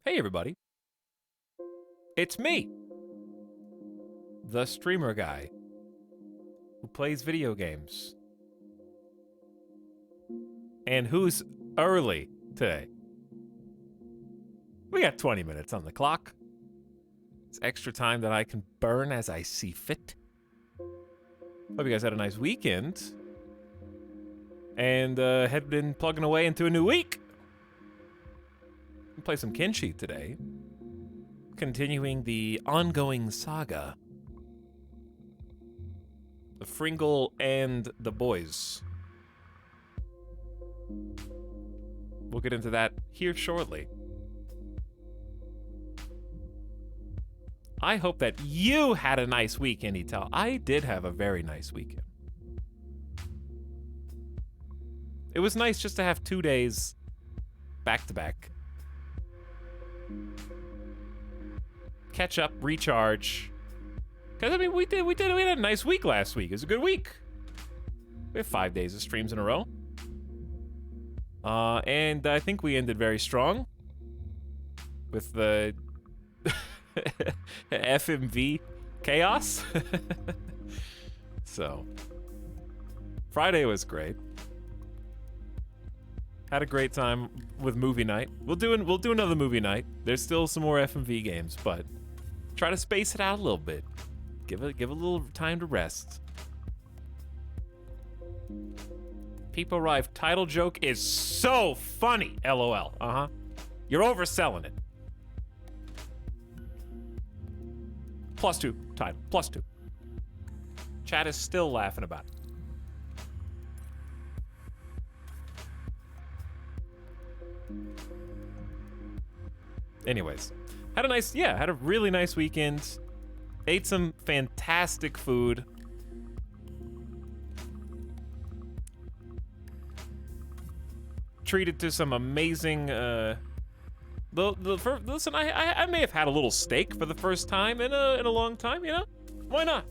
Hey everybody, it's me, the streamer guy who plays video games and who's early today. We got 20 minutes on the clock. It's extra time that I can burn as I see fit. Hope you guys had a nice weekend and have been plugging away into a new week. We'll play some Kenshi today, continuing the ongoing saga of Fringle and the boys. We'll get into that here shortly. I hope that you had a nice weekend, Etal. I did have a very nice weekend. It was nice just to have 2 days back to back. Catch up, recharge. Cause I mean, we had a nice week last week. It was a good week. We have 5 days of streams in a row. And I think we ended very strong with the FMV chaos. So Friday was great. Had a great time with movie night. We'll do another movie night. There's still some more FMV games, but try to space it out a little bit. Give a little time to rest. People arrive. Title joke is so funny. LOL. You're overselling it. +2 title. +2. Chat is still laughing about it. Anyways, had a really nice weekend. Ate some fantastic food. Treated to some amazing, listen, I may have had a little steak for the first time in a long time, you know? Why not?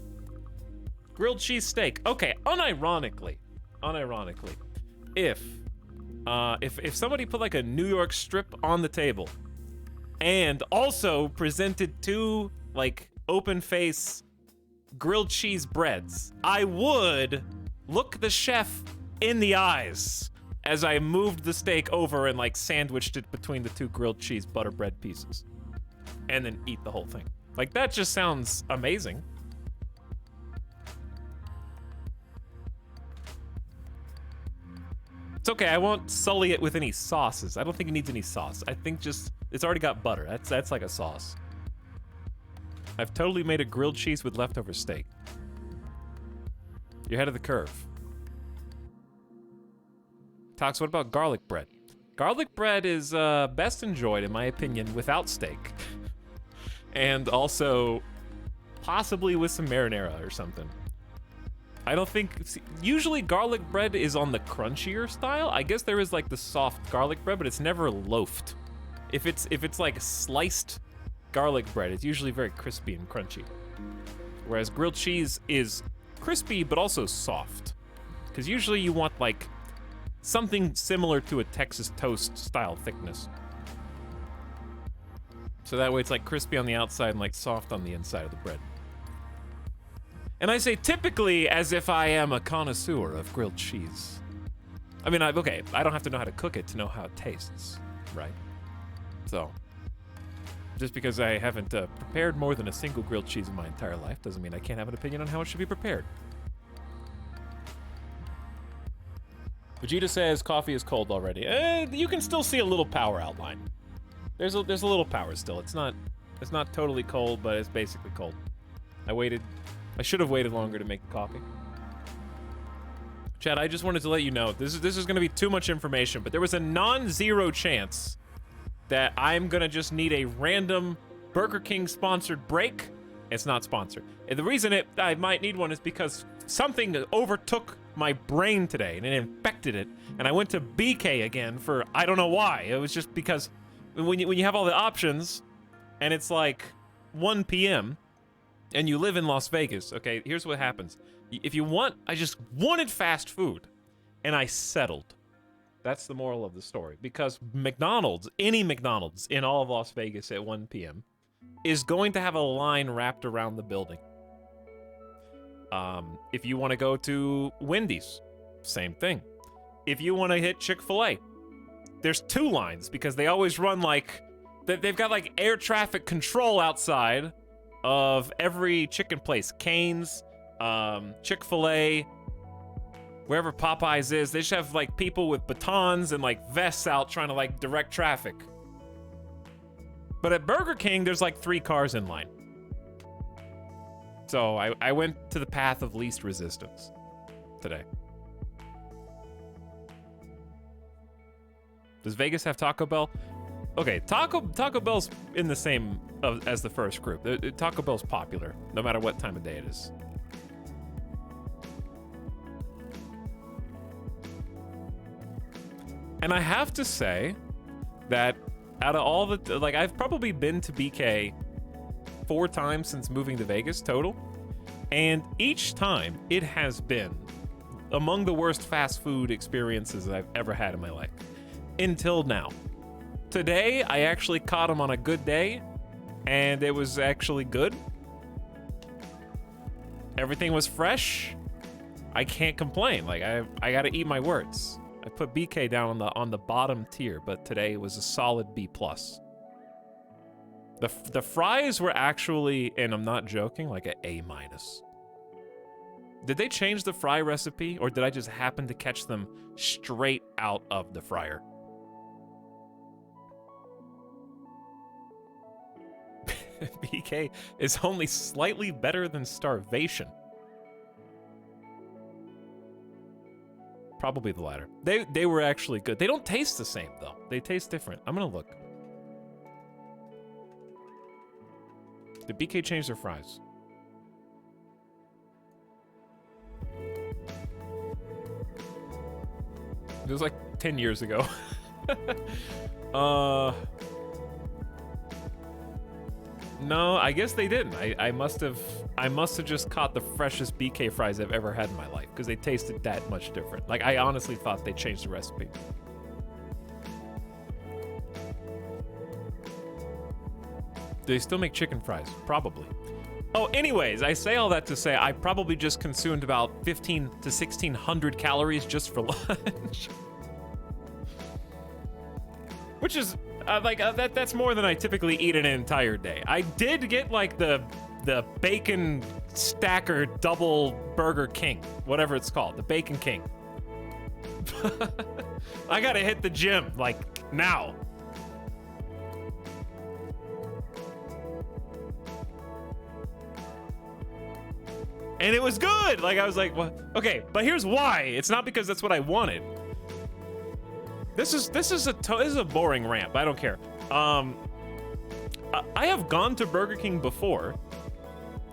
Grilled cheese steak. Okay, unironically, if somebody put like a New York strip on the table and also presented two like open face grilled cheese breads, I would look the chef in the eyes as I moved the steak over and like sandwiched it between the two grilled cheese butter bread pieces and then eat the whole thing. Like that just sounds amazing. It's okay, I won't sully it with any sauces. I don't think it needs any sauce. I think just, it's already got butter. That's like a sauce. I've totally made a grilled cheese with leftover steak. You're ahead of the curve. Tox, what about garlic bread? Garlic bread is best enjoyed, in my opinion, without steak. And also, possibly with some marinara or something. I don't think, usually garlic bread is on the crunchier style. I guess there is like the soft garlic bread, but it's never loafed. If it's like sliced garlic bread, it's usually very crispy and crunchy. Whereas grilled cheese is crispy, but also soft. Because usually you want like something similar to a Texas toast style thickness. So that way it's like crispy on the outside and like soft on the inside of the bread. And I say typically as if I am a connoisseur of grilled cheese. I mean, okay, I don't have to know how to cook it to know how it tastes, right? So, just because I haven't prepared more than a single grilled cheese in my entire life doesn't mean I can't have an opinion on how it should be prepared. Vegeta says coffee is cold already. You can still see a little power outline. There's a little power still. It's not totally cold, but it's basically cold. I should have waited longer to make the coffee. Chad, I just wanted to let you know, this is gonna be too much information, but there was a non-zero chance that I'm gonna just need a random Burger King sponsored break. It's not sponsored. And the reason I might need one is because something overtook my brain today and it infected it, and I went to BK again for, I don't know why. It was just because when you have all the options and it's like 1 p.m. and you live in Las Vegas, okay, here's what happens. I just wanted fast food and I settled. That's the moral of the story. Because McDonald's, any McDonald's in all of Las Vegas at 1 p.m. is going to have a line wrapped around the building. If you want to go to Wendy's, same thing. If you want to hit Chick-fil-A, there's 2 lines because they always run like, they've got like air traffic control outside of every chicken place. Cane's, Chick-fil-A, wherever Popeyes is, they just have like people with batons and like vests out trying to like direct traffic. But at Burger King, there's like 3 cars in line. So I went to the path of least resistance today. Does Vegas have Taco Bell? Okay, Taco Bell's in the same as the first group. Taco Bell's popular, no matter what time of day it is. And I have to say that out of all the, like, I've probably been to BK 4 times since moving to Vegas total, and each time it has been among the worst fast food experiences I've ever had in my life. Until now. Today, I actually caught them on a good day, and it was actually good. Everything was fresh. I can't complain. Like, I gotta eat my words. I put BK down on the bottom tier, but today was a solid B+. The fries were actually, and I'm not joking, like an A-. Did they change the fry recipe, or did I just happen to catch them straight out of the fryer? BK is only slightly better than starvation. Probably the latter. They were actually good. They don't taste the same, though. They taste different. I'm gonna look. Did BK change their fries? It was like 10 years ago. No, I guess they didn't. I must have just caught the freshest BK fries I've ever had in my life, because they tasted that much different. Like, I honestly thought they changed the recipe. Do they still make chicken fries? Probably. Oh, anyways, I say all that to say I probably just consumed about 15 to 1,600 calories just for lunch. Which is, that's more than I typically eat in an entire day. I did get, like, the bacon stacker double Burger King, whatever it's called, the Bacon King. I gotta hit the gym, like, now. And it was good. Like, I was like, what? Okay, but here's why. It's not because that's what I wanted. This is a boring rant. I don't care. I have gone to Burger King before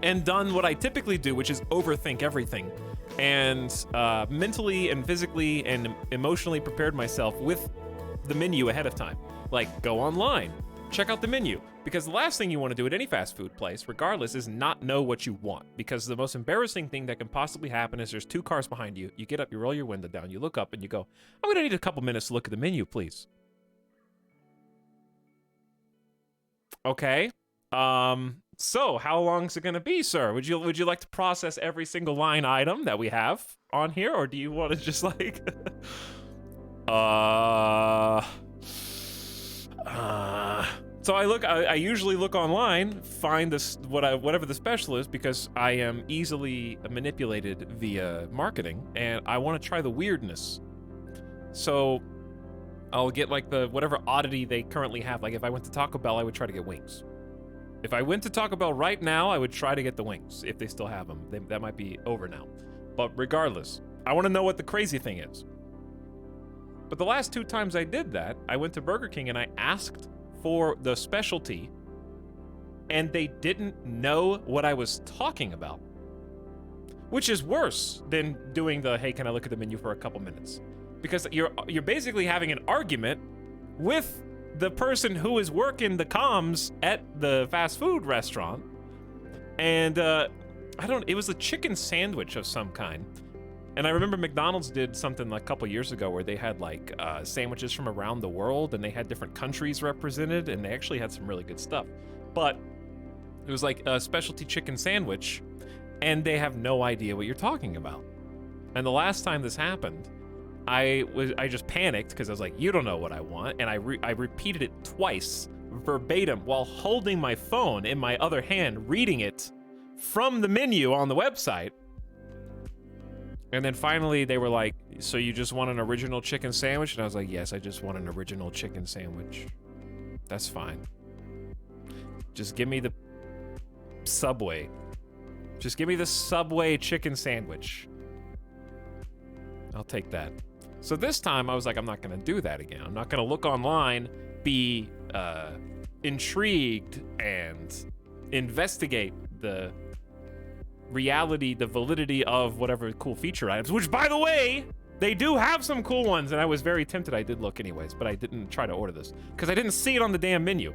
and done what I typically do, which is overthink everything, and mentally and physically and emotionally prepared myself with the menu ahead of time. Like, go online, check out the menu, because the last thing you want to do at any fast food place, regardless, is not know what you want, because the most embarrassing thing that can possibly happen is there's 2 cars behind you, you get up, you roll your window down, you look up, and you go, I'm gonna need a couple minutes to look at the menu, please. Okay, so how long is it gonna be, sir? Would you like to process every single line item that we have on here, or do you want to just like, So I usually look online, find this whatever the special is, because I am easily manipulated via marketing, and I want to try the weirdness. So I'll get like the whatever oddity they currently have. Like, if I went to Taco Bell, I would try to get wings. If I went to Taco Bell right now, I would try to get the wings, if they still have them. That might be over now. But regardless, I want to know what the crazy thing is. But the last 2 times I did that, I went to Burger King and I asked for the specialty, and they didn't know what I was talking about. Which is worse than doing the, hey, can I look at the menu for a couple minutes? Because you're basically having an argument with the person who is working the comms at the fast food restaurant. And it was a chicken sandwich of some kind. And I remember McDonald's did something like a couple years ago where they had like sandwiches from around the world, and they had different countries represented, and they actually had some really good stuff. But it was like a specialty chicken sandwich, and they have no idea what you're talking about. And the last time this happened, I just panicked because I was like, you don't know what I want, and I repeated it twice verbatim while holding my phone in my other hand, reading it from the menu on the website. And then finally they were like, so you just want an original chicken sandwich? And I was like, yes, I just want an original chicken sandwich. That's fine. Just give me the Subway. Just give me the Subway chicken sandwich. I'll take that. So this time I was like, I'm not gonna do that again. I'm not gonna look online, be intrigued, and investigate the reality, the validity of whatever cool feature items, which, by the way, they do have some cool ones, and I was very tempted. I did look anyways, but I didn't try to order this because I didn't see it on the damn menu.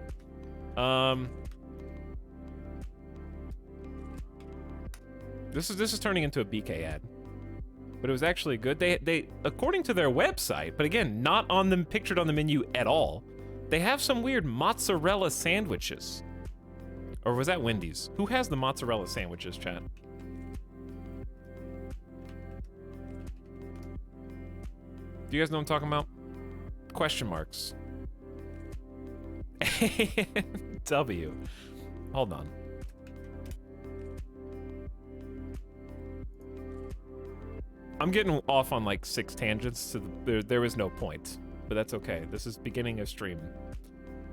This is turning into a BK ad, but it was actually good. They according to their website, but again, not on them pictured on the menu at all. They have some weird mozzarella sandwiches. Or was that Wendy's? Who has the mozzarella sandwiches, chat? Do you guys know what I'm talking about? Question marks. W. Hold on. I'm getting off on like 6 tangents, so there is no point. But that's okay. This is beginning of stream.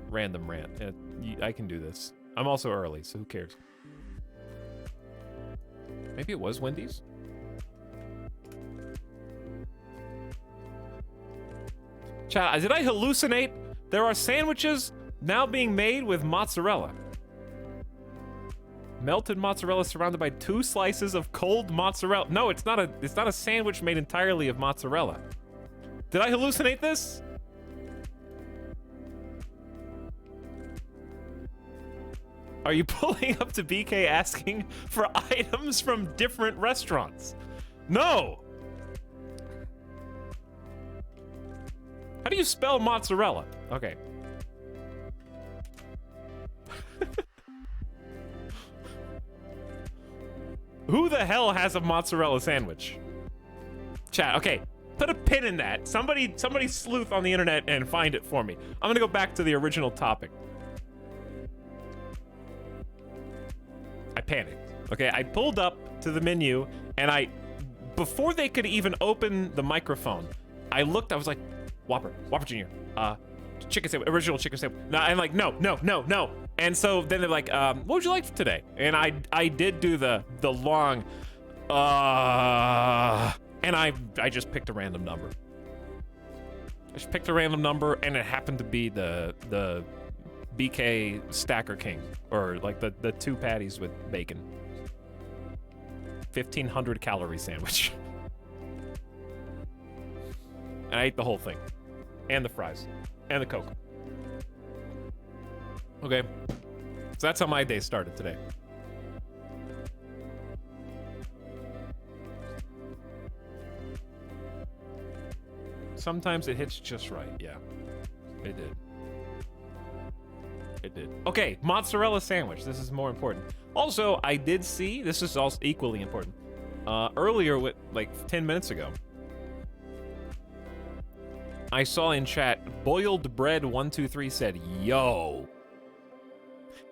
Random rant. I can do this. I'm also early, so who cares? Maybe it was Wendy's? Chat, did I hallucinate? There are sandwiches now being made with mozzarella. Melted mozzarella surrounded by 2 slices of cold mozzarella. No, it's not a sandwich made entirely of mozzarella. Did I hallucinate this? Are you pulling up to BK asking for items from different restaurants? No! How do you spell mozzarella? Okay. Who the hell has a mozzarella sandwich? Chat, okay. Put a pin in that. Somebody sleuth on the internet and find it for me. I'm gonna go back to the original topic. I panicked. Okay, I pulled up to the menu and before they could even open the microphone, I looked, I was like, Whopper Jr., chicken sandwich, original chicken sandwich. No, I'm like, no. And so then they're like, what would you like for today? And I did do the long, and I just picked a random number. I just picked a random number, and it happened to be the BK Stacker King, or like the 2 patties with bacon. 1,500 calorie sandwich. And I ate the whole thing. And the fries. And the Coke. Okay. So that's how my day started today. Sometimes it hits just right. Yeah. It did. It did. Okay, mozzarella sandwich. This is more important. Also, I did see, this is also equally important. Earlier, like 10 minutes ago, I saw in chat, Boiled Bread 123 said, yo.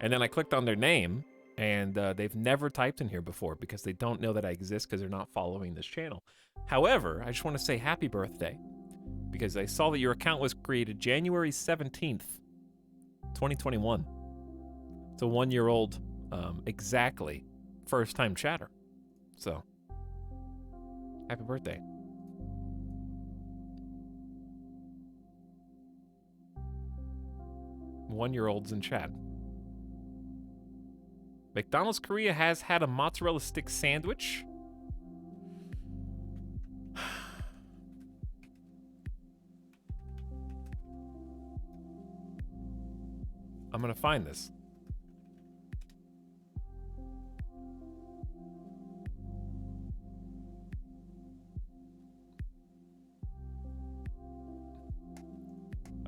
And then I clicked on their name, and they've never typed in here before because they don't know that I exist because they're not following this channel. However, I just want to say happy birthday because I saw that your account was created January 17th, 2021. It's a 1-year-old, exactly, first-time chatter. So, happy birthday. One-year-olds in chat. McDonald's Korea has had a mozzarella stick sandwich. I'm gonna find this.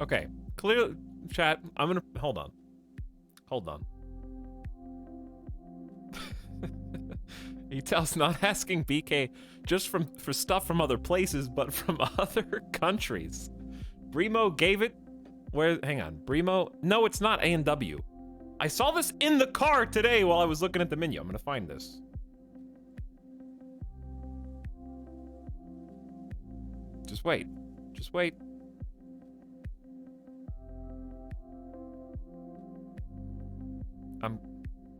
Okay, clear chat. I'm gonna hold on. Hold on. He tells not asking BK just for stuff from other places, but from other countries. Brimo gave it. Where? Hang on, Brimo. No, it's not A&W. I saw this in the car today while I was looking at the menu. I'm gonna find this. Just wait. Just wait.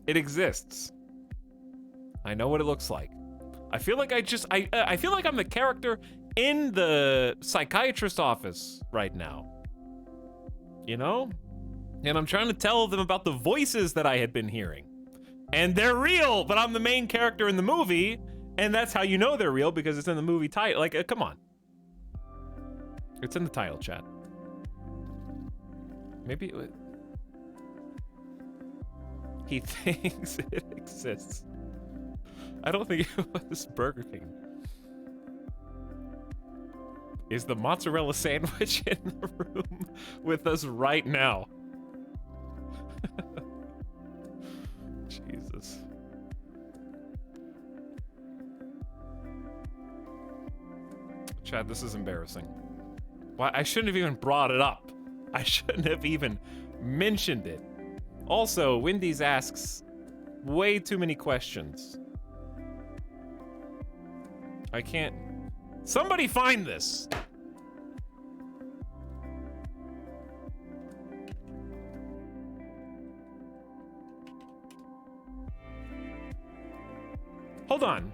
It exists. I know what it looks like. I feel like I feel like I'm the character in the psychiatrist's office right now. You know? And I'm trying to tell them about the voices that I had been hearing. And they're real, but I'm the main character in the movie, and that's how you know they're real, because it's in the movie title. Like, come on. It's in the title, chat. Maybe he thinks it exists. I don't think it was Burger King. Is the mozzarella sandwich in the room with us right now? Jesus. Chad, this is embarrassing. Why? I shouldn't have even brought it up. I shouldn't have even mentioned it. Also, Wendy's asks way too many questions. I can't. Somebody find this. Hold on.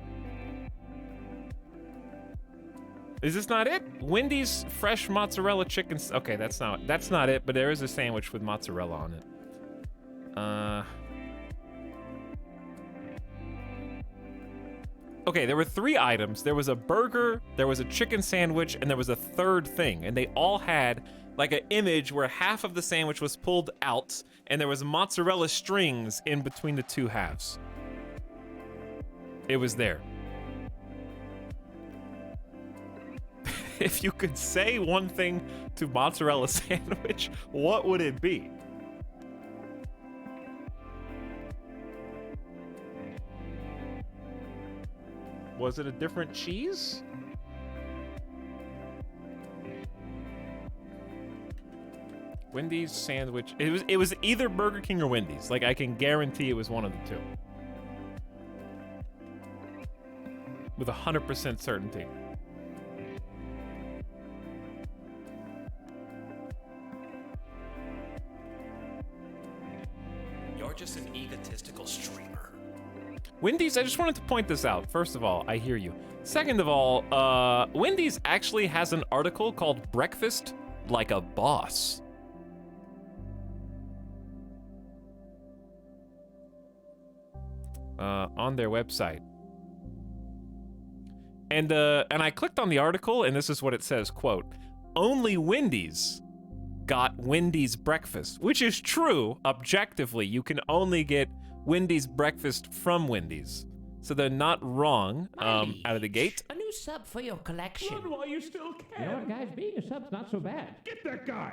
Is this not it? Wendy's fresh mozzarella chicken. Okay, that's not it, but there is a sandwich with mozzarella on it. Okay, there were 3 items. There was a burger, there was a chicken sandwich, and there was a third thing. And they all had like an image where half of the sandwich was pulled out, and there was mozzarella strings in between the 2 halves. It was there. If you could say one thing to mozzarella sandwich, what would it be? Was it a different cheese? Wendy's sandwich. It was either Burger King or Wendy's. Like, I can guarantee it was one of the 2. With 100% certainty. You're just an egotistical streamer. Wendy's, I just wanted to point this out. First of all, I hear you. Second of all, Wendy's actually has an article called Breakfast Like a Boss. On their website. And I clicked on the article, and this is what it says, quote, "Only Wendy's got Wendy's breakfast," which is true. Objectively, you can only get Wendy's breakfast from Wendy's. So they're not wrong out of the gate. A new sub for your collection. Run while you still can. You know what, guys? Being a sub's not so bad. Get that guy.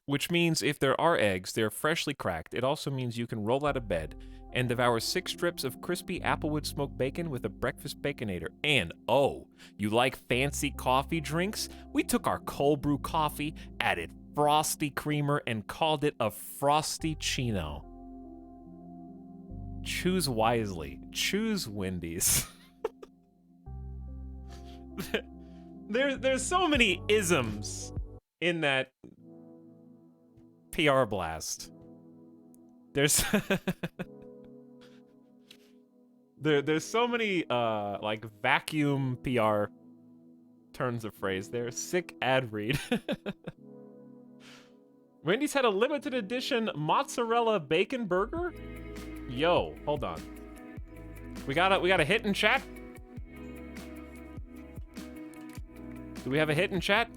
Which means if there are eggs, they're freshly cracked. It also means you can roll out of bed and devour 6 strips of crispy applewood smoked bacon with a breakfast baconator. And oh, you like fancy coffee drinks? We took our cold brew coffee, added frosty creamer, and called it a frosty chino. Choose wisely. Choose Wendy's. There's so many isms in that PR blast. There's there's so many like vacuum PR turns of phrase there. Sick ad read. Wendy's had a limited edition mozzarella bacon burger. Yo, hold on. We got a hit in chat? Do we have a hit in chat?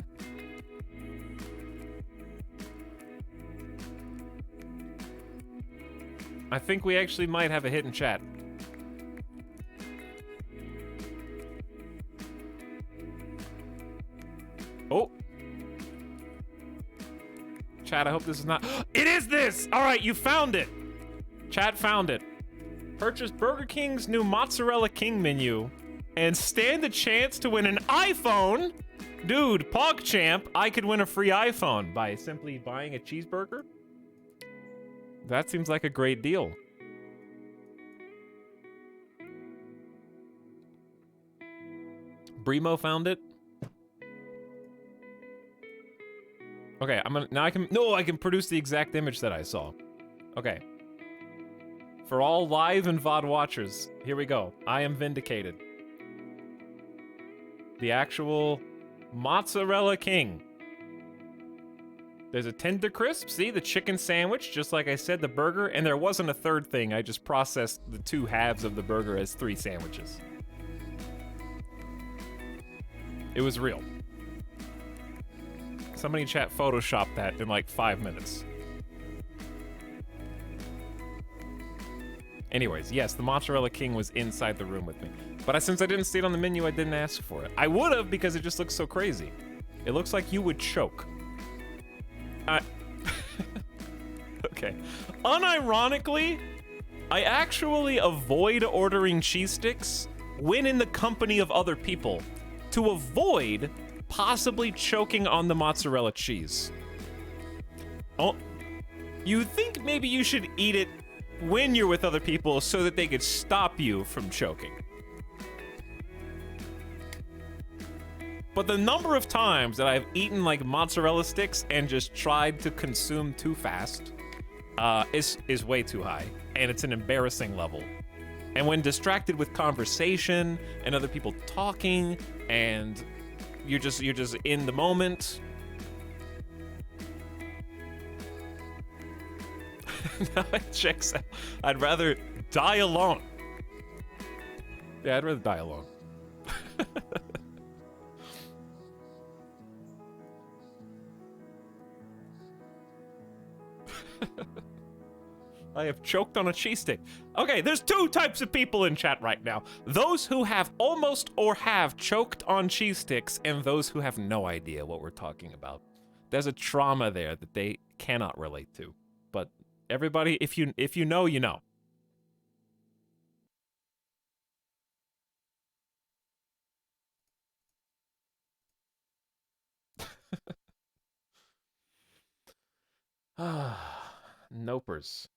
I think we actually might have a hit in chat. Oh. Chat, I hope this is not... It is this! All right, you found it. Chat found it. Purchase Burger King's new Mozzarella King menu and stand a chance to win an iPhone. Dude, PogChamp, I could win a free iPhone by simply buying a cheeseburger. That seems like a great deal. Bremo found it. Okay, I can produce the exact image that I saw. Okay. For all live and VOD watchers, here we go. I am vindicated. The actual Mozzarella King. There's a tender crisp, see, the chicken sandwich, just like I said, the burger, and there wasn't a third thing. I just processed the two halves of the burger as 3 sandwiches. It was real. Somebody in chat photoshopped that in like 5 minutes. Anyways, yes, the Mozzarella King was inside the room with me. But since I didn't see it on the menu, I didn't ask for it. I would have because it just looks so crazy. It looks like you would choke. Okay. Unironically, I actually avoid ordering cheese sticks when in the company of other people to avoid possibly choking on the mozzarella cheese. Oh, you think maybe you should eat it when you're with other people so that they could stop you from choking. But the number of times that I've eaten like mozzarella sticks and just tried to consume too fast is way too high, and it's an embarrassing level. And when distracted with conversation and other people talking, and you're just in the moment. Now it checks out. I'd rather die alone. Yeah, I'd rather die alone. I have choked on a cheese stick. Okay, there's 2 types of people in chat right now. Those who have almost or have choked on cheese sticks, and those who have no idea what we're talking about. There's a trauma there that they cannot relate to. But everybody, if you know, you know. Nopers.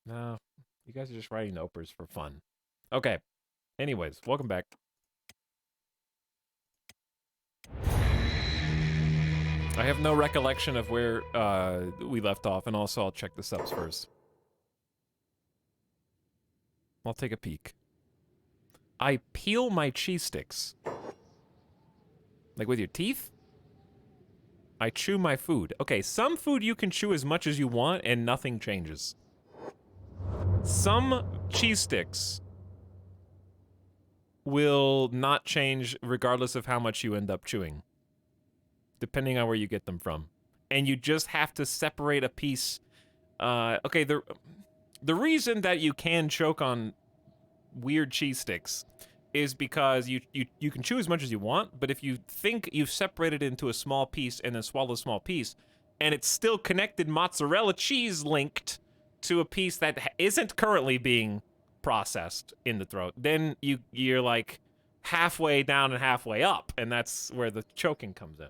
No, you guys are just writing nopers for fun. Okay. Anyways, welcome back. I have no recollection of where we left off, and also I'll check the subs first. I'll take a peek. I peel my cheese sticks. Like with your teeth? I chew my food. Okay, some food you can chew as much as you want and nothing changes. Some cheese sticks will not change regardless of how much you end up chewing, depending on where you get them from. And you just have to separate a piece. Okay, the reason that you can choke on weird cheese sticks is because you can chew as much as you want, but if you think you've separated it into a small piece and then swallow a small piece, and it's still connected mozzarella cheese linked to a piece that isn't currently being processed in the throat, then you're like halfway down and halfway up, and that's where the choking comes in.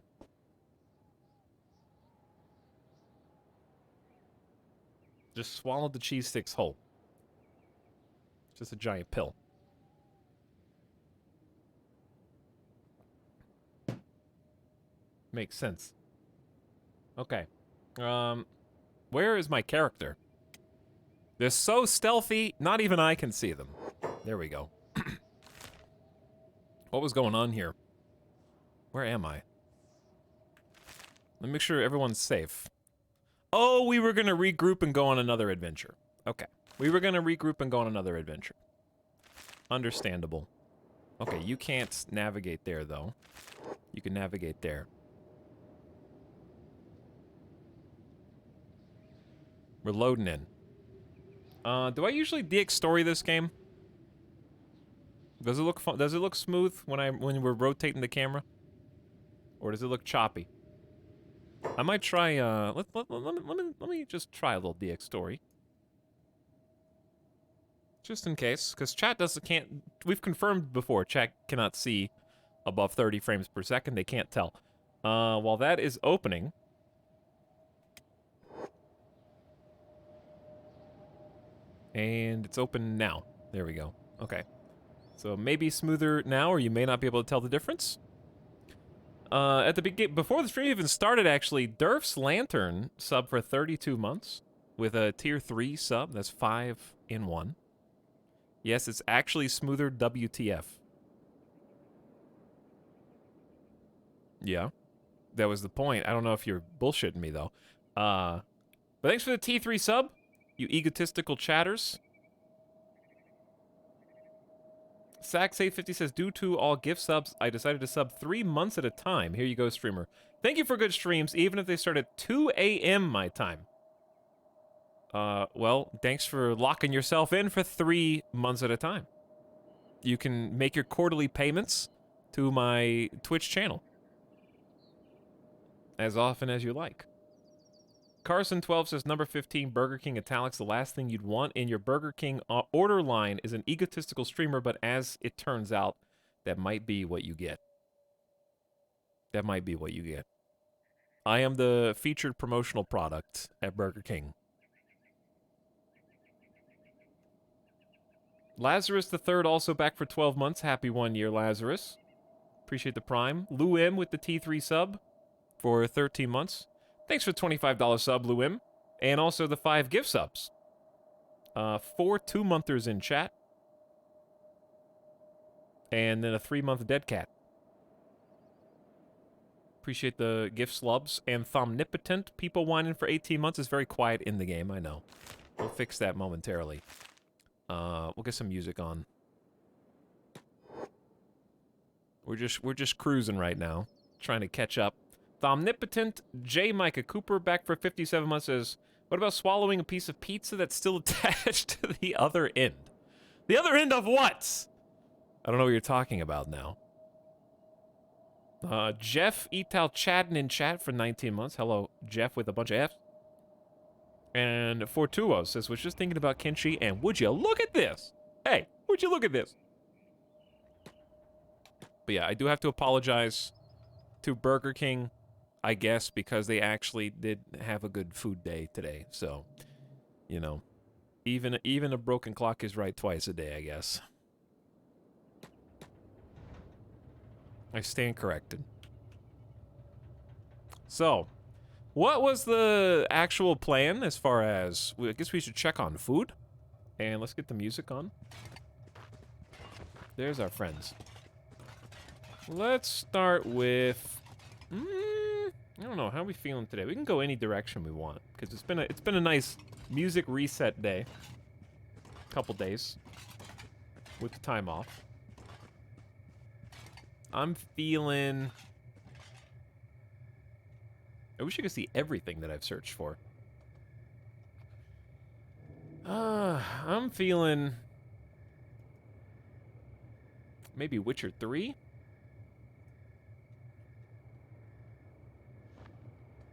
Just swallow the cheese sticks whole. It's just a giant pill. Makes sense. Okay. Where is my character? They're so stealthy, not even I can see them. There we go. What was going on here? Where am I? Let me make sure everyone's safe. Oh, we were gonna regroup and go on another adventure. Okay. We were gonna regroup and go on another adventure. Understandable. Okay, you can't navigate there, though. You can navigate there. We're loading in. Do I usually DX story this game? Does it look fun? Does it look smooth when we're rotating the camera? Or does it look choppy? I might try, let me just try a little DX story. Just in case, because chat can't, we've confirmed before, chat cannot see above 30 frames per second. They can't tell. While that is opening. And it's open now. There we go. Okay. So maybe smoother now, or you may not be able to tell the difference. At the beginning, before the stream even started, actually, Durf's Lantern sub for 32 months with a tier 3 sub. That's 5 in 1. Yes, it's actually smoother WTF. Yeah, that was the point. I don't know if you're bullshitting me, though. But thanks for the T3 sub, you egotistical chatters. Sax850 says, due to all gift subs, I decided to sub 3 months at a time. Here you go, streamer. Thank you for good streams, even if they start at 2 a.m. my time. Well, thanks for locking yourself in for 3 months at a time. You can make your quarterly payments to my Twitch channel as often as you like. Carson12 says, number 15, Burger King Etalyx. The last thing you'd want in your Burger King order line is an egotistical streamer, but as it turns out, that might be what you get. That might be what you get. I am the featured promotional product at Burger King. Lazarus the Third also back for 12 months. Happy 1 year, Lazarus. Appreciate the prime. Lou M with the T3 sub for 13 months. Thanks for $25 sub, Lou M. And also the 5 gift subs. 4 2-monthers in chat. And then a 3-month dead cat. Appreciate the gift slubs. And Thomnipotent, people whining for 18 months is very quiet in the game, I know. We'll fix that momentarily. We'll get some music on. We're just cruising right now, trying to catch up. Thomnipotent J. Micah Cooper back for 57 months says, what about swallowing a piece of pizza that's still attached to the other end? The other end of what? I don't know what you're talking about now. Jeff Etal Chadden in chat for 19 months. Hello, Jeff with a bunch of F's. And Fortuo says, was just thinking about Kenshi, and would you look at this? Hey, would you look at this? But yeah, I do have to apologize to Burger King, I guess, because they actually did have a good food day today. So, you know, even a broken clock is right twice a day, I guess. I stand corrected. So, what was the actual plan as far as... I guess we should check on food. And let's get the music on. There's our friends. Let's start with... I don't know, how are we feeling today? We can go any direction we want. Because it's been a nice music reset day. Couple days. With the time off. I'm feeling... I wish you could see everything that I've searched for. I'm feeling... maybe Witcher 3?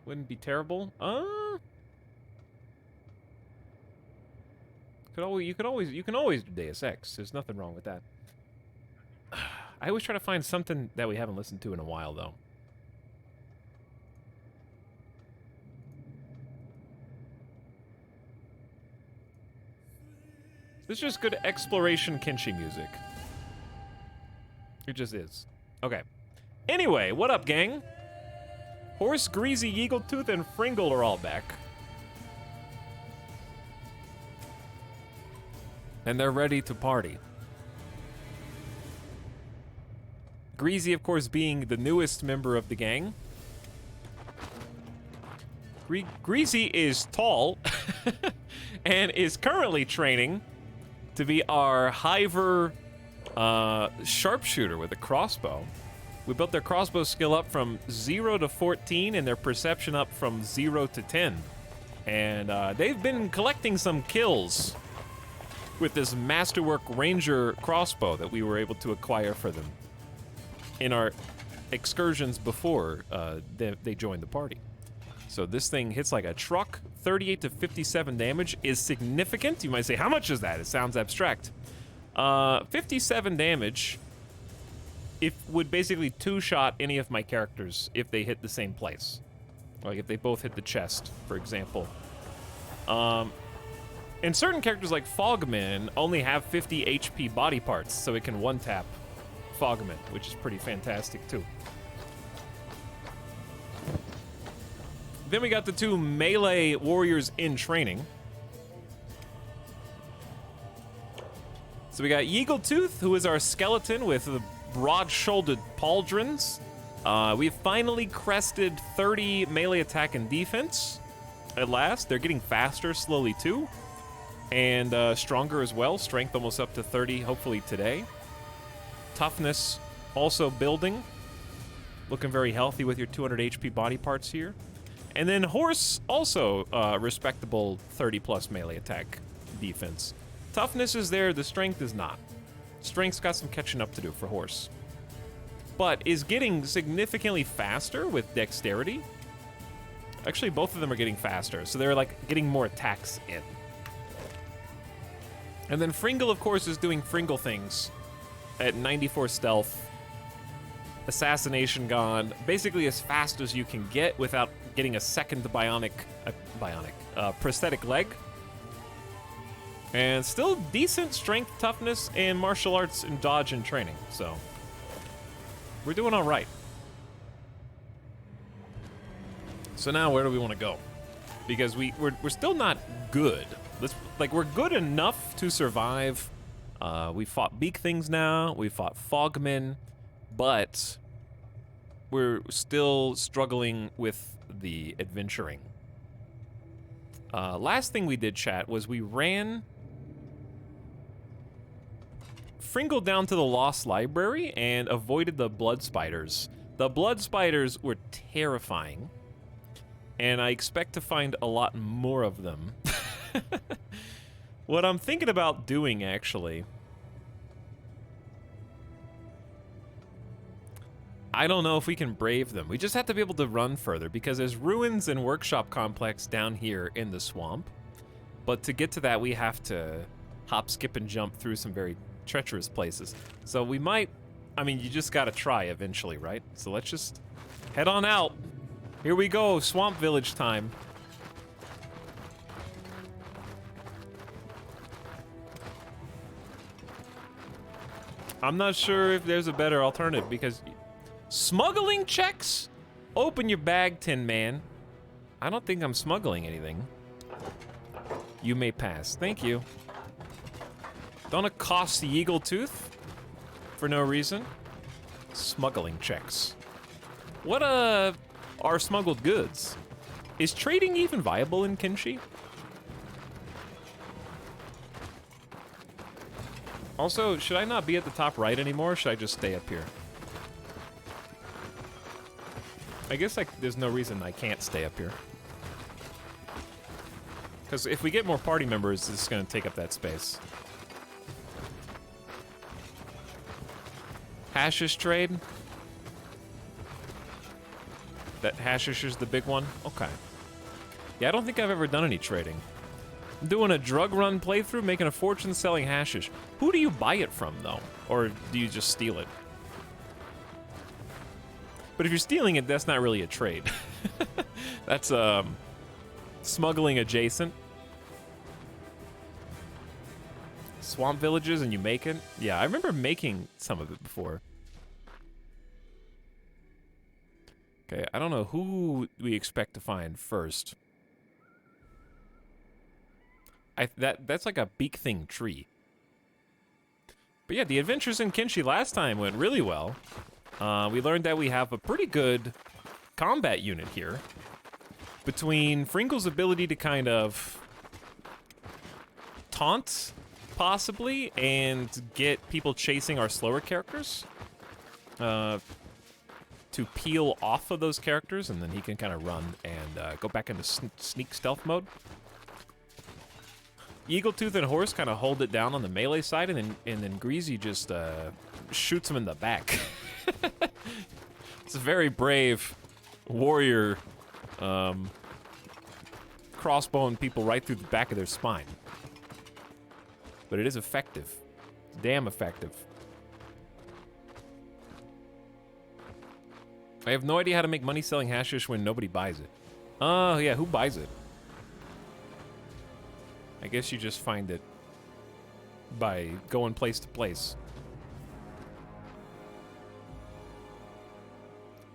Wouldn't be terrible. You can always do Deus Ex. There's nothing wrong with that. I always try to find something that we haven't listened to in a while, though. This is just good exploration Kenshi music. It just is. Okay. Anyway, what up, gang? Horse, Greasy, Eagletooth, and Fringle are all back. And they're ready to party. Greasy, of course, being the newest member of the gang. Greasy is tall and is currently training to be our Hiver sharpshooter with a crossbow. We built their crossbow skill up from 0 to 14 and their perception up from 0 to 10. And they've been collecting some kills with this Masterwork Ranger crossbow that we were able to acquire for them in our excursions before they joined the party. So this thing hits like a truck. 38 to 57 damage is significant. You might say, how much is that? It sounds abstract. 57 damage. It would basically two-shot any of my characters if they hit the same place. Like if they both hit the chest, for example. And certain characters like Fogman only have 50 HP body parts, so it can one-tap Fogman, which is pretty fantastic too. Then we got the two melee warriors in training. So we got Yeagletooth, who is our skeleton with the broad-shouldered pauldrons. We've finally crested 30 melee attack and defense. At last, they're getting faster slowly too. And stronger as well. Strength almost up to 30, hopefully today. Toughness also building. Looking very healthy with your 200 HP body parts here. And then Horse, also respectable 30 plus melee attack defense. Toughness is there, the strength is not. Strength's got some catching up to do for Horse. But is getting significantly faster with dexterity. Actually, both of them are getting faster, so they're like getting more attacks in. And then Fringle, of course, is doing Fringle things at 94 stealth. Assassination gone basically as fast as you can get without getting a second prosthetic leg. And still decent strength, toughness, and martial arts and dodge and training. So we're doing all right. So now where do we want to go? Because we're still not good. We're good enough to survive. We fought beak things now. We fought fogmen. But we're still struggling with the adventuring. Last thing we did, chat, was we ran Fringle down to the Lost Library and avoided the blood spiders. The blood spiders were terrifying, and I expect to find a lot more of them. What I'm thinking about doing, actually, I don't know if we can brave them. We just have to be able to run further, because there's ruins and workshop complex down here in the swamp. But to get to that, we have to hop, skip, and jump through some very treacherous places. So we might, I mean, you just gotta try eventually, right? So let's just head on out. Here we go, Swamp Village time. I'm not sure if there's a better alternative, because smuggling checks? Open your bag, Tin Man. I don't think I'm smuggling anything. You may pass. Thank you. Don't accost the Yeagletooth for no reason. Smuggling checks. What are smuggled goods? Is trading even viable in Kenshi? Also, should I not be at the top right anymore, or should I just stay up here? I guess there's no reason I can't stay up here. Because if we get more party members, it's going to take up that space. Hashish trade? That hashish is the big one? Okay. Yeah, I don't think I've ever done any trading. I'm doing a drug run playthrough, making a fortune selling hashish. Who do you buy it from, though? Or do you just steal it? But if you're stealing it, that's not really a trade. That's smuggling adjacent. Swamp villages and you make it? Yeah, I remember making some of it before. Okay, I don't know who we expect to find first. That's like a beak thing tree. But yeah, the adventures in Kenshi last time went really well. We learned that we have a pretty good combat unit here. Between Fringle's ability to kind of taunt, possibly, and get people chasing our slower characters. To peel off of those characters, and then he can kind of run and go back into sneak stealth mode. Yeagletooth and Horse kind of hold it down on the melee side, and then Greasy just shoots him in the back. It's a very brave warrior crossbowing people right through the back of their spine. But it is effective. Damn effective. I have no idea how to make money selling hashish when nobody buys it. Oh, yeah, who buys it? I guess you just find it by going place to place.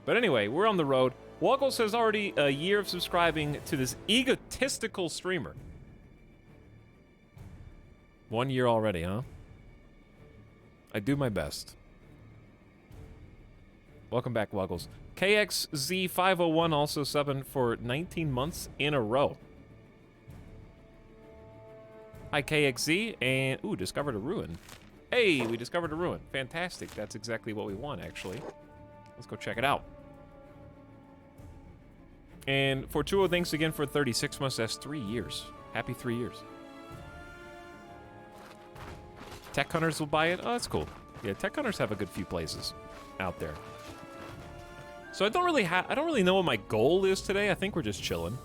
But anyway, we're on the road. Waggles has already a year of subscribing to this egotistical streamer. 1 year already, huh? I do my best. Welcome back, Waggles. KXZ501 also subbing for 19 months in a row. Hi, KXZ, and ooh, discovered a ruin. Hey, we discovered a ruin. Fantastic. That's exactly what we want, actually. Let's go check it out. And Fortuo, thanks again for 36 months. That's 3 years. Happy 3 years. Tech hunters will buy it. Oh, that's cool. Yeah, tech hunters have a good few places out there. So I don't really know what my goal is today. I think we're just chilling.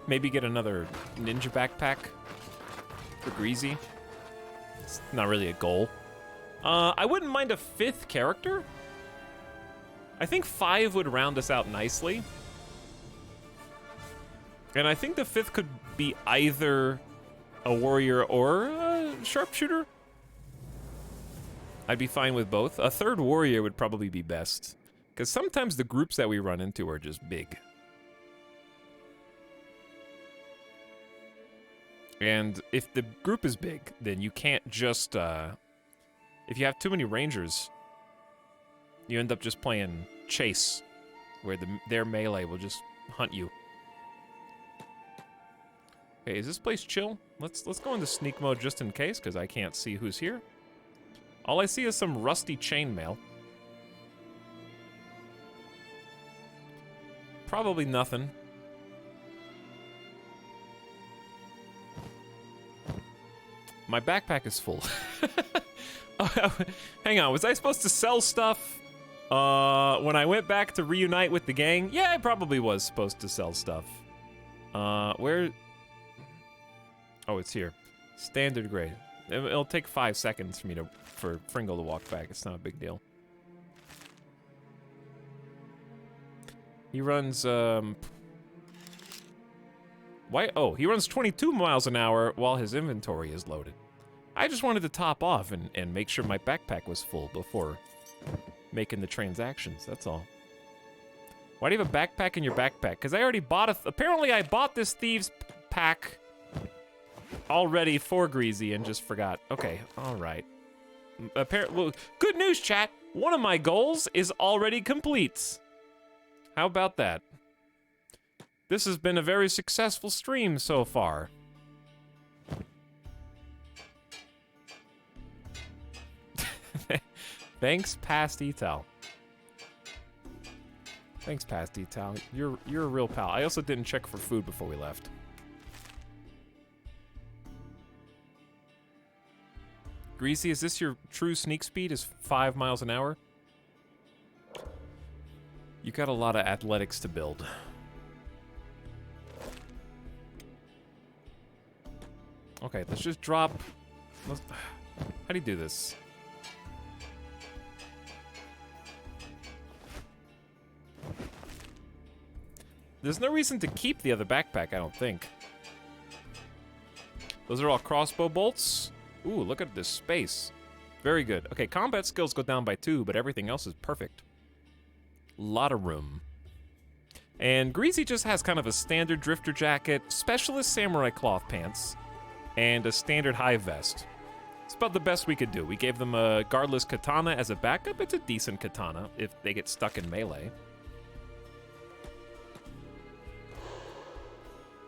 Maybe get another ninja backpack for Greasy. It's not really a goal. I wouldn't mind a 5th character. I think 5 would round us out nicely. And I think the 5th could be either a warrior or a sharpshooter. I'd be fine with both. A 3rd warrior would probably be best. Because sometimes the groups that we run into are just big. And if the group is big, then you can't just, if you have too many rangers, you end up just playing chase, where their melee will just hunt you. Okay, is this place chill? Let's go into sneak mode just in case, because I can't see who's here. All I see is some rusty chainmail. Probably nothing. My backpack is full. Hang on, was I supposed to sell stuff when I went back to reunite with the gang? Yeah, I probably was supposed to sell stuff. Where? Oh, it's here. Standard grade. It'll take 5 seconds for Fringle to walk back. It's not a big deal. He runs, why? Oh, he runs 22 miles an hour while his inventory is loaded. I just wanted to top off and make sure my backpack was full before making the transactions, that's all. Why do you have a backpack in your backpack? Because I already bought apparently I bought this thieves pack already for Greasy and just forgot. Okay, all right. Well, good news, chat. One of my goals is already complete. How about that? This has been a very successful stream so far. Thanks, Past Etal. Thanks, Past Etal. You're a real pal. I also didn't check for food before we left. Greasy, is this your true sneak speed? Is 5 miles an hour? You got a lot of athletics to build. Okay, let's just drop. How do you do this? There's no reason to keep the other backpack, I don't think. Those are all crossbow bolts. Ooh, look at this space. Very good. Okay, combat skills go down by 2, but everything else is perfect. Lot of room. And Greasy just has kind of a standard drifter jacket, specialist samurai cloth pants, and a standard high vest. It's about the best we could do. We gave them a guardless katana as a backup. It's a decent katana if they get stuck in melee.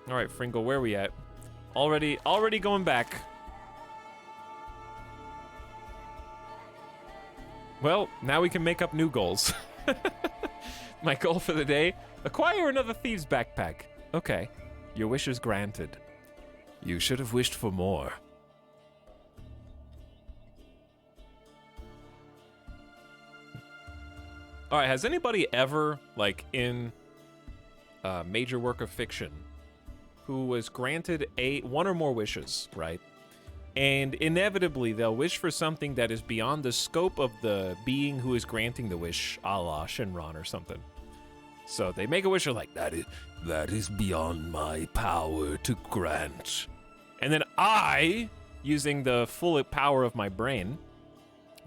All right, Fringle, where are we at? Already going back. Well, now we can make up new goals. My goal for the day, acquire another thieves backpack. Okay, your wish is granted. You should have wished for more. All right, has anybody ever, like, in major work of fiction who was granted one or more wishes, right? And inevitably, they'll wish for something that is beyond the scope of the being who is granting the wish, a la Shenron or something. So they make a wish, they're like, that is beyond my power to grant. And then I, using the full power of my brain,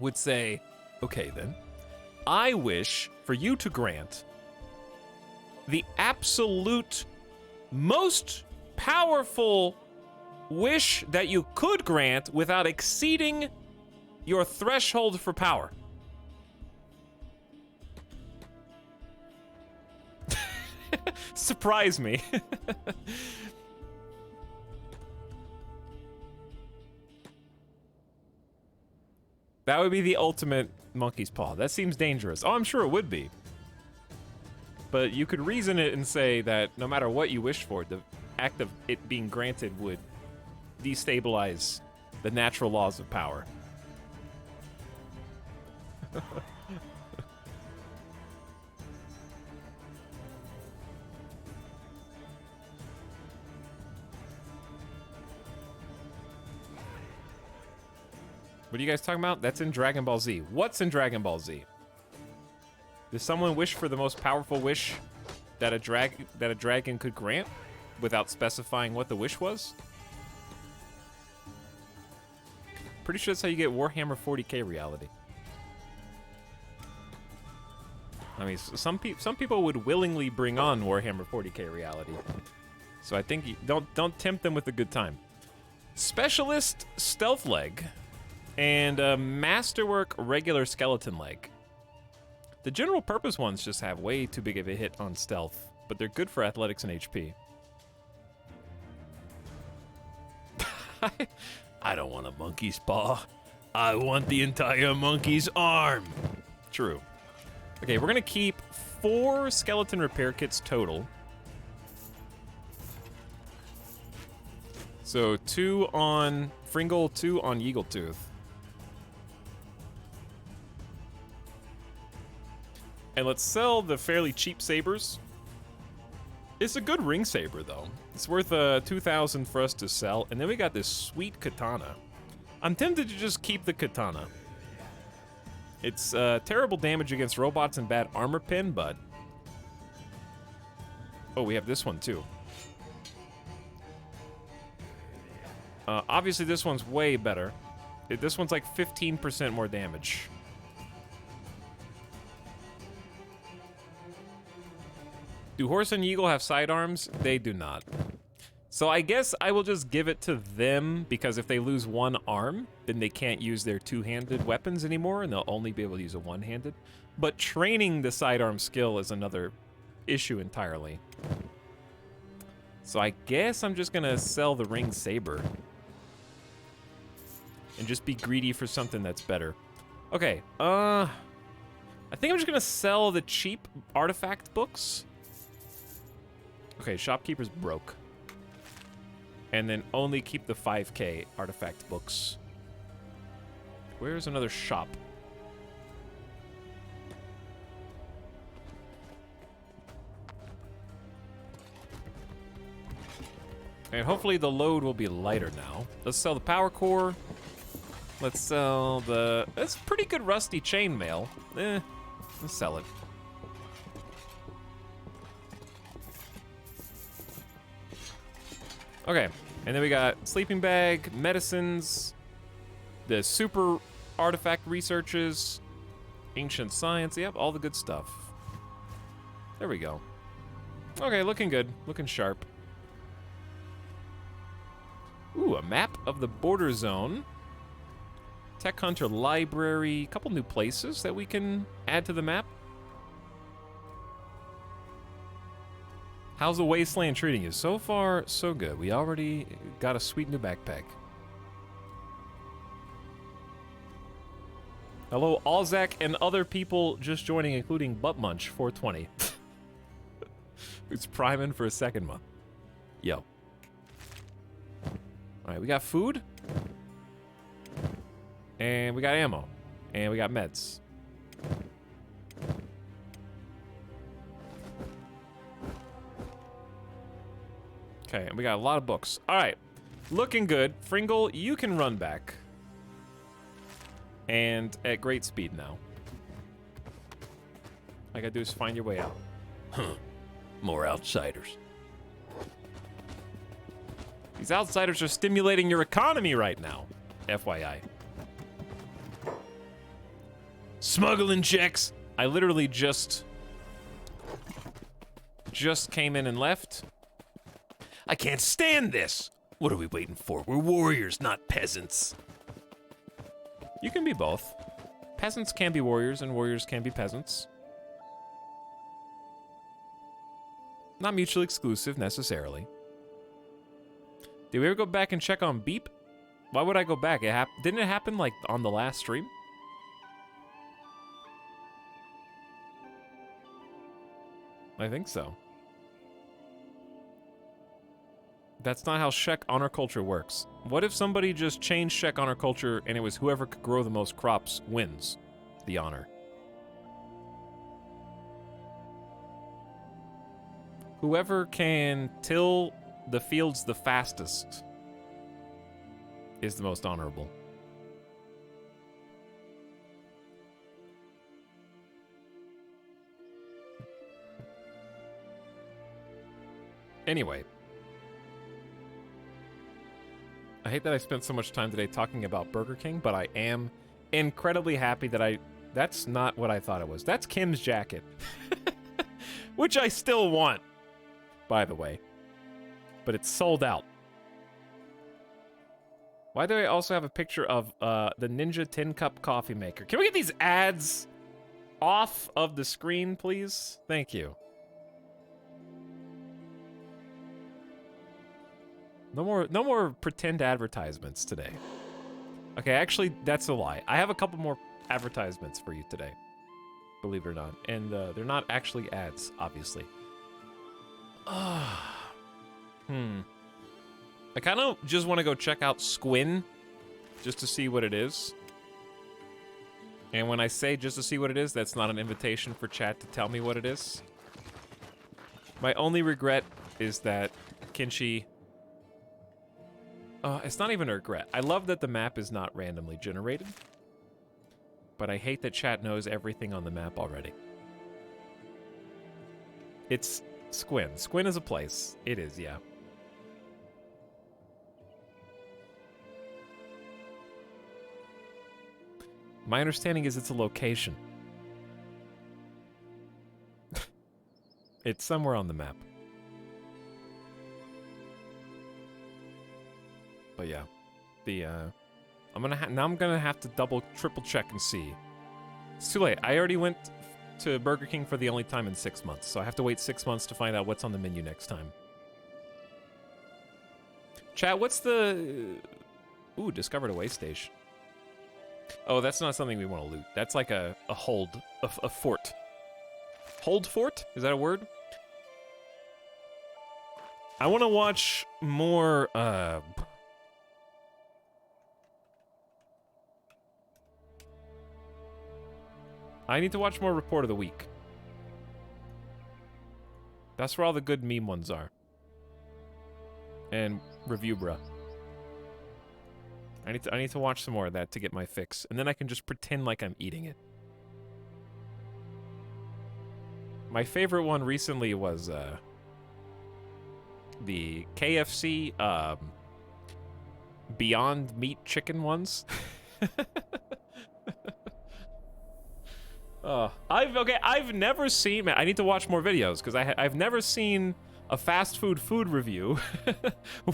would say, okay then, I wish for you to grant the absolute most powerful wish that you could grant without exceeding your threshold for power. Surprise me. That would be the ultimate monkey's paw. That seems dangerous. Oh, I'm sure it would be. But you could reason it and say that no matter what you wish for, the act of it being granted would destabilize the natural laws of power. What are you guys talking about? That's in Dragon Ball Z. What's in Dragon Ball Z? Does someone wish for the most powerful wish that a dragon could grant without specifying what the wish was? Pretty sure that's how you get Warhammer 40k reality. I mean, some people would willingly bring on Warhammer 40k reality. So I think don't tempt them with a good time. Specialist stealth leg and a masterwork regular skeleton leg. The general purpose ones just have way too big of a hit on stealth, but they're good for athletics and HP. I don't want a monkey's paw. I want the entire monkey's arm. True. Okay, we're gonna keep 4 skeleton repair kits total. So 2 on Fringle, 2 on Yeagletooth. And let's sell the fairly cheap sabers. It's a good ring saber, though. It's worth 2,000 for us to sell. And then we got this sweet katana. I'm tempted to just keep the katana. It's terrible damage against robots and bad armor pin, but... Oh, we have this one, too. Obviously, this one's way better. This one's like 15% more damage. Do Horse and Eagle have sidearms? They do not. So I guess I will just give it to them, because if they lose one arm, then they can't use their two-handed weapons anymore, and they'll only be able to use a one-handed. But training the sidearm skill is another issue entirely. So I guess I'm just gonna sell the ring saber. And just be greedy for something that's better. Okay, I think I'm just gonna sell the cheap artifact books. Okay, shopkeeper's broke. And then only keep the 5k artifact books. Where's another shop? And hopefully the load will be lighter now. Let's sell the power core. Let's sell the... That's pretty good rusty chainmail. Let's sell it. Okay, and then we got sleeping bag, medicines, the super artifact researches, ancient science, yep, all the good stuff. There we go. Okay, looking good, looking sharp. Ooh, a map of the border zone. Tech Hunter library, a couple new places that we can add to the map. How's the wasteland treating you? So far, so good. We already got a sweet new backpack. Hello, Alzak and other people just joining, including Butt Munch 420. Who's priming for a second month. Yo. All right, we got food. And we got ammo. And we got meds. Okay, and we got a lot of books. All right, looking good. Fringle, you can run back. And at great speed now. All I gotta do is find your way out. Huh. More outsiders. These outsiders are stimulating your economy right now. FYI. Smuggling checks. I literally just came in and left. I can't stand this. What are we waiting for? We're warriors, not peasants. You can be both. Peasants can be warriors, and warriors can be peasants. Not mutually exclusive, necessarily. Did we ever go back and check on Beep? Why would I go back? Didn't it happen, like, on the last stream? I think so. That's not how Shek honor culture works. What if somebody just changed Shek honor culture and it was whoever could grow the most crops wins the honor? Whoever can till the fields the fastest is the most honorable. Anyway. I hate that I spent so much time today talking about Burger King, but I am incredibly happy that that's not what I thought it was. That's Kim's jacket. Which I still want, by the way. But it's sold out. Why do I also have a picture of the Ninja Tin Cup coffee maker? Can we get these ads off of the screen, please? Thank you. No more pretend advertisements today. Okay, actually, that's a lie. I have a couple more advertisements for you today. Believe it or not. And they're not actually ads, obviously. I kind of just want to go check out Squin just to see what it is. And when I say just to see what it is, that's not an invitation for chat to tell me what it is. My only regret is that Kenshi... it's not even a regret. I love that the map is not randomly generated. But I hate that chat knows everything on the map already. It's Squin. Squin is a place. It is, yeah. My understanding is it's a location. It's somewhere on the map. But yeah, I'm gonna have to double, triple check and see. It's too late. I already went to Burger King for the only time in 6 months, so I have to wait 6 months to find out what's on the menu next time. Chat, what's the... Ooh, discovered a way station. Oh, that's not something we want to loot. That's like a hold, a fort. Hold fort? Is that a word? I want to watch more, I need to watch more Report of the Week. That's where all the good meme ones are. And Review Bruh. I need to watch some more of that to get my fix, and then I can just pretend like I'm eating it. My favorite one recently was the KFC Beyond Meat chicken ones. I've never seen. I need to watch more videos because I've never seen a fast food review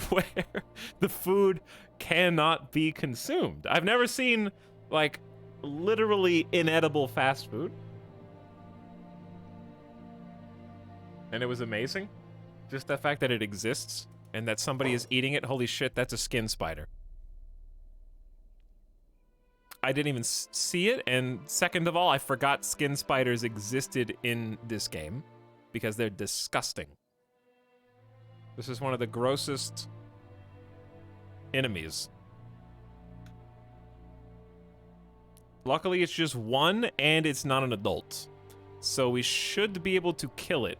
where the food cannot be consumed. I've never seen like literally inedible fast food, and it was amazing. Just the fact that it exists and that somebody is eating it. Holy shit, that's a skin spider. I didn't even see it, and second of all, I forgot skin spiders existed in this game because they're disgusting. This is one of the grossest enemies. Luckily, it's just one, and it's not an adult. So we should be able to kill it.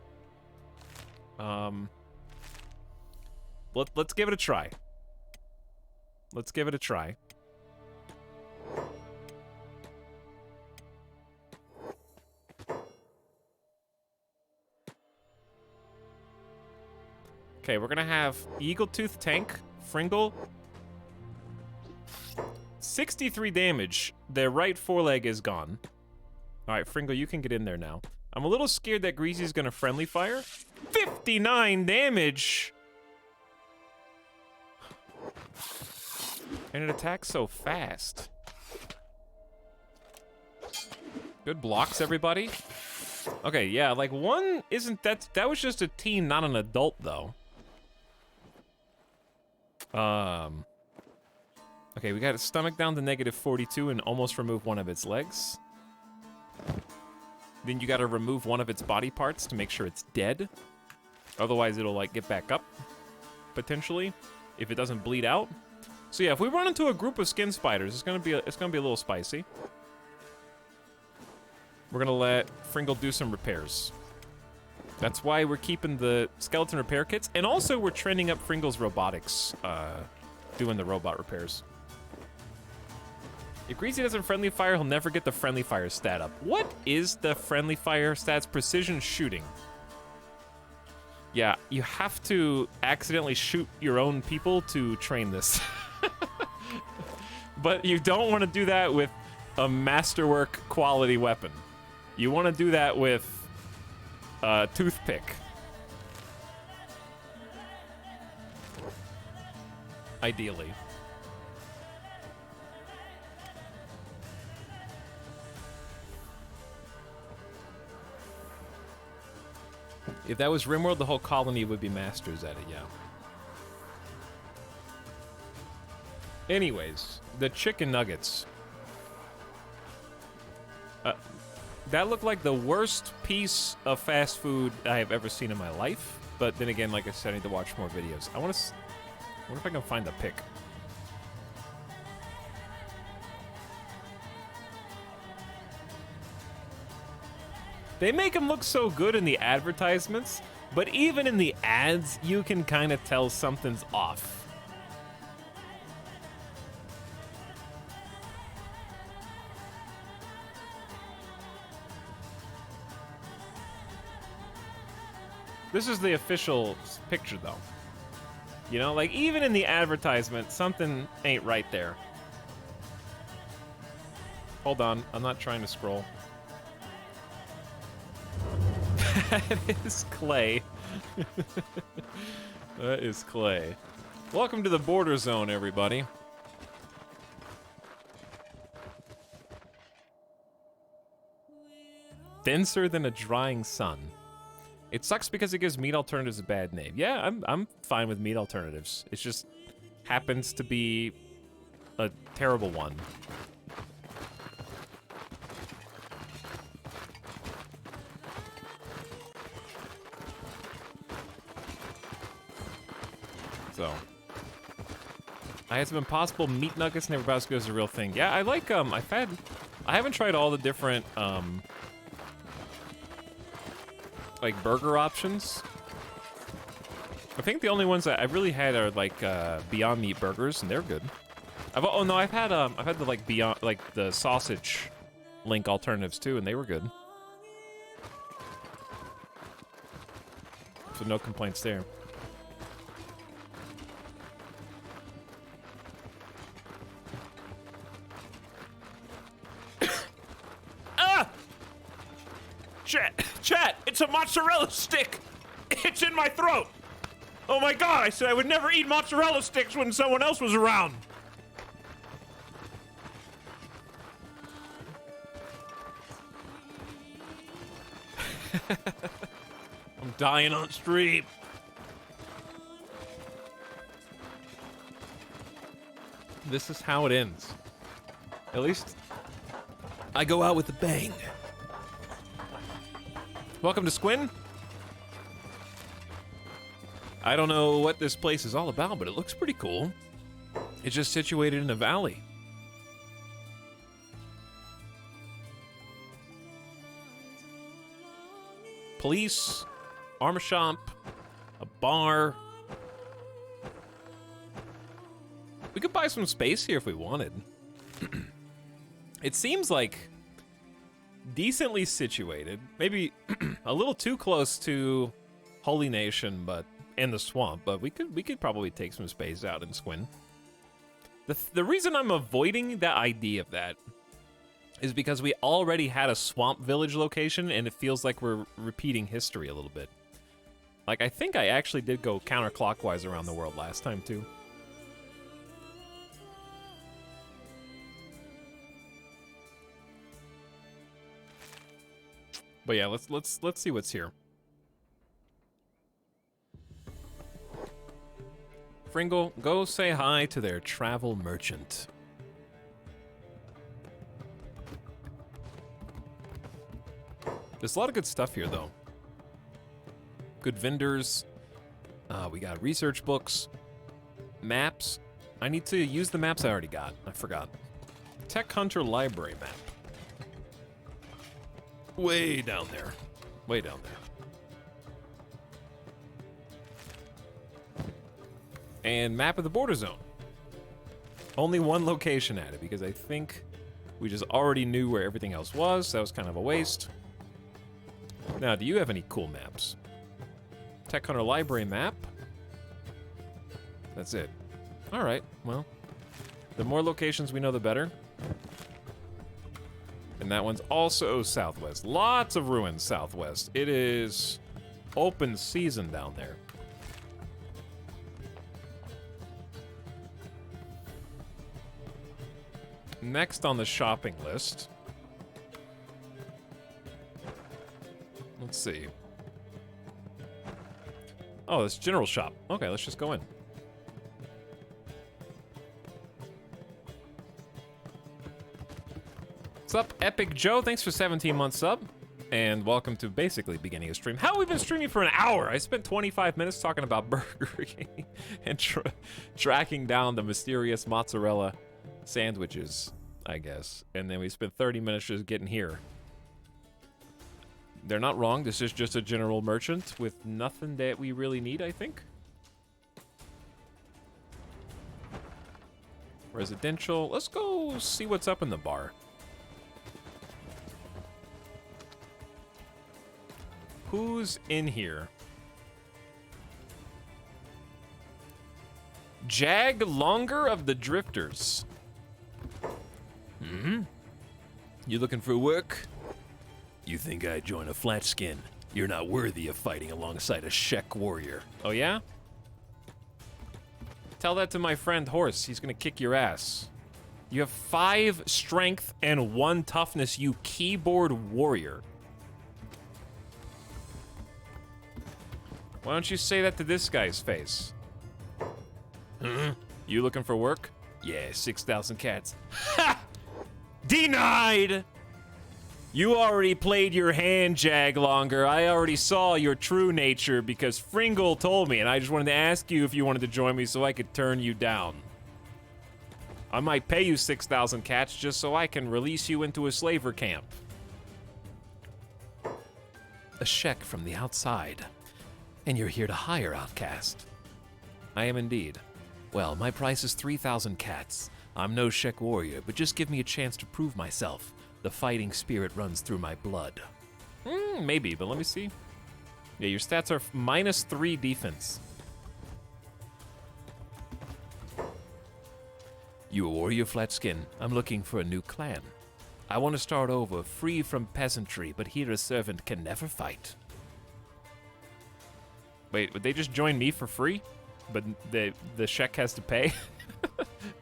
Let's give it a try. Let's give it a try. Okay, we're gonna have Eagletooth Tank, Fringle. 63 damage. Their right foreleg is gone. Alright, Fringle, you can get in there now. I'm a little scared that Greasy's gonna friendly fire. 59 damage! And it attacks so fast. Good blocks, everybody. Okay, yeah, like one isn't that was just a teen, not an adult though. Okay, we got its stomach down to -42 and almost remove one of its legs. Then you gotta remove one of its body parts to make sure it's dead. Otherwise it'll like get back up, potentially, if it doesn't bleed out. So yeah, if we run into a group of skin spiders, it's gonna be a little spicy. We're gonna let Fringle do some repairs. That's why we're keeping the skeleton repair kits, and also we're training up Fringle's robotics, doing the robot repairs. If Greasy doesn't friendly fire, he'll never get the friendly fire stat up. What is the friendly fire stats? Precision shooting. Yeah, you have to accidentally shoot your own people to train this. But you don't want to do that with a masterwork quality weapon. You want to do that with a toothpick. Ideally. If that was RimWorld, the whole colony would be masters at it, yeah. Anyways, the chicken nuggets. That looked like the worst piece of fast food I have ever seen in my life. But then again, like I said, I need to watch more videos. I wonder if I can find the pic. They make them look so good in the advertisements, but even in the ads, you can kind of tell something's off. This is the official picture, though. You know, like, even in the advertisement, something ain't right there. Hold on, I'm not trying to scroll. That is Clay. That is Clay. Welcome to the border zone, everybody. Denser than a drying sun. It sucks because it gives meat alternatives a bad name. Yeah, I'm fine with meat alternatives. It just happens to be a terrible one. So, I had some Impossible meat nuggets. Never about as good as a real thing. Yeah, I like I haven't tried all the different like burger options. I think the only ones that I've really had are like Beyond Meat burgers, and they're good. I've had the like Beyond, like the sausage link alternatives too, and they were good. So no complaints there. Chat, it's a mozzarella stick. It's in my throat. Oh my god, I said I would never eat mozzarella sticks when someone else was around. I'm dying on stream. This is how it ends. At least I go out with a bang. Welcome to Squin. I don't know what this place is all about, but it looks pretty cool. It's just situated in a valley. Police, armor shop, a bar, We could buy some space here if we wanted. It seems like decently situated. Maybe a little too close to Holy Nation, but in the swamp. But we could probably take some space out in Squin. The reason I'm avoiding the idea of that is because we already had a swamp village location, and it feels like we're repeating history a little bit. Like, I think I actually did go counterclockwise around the world last time, too. But yeah, let's see what's here. Fringle, go say hi to their travel merchant. There's a lot of good stuff here, though. Good vendors. We got research books. Maps. I need to use the maps I already got. I forgot. Tech Hunter Library map. Way down there. Way down there. And map of the border zone. Only one location added because I think we just already knew where everything else was. That was kind of a waste. Now, do you have any cool maps? Tech Hunter Library map. That's it. All right, well, the more locations we know, the better. And that one's also southwest. Lots of ruins southwest. It is open season down there. Next on the shopping list. Let's see. Oh, this general shop. Okay, let's just go in. What's up, Epic Joe? Thanks for 17 months sub. And welcome to basically beginning of stream. How have we been streaming for an hour? I spent 25 minutes talking about Burger King and tracking down the mysterious mozzarella sandwiches, I guess. And then we spent 30 minutes just getting here. They're not wrong. This is just a general merchant with nothing that we really need, I think. Residential. Let's go see what's up in the bar. Who's in here? Jag Longer of the Drifters. Mm-hmm. You looking for work? You think I'd join a flat skin? You're not worthy of fighting alongside a Shek warrior. Oh yeah? Tell that to my friend Horse. He's gonna kick your ass. You have 5 strength and 1 toughness, you keyboard warrior. Why don't you say that to this guy's face? You looking for work? Yeah, 6,000 cats. Ha! Denied! You already played your hand, Jag Longer. I already saw your true nature because Fringle told me, and I just wanted to ask you if you wanted to join me so I could turn you down. I might pay you 6,000 cats just so I can release you into a slaver camp. A Shek from the outside. And you're here to hire, outcast. I am indeed. Well, my price is 3,000 cats. I'm no Shek warrior, but just give me a chance to prove myself. The fighting spirit runs through my blood. Maybe, but let me see. Yeah, your stats are -3 defense. You a warrior, Flatskin? I'm looking for a new clan. I want to start over, free from peasantry, but here a servant can never fight. Wait, would they just join me for free? But the Shek has to pay?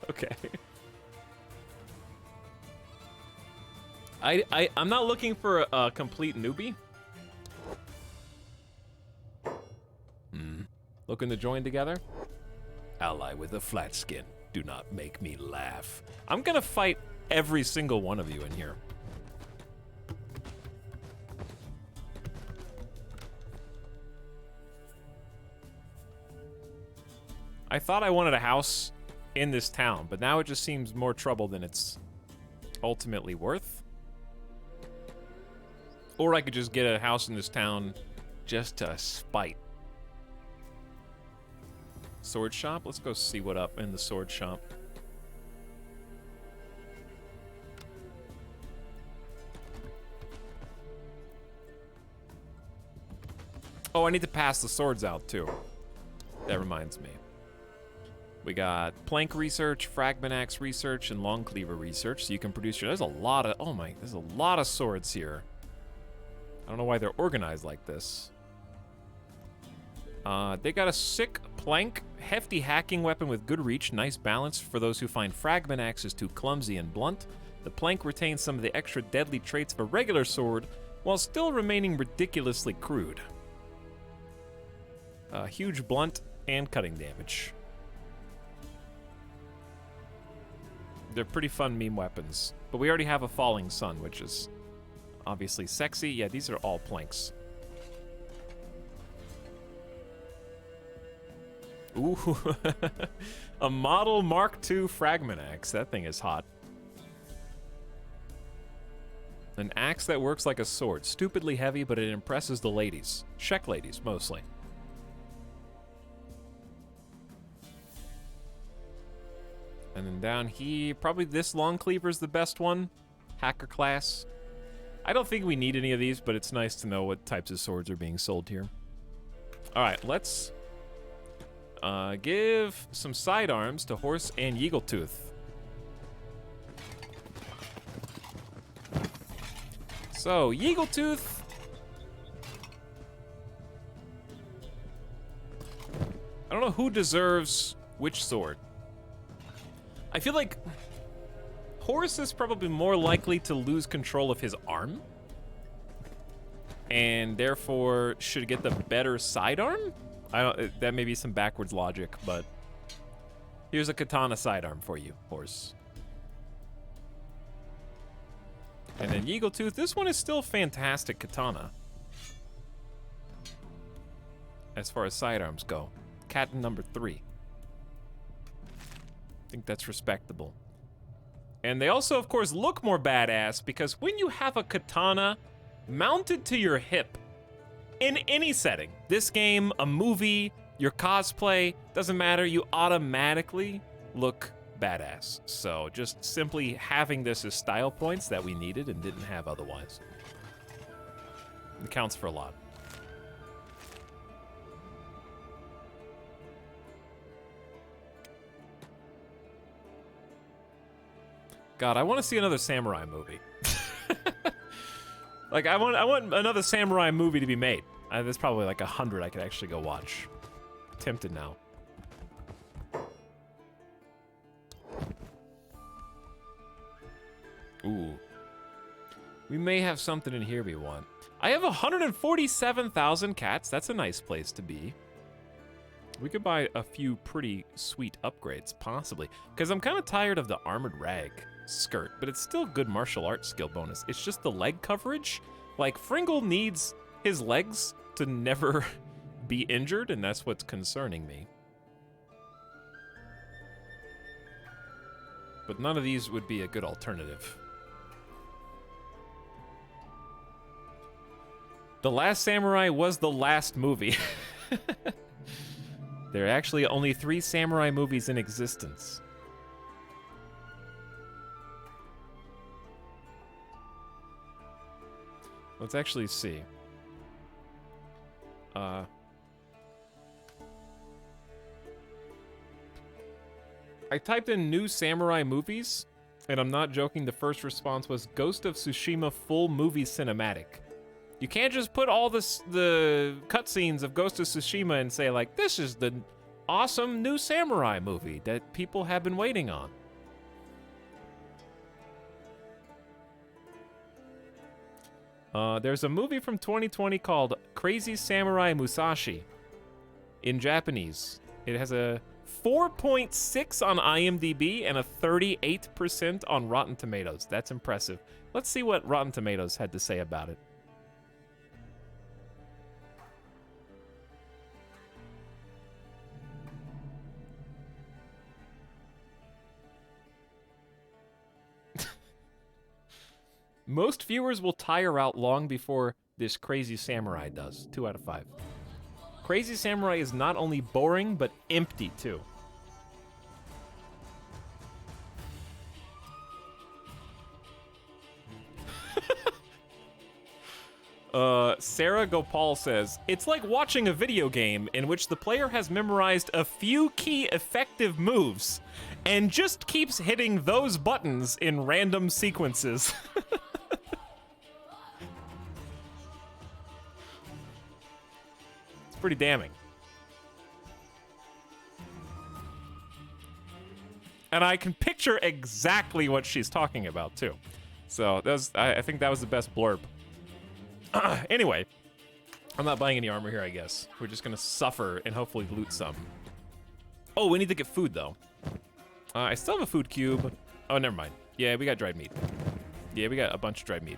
Okay. I'm not looking for a complete newbie. Looking to join together? Ally with a flat skin. Do not make me laugh. I'm gonna fight every single one of you in here. I thought I wanted a house in this town, but now it just seems more trouble than it's ultimately worth. Or I could just get a house in this town just to spite. Sword shop? Let's go see what up in the sword shop. Oh, I need to pass the swords out, too. That reminds me. We got plank research, fragment axe research, and long cleaver research, so you can produce your... There's a lot of... Oh my, there's a lot of swords here. I don't know why they're organized like this. They got a sick plank, hefty hacking weapon with good reach, nice balance for those who find fragment axes too clumsy and blunt. The plank retains some of the extra deadly traits of a regular sword, while still remaining ridiculously crude. Huge blunt and cutting damage. They're pretty fun meme weapons. But we already have a falling sun, which is obviously sexy. Yeah, these are all planks. Ooh, a model Mark II fragment axe. That thing is hot. An axe that works like a sword. Stupidly heavy, but it impresses the ladies. Czech ladies, mostly. And then down here, probably this long cleaver is the best one. Hacker class. I don't think we need any of these, but it's nice to know what types of swords are being sold here. All right, let's give some sidearms to Horse and Yeagletooth. So, Yeagletooth. I don't know who deserves which sword. I feel like Horse is probably more likely to lose control of his arm, and therefore should get the better sidearm. That may be some backwards logic, but here's a katana sidearm for you, Horse. And then Yeagletooth, this one is still fantastic katana as far as sidearms go. Cat number 3. I think that's respectable. And they also, of course, look more badass because when you have a katana mounted to your hip in any setting, this game, a movie, your cosplay, doesn't matter, you automatically look badass. So just simply having this as style points that we needed and didn't have otherwise. It counts for a lot. God, I want to see another samurai movie. Like, I want another samurai movie to be made. There's probably like 100 I could actually go watch. Tempted now. Ooh. We may have something in here we want. I have 147,000 cats. That's a nice place to be. We could buy a few pretty sweet upgrades, possibly. Because I'm kind of tired of the armored rag skirt, but it's still good martial arts skill bonus. It's just the leg coverage. Like, Fringle needs his legs to never be injured, and that's what's concerning me. But none of these would be a good alternative. The Last Samurai was the last movie. There are actually only 3 samurai movies in existence. Let's actually see. I typed in new samurai movies, and I'm not joking, the first response was Ghost of Tsushima full movie cinematic. You can't just put all the cutscenes of Ghost of Tsushima and say, like, this is the awesome new samurai movie that people have been waiting on. There's a movie from 2020 called Crazy Samurai Musashi in Japanese. It has a 4.6 on IMDb and a 38% on Rotten Tomatoes. That's impressive. Let's see what Rotten Tomatoes had to say about it. Most viewers will tire out long before this Crazy Samurai does. 2 out of 5. Crazy Samurai is not only boring, but empty, too. Sarah Gopal says, it's like watching a video game in which the player has memorized a few key effective moves and just keeps hitting those buttons in random sequences. It's pretty damning. And I can picture exactly what she's talking about, too. So that was, I think that was the best blurb. Anyway, I'm not buying any armor here, I guess. We're just gonna suffer and hopefully loot some. Oh, we need to get food, though. I still have a food cube. Oh, never mind. Yeah, we got dried meat. Yeah, we got a bunch of dried meat.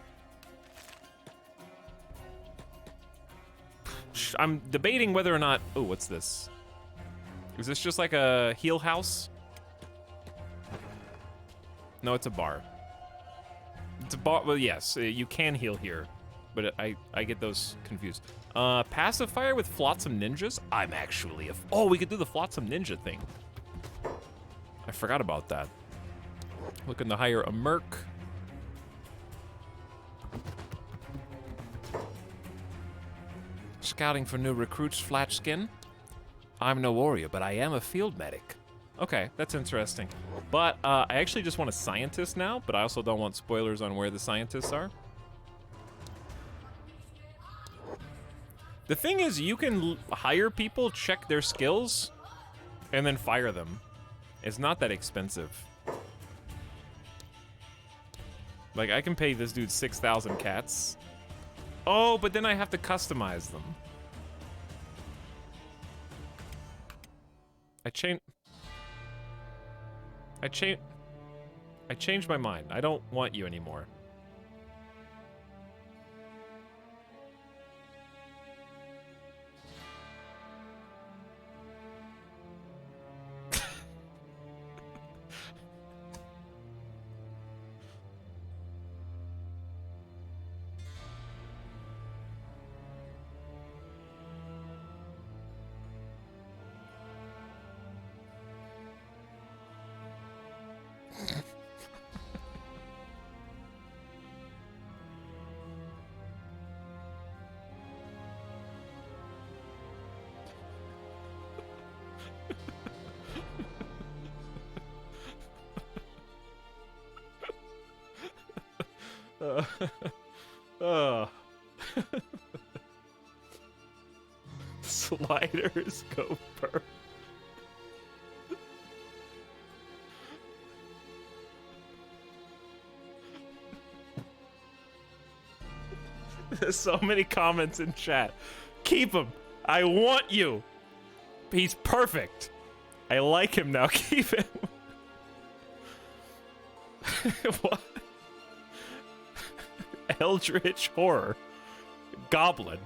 I'm debating whether or not... Oh, what's this? Is this just like a heal house? No, it's a bar. It's a bar. Well, yes, you can heal here. But I get those confused. Passive fire with Flotsam Ninjas? I'm actually oh, we could do the Flotsam Ninja thing. I forgot about that. Looking to hire a merc. Scouting for new recruits, flat skin. I'm no warrior, but I am a field medic. Okay, that's interesting. But I actually just want a scientist now, but I also don't want spoilers on where the scientists are. The thing is, you can hire people, check their skills, and then fire them. It's not that expensive. Like, I can pay this dude 6,000 cats. Oh, but then I have to customize them. I changed my mind. I don't want you anymore. Sliders go per. There's so many comments in chat. Keep him. I want you. He's perfect. I like him now. Keep him. What? Eldritch horror. Goblin.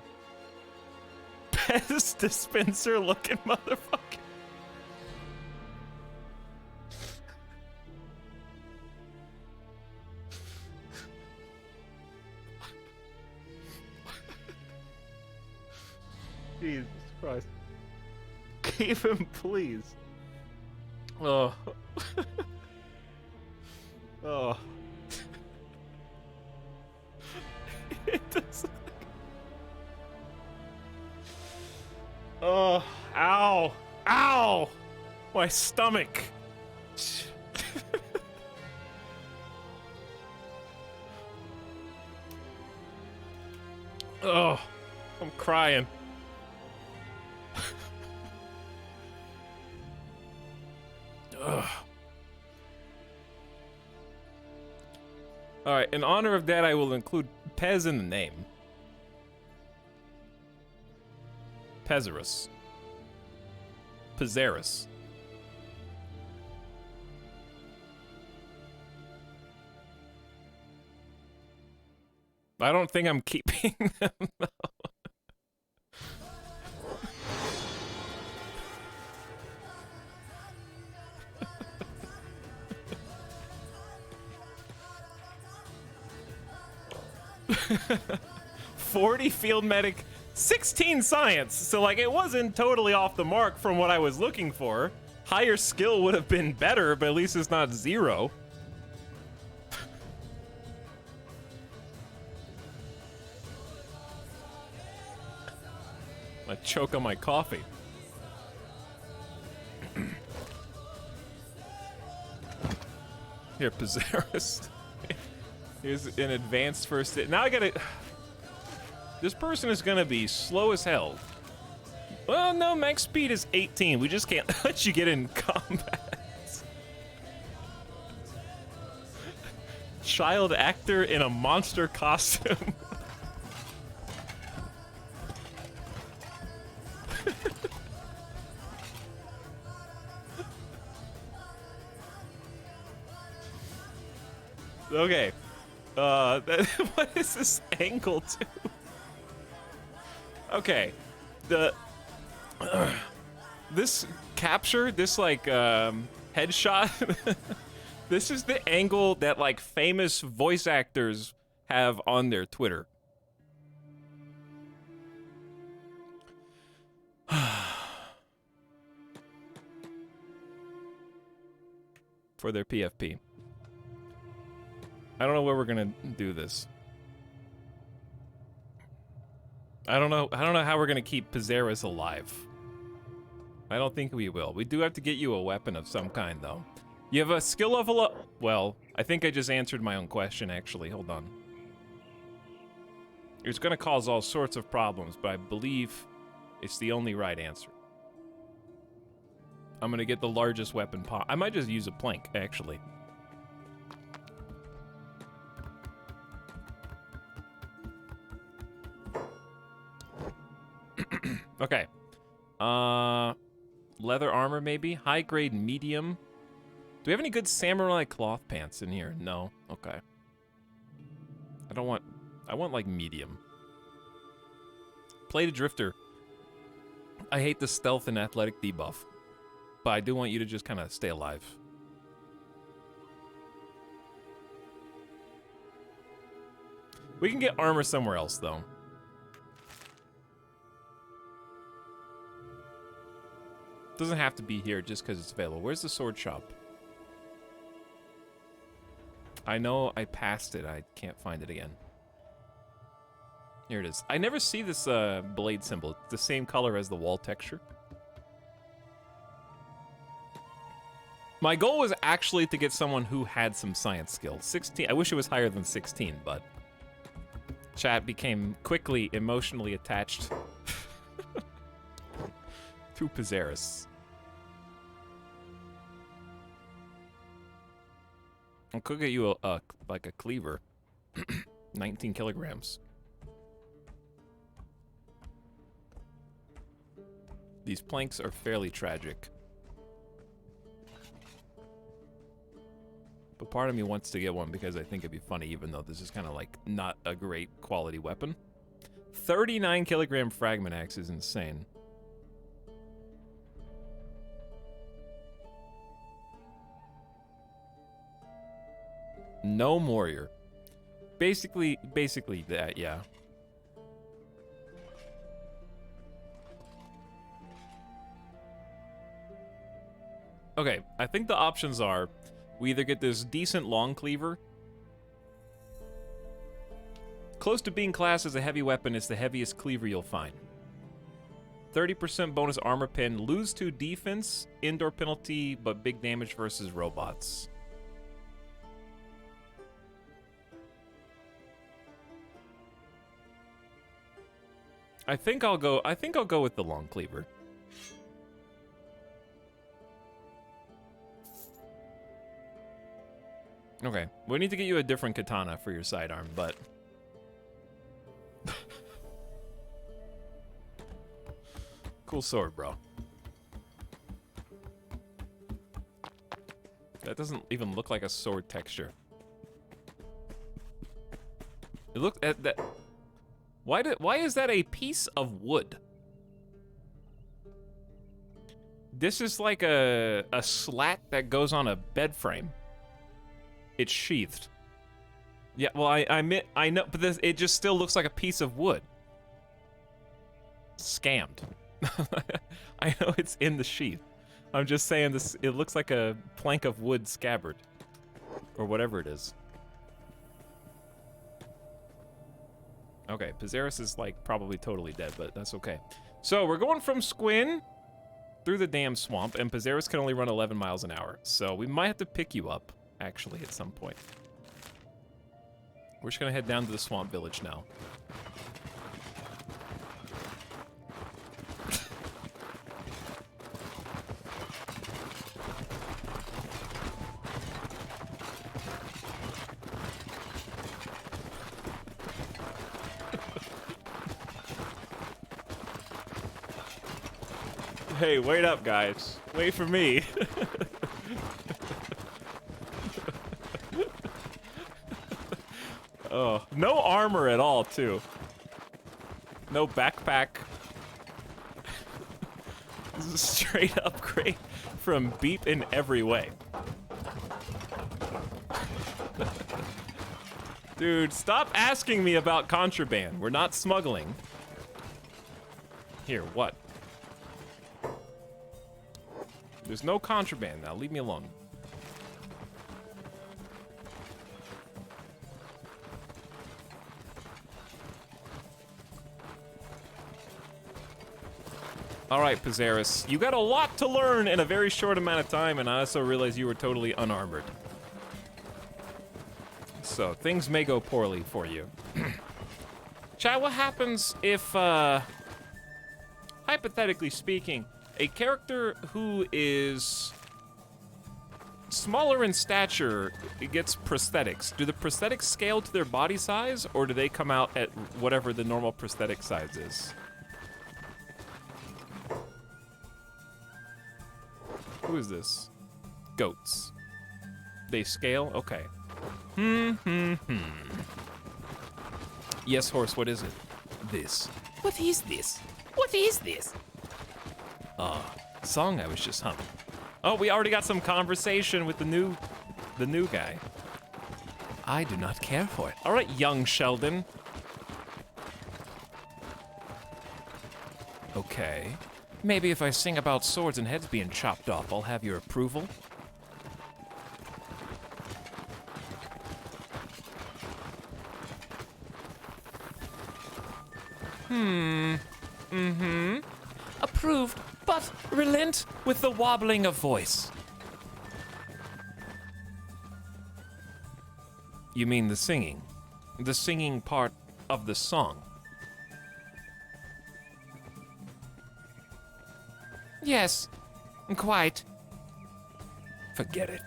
Pez dispenser looking motherfucker. Jesus Christ. Keep him, please. Oh. Oh. It doesn't. Oh, ow. Ow! My stomach. Oh, I'm crying. Ugh. All right, in honor of that, I will include Pez in the name. Pezerus. Pezerus. I don't think I'm keeping them, though. $40 field medic, 16 science. So like it wasn't totally off the mark from what I was looking for. Higher skill would have been better, but at least it's not 0. Choke on my coffee. Here, Pizarus. Here's an advanced first hit. Now I gotta... This person is gonna be slow as hell. Well, no, max speed is 18. We just can't let you get in combat. Child actor in a monster costume. Okay. What is this angle to? Okay. This capture, this like headshot, this is the angle that like famous voice actors have on their Twitter. For their PFP. I don't know where we're gonna do this. I don't know how we're gonna keep Pizarus alive. I don't think we will. We do have to get you a weapon of some kind, though. You have a skill level up. Well, I think I just answered my own question, actually. Hold on. It's gonna cause all sorts of problems, but I believe it's the only right answer. I'm gonna get the largest weapon I might just use a plank, actually. Okay. Leather armor, maybe? High grade medium. Do we have any good samurai cloth pants in here? No. Okay. I want like medium. Plated drifter. I hate the stealth and athletic debuff, but I do want you to just kind of stay alive. We can get armor somewhere else, though. Doesn't have to be here just because it's available. Where's the sword shop? I know I passed it. I can't find it again. Here it is. I never see this blade symbol. It's the same color as the wall texture. My goal was actually to get someone who had some science skills. 16. I wish it was higher than 16, but chat became quickly emotionally attached to Pizarus. I'll go get you like a cleaver. 19 kilograms. These planks are fairly tragic. But part of me wants to get one because I think it'd be funny, even though this is kind of like not a great quality weapon. 39 kilogram fragment axe is insane. No warrior. Basically that, yeah. Okay, I think the options are we either get this decent long cleaver. Close to being classed as a heavy weapon, it's the heaviest cleaver you'll find. 30% bonus armor pin, lose 2 defense, indoor penalty, but big damage versus robots. I think I'll go with the long cleaver. Okay, we need to get you a different katana for your sidearm, but cool sword, bro. That doesn't even look like a sword texture. It looks at that. Why is that a piece of wood? This is like a slat that goes on a bed frame. It's sheathed. Yeah, well, I know, but it just still looks like a piece of wood. Scammed. I know it's in the sheath. I'm just saying this. It looks like a plank of wood scabbard, or whatever it is. Okay, Pizarus is like probably totally dead, but that's okay. So we're going from Squin through the damn swamp, and Pizarus can only run 11 miles an hour. So we might have to pick you up, actually, at some point. We're just gonna head down to the swamp village now. Hey, wait up, guys. Wait for me. Oh, no armor at all, too. No backpack. This is a straight upgrade from Beep in every way. Dude, stop asking me about contraband. We're not smuggling. Here, what? There's no contraband now. Leave me alone. All right, Pizarus. You got a lot to learn in a very short amount of time, and I also realized you were totally unarmored. So, things may go poorly for you. Chat, what happens if, hypothetically speaking, a character who is smaller in stature gets prosthetics? Do the prosthetics scale to their body size, or do they come out at whatever the normal prosthetic size is? Who is this? Goats. They scale? Okay. Yes, horse, what is it? This. What is this? What is this? Song I was just humming. Oh, we already got some conversation with the new guy. I do not care for it. All right, young Sheldon. Okay. Maybe if I sing about swords and heads being chopped off, I'll have your approval. Approved, but relent with the wobbling of voice. You mean the singing? The singing part of the song? Yes, quite. Forget it.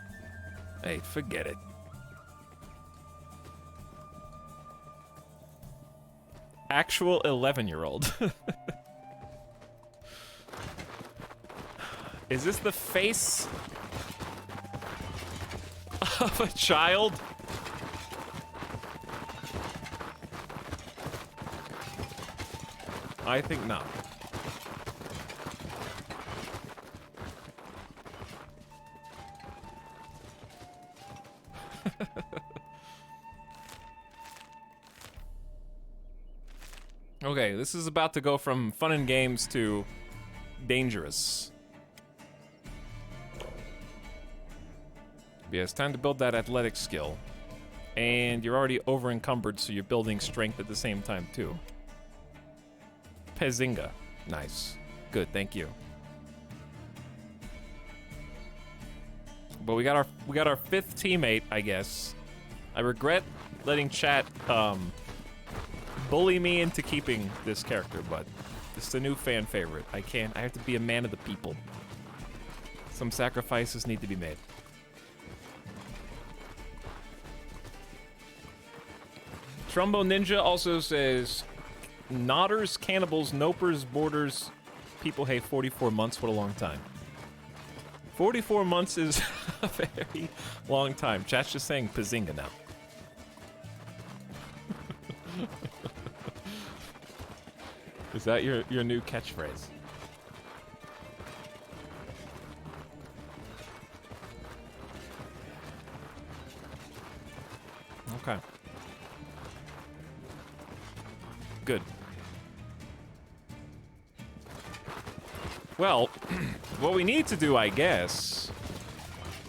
Hey, forget it. Actual 11-year-old. Is this the face of a child? I think not. Okay, this is about to go from fun and games to dangerous. Yeah, it's time to build that athletic skill. And you're already over encumbered, so you're building strength at the same time too. Pezinga. Nice. Good, thank you. But we got our fifth teammate, I guess. I regret letting chat bully me into keeping this character, but it's the new fan favorite. I have to be a man of the people. Some sacrifices need to be made. Trumbo Ninja also says, Nodders, cannibals, nopers, borders, people, hey, 44 months, what a long time. 44 months is a very long time. Chat's just saying Pazinga now. Is that your new catchphrase? Okay. Good. Well, what we need to do, I guess,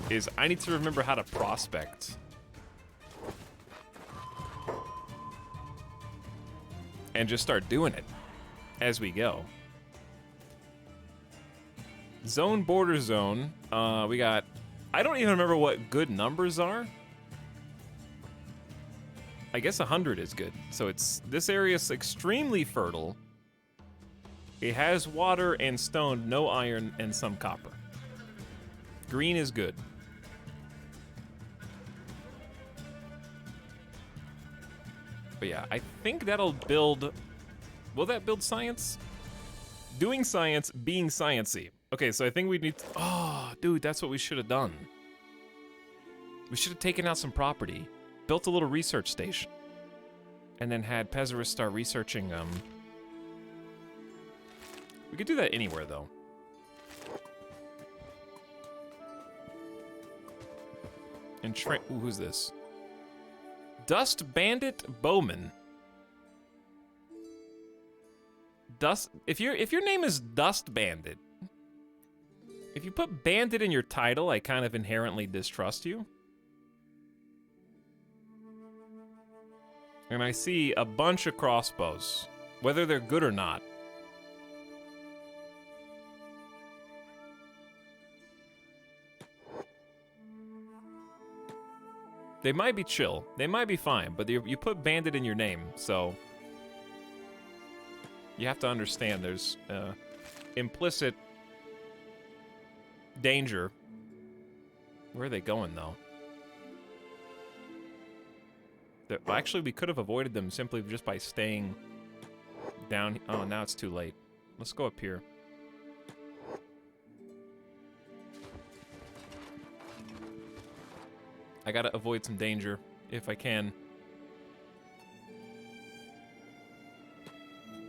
is I need to remember how to prospect. And just start doing it as we go. Zone, border zone. We got... I don't even remember what good numbers are. I guess 100 is good. So it's... This area is extremely fertile. It has water and stone, no iron, and some copper. Green is good. But yeah, I think that'll build... Will that build science? Doing science, being sciencey. Okay, so I think we need to... Oh, dude, that's what we should have done. We should have taken out some property, built a little research station, and then had Pezerus start researching, We could do that anywhere, though. And ooh, who's this? Dust Bandit Bowman. If your name is Dust Bandit, if you put Bandit in your title, I kind of inherently distrust you. And I see a bunch of crossbows, whether they're good or not. They might be chill. They might be fine, but you put Bandit in your name, so... You have to understand there's implicit danger. Where are they going, though? Actually, we could have avoided them simply just by staying down. Oh, now it's too late. Let's go up here. I gotta avoid some danger, if I can.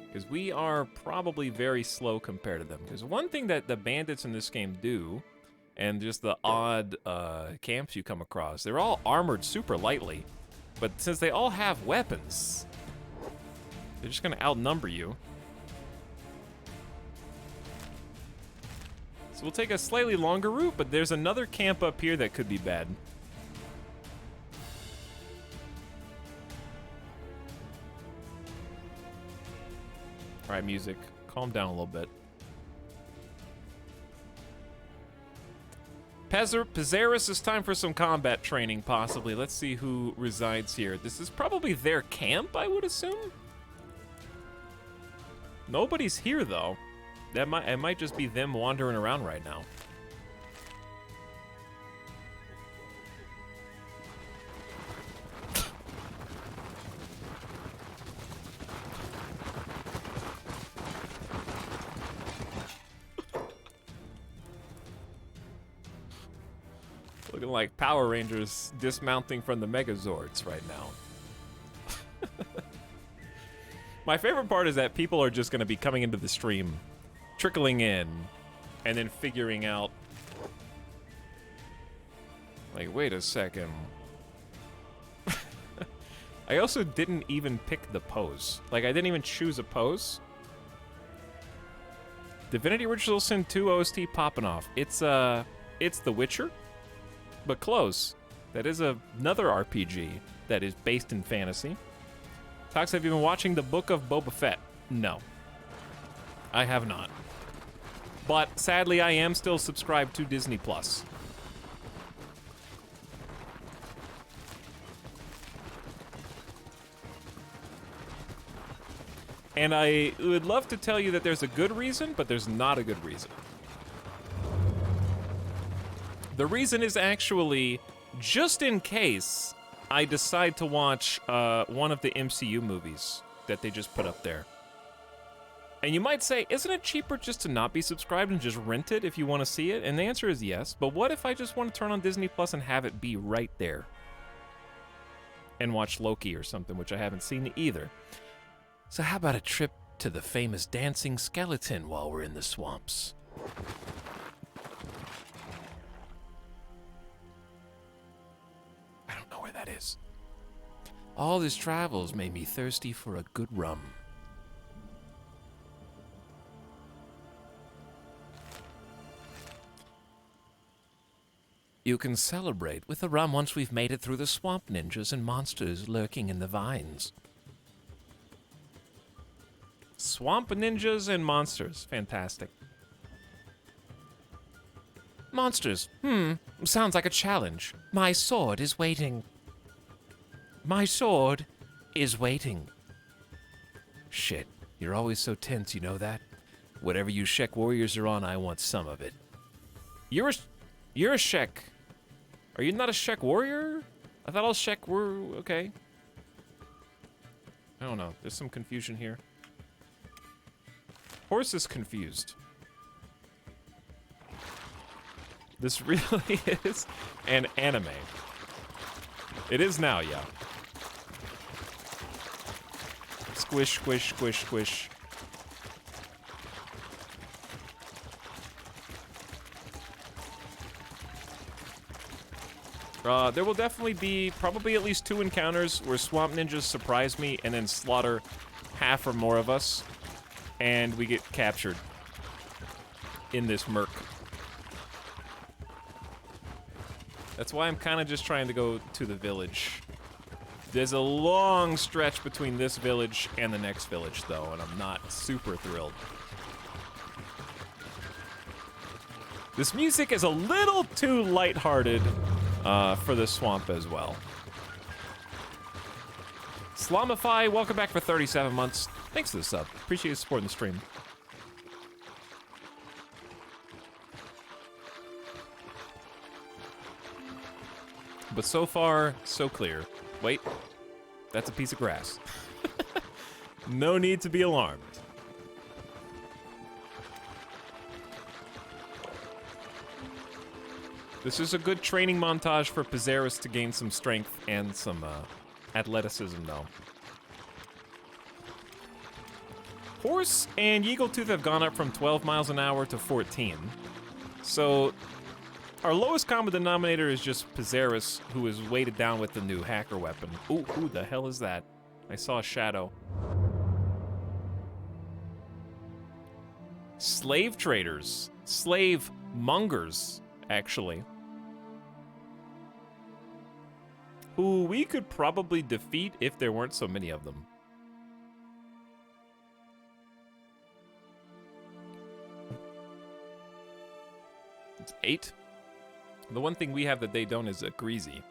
Because we are probably very slow compared to them. Because one thing that the bandits in this game do, and just the odd camps you come across, they're all armored super lightly. But since they all have weapons, they're just gonna outnumber you. So we'll take a slightly longer route, but there's another camp up here that could be bad. All right, music, calm down a little bit. Pezerus, it's time for some combat training, possibly. Let's see who resides here. This is probably their camp, I would assume. Nobody's here, though. It might just be them wandering around right now. Looking like Power Rangers dismounting from the Megazords right now. My favorite part is that people are just going to be coming into the stream, trickling in, and then figuring out, like, wait a second. I also didn't even pick the pose. Like, I didn't even choose a pose. Divinity Original Sin 2 OST popping off. It's The Witcher. But close. That is another RPG that is based in fantasy. Tox, have you been watching the Book of Boba Fett? No. I have not. But sadly, I am still subscribed to Disney+. And I would love to tell you that there's a good reason, but there's not a good reason. The reason is actually, just in case I decide to watch one of the MCU movies that they just put up there. And you might say, isn't it cheaper just to not be subscribed and just rent it if you want to see it? And the answer is yes, but what if I just want to turn on Disney Plus and have it be right there? And watch Loki or something, which I haven't seen either. So how about a trip to the famous dancing skeleton while we're in the swamps? Where that is. All these travels made me thirsty for a good rum. You can celebrate with the rum once we've made it through the swamp ninjas and monsters lurking in the vines. Swamp ninjas and monsters. Fantastic. Monsters. Sounds like a challenge. My sword is waiting. My sword is waiting. Shit, you're always so tense, you know that? Whatever you Shek warriors are on, I want some of it. You're a Shek. Are you not a Shek warrior? I thought all Shek were okay. I don't know. There's some confusion here. Horse is confused. This really is an anime. It is now, yeah. Squish, squish, squish, squish. There will definitely be probably at least 2 encounters where swamp ninjas surprise me and then slaughter half or more of us, and we get captured in this murk. That's why I'm kind of just trying to go to the village. There's a long stretch between this village and the next village, though, and I'm not super thrilled. This music is a little too lighthearted for the swamp as well. Slamify, welcome back for 37 months. Thanks for the sub. Appreciate you supporting the stream. But so far, so clear. Wait, that's a piece of grass. No need to be alarmed. This is a good training montage for Pizarus to gain some strength and some athleticism, though. Horse and Yeagletooth have gone up from 12 miles an hour to 14. So our lowest common denominator is just Pizarus, who is weighted down with the new hacker weapon. Ooh, who the hell is that? I saw a shadow. Slave traders. Slave mongers, actually. Who we could probably defeat if there weren't so many of them. It's 8. The one thing we have that they don't is a greasy.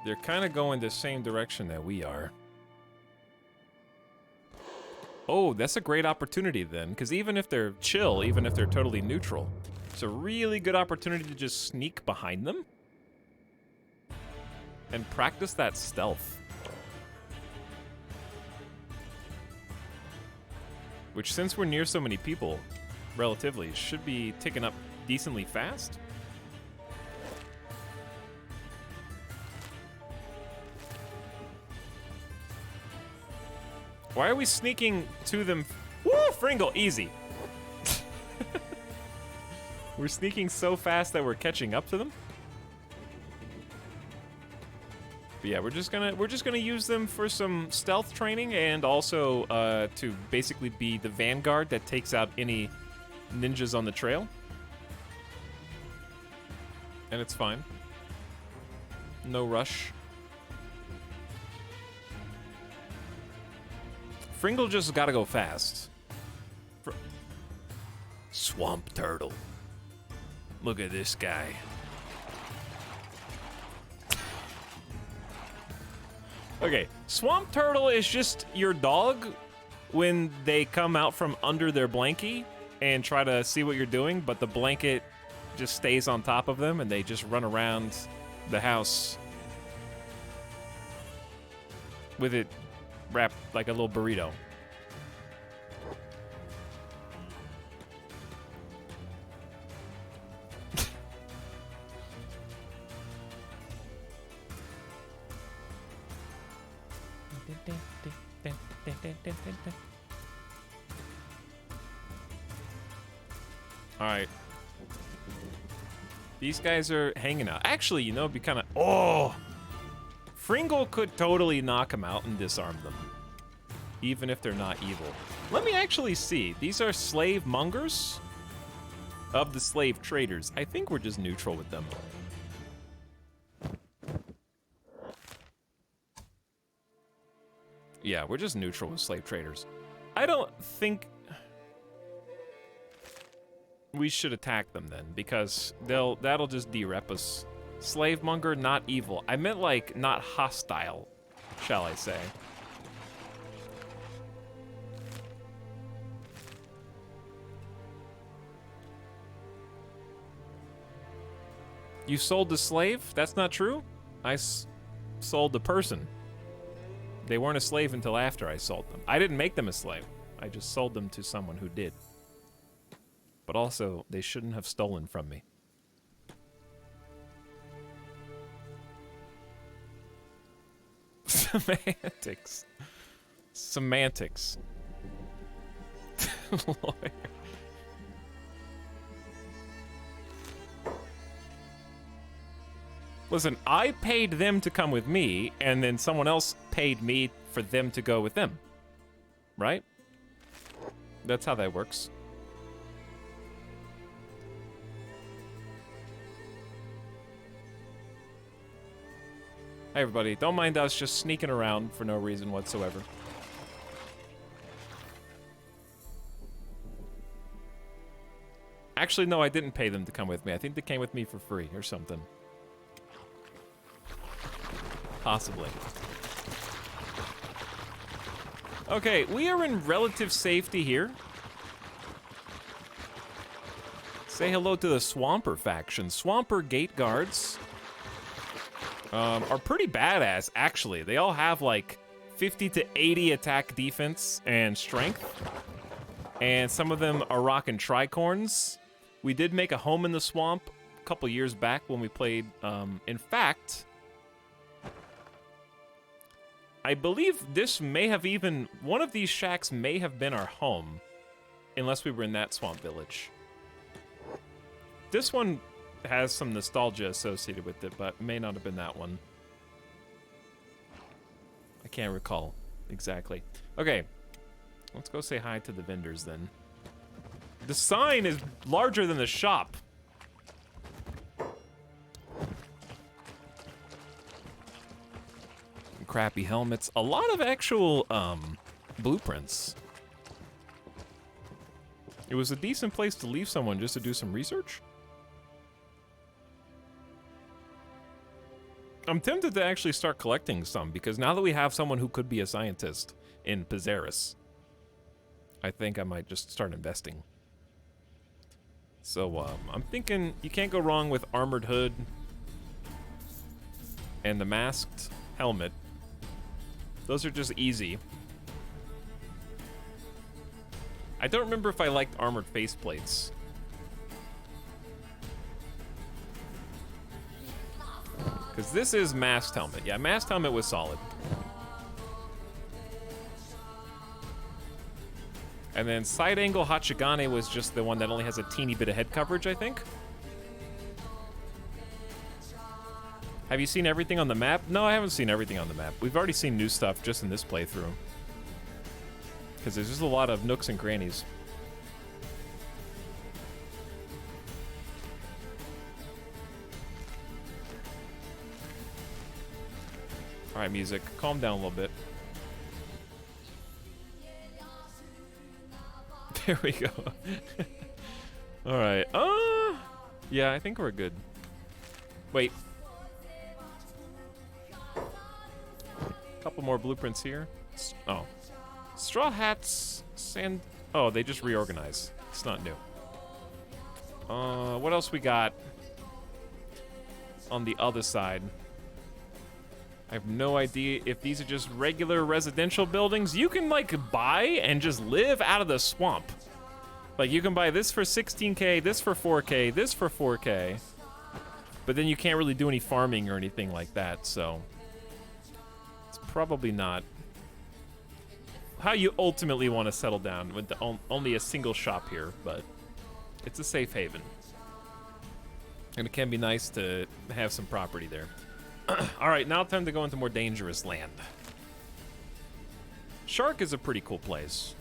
They're kind of going the same direction that we are. Oh, that's a great opportunity then, because even if they're chill, even if they're totally neutral, it's a really good opportunity to just sneak behind them and practice that stealth. Which, since we're near so many people, relatively, should be ticking up decently fast. Why are we sneaking to them? Woo, Fringle, easy. We're sneaking so fast that we're catching up to them. But yeah, we're just gonna use them for some stealth training and also to basically be the vanguard that takes out any ninjas on the trail. And it's fine. No rush. Fringle just gotta go fast. Swamp turtle. Look at this guy. Okay, swamp turtle is just your dog when they come out from under their blankie and try to see what you're doing, but the blanket just stays on top of them and they just run around the house with it wrapped like a little burrito. All right. These guys are hanging out. Actually, you know, it'd be kind of... Oh! Fringle could totally knock them out and disarm them. Even if they're not evil. Let me actually see. These are slave mongers of the slave traders. I think we're just neutral with them. Yeah, we're just neutral with slave traders. I don't think we should attack them then, because that'll just de-rep us. Slave monger, not evil. I meant like not hostile, shall I say. You sold the slave? That's not true. I sold the person. They weren't a slave until after I sold them. I didn't make them a slave. I just sold them to someone who did. But also, they shouldn't have stolen from me. Semantics. Semantics. Lawyer. Listen, I paid them to come with me, and then someone else paid me for them to go with them. Right? That's how that works. Hey everybody, don't mind us just sneaking around for no reason whatsoever. Actually, no, I didn't pay them to come with me. I think they came with me for free or something. Possibly. Okay, we are in relative safety here. Say hello to the Swamper faction. Swamper gate guards are pretty badass, actually. They all have like 50 to 80 attack, defense, and strength. And some of them are rocking tricorns. We did make a home in the swamp a couple years back when we played. In fact, I believe this may have even, one of these shacks may have been our home, unless we were in that swamp village. This one has some nostalgia associated with it, but may not have been that one. I can't recall exactly. Okay, let's go say hi to the vendors then. The sign is larger than the shop. Crappy helmets. A lot of actual blueprints. It was a decent place to leave someone just to do some research. I'm tempted to actually start collecting some, because now that we have someone who could be a scientist in Pizarus, I think I might just start investing. So I'm thinking you can't go wrong with armored hood and the masked helmet. Those are just easy. I don't remember if I liked armored faceplates. Because this is masked helmet. Yeah, masked helmet was solid. And then side angle Hachigane was just the one that only has a teeny bit of head coverage, I think. Have you seen everything on the map? No, I haven't seen everything on the map. We've already seen new stuff just in this playthrough. Because there's just a lot of nooks and crannies. Alright, music. Calm down a little bit. There we go. Alright. Yeah, I think we're good. Wait. Couple more blueprints here. Oh. Straw hats, sand... Oh, they just reorganize. It's not new. What else we got on the other side? I have no idea if these are just regular residential buildings. You can, like, buy and just live out of the swamp. Like, you can buy this for 16K, this for 4K, this for 4K. But then you can't really do any farming or anything like that, so... It's probably not how you ultimately want to settle down with only a single shop here, but it's a safe haven. And it can be nice to have some property there. All right, now time to go into more dangerous land. Shark is a pretty cool place.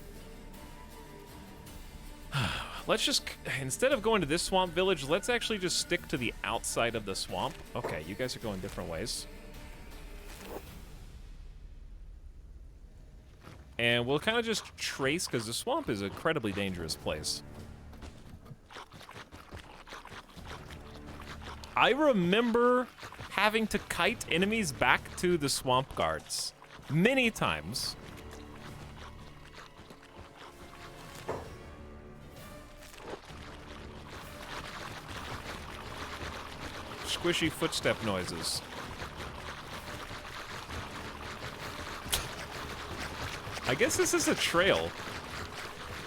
Let's just, instead of going to this swamp village, let's actually just stick to the outside of the swamp. Okay, you guys are going different ways. And we'll kind of just trace, because the swamp is an incredibly dangerous place. I remember having to kite enemies back to the swamp guards many times. Squishy footstep noises. I guess this is a trail.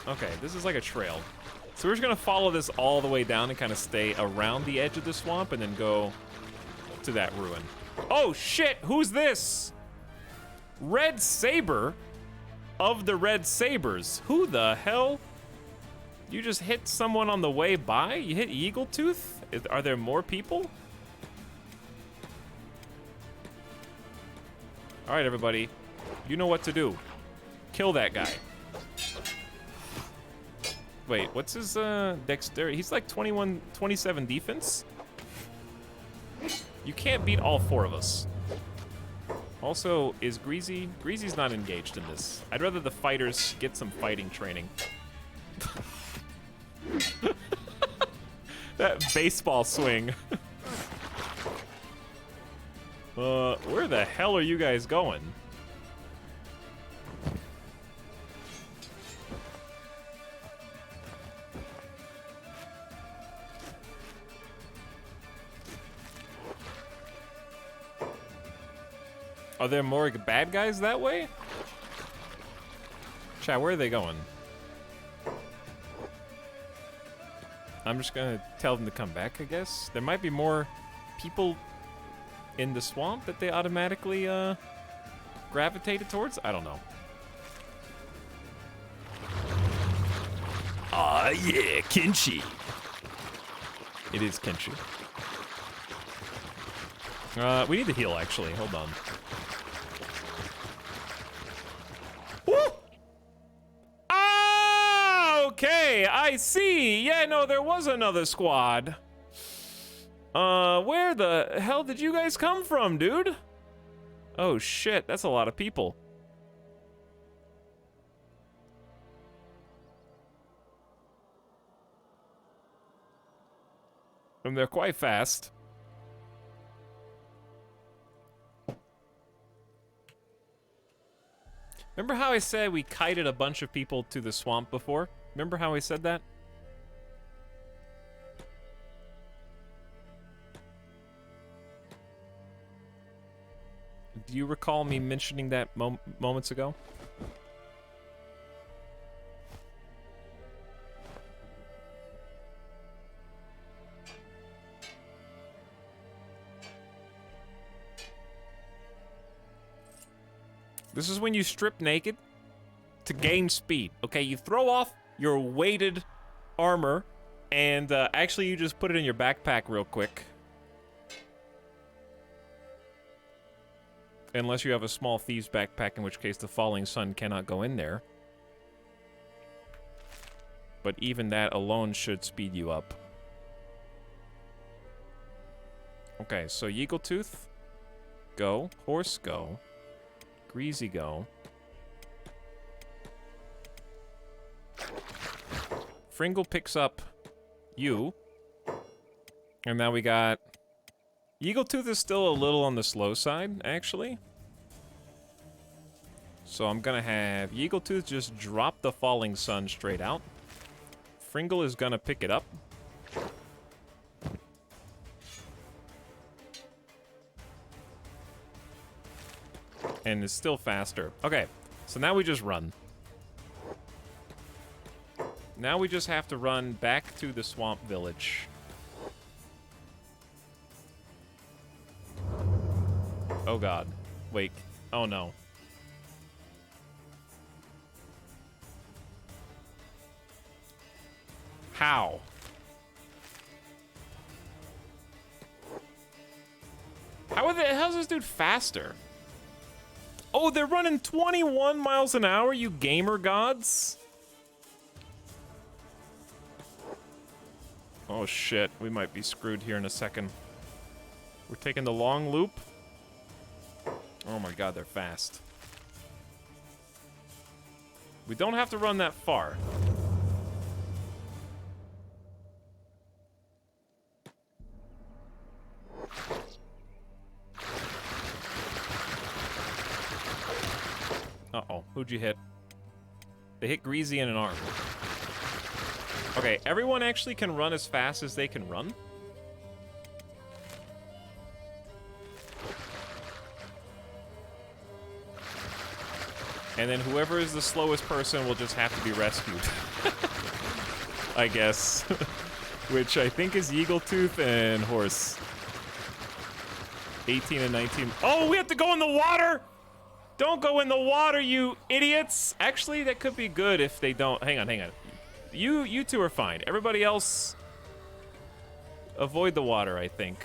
Okay, this is like a trail. So we're just gonna follow this all the way down and kind of stay around the edge of the swamp and then go to that ruin. Oh shit, who's this? Red Saber of the Red Sabers. Who the hell? You just hit someone on the way by? You hit Eagletooth? Are there more people? All right, everybody. You know what to do. Kill that guy. Wait, what's his dexterity? He's like 27 defense. You can't beat all four of us. Also, is Greasy? Greasy's not engaged in this. I'd rather the fighters get some fighting training. That baseball swing. Where the hell are you guys going? Are there more bad guys that way? Chat, where are they going? I'm just gonna tell them to come back, I guess. There might be more people in the swamp that they automatically gravitated towards? I don't know. Ah, yeah, Kenshi. It is Kenshi. We need to heal, actually. Hold on. Woo! Ah, okay, I see. Yeah, no, there was another squad. Where the hell did you guys come from, dude? Oh, shit, that's a lot of people. And they're quite fast. Remember how I said we kited a bunch of people to the swamp before? Remember how I said that? Do you recall me mentioning that moments ago? This is when you strip naked to gain speed. Okay, you throw off your weighted armor, and actually you just put it in your backpack real quick. Unless you have a small thieves backpack, in which case the falling sun cannot go in there. But even that alone should speed you up. Okay, so Eagletooth, go. Horse, go. Greasy, go. Fringle picks up you. And now we got... Eagletooth is still a little on the slow side, actually. So I'm gonna have Eagletooth just drop the falling sun straight out. Fringle is gonna pick it up. And is still faster. Okay, so now we just run. Now we just have to run back to the swamp village. Oh god. Wait. Oh no. How? How's this dude faster? Oh, they're running 21 miles an hour, you gamer gods? Oh shit, we might be screwed here in a second. We're taking the long loop. Oh my god, they're fast. We don't have to run that far. Uh-oh, who'd you hit? They hit Greasy in an arm. Okay, everyone actually can run as fast as they can run. And then whoever is the slowest person will just have to be rescued. I guess. Which I think is Eagletooth and Horse. 18 and 19. Oh, we have to go in the water! Don't go in the water, you idiots! Actually, that could be good if they don't. Hang on, hang on. You two are fine. Everybody else, avoid the water, I think.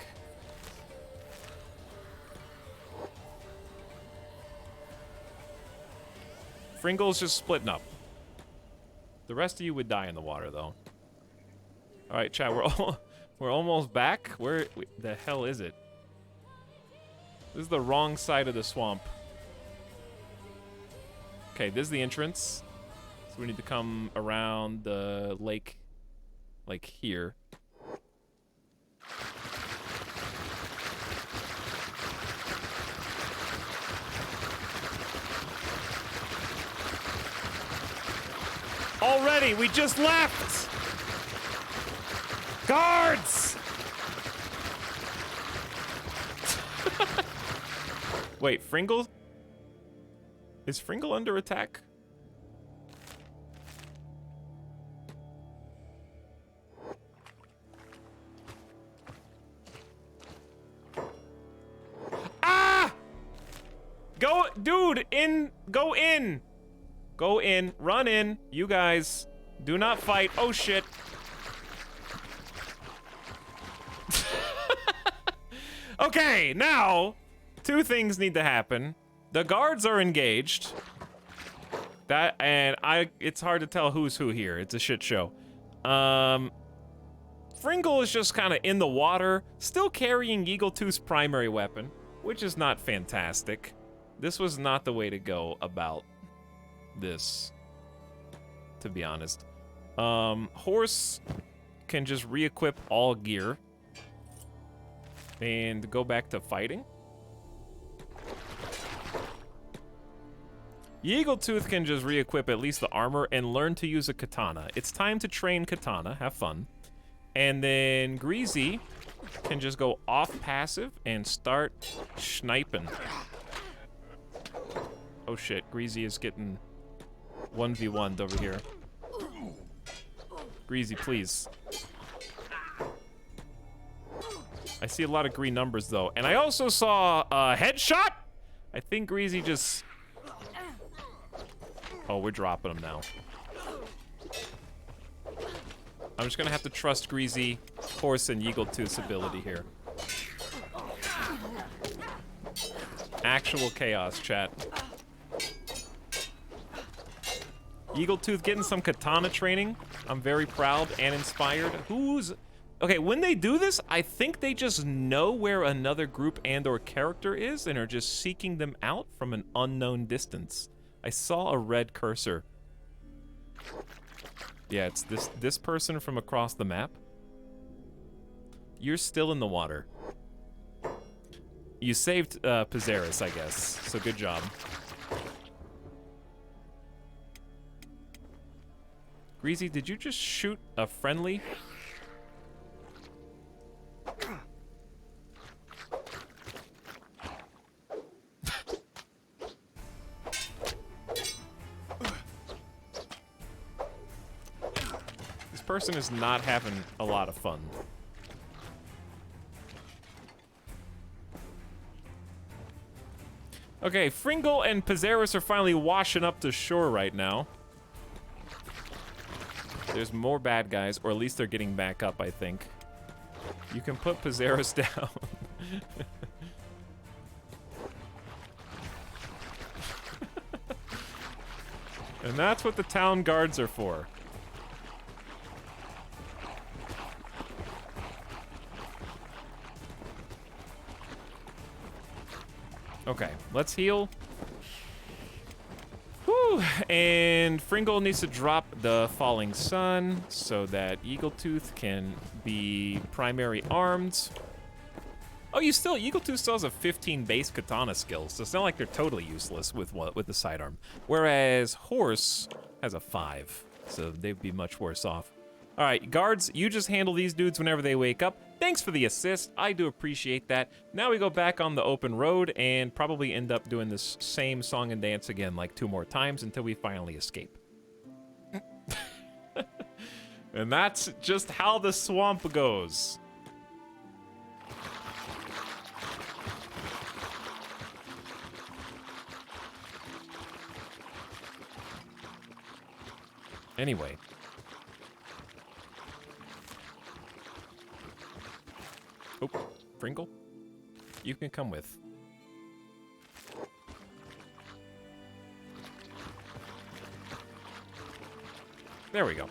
Fringle's just splitting up. The rest of you would die in the water, though. All right, chat. We're almost back. Where the hell is it? This is the wrong side of the swamp. Okay, this is the entrance. So we need to come around the lake, like here. Already, we just left! Guards! Wait, Fringle? Is Fringle under attack? Ah! Go, dude, in, go in. Go in, run in. You guys, do not fight. Oh, shit. Okay, now, two things need to happen. The guards are engaged. It's hard to tell who's who here. It's a shit show. Fringle is just kind of in the water, still carrying Eagletooth's primary weapon, which is not fantastic. This was not the way to go about this, to be honest. Horse can just re-equip all gear and go back to fighting. Eagletooth can just re-equip at least the armor and learn to use a katana. It's time to train katana. Have fun. And then Greasy can just go off passive and start sniping. Oh shit, Greasy is getting 1v1'd over here. Greasy, please. I see a lot of green numbers though. And I also saw a headshot. I think Greasy just... Oh, we're dropping him now. I'm just gonna have to trust Greasy, Horse, and Eagletooth's ability here. Actual chaos, chat. Eagletooth getting some katana training. I'm very proud and inspired. Okay, when they do this, I think they just know where another group and/or character is and are just seeking them out from an unknown distance. I saw a red cursor. Yeah, it's this person from across the map. You're still in the water. You saved Pizarus, I guess, so good job. Greasy, did you just shoot a friendly? This person is not having a lot of fun. Okay, Fringle and Pizarus are finally washing up to shore right now. There's more bad guys, or at least they're getting back up, I think. You can put Pizarus down. And that's what the town guards are for. Okay, let's heal. Whew. and Fringle needs to drop the Falling Sun so that Eagletooth can be primary armed. Oh, Eagletooth still has a 15 base katana skill, so it's not like they're totally useless with the sidearm. Whereas Horse has a 5, so they'd be much worse off. All right, guards, you just handle these dudes whenever they wake up. Thanks for the assist. I do appreciate that. Now we go back on the open road and probably end up doing this same song and dance again like 2 more times until we finally escape. And that's just how the swamp goes. Anyway. Oh, Fringle, you can come with. There we go.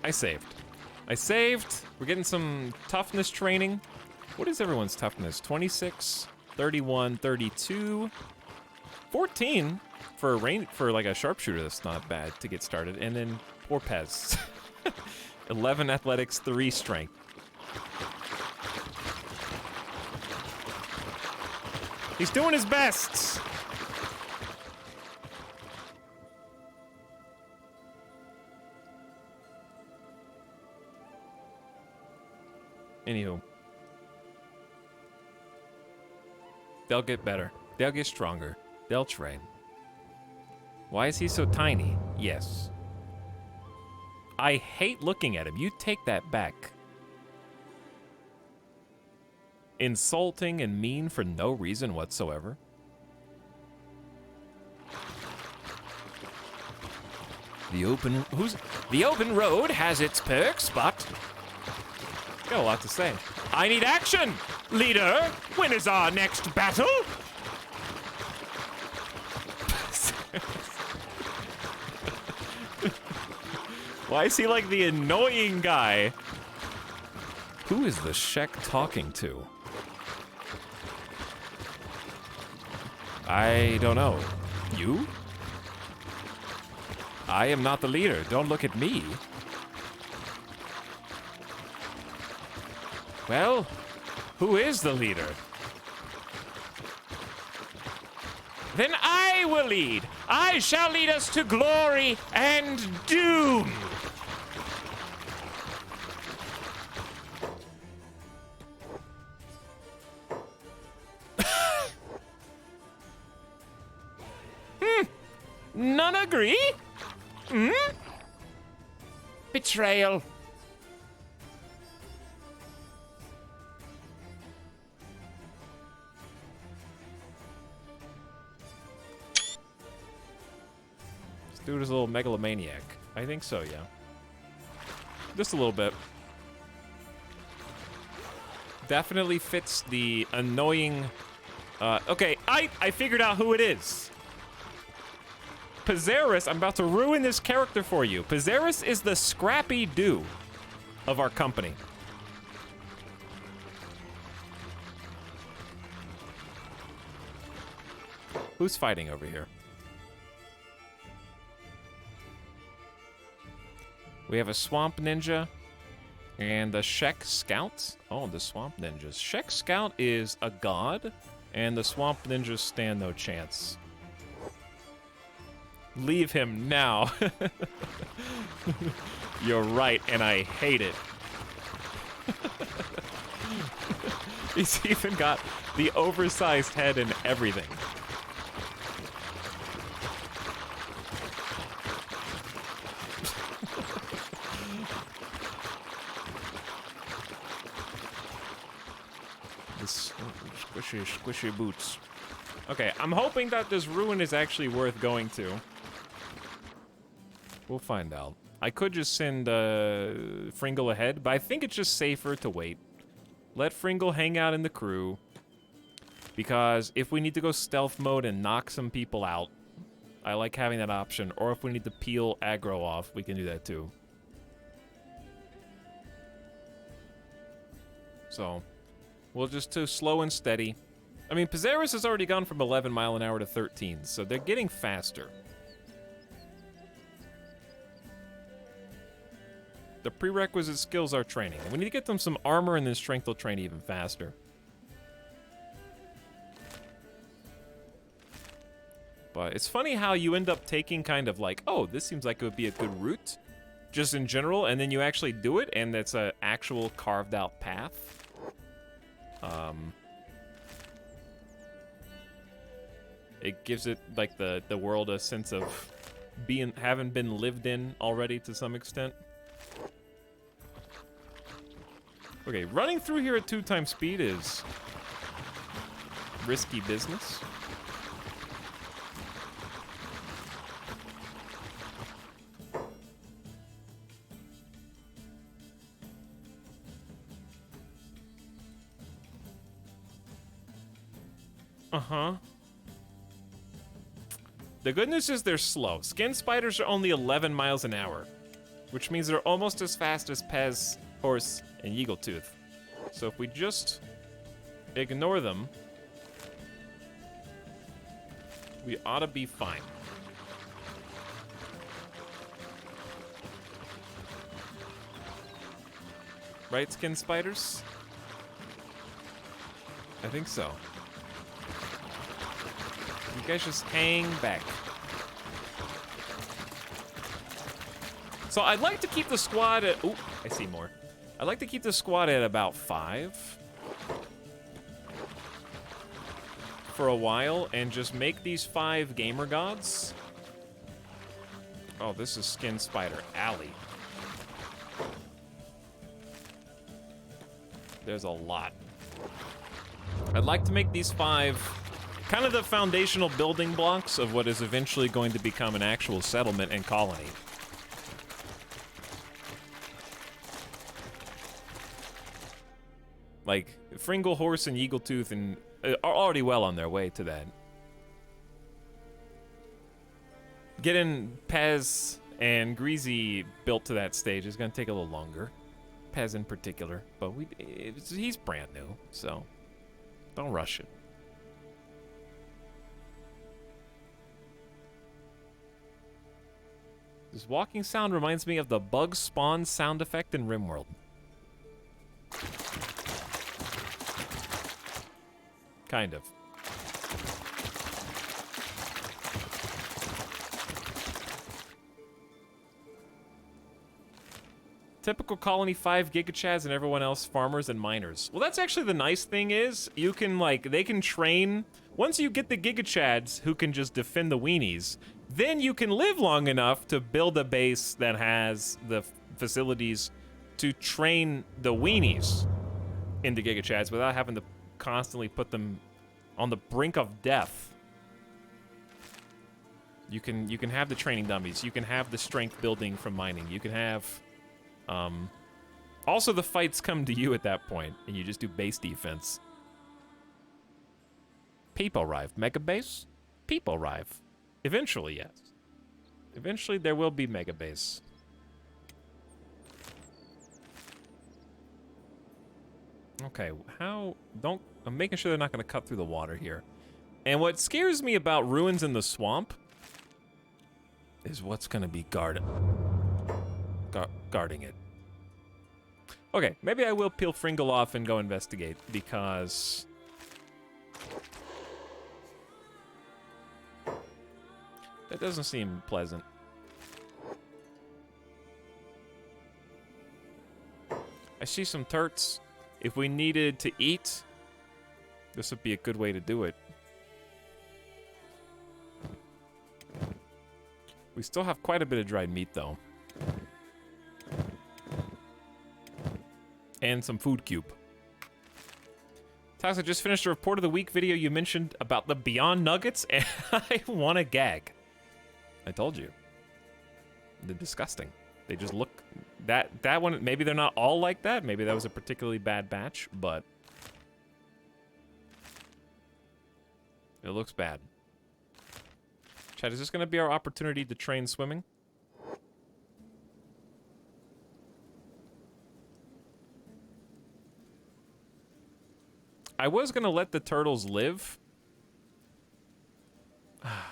I saved. We're getting some toughness training. What is everyone's toughness? 26, 31, 32, 14 for like a sharpshooter. That's not bad to get started. And then poor Pez. 11 athletics, 3 strength. He's doing his best. Anywho. They'll get better. They'll get stronger. They'll train. Why is he so tiny? Yes. I hate looking at him. You take that back. Insulting and mean for no reason whatsoever. The open road has its perks, but got a lot to say. I need action, leader. When is our next battle? Why is he like the annoying guy? Who is the Shek talking to? I don't know. You? I am not the leader. Don't look at me. Well, who is the leader? Then I will lead. I shall lead us to glory and doom. None agree? Hmm? Betrayal. This dude is a little megalomaniac. I think so, yeah. Just a little bit. Definitely fits the annoying... okay, I figured out who it is. Pizarus, I'm about to ruin this character for you. Pizarus is the Scrappy Doo of our company. Who's fighting over here? We have a Swamp Ninja and the Shek Scout. Oh, the Swamp Ninjas. Shek Scout is a god, and the Swamp Ninjas stand no chance. Leave him now. You're right, and I hate it. He's even got the oversized head and everything. This squishy boots. Okay, I'm hoping that this ruin is actually worth going to. We'll find out. I could just send Fringle ahead, but I think it's just safer to wait. Let Fringle hang out in the crew. Because if we need to go stealth mode and knock some people out, I like having that option. Or if we need to peel aggro off, we can do that too. So, we'll just do slow and steady. I mean, Pizarus has already gone from 11 mile an hour to 13, so they're getting faster. The prerequisite skills are training. We need to get them some armor, and then strength will train even faster. But it's funny how you end up taking kind of like, oh, this seems like it would be a good route, just in general, and then you actually do it, and it's an actual carved out path. It gives it like the world a sense of having been lived in already to some extent. Okay, running through here at 2x speed is risky business. Uh-huh. The good news is they're slow. Skin spiders are only 11 miles an hour, which means they're almost as fast as Pez, Horse, and Eagletooth. So if we just ignore them, we ought to be fine. Right, skin spiders? I think so. You guys just hang back. So I'd like to keep the squad at... Ooh, I see more. I'd like to keep the squad at about 5 for a while and just make these 5 gamer gods. Oh, this is Skin Spider Alley. There's a lot. I'd like to make these 5 kind of the foundational building blocks of what is eventually going to become an actual settlement and colony. Like, Fringle, Horse, and Eagletooth and are already well on their way to that. Getting Pez and Greasy built to that stage is going to take a little longer. Pez in particular, but he's brand new, so don't rush it. This walking sound reminds me of the bug spawn sound effect in RimWorld. Kind of. Typical colony 5 gigachads and everyone else farmers and miners. Well, that's actually the nice thing is you can they can train once you get the gigachads who can just defend the weenies. Then you can live long enough to build a base that has the facilities to train the weenies into gigachads without having to constantly put them on the brink of death. You can have the training dummies. You can have the strength building from mining. You can have also the fights come to you at that point and you just do base defense. People arrive. Mega base? People arrive. Eventually, yes. Eventually, there will be mega base. Okay, I'm making sure they're not going to cut through the water here. And what scares me about ruins in the swamp is what's going to be guarding it. Okay, maybe I will peel Fringle off and go investigate, because that doesn't seem pleasant. I see some turts. If we needed to eat, this would be a good way to do it. We still have quite a bit of dried meat, though. And some food cube. Taz, I just finished a report of the week video you mentioned about the Beyond Nuggets, and I want to gag. I told you. They're disgusting. They just look... That one, maybe they're not all like that. Maybe that was a particularly bad batch, but... it looks bad. Chad, is this going to be our opportunity to train swimming? I was going to let the turtles live.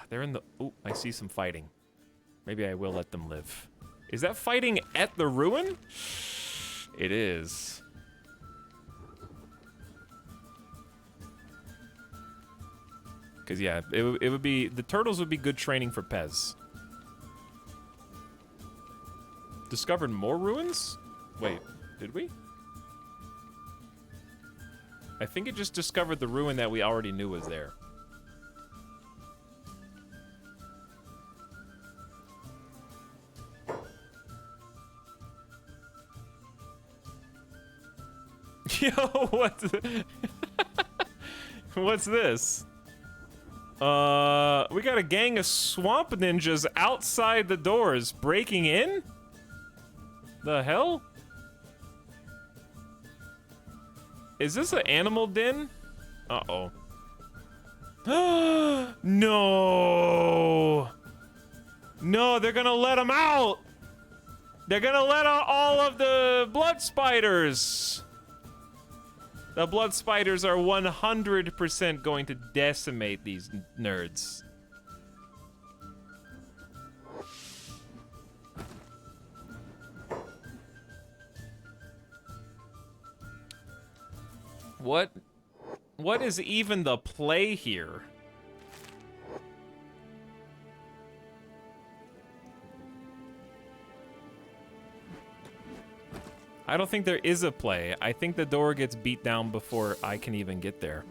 They're in the... Ooh, I see some fighting. Maybe I will let them live. Is that fighting at the ruin? It is. Because, yeah, it would be... The turtles would be good training for Pez. Discovered more ruins? Wait, did we? I think it just discovered the ruin that we already knew was there. Yo, what's this? We got a gang of swamp ninjas outside the doors breaking in? The hell? Is this an animal den? Uh-oh. No! No, they're gonna let them out! They're gonna let out all of the blood spiders! The blood spiders are 100% going to decimate these nerds. What is even the play here? I don't think there is a play. I think the door gets beat down before I can even get there.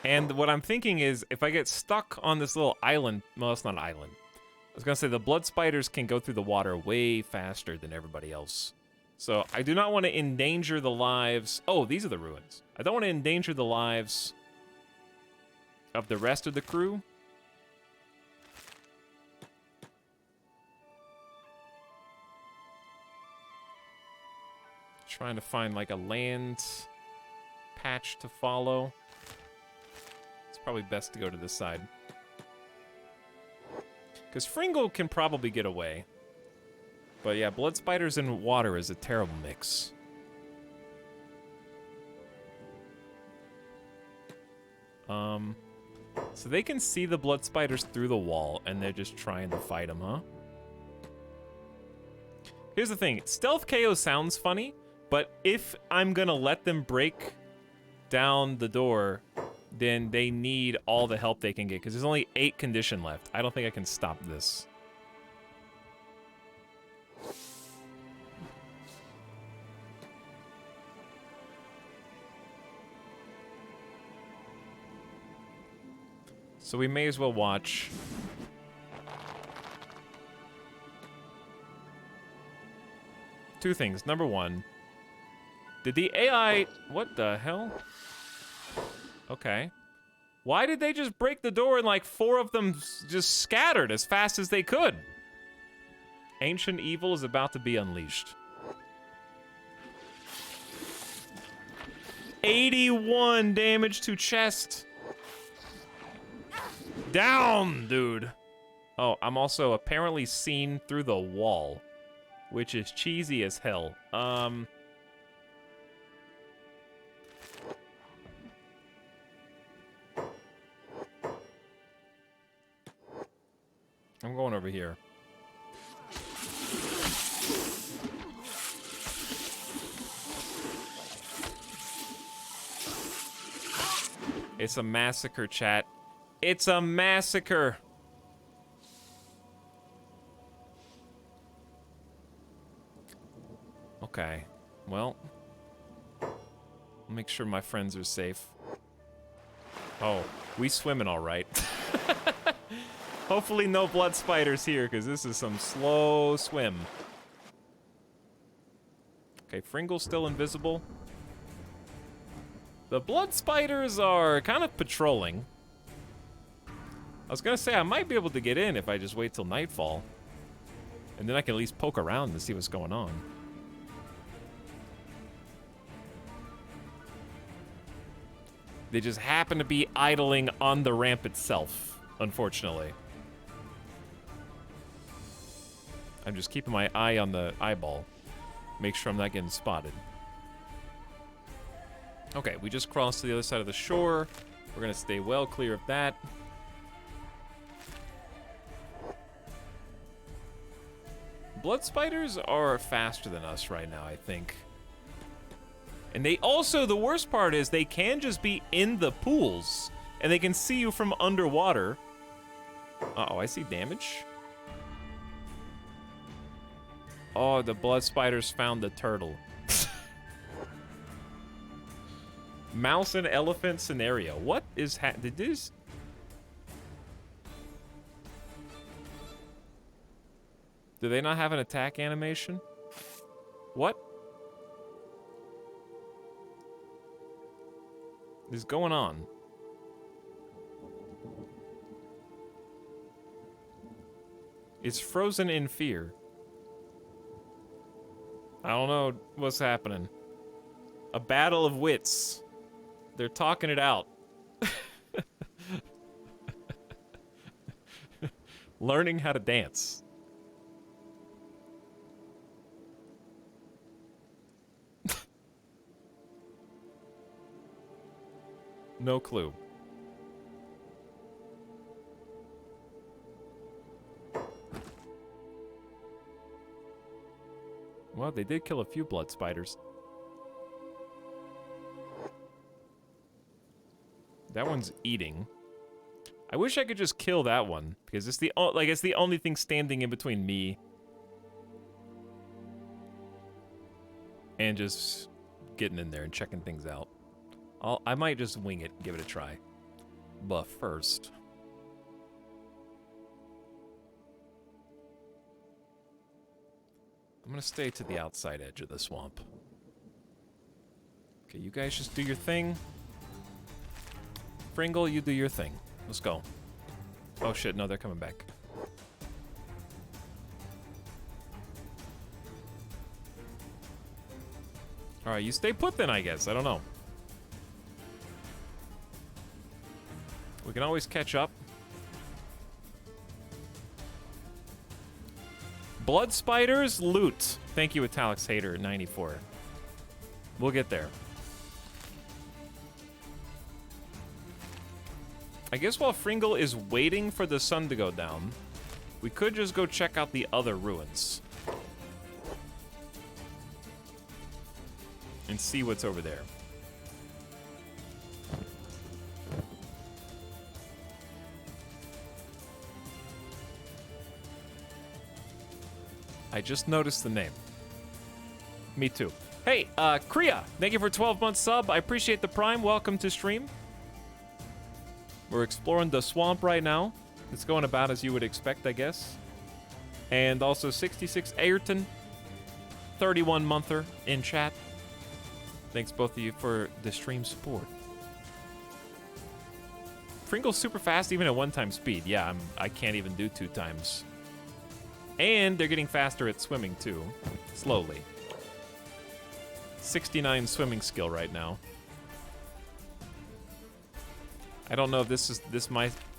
And what I'm thinking is, if I get stuck on this little island, well, it's not an island. I was gonna say the blood spiders can go through the water way faster than everybody else. So I do not want to endanger the lives. Oh, these are the ruins. I don't want to endanger the lives of the rest of the crew. Trying to find like a land patch to follow. It's probably best to go to this side. Because Fringle can probably get away. But yeah, blood spiders and water is a terrible mix. So they can see the blood spiders through the wall, and they're just trying to fight them, huh? Here's the thing. Stealth KO sounds funny, but if I'm gonna let them break down the door, then they need all the help they can get, because there's only 8 condition left. I don't think I can stop this. So we may as well watch. Two things. Number one, did the AI... What the hell? Okay. Why did they just break the door and like 4 of them just scattered as fast as they could? Ancient evil is about to be unleashed. 81 damage to chest. Down, dude. Oh, I'm also apparently seen through the wall, which is cheesy as hell. I'm going over here. It's a massacre, chat. It's a massacre. Okay. Well, I'll make sure my friends are safe. Oh, we swimming all right. Hopefully no blood spiders here, because this is some slow swim. Okay, Fringle's still invisible. The blood spiders are kind of patrolling. I was gonna say I might be able to get in if I just wait till nightfall. And then I can at least poke around and see what's going on. They just happen to be idling on the ramp itself, unfortunately. I'm just keeping my eye on the eyeball. Make sure I'm not getting spotted. Okay, we just crossed to the other side of the shore. We're gonna stay well clear of that. Blood spiders are faster than us right now, I think. And they also, the worst part is they can just be in the pools and they can see you from underwater. Uh-oh, I see damage. Oh, the blood spiders found the turtle. Mouse and elephant scenario. What is did this? Do they not have an attack animation? What is going on? It's frozen in fear. I don't know what's happening. A battle of wits. They're talking it out. Learning how to dance. No clue. Well, they did kill a few blood spiders. That one's eating. I wish I could just kill that one because it's the it's the only thing standing in between me and just getting in there and checking things out. I might just wing it, give it a try. But first, I'm gonna stay to the outside edge of the swamp. Okay, you guys just do your thing. Fringle, you do your thing. Let's go. Oh shit, no, they're coming back. Alright, you stay put then, I guess. I don't know. We can always catch up. Blood spiders, loot. Thank you, Etalyx Hater 94. We'll get there. I guess while Fringle is waiting for the sun to go down, we could just go check out the other ruins. And see what's over there. I just noticed the name. Me too. Hey, Kriya, thank you for 12 months sub. I appreciate the prime. Welcome to stream. We're exploring the swamp right now. It's going about as you would expect, I guess. And also 66 Ayrton, 31 monther in chat. Thanks both of you for the stream support. Pringle's super fast even at 1x speed. Yeah, I can't even do 2 times. And they're getting faster at swimming too, slowly. 69 swimming skill right now. I don't know if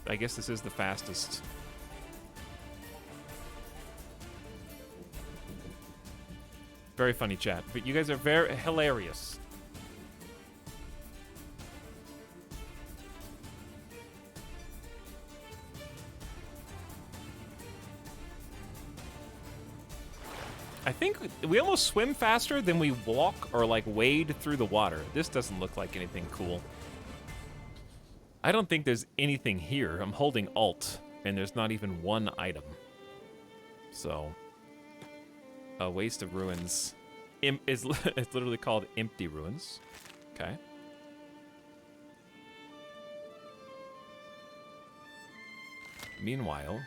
I guess this is the fastest. Very funny chat, but you guys are very hilarious. I think we almost swim faster than we walk or like wade through the water. This doesn't look like anything cool. I don't think there's anything here. I'm holding Alt, and there's not even one item. So, a waste of ruins. It's literally called Empty Ruins. Okay. Meanwhile,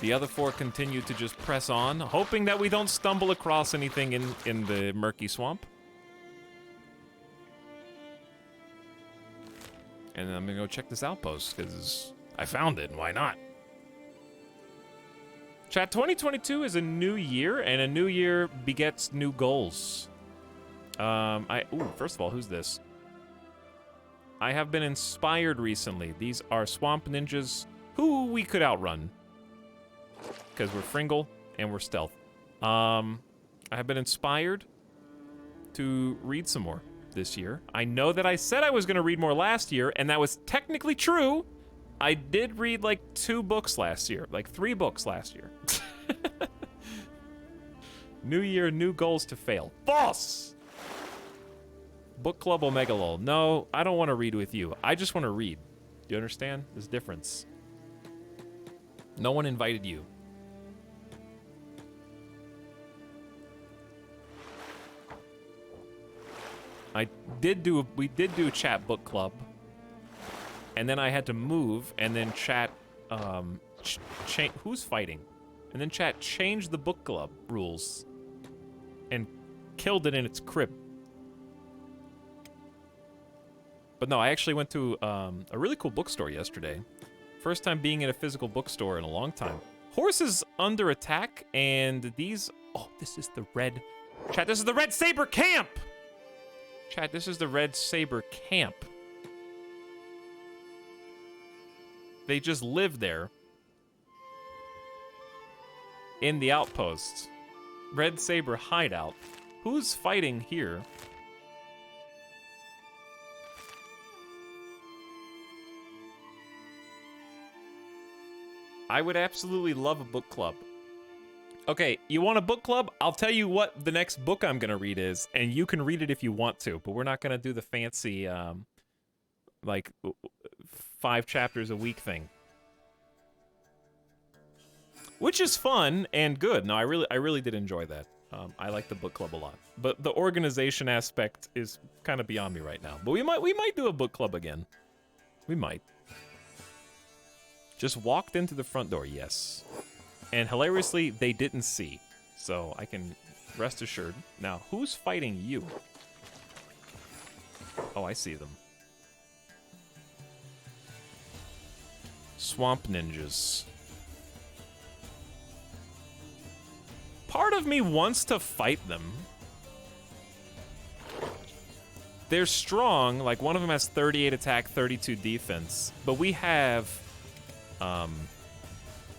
the other 4 continue to just press on, hoping that we don't stumble across anything in the murky swamp. And I'm gonna go check this outpost, because I found it, and why not? Chat, 2022 is a new year, and a new year begets new goals. Ooh, first of all, who's this? I have been inspired recently. These are swamp ninjas who we could outrun. Because we're Fringle and we're stealth. I have been inspired to read some more this year. I know that I said I was going to read more last year, and that was technically true. I did read like 2 books last year, like 3 books last year. New year, new goals to fail. False! Book Club Omega Lol. No, I don't want to read with you. I just want to read. Do you understand? There's a difference. No one invited you. We did do chat book club. And then I had to move and then chat who's fighting? And then chat changed the book club rules and killed it in its crib. But no, I actually went to a really cool bookstore yesterday. First time being in a physical bookstore in a long time. Horses under attack, and these... Oh, this is the red... Chat, this is the Red Saber Camp! Chat, this is the Red Saber Camp. They just live there. In the outposts. Red Saber hideout. Who's fighting here? I would absolutely love a book club. Okay, you want a book club? I'll tell you what the next book I'm gonna read is, and you can read it if you want to, but we're not gonna do the fancy, like, 5 chapters a week thing. Which is fun and good. No, I really did enjoy that. I like the book club a lot. But the organization aspect is kind of beyond me right now. But we might do a book club again. We might. Just walked into the front door, yes. And hilariously, they didn't see. So I can rest assured. Now, who's fighting you? Oh, I see them. Swamp ninjas. Part of me wants to fight them. They're strong. Like, one of them has 38 attack, 32 defense. But we have...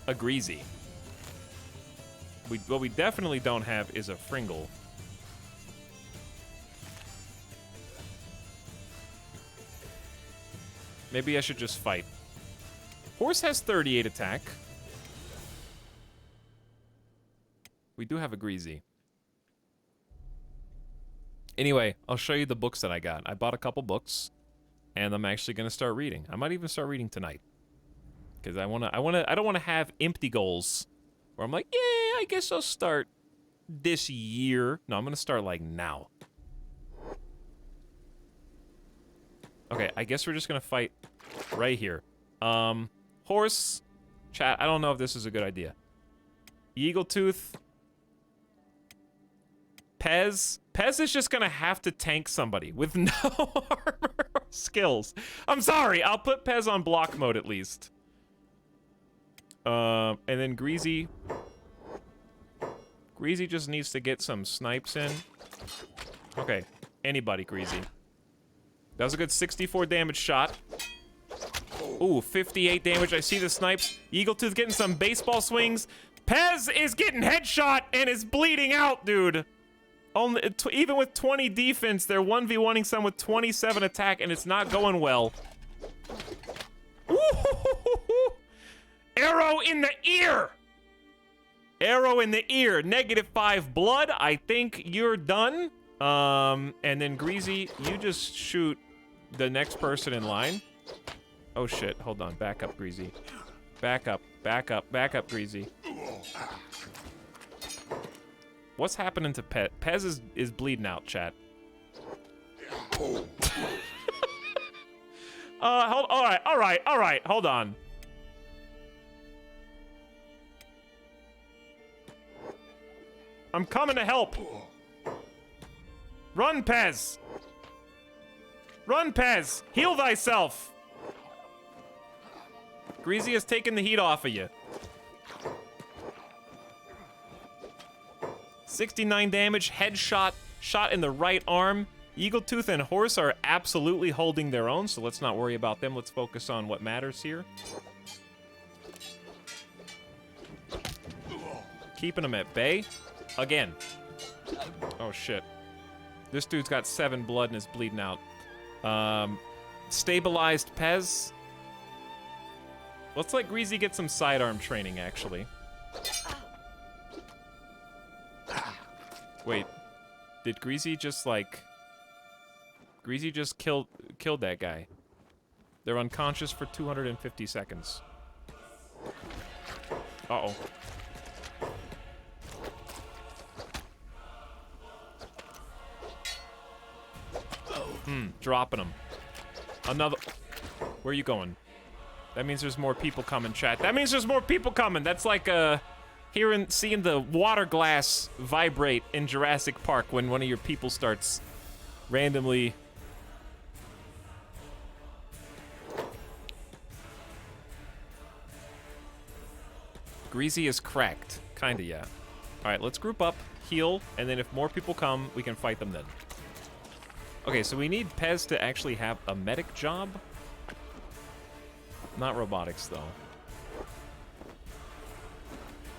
a Greasy. What we definitely don't have is a Fringle. Maybe I should just fight. Horse has 38 attack. We do have a Greasy. Anyway, I'll show you the books that I got. I bought a couple books, and I'm actually gonna start reading. I might even start reading tonight. Because I don't want to have empty goals where I'm like, yeah, I guess I'll start this year. No, I'm going to start like now. Okay, I guess we're just going to fight right here. Horse, chat, I don't know if this is a good idea. Eagletooth. Pez. Pez is just going to have to tank somebody with no armor or skills. I'm sorry, I'll put Pez on block mode at least. And then Greasy. Greasy just needs to get some snipes in. Okay, anybody, Greasy. That was a good 64 damage shot. Ooh, 58 damage. I see the snipes. Eagletooth getting some baseball swings. Pez is getting headshot and is bleeding out, dude. Only, even with 20 defense, they're 1v1ing some with 27 attack, and it's not going well. Ooh, arrow in the ear! Arrow in the ear. -5 blood. I think you're done. And then Greasy, you just shoot the next person in line. Oh shit, hold on. Back up, Greasy. Back up, back up, back up, Greasy. What's happening to Pez? Pez is bleeding out, chat. Alright, hold on. I'm coming to help. Run, Pez. Run, Pez. Heal thyself. Greasy has taken the heat off of you. 69 damage, headshot, shot in the right arm. Eagletooth and Horse are absolutely holding their own, so let's not worry about them. Let's focus on what matters here. Keeping them at bay. Again. Oh, shit. This dude's got 7 blood and is bleeding out. Stabilized Pez. Let's let Greasy get some sidearm training, actually. Wait. Did Greasy just, like... Greasy just killed that guy. They're unconscious for 250 seconds. Uh-oh. Dropping him. Another... Where are you going? That means there's more people coming, chat. That means there's more people coming! That's like, seeing the water glass vibrate in Jurassic Park when one of your people starts randomly... Greasy is cracked. Kinda, yeah. Alright, let's group up, heal, and then if more people come, we can fight them then. Okay, so we need Pez to actually have a medic job. Not robotics, though.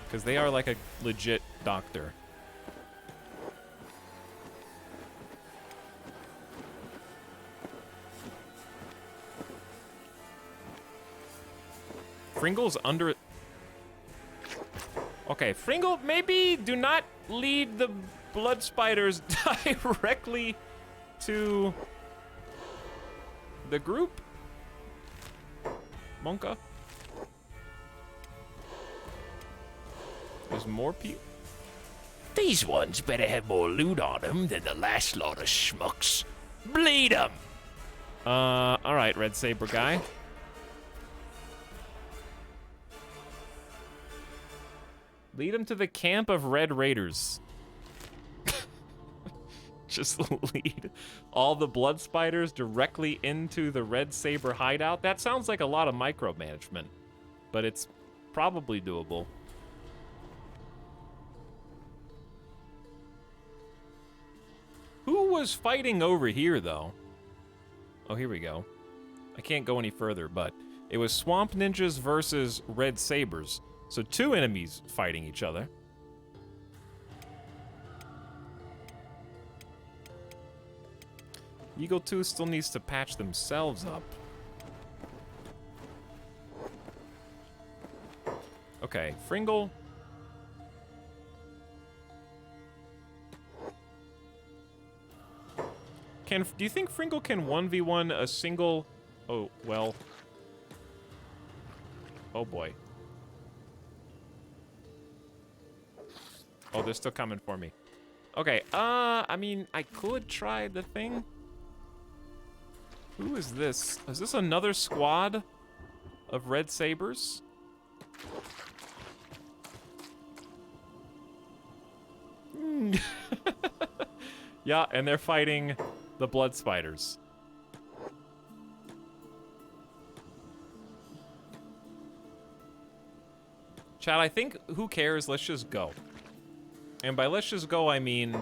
Because they are like a legit doctor. Fringle's under... Okay, Fringle, maybe do not lead the blood spiders directly to the group. Monka. There's more people. These ones better have more loot on them than the last lot of schmucks. Bleed them! Alright, Red Saber guy. Lead him to the camp of Red Raiders. Just lead all the blood spiders directly into the Red Saber hideout. That sounds like a lot of micromanagement, but it's probably doable. Who was fighting over here, though? Oh, here we go. I can't go any further, but it was Swamp Ninjas versus Red Sabers. So 2 enemies fighting each other. Eagletooth still needs to patch themselves up. Okay, Fringle. Do you think Fringle can 1v1 a single... Oh, well... Oh boy. Oh, they're still coming for me. Okay, I mean, I could try the thing. Who is this? Is this another squad of Red Sabers? Yeah, and they're fighting the blood spiders. Chad, I think, who cares? Let's just go. And by let's just go, I mean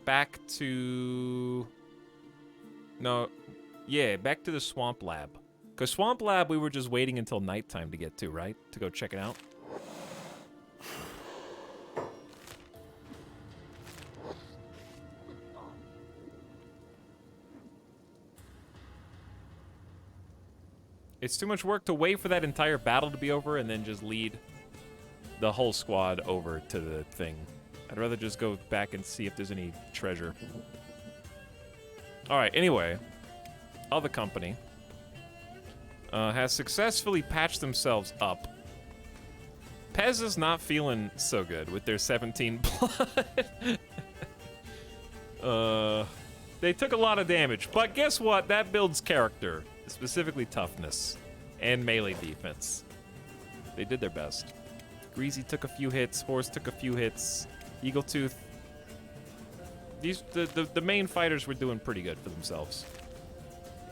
back to... No, yeah, back to the Swamp Lab. Because Swamp Lab, we were just waiting until nighttime to get to, right? To go check it out. It's too much work to wait for that entire battle to be over and then just lead the whole squad over to the thing. I'd rather just go back and see if there's any treasure. Alright, anyway. Other company has successfully patched themselves up. Pez is not feeling so good with their 17 blood. They took a lot of damage, but guess what? That builds character, specifically toughness and melee defense. They did their best. Greasy took a few hits, Horse took a few hits, Eagletooth. The main fighters were doing pretty good for themselves.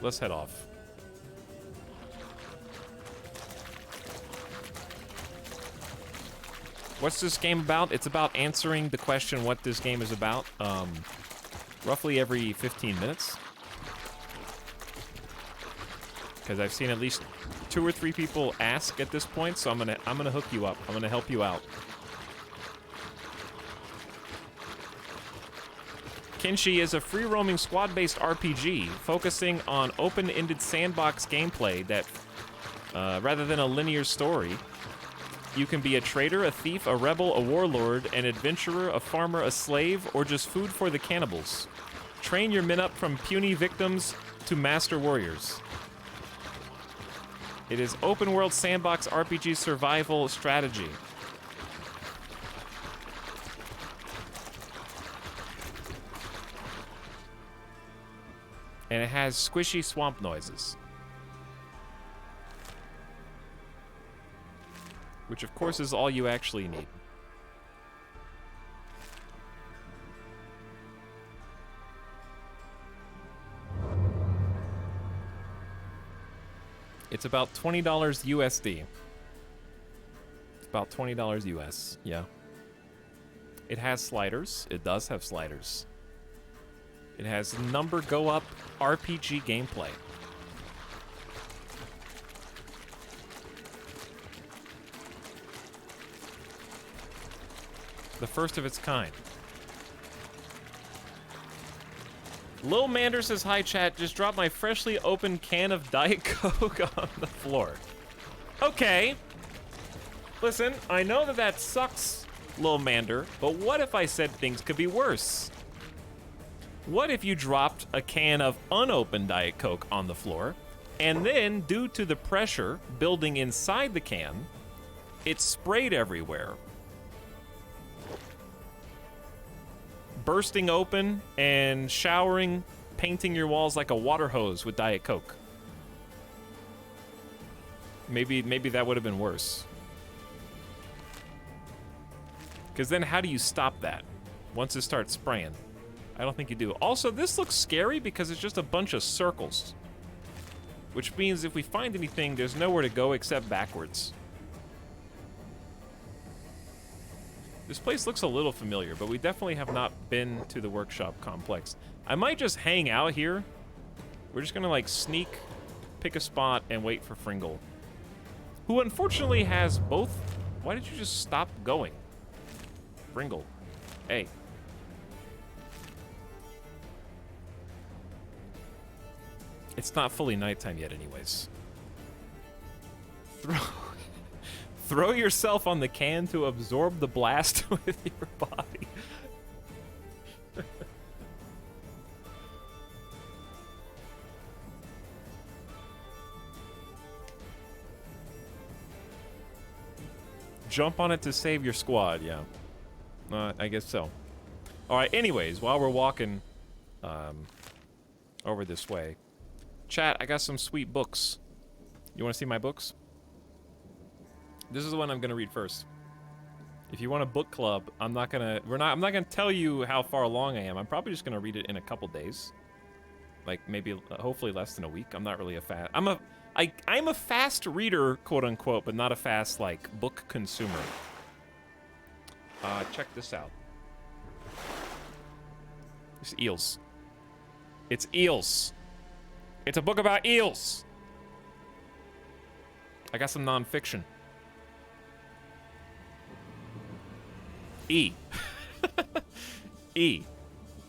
Let's head off. What's this game about? It's about answering the question what this game is about. roughly every 15 minutes. Because I've seen at least 2 or 3 people ask at this point, so I'm gonna hook you up. I'm gonna help you out. Kenshi is a free-roaming squad-based RPG focusing on open-ended sandbox gameplay that, rather than a linear story, you can be a traitor, a thief, a rebel, a warlord, an adventurer, a farmer, a slave, or just food for the cannibals. Train your men up from puny victims to master warriors. It is open-world sandbox RPG survival strategy. And it has squishy swamp noises. Which, of course, is all you actually need. It's about $20 USD. It's about $20 US, yeah. It has sliders. It does have sliders. It has number go up RPG gameplay. The first of its kind. Lil Mander says, hi chat, just dropped my freshly opened can of Diet Coke on the floor. Okay. Listen, I know that sucks, Lil Mander, but what if I said things could be worse? What if you dropped a can of unopened Diet Coke on the floor, and then, due to the pressure building inside the can, it sprayed everywhere, bursting open and showering, painting your walls like a water hose with Diet Coke? Maybe that would have been worse. Because then how do you stop that once it starts spraying? I don't think you do. Also, this looks scary because it's just a bunch of circles. Which means if we find anything, there's nowhere to go except backwards. This place looks a little familiar, but we definitely have not been to the workshop complex. I might just hang out here. We're just gonna like sneak, pick a spot, and wait for Fringle. Who unfortunately has both. Why did you just stop going? Fringle. Hey. It's not fully nighttime yet anyways. Throw yourself on the can to absorb the blast with your body. Jump on it to save your squad, yeah. I guess so. Alright, anyways, while we're walking over this way, chat, I got some sweet books. You want to see my books? This is the one I'm gonna read first. If you want a book club, I'm not gonna tell you how far along I am. I'm probably just gonna read it in a couple days, like maybe hopefully less than a week. I'm not really a fast. I'm a fast reader, quote unquote, but not a fast like book consumer. Check this out. It's eels. It's eels. It's a book about eels. I got some nonfiction. E. E.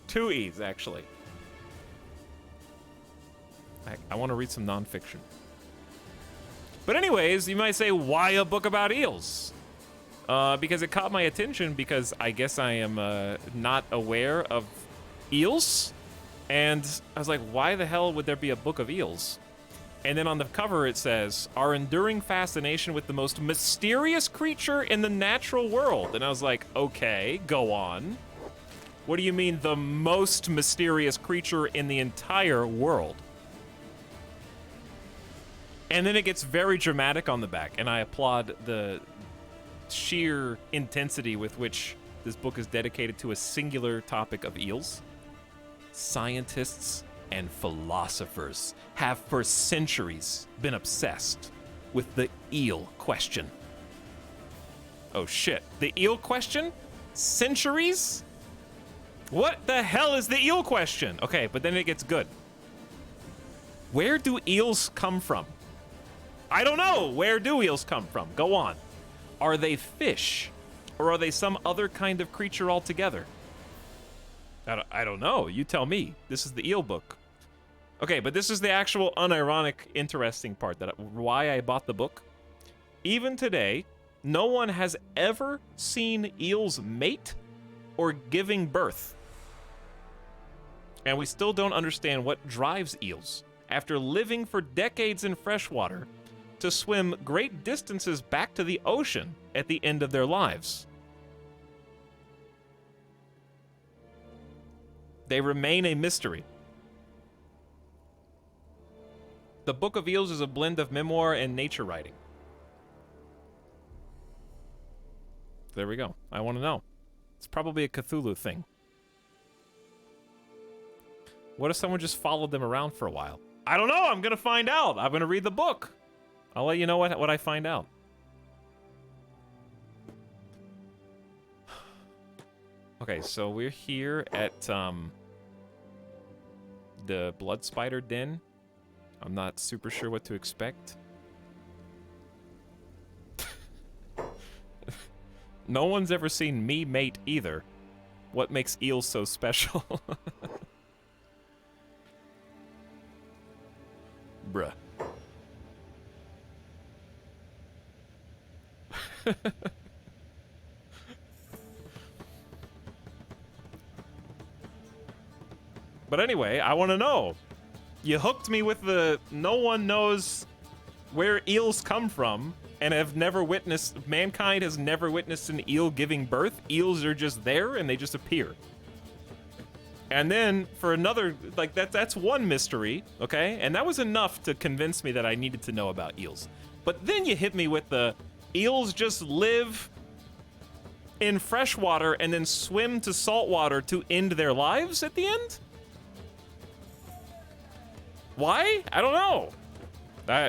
2 E's, actually. I want to read some nonfiction. But anyways, you might say, why a book about eels? Because it caught my attention because I guess I am not aware of eels. And I was like, why the hell would there be a book of eels? And then on the cover it says, our enduring fascination with the most mysterious creature in the natural world. And I was like, okay, go on. What do you mean the most mysterious creature in the entire world? And then it gets very dramatic on the back, and I applaud the sheer intensity with which this book is dedicated to a singular topic of eels. Scientists and philosophers have for centuries been obsessed with the eel question. Oh shit, the eel question? Centuries? What the hell is the eel question? Okay, but then it gets good. Where do eels come from? I don't know. Where do eels come from? Go on. Are they fish? Or are they some other kind of creature altogether? I don't know. You tell me. This is the eel book. Okay, but this is the actual unironic, interesting part, why I bought the book. Even today, no one has ever seen eels mate or giving birth. And we still don't understand what drives eels, after living for decades in freshwater, to swim great distances back to the ocean at the end of their lives. They remain a mystery. The Book of Eels is a blend of memoir and nature writing. There we go. I want to know. It's probably a Cthulhu thing. What if someone just followed them around for a while? I don't know. I'm going to find out. I'm going to read the book. I'll let you know what I find out. Okay, so we're here at the Blood Spider Den. I'm not super sure what to expect. No one's ever seen me mate either. What makes eels so special? Bruh. But anyway, I want to know. You hooked me with the no one knows where eels come from and have never witnessed, mankind has never witnessed an eel giving birth. Eels are just there and they just appear. And then for another, like that's one mystery, okay? And that was enough to convince me that I needed to know about eels. But then you hit me with the eels just live in freshwater and then swim to saltwater to end their lives at the end? Why? I don't know.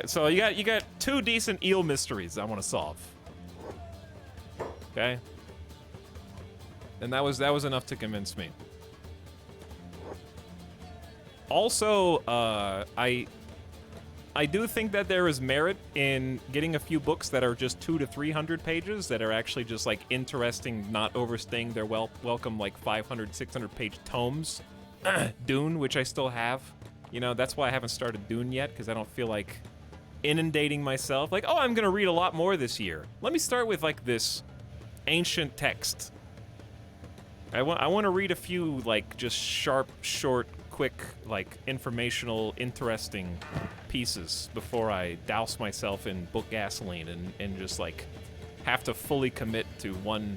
So you got two decent eel mysteries I want to solve. Okay? And that was enough to convince me. Also, I do think that there is merit in getting a few books that are just 200 to 300 pages that are actually just like interesting, not overstaying their welcome like 500, 600 page tomes. Dune, which I still have. You know, that's why I haven't started Dune yet, because I don't feel like inundating myself. Like, oh, I'm going to read a lot more this year. Let me start with, like, this ancient text. I want to read a few, like, just sharp, short, quick, like, informational, interesting pieces before I douse myself in book gasoline and just, like, have to fully commit to one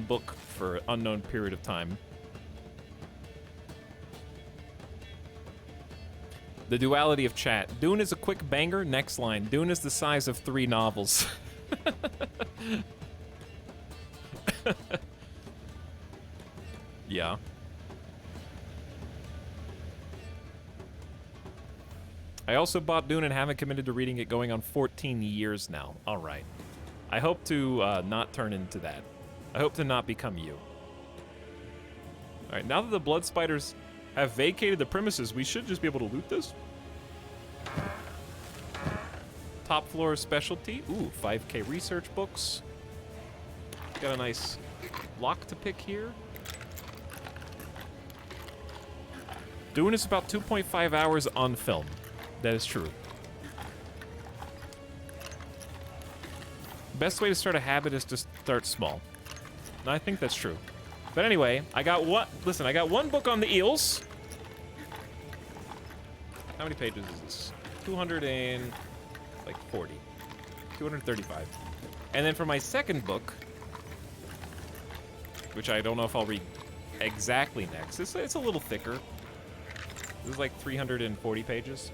book for an unknown period of time. The duality of chat. Dune is a quick banger. Next line. Dune is the size of 3 novels. Yeah. I also bought Dune and haven't committed to reading it going on 14 years now. All right. I hope to not turn into that. I hope to not become you. All right, now that the blood spiders have vacated the premises, we should just be able to loot this. Top floor specialty. Ooh, 5K research books. Got a nice lock to pick here. Dune is about 2.5 hours on film. That is true. Best way to start a habit is to start small. I think that's true. But anyway, I got one book on the eels. How many pages is this? 240. 235. And then for my second book, which I don't know if I'll read exactly next. It's a little thicker. This is like 340 pages.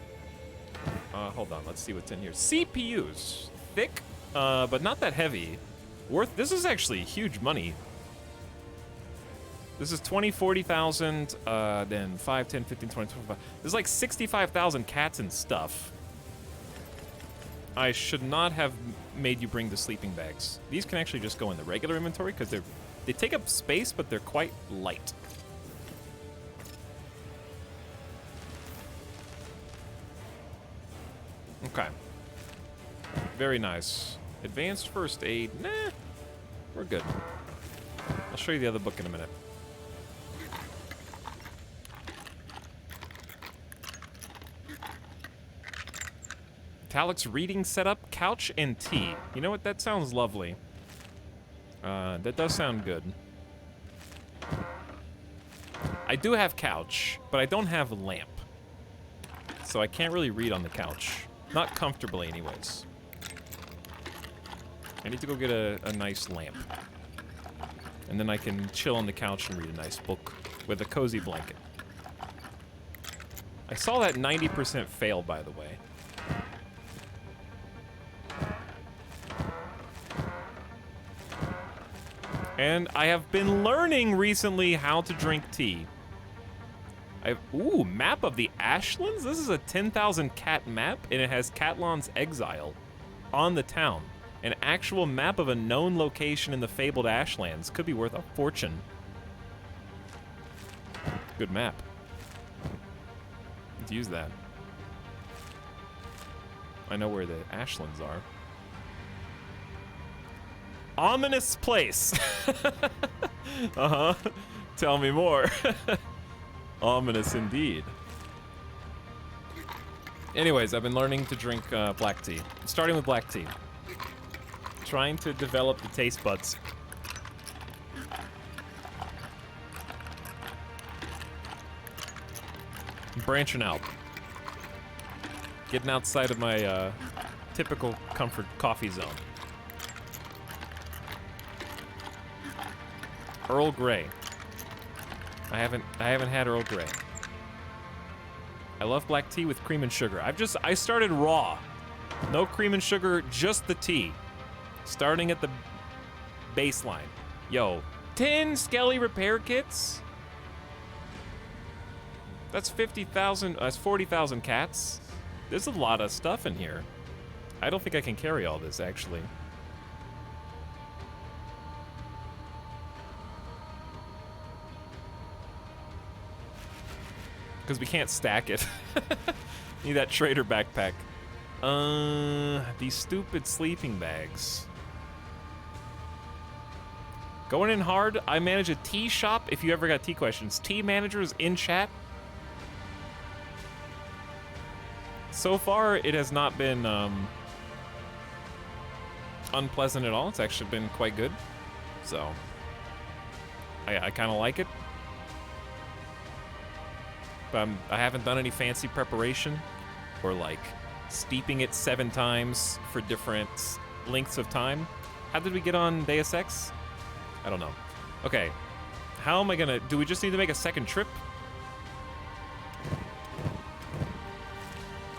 Hold on, let's see what's in here. CPUs. Thick, but not that heavy. This is actually huge money. This is 20, 40,000, then 5, 10, 15, 20, 25. There's like 65,000 cats and stuff. I should not have made you bring the sleeping bags. These can actually just go in the regular inventory because they're They take up space, but they're quite light. Okay. Very nice. Advanced first aid. Nah, we're good. I'll show you the other book in a minute. Etalyx reading setup, couch, and tea. You know what? That sounds lovely. That does sound good. I do have couch, but I don't have a lamp. So I can't really read on the couch. Not comfortably, anyways. I need to go get a nice lamp. And then I can chill on the couch and read a nice book with a cozy blanket. I saw that 90% fail, by the way. And I have been learning recently how to drink tea. Ooh, map of the Ashlands? This is a 10,000 cat map, and it has Catlon's Exile on the town. An actual map of a known location in the fabled Ashlands. Could be worth a fortune. Good map. Let's use that. I know where the Ashlands are. Ominous place. Uh-huh. Tell me more. Ominous indeed. Anyways, I've been learning to drink black tea. Starting with black tea. Trying to develop the taste buds. Branching out. Getting outside of my typical comfort coffee zone. Earl Grey. I haven't had Earl Grey. I love black tea with cream and sugar. I started raw. No cream and sugar, just the tea. Starting at the baseline. Yo, 10 Skelly repair kits? That's 50,000, that's 40,000 cats. There's a lot of stuff in here. I don't think I can carry all this, actually. Because we can't stack it. Need that trader backpack. These stupid sleeping bags. Going in hard, I manage a tea shop. If you ever got tea questions, tea managers in chat. So far, it has not been unpleasant at all. It's actually been quite good. So, I kind of like it. But I haven't done any fancy preparation or like steeping it 7 times for different lengths of time. How did we get on Deus Ex? I don't know. Okay, how am I gonna, do we just need to make a second trip?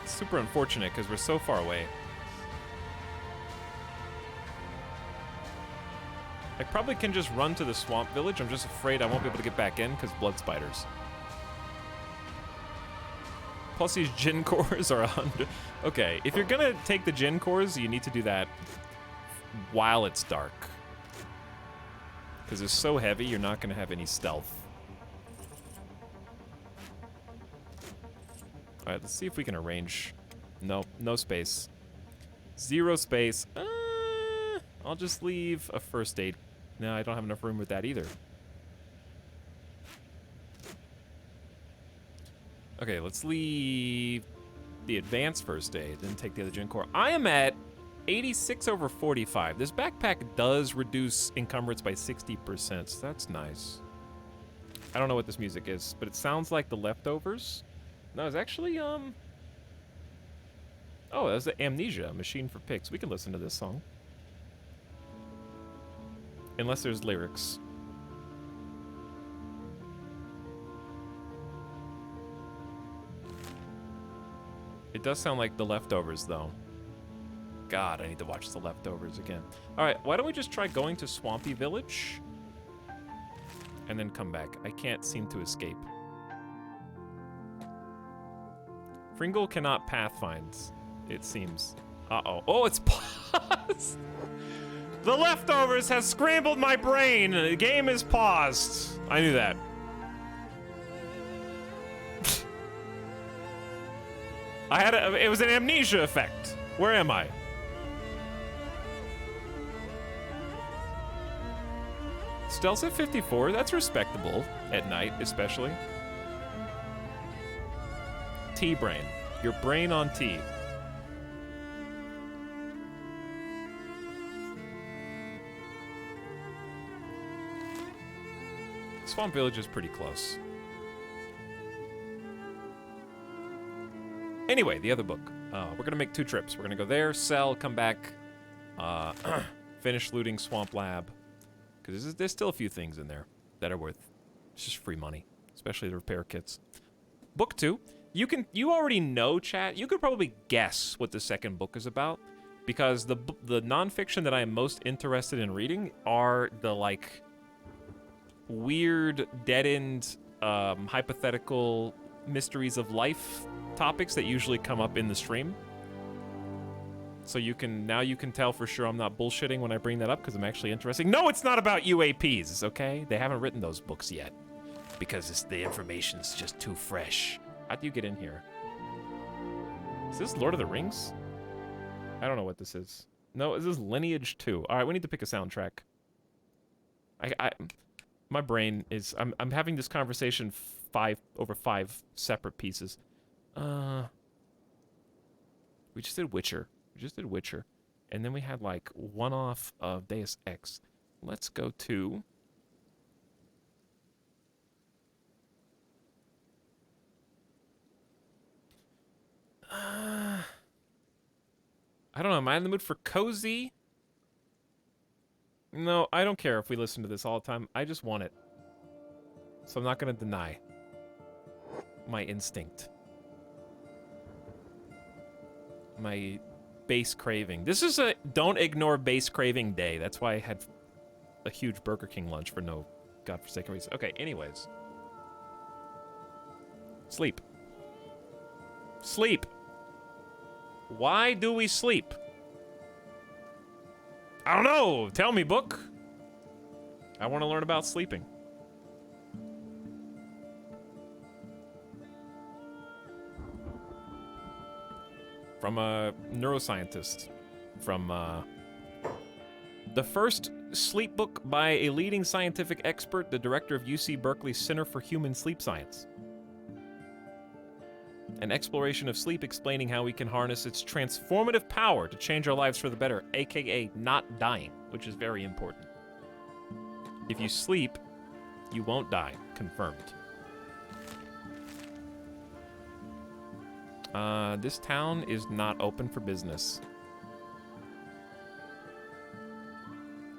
It's super unfortunate because we're so far away. I probably can just run to the swamp village. I'm just afraid I won't be able to get back in because blood spiders. Plus these gin cores are 100. Okay, if you're gonna take the gin cores, you need to do that while it's dark. Because it's so heavy, you're not gonna have any stealth. All right, let's see if we can arrange. No, no space. 0 space. I'll just leave a first aid. No, I don't have enough room with that either. Okay, let's leave the advanced first aid, then take the other gen core. I am at 86/45. This backpack does reduce encumbrance by 60%, so that's nice. I don't know what this music is, but it sounds like The Leftovers. No, it's actually, oh, that's the Amnesia, Machine for Pigs. We can listen to this song. Unless there's lyrics. It does sound like The Leftovers, though. God, I need to watch The Leftovers again. All right, why don't we just try going to Swampy Village? And then come back. I can't seem to escape. Fringle cannot pathfind, it seems. Uh-oh. Oh, it's paused! The leftovers has scrambled my brain. The game is paused. I knew that. It was an amnesia effect. Where am I? Stealth's at 54. That's respectable at night, especially. T-brain. Your brain on T. Swamp Village is pretty close. Anyway, the other book. We're gonna make 2 trips. We're gonna go there, sell, come back, finish looting Swamp Lab. Because there's still a few things in there that are worth just free money, especially the repair kits. Book 2. You already know, chat. You could probably guess what the second book is about, because the nonfiction that I am most interested in reading are the like weird dead-end hypothetical mysteries of life topics that usually come up in the stream. So you can tell for sure I'm not bullshitting when I bring that up, because I'm actually interested. No, it's not about UAPs, okay? They haven't written those books yet, because the information's just too fresh. How do you get in here? Is this Lord of the Rings? I don't know what this is. No, this is Lineage 2. All right, we need to pick a soundtrack. My brain is... I'm having this conversation over 5 separate pieces. We just did Witcher. And then we had, like, one off of Deus Ex. Let's go to... I don't know, am I in the mood for cozy? No, I don't care if we listen to this all the time. I just want it. So I'm not gonna deny my instinct. My base craving. This is a don't ignore base craving day. That's why I had a huge Burger King lunch for no godforsaken reason. Okay, anyways. Sleep. Sleep. Why do we sleep? I don't know. Tell me, book. I want to learn about sleeping. From a neuroscientist. From the first sleep book by a leading scientific expert, the director of UC Berkeley's Center for Human Sleep Science. An exploration of sleep explaining how we can harness its transformative power to change our lives for the better, aka not dying, which is very important. If you sleep, you won't die. Confirmed. This town is not open for business.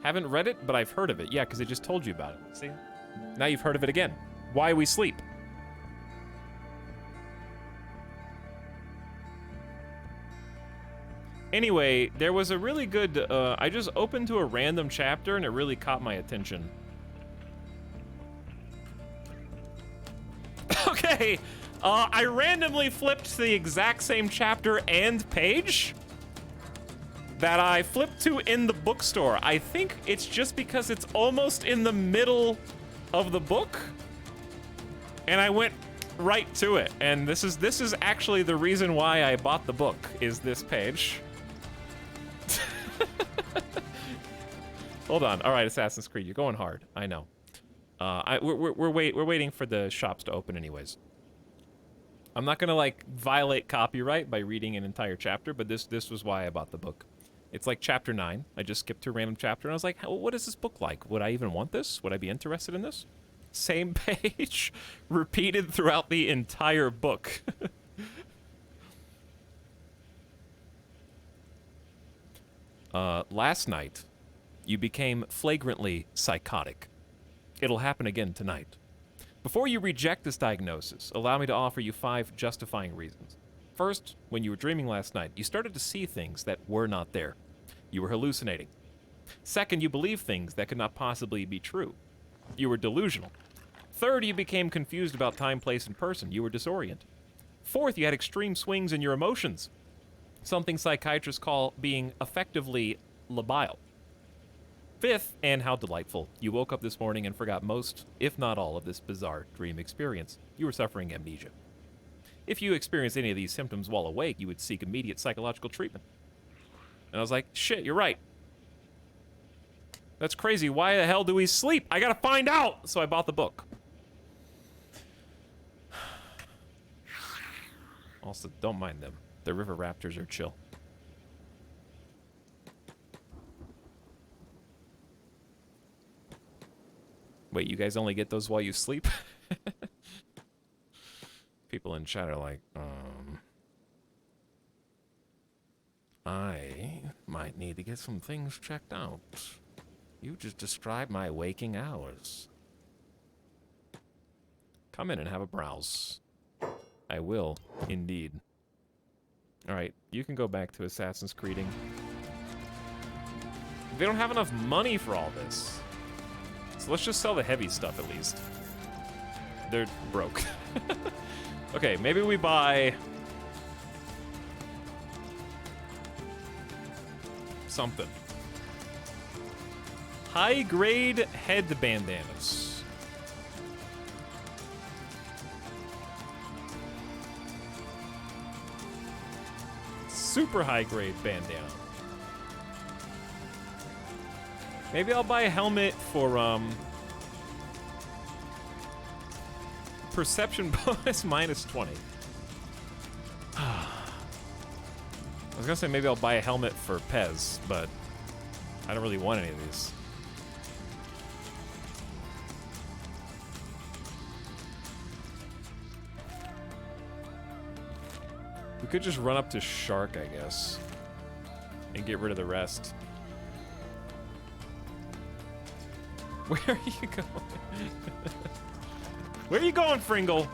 Haven't read it, but I've heard of it. Yeah, because I just told you about it. See? Now you've heard of it again. Why we sleep. Anyway, there was a really good, I just opened to a random chapter and it really caught my attention. Okay, I randomly flipped to the exact same chapter and page that I flipped to in the bookstore. I think it's just because it's almost in the middle of the book, and I went right to it. And this is actually the reason why I bought the book, is this page. Hold on. All right, Assassin's Creed, you're going hard. I know. We're waiting for the shops to open, anyways. I'm not gonna like violate copyright by reading an entire chapter, but this was why I bought the book. It's like chapter 9. I just skipped to a random chapter, and I was like, what is this book like? Would I even want this? Would I be interested in this? Same page, repeated throughout the entire book. Last night, you became flagrantly psychotic. It'll happen again tonight. Before you reject this diagnosis, allow me to offer you 5 justifying reasons. First, when you were dreaming last night, you started to see things that were not there. You were hallucinating. Second, you believed things that could not possibly be true. You were delusional. Third, you became confused about time, place, and person. You were disoriented. Fourth, you had extreme swings in your emotions. Something psychiatrists call being effectively labile. Fifth, and how delightful. You woke up this morning and forgot most, if not all, of this bizarre dream experience. You were suffering amnesia. If you experienced any of these symptoms while awake, you would seek immediate psychological treatment. And I was like, shit, you're right. That's crazy. Why the hell do we sleep? I gotta find out! So I bought the book. Also, don't mind them. The river raptors are chill. Wait, you guys only get those while you sleep? People in chat are like, I might need to get some things checked out. You just described my waking hours. Come in and have a browse. I will, indeed. Alright, you can go back to Assassin's Creeding. They don't have enough money for all this. So let's just sell the heavy stuff at least. They're broke. Okay, maybe we buy something. High-grade head bandanas. Super high-grade bandana. Maybe I'll buy a helmet for, perception bonus minus 20. I was gonna say maybe I'll buy a helmet for Pez, but I don't really want any of these. We could just run up to Shark, I guess, and get rid of the rest. Where are you going? Where are you going, Fringle?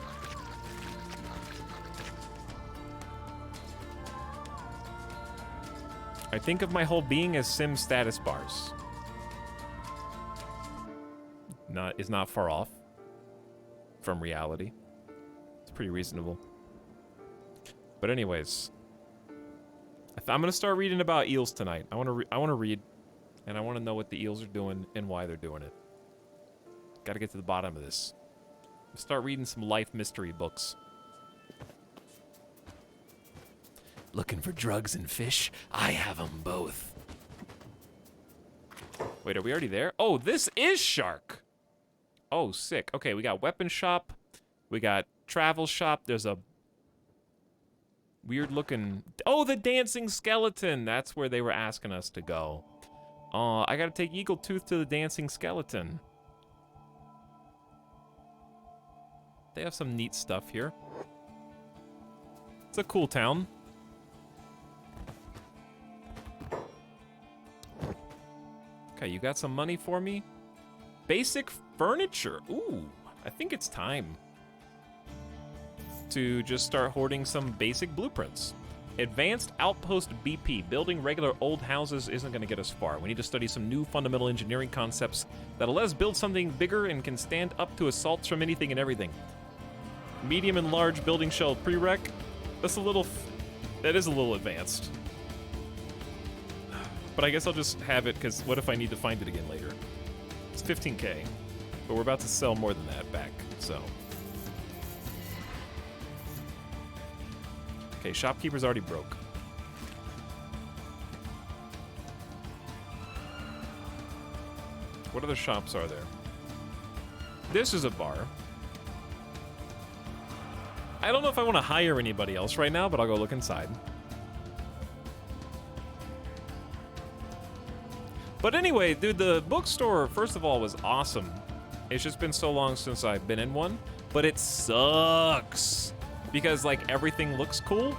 I think of my whole being as sim status bars. Is not far off from reality. It's pretty reasonable. But anyways, I'm gonna start reading about eels tonight. I want to read, and I want to know what the eels are doing and why they're doing it. Got to get to the bottom of this. Start reading some life mystery books. Looking for drugs and fish? I have them both. Wait, are we already there? Oh, this is Shark. Oh, sick. Okay, we got weapon shop. We got travel shop. There's a weird looking... Oh, the dancing skeleton. That's where they were asking us to go. I gotta take Eagle Tooth to the dancing skeleton. They have some neat stuff here. It's a cool town. Okay, you got some money for me? Basic furniture. Ooh, I think it's time to just start hoarding some basic blueprints. Advanced Outpost BP. Building regular old houses isn't going to get us far. We need to study some new fundamental engineering concepts that'll let us build something bigger and can stand up to assaults from anything and everything. Medium and large building shell prereq. That's a little... that is a little advanced. But I guess I'll just have it, because what if I need to find it again later? It's 15K. But we're about to sell more than that back, so... Okay, shopkeeper's already broke. What other shops are there? This is a bar. I don't know if I want to hire anybody else right now, but I'll go look inside. But anyway, dude, the bookstore, first of all, was awesome. It's just been so long since I've been in one, but it sucks because, like, everything looks cool.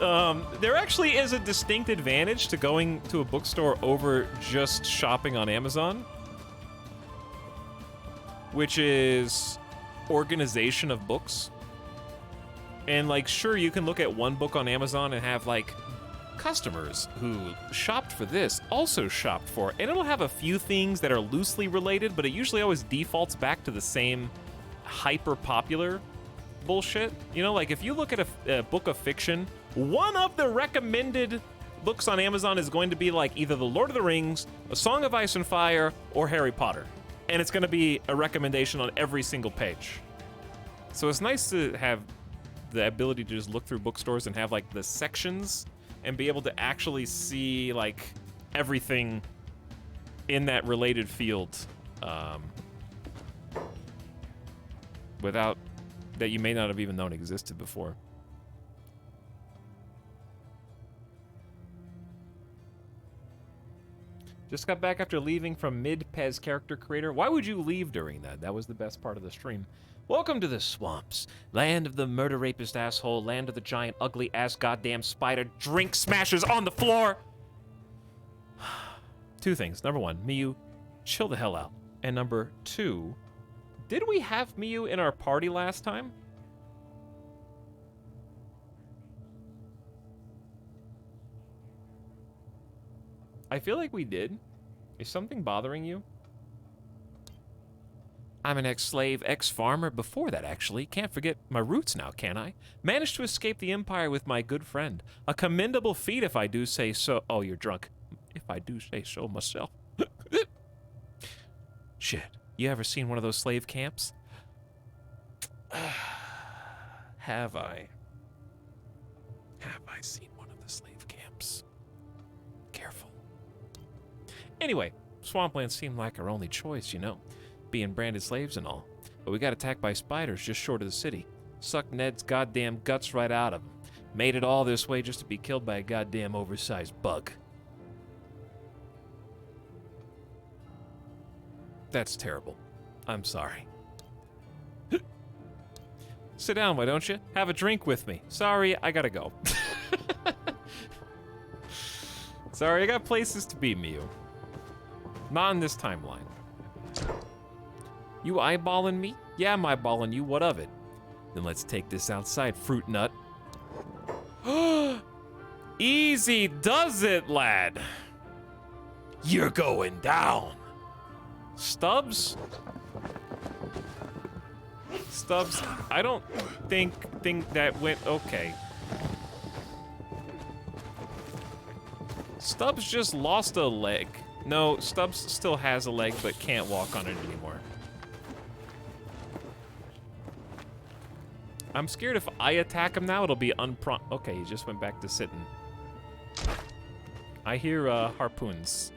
There actually is a distinct advantage to going to a bookstore over just shopping on Amazon, which is organization of books. And, like, sure, you can look at one book on Amazon and have, like, customers who shopped for this also shopped for it, and it'll have a few things that are loosely related, but it usually always defaults back to the same hyper popular bullshit. You know, like if you look at a book of fiction, one of the recommended books on Amazon is going to be like either The Lord of the Rings, A Song of Ice and Fire, or Harry Potter. And it's going to be a recommendation on every single page. So it's nice to have the ability to just look through bookstores and have like the sections and be able to actually see like everything in that related field without that you may not have even known existed before. Just got back after leaving from mid-Pez character creator. Why would you leave during that? That was the best part of the stream. Welcome to the swamps. Land of the murder rapist asshole. Land of the giant ugly ass goddamn spider. Drink smashes on the floor. Two things. Number one, Miyu, chill the hell out. And number two, did we have Miyu in our party last time? I feel like we did. Is something bothering you? I'm an ex-slave, ex-farmer. Before that, actually. Can't forget my roots now, can I? Managed to escape the Empire with my good friend. A commendable feat, if I do say so. Oh, you're drunk. If I do say so myself. Shit. You ever seen one of those slave camps? Have I? Have I seen one of the slave camps? Careful. Anyway, swamplands seemed like our only choice, you know. Being branded slaves and all. But we got attacked by spiders just short of the city. Sucked Ned's goddamn guts right out of him. Made it all this way just to be killed by a goddamn oversized bug. That's terrible. I'm sorry. Sit down, why don't you? Have a drink with me. Sorry, I gotta go. Sorry, I got places to be, Miyu. Not in this timeline. You eyeballing me? Yeah, I'm eyeballing you. What of it? Then let's take this outside, fruit nut. Easy does it, lad. You're going down. Stubbs? Stubbs, I don't think that went okay. Stubbs just lost a leg. No, Stubbs still has a leg, but can't walk on it anymore. I'm scared if I attack him now, it'll be Okay, he just went back to sitting. I hear harpoons.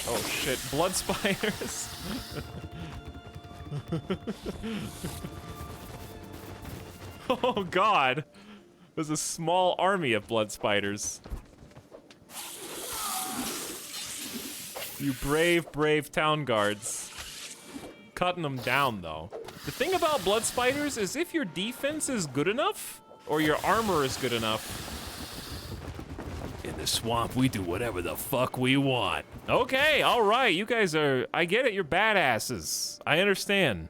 Oh shit, blood spiders. Oh god. There's a small army of blood spiders. You brave, brave town guards. Cutting them down, though. The thing about blood spiders is if your defense is good enough, or your armor is good enough, in the swamp, we do whatever the fuck we want. Okay, all right, you guys are, I get it, you're badasses. I understand.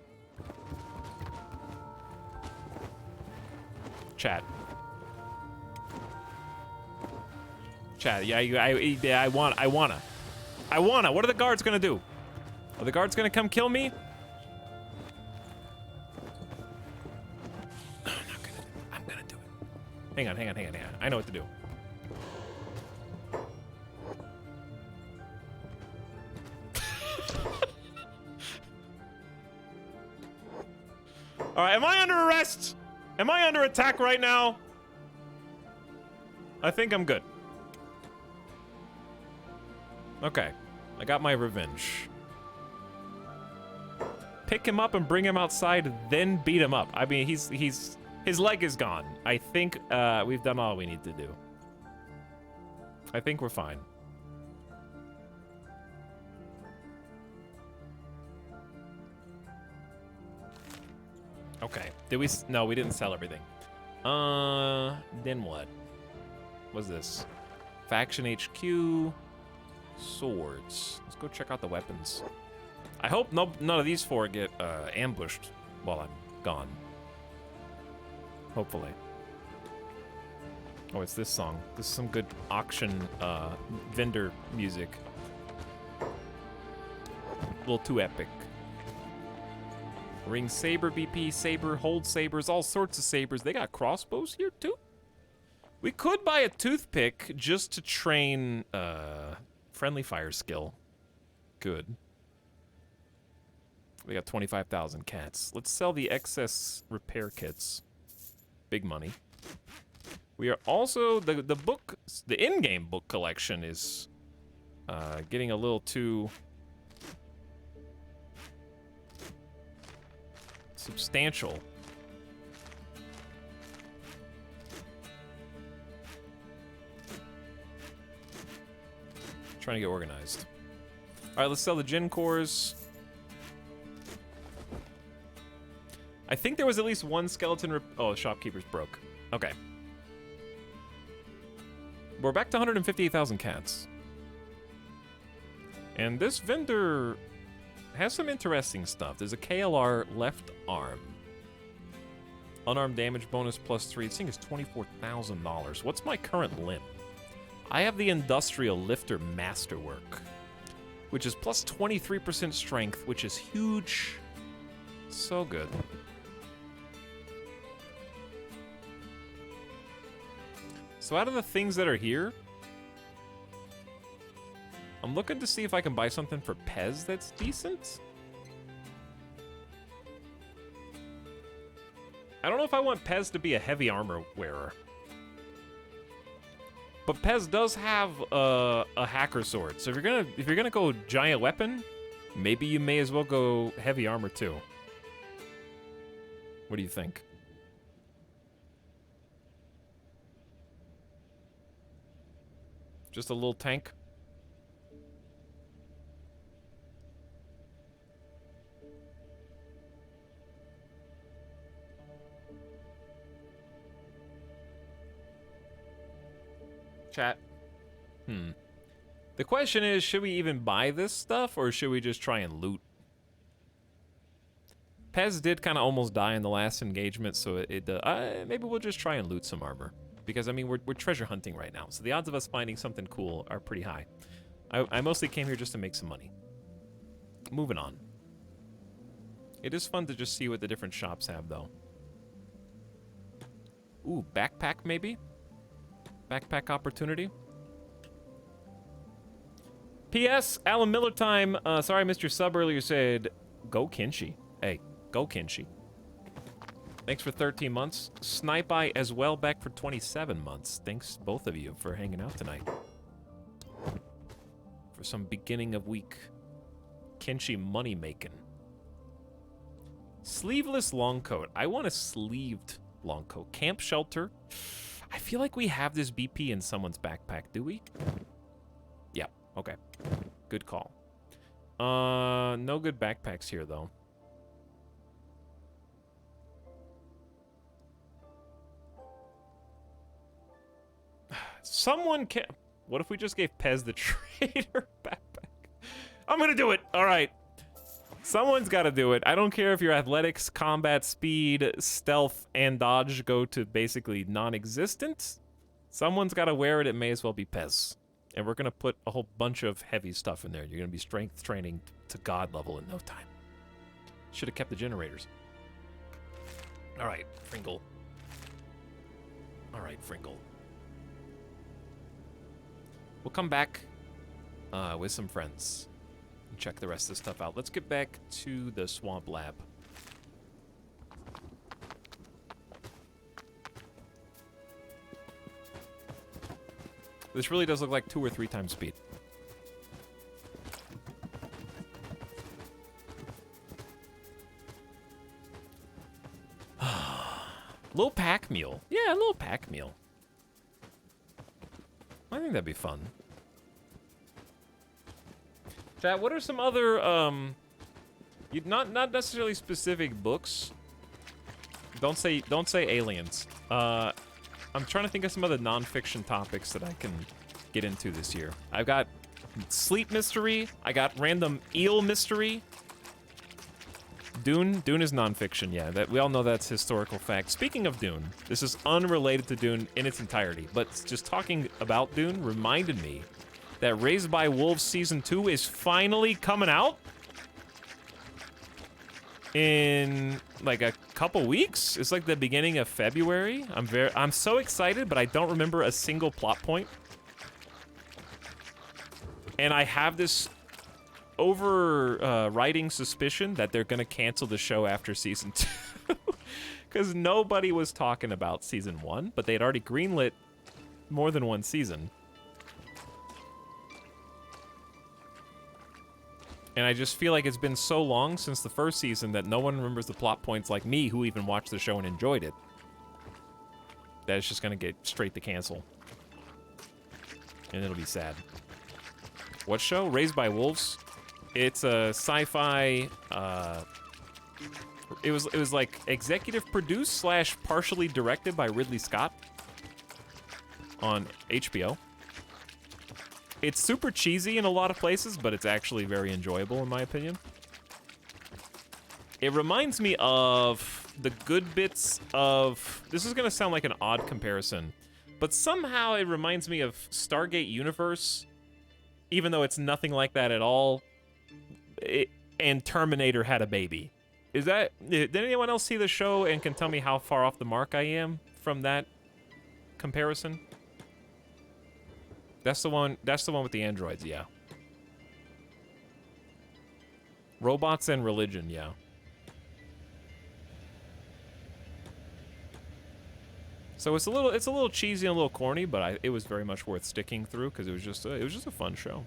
Chat. Chat, yeah, I wanna. What are the guards gonna do? Are the guards gonna come kill me? No, I'm not gonna. I'm gonna do it. Hang on. I know what to do. All right, am I under arrest? Am I under attack right now? I think I'm good. Okay, I got my revenge. Pick him up and bring him outside, then beat him up. I mean, his leg is gone. I think we've done all we need to do. I think we're fine. Okay, did we? No, we didn't sell everything. Then what? What's this? Faction HQ. Swords. Let's go check out the weapons. I hope none of these four get ambushed while I'm gone. Hopefully. Oh, it's this song. This is some good auction vendor music. A little too epic. Ring saber, BP saber, hold sabers, all sorts of sabers. They got crossbows here too? We could buy a toothpick just to train friendly fire skill. Good. We got 25,000 cats. Let's sell the excess repair kits. Big money. We are also the book, the in-game book collection is getting a little too substantial. Trying to get organized. All right, let's sell the gin cores. I think there was at least one skeleton. Oh, shopkeeper's broke. Okay. We're back to 158,000 cats. And this vendor has some interesting stuff. There's a KLR left arm. Unarmed damage bonus +3. This thing is $24,000. What's my current limb? I have the industrial lifter masterwork, which is plus 23% strength, which is huge. So good. So out of the things that are here, I'm looking to see if I can buy something for Pez that's decent. I don't know if I want Pez to be a heavy armor wearer. But Pez does have a hacker sword, so if you're gonna go giant weapon, maybe you may as well go heavy armor too. What do you think? Just a little tank? Chat. The question is, should we even buy this stuff, or should we just try and loot? Pez did kind of almost die in the last engagement, so maybe we'll just try and loot some armor. Because, I mean, we're treasure hunting right now, so the odds of us finding something cool are pretty high. I mostly came here just to make some money. Moving on. It is fun to just see what the different shops have, though. Ooh, backpack, maybe? Backpack opportunity. P.S. Alan Miller time. Sorry I missed your sub earlier. Said, go Kenshi. Hey, go Kenshi. Thanks for 13 months. Snipe Eye as well, back for 27 months. Thanks, both of you, for hanging out tonight. For some beginning of week Kenshi money making. Sleeveless long coat. I want a sleeved long coat. Camp shelter. I feel like we have this BP in someone's backpack, do we? Yeah, okay. Good call. No good backpacks here, though. Someone can... What if we just gave Pez the trader backpack? I'm gonna do it! Alright. Someone's gotta do it. I don't care if your athletics, combat, speed, stealth, and dodge go to basically non-existent. Someone's gotta wear it. It may as well be Pez. And we're gonna put a whole bunch of heavy stuff in there. You're gonna be strength training to god level in no time. Should have kept the generators. Alright, Fringle. Alright, Fringle. We'll come back with some friends and check the rest of the stuff out. Let's get back to the swamp lab. This really does look like 2 or 3 times speed. Little pack meal. Yeah, a little pack meal. I think that'd be fun. Chat, what are some other, not necessarily specific books. Don't say aliens. I'm trying to think of some other non-fiction topics that I can get into this year. I've got sleep mystery. I got random eel mystery. Dune is non-fiction, yeah. That we all know that's historical fact. Speaking of Dune, this is unrelated to Dune in its entirety, but just talking about Dune reminded me that Raised by Wolves Season 2 is finally coming out. in like a couple weeks. It's like the beginning of February. I'm so excited, but I don't remember a single plot point. And I have this overriding suspicion that they're gonna cancel the show after season 2. Because nobody was talking about season 1, but they had already greenlit more than one season. And I just feel like it's been so long since the first season that no one remembers the plot points like me, who even watched the show and enjoyed it. That it's just gonna get straight to cancel. And it'll be sad. What show? Raised by Wolves. It's a sci-fi, it was like executive produced slash partially directed by Ridley Scott on HBO. It's super cheesy in a lot of places, but it's actually very enjoyable in my opinion. It reminds me of the good bits of, this is gonna sound like an odd comparison, but somehow it reminds me of Stargate Universe, even though it's nothing like that at all. And Terminator had a baby. Did anyone else see the show and can tell me how far off the mark I am from that comparison? That's the one with the androids, yeah. Robots and religion, yeah. So it's a little cheesy and a little corny, but it was very much worth sticking through because it was just a fun show.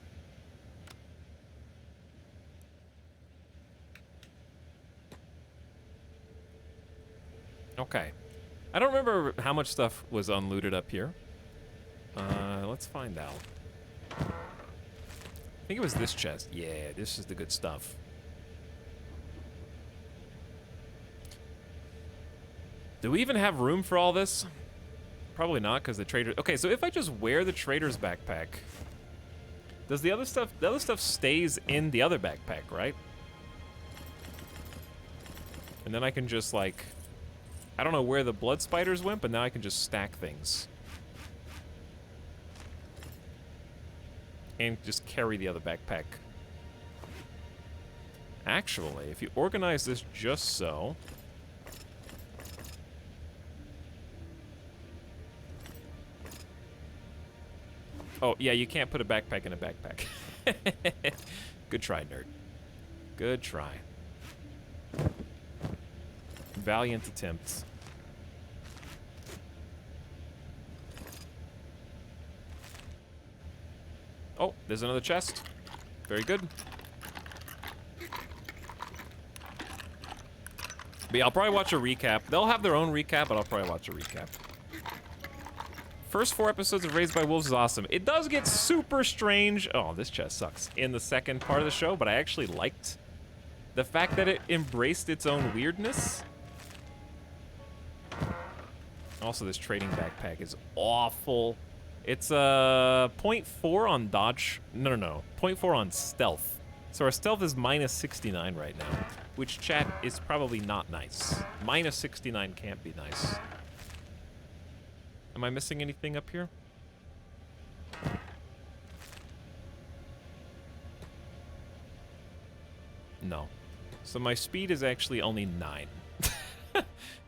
Okay. I don't remember how much stuff was unlooted up here. Let's find out. I think it was this chest. Yeah, this is the good stuff. Do we even have room for all this? Probably not, because the trader... Okay, so if I just wear the trader's backpack, does the other stuff... The other stuff stays in the other backpack, right? And then I can just, like... I don't know where the blood spiders went, but now I can just stack things. And just carry the other backpack. Actually, if you organize this just so... Oh, yeah, you can't put a backpack in a backpack. Good try, nerd. Good try. Valiant attempts. Oh, there's another chest. Very good. But yeah, I'll probably watch a recap. They'll have their own recap, but I'll probably watch a recap. First 4 episodes of Raised by Wolves is awesome. It does get super strange. Oh, this chest sucks. In the second part of the show, but I actually liked the fact that it embraced its own weirdness. Also, this trading backpack is awful. It's 0.4 on dodge. No. 0.4 on stealth. So our stealth is minus 69 right now, which, chat, is probably not nice. Minus 69 can't be nice. Am I missing anything up here? No. So my speed is actually only 9.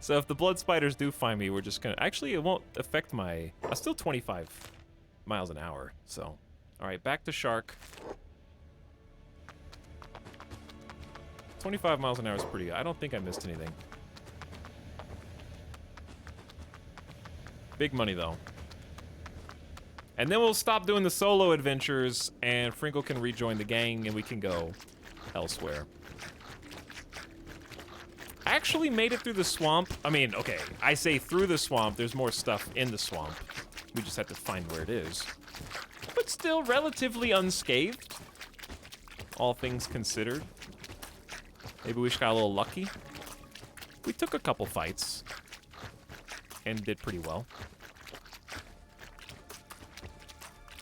So if the blood spiders do find me, we're just gonna... Actually, it won't affect my... I'm still 25 miles an hour, so... Alright, back to Shark. 25 miles an hour is pretty good. I don't think I missed anything. Big money, though. And then we'll stop doing the solo adventures, and Frinkle can rejoin the gang, and we can go elsewhere. I actually made it through the swamp. I mean, okay, I say through the swamp. There's more stuff in the swamp. We just have to find where it is. But still relatively unscathed, all things considered. Maybe we just got a little lucky. We took a couple fights and did pretty well.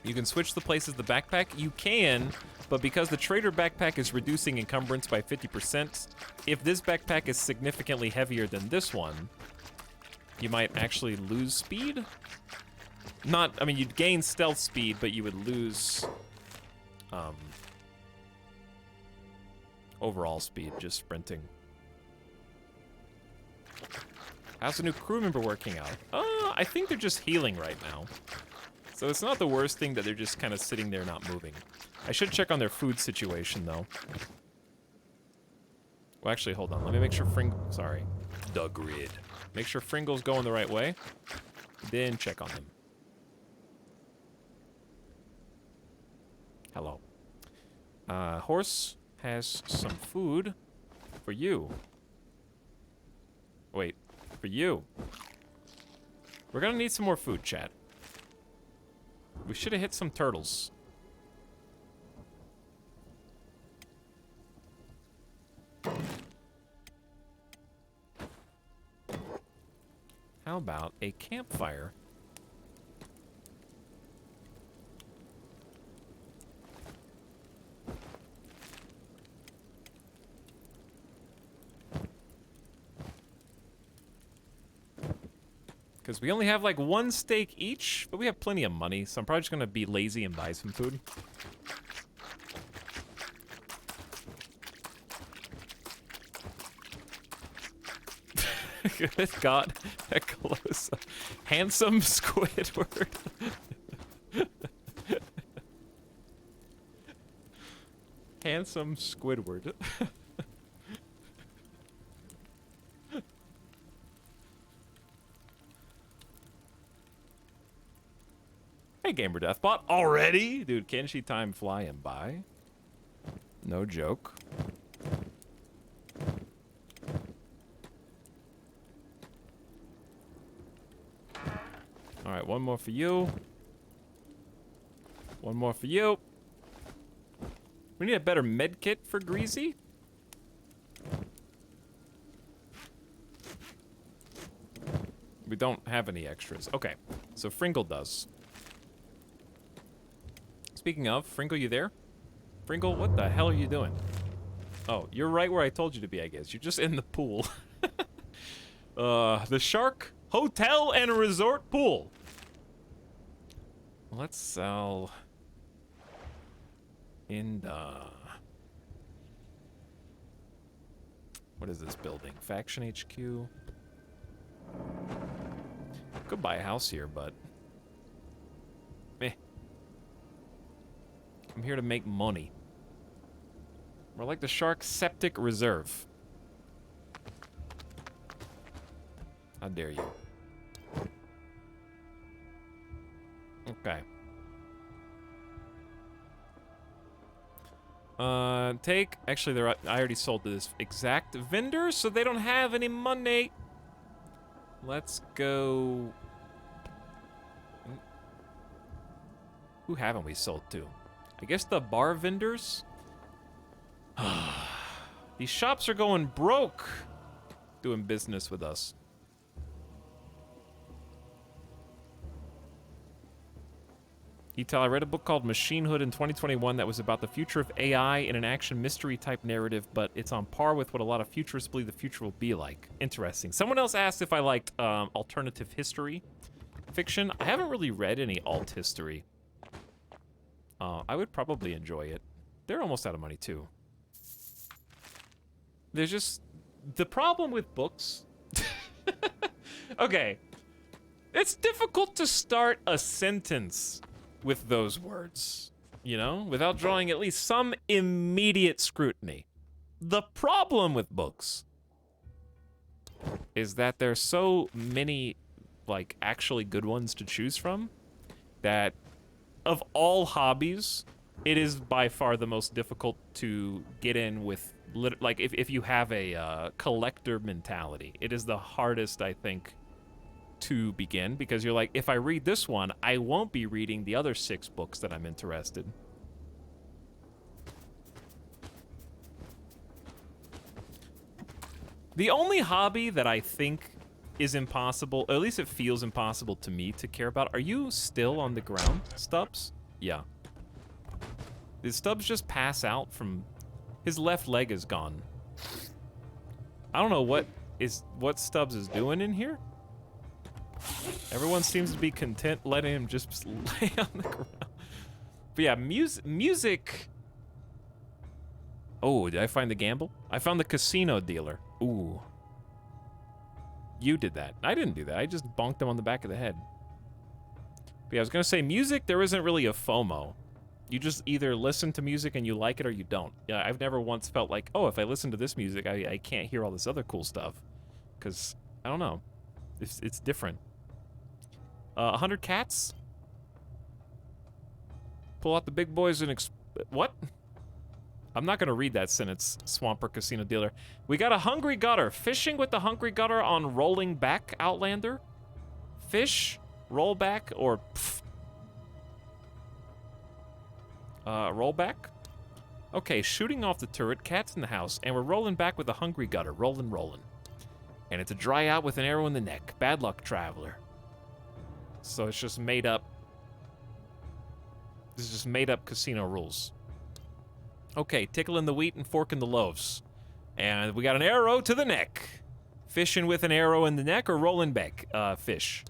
You can switch the places of the backpack. You can, but because the trader backpack is reducing encumbrance by 50%, if this backpack is significantly heavier than this one, you might actually lose speed. Not, I mean, you'd gain stealth speed, but you would lose overall speed, just sprinting. How's the new crew member working out? I think they're just healing right now. So it's not the worst thing that they're just kind of sitting there not moving. I should check on their food situation, though. Well, actually, hold on. Let me make sure sorry. The grid. Make sure Fringle's going the right way. Then check on him. Hello. Horse has some food for you. Wait, for you. We're gonna need some more food, chat. We should have hit some turtles. How about a campfire? Because we only have like one steak each, but we have plenty of money, so I'm probably just gonna be lazy and buy some food. Good God, a close up. Handsome Squidward. Handsome Squidward. Hey, Gamer Deathbot. Already? Dude, Kenshi time flying by. No joke. Alright, one more for you. One more for you. We need a better med kit for Greasy. We don't have any extras. Okay, so Fringle does. Speaking of, Fringle, you there? Fringle, what the hell are you doing? Oh, you're right where I told you to be, I guess. You're just in the pool. The Shark Hotel and Resort Pool. Let's sell... in the... What is this building? Faction HQ? Could buy a house here, but... meh. I'm here to make money. We're like the Shark Septic Reserve. How dare you? Okay. Take... Actually, I already sold to this exact vendor, so they don't have any money. Let's go... Who haven't we sold to? I guess the bar vendors? These shops are going broke doing business with us. Etal, I read a book called Machinehood in 2021 that was about the future of AI in an action mystery type narrative, but it's on par with what a lot of futurists believe the future will be like. Interesting. Someone else asked if I liked alternative history fiction. I haven't really read any alt history. I would probably enjoy it. They're almost out of money too. There's just... the problem with books... Okay. It's difficult to start a sentence with those words, you know, without drawing at least some immediate scrutiny. The problem with books is that there's so many, like, actually good ones to choose from that of all hobbies, it is by far the most difficult to get in with, like, if you have a collector mentality. It is the hardest, I think, to begin, because you're like, if I read this one, I won't be reading the other 6 books that I'm interested. The only hobby that I think is impossible, or at least it feels impossible to me to care about. Are you still on the ground, Stubbs? Yeah. Did Stubbs just pass out from... his left leg is gone. I don't know what Stubbs is doing in here. Everyone seems to be content letting him just lay on the ground. But yeah, music... Oh, did I find the gamble? I found the casino dealer. Ooh. You did that. I didn't do that. I just bonked him on the back of the head. But yeah, I was gonna say, music, there isn't really a FOMO. You just either listen to music and you like it or you don't. Yeah, I've never once felt like, oh, if I listen to this music, I can't hear all this other cool stuff. Because, I don't know. It's different. 100 cats? Pull out the big boys and what? I'm not gonna read that sentence, Swamper Casino Dealer. We got a Hungry Gutter. Fishing with the Hungry Gutter on Rolling Back, Outlander? Fish, roll back, or pff. Roll back? Okay, shooting off the turret, cats in the house, and we're rolling back with a Hungry Gutter. Rollin', rollin'. And it's a dry out with an arrow in the neck. Bad luck, traveler. So it's just made up. This is just made up casino rules. Okay, tickling the wheat and forking the loaves. And we got an arrow to the neck. Fishing with an arrow in the neck or rolling back? Fish.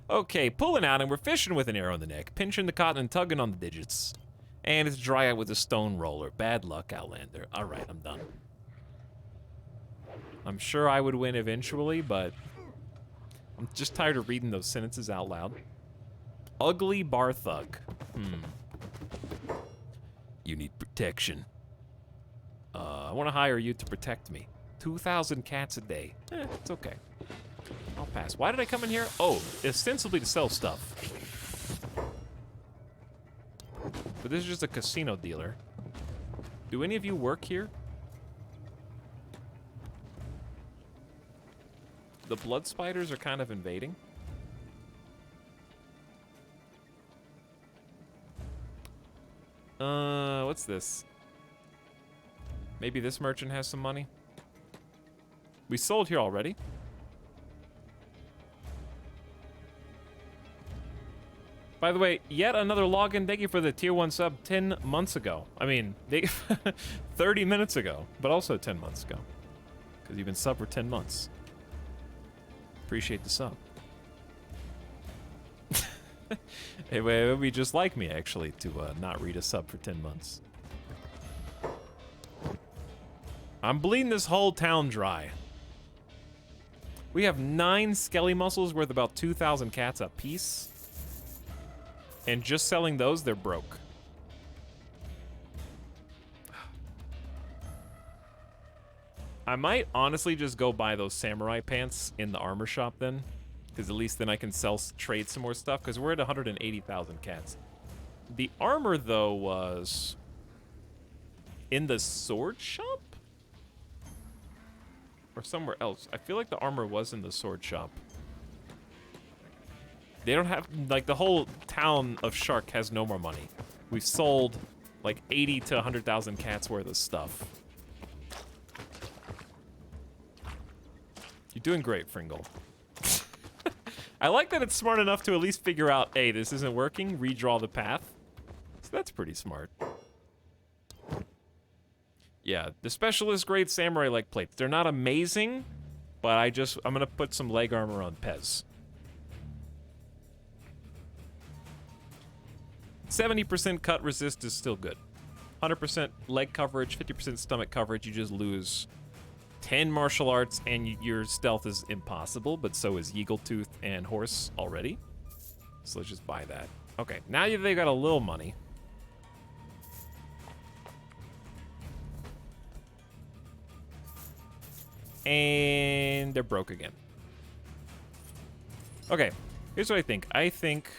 Okay, pulling out and we're fishing with an arrow in the neck. Pinching the cotton and tugging on the digits. And it's dry out with a stone roller. Bad luck, Outlander. Alright, I'm done. I'm sure I would win eventually, but I'm just tired of reading those sentences out loud. Ugly bar thug. You need protection. I want to hire you to protect me. 2,000 cats a day. It's okay. I'll pass. Why did I come in here? Oh, ostensibly to sell stuff. But this is just a casino dealer. Do any of you work here? The blood spiders are kind of invading. What's this? Maybe this merchant has some money? We sold here already. By the way, yet another login. Thank you for the tier 1 sub 10 months ago. I mean, 30 minutes ago, but also 10 months ago. Because you've been sub for 10 months. Appreciate the sub. It would be just like me, actually, to not read a sub for 10 months. I'm bleeding this whole town dry. We have 9 skelly muscles worth about 2,000 cats a piece. And just selling those, they're broke. I might honestly just go buy those samurai pants in the armor shop then. Because at least then I can trade some more stuff. Because we're at 180,000 cats. The armor, though, was in the sword shop? Or somewhere else. I feel like the armor was in the sword shop. They don't have, like, the whole town of Shark has no more money. We've sold, like, 80 to 100,000 cats worth of stuff. You're doing great, Fringle. I like that it's smart enough to at least figure out, hey, this isn't working, redraw the path. So that's pretty smart. Yeah, the specialist grade samurai leg plates. They're not amazing, but I'm gonna put some leg armor on Pez. 70% cut resist is still good. 100% leg coverage, 50% stomach coverage, you just lose 10 martial arts and your stealth is impossible, but so is Yeagletooth and Horse already. So let's just buy that. Okay, now they got a little money. And they're broke again. Okay, here's what I think. I think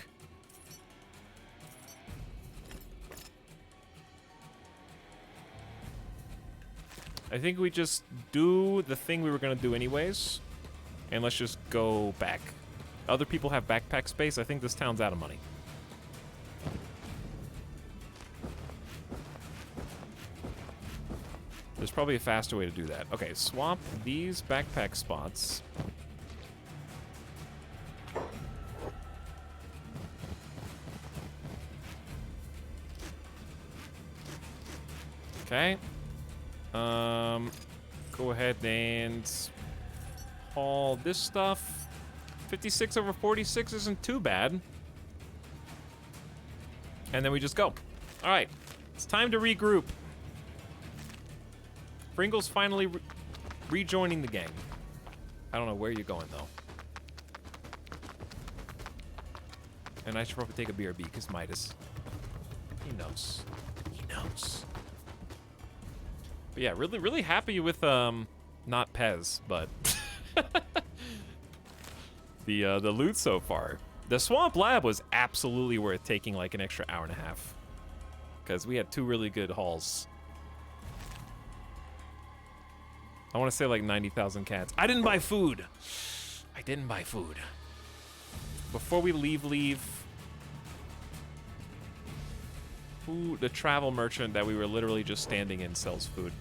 we just do the thing we were gonna do anyways, and let's just go back. Other people have backpack space. I think this town's out of money. There's probably a faster way to do that. Okay, swap these backpack spots. Okay. Go ahead and haul this stuff. 56 over 46 isn't too bad. And then we just go. All right, it's time to regroup. Pringle's finally rejoining the gang. I don't know where you're going, though. And I should probably take a BRB, because Midas. He knows. He knows. But yeah, really, really happy with, not Pez, but... the loot so far. The Swamp Lab was absolutely worth taking, like, an extra hour and a half. Because we had 2 really good hauls. I want to say, like, 90,000 cats. I didn't buy food! I didn't buy food. Before we leave... Who, the travel merchant that we were literally just standing in sells food.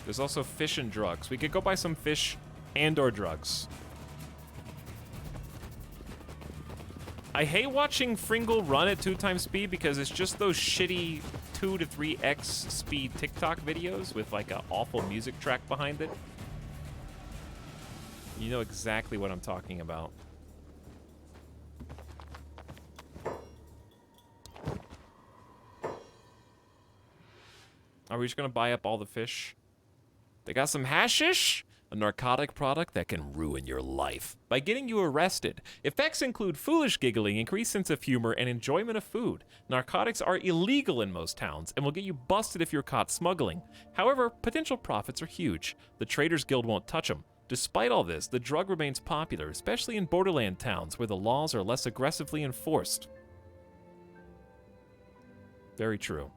There's also fish and drugs. We could go buy some fish and or drugs. I hate watching Fringle run at 2 times speed because it's just those shitty 2 to 3x speed TikTok videos with like an awful music track behind it. You know exactly what I'm talking about. Are we just gonna buy up all the fish? They got some hashish, a narcotic product that can ruin your life by getting you arrested. Effects include foolish giggling, increased sense of humor, and enjoyment of food. Narcotics are illegal in most towns and will get you busted if you're caught smuggling. However, potential profits are huge. The Traders Guild won't touch them. Despite all this, the drug remains popular, especially in borderland towns where the laws are less aggressively enforced. Very true.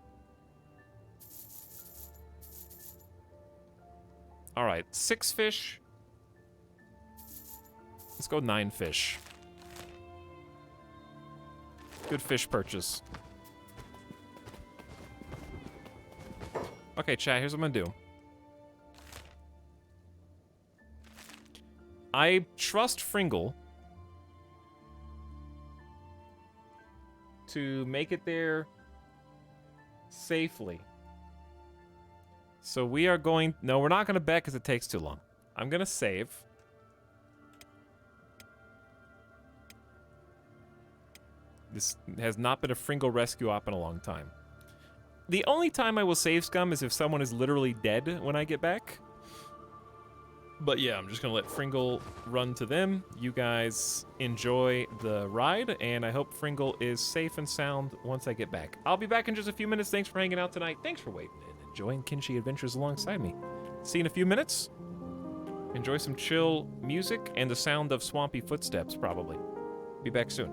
All right, 6 fish. Let's go 9 fish. Good fish purchase. Okay, chat, here's what I'm gonna do. I trust Fringle to make it there safely. So we are going... No, we're not going to bet because it takes too long. I'm going to save. This has not been a Fringle rescue op in a long time. The only time I will save scum is if someone is literally dead when I get back. But yeah, I'm just going to let Fringle run to them. You guys enjoy the ride, and I hope Fringle is safe and sound once I get back. I'll be back in just a few minutes. Thanks for hanging out tonight. Thanks for waiting and enjoying Kenshi Adventures alongside me. See you in a few minutes. Enjoy some chill music and the sound of swampy footsteps, probably. Be back soon.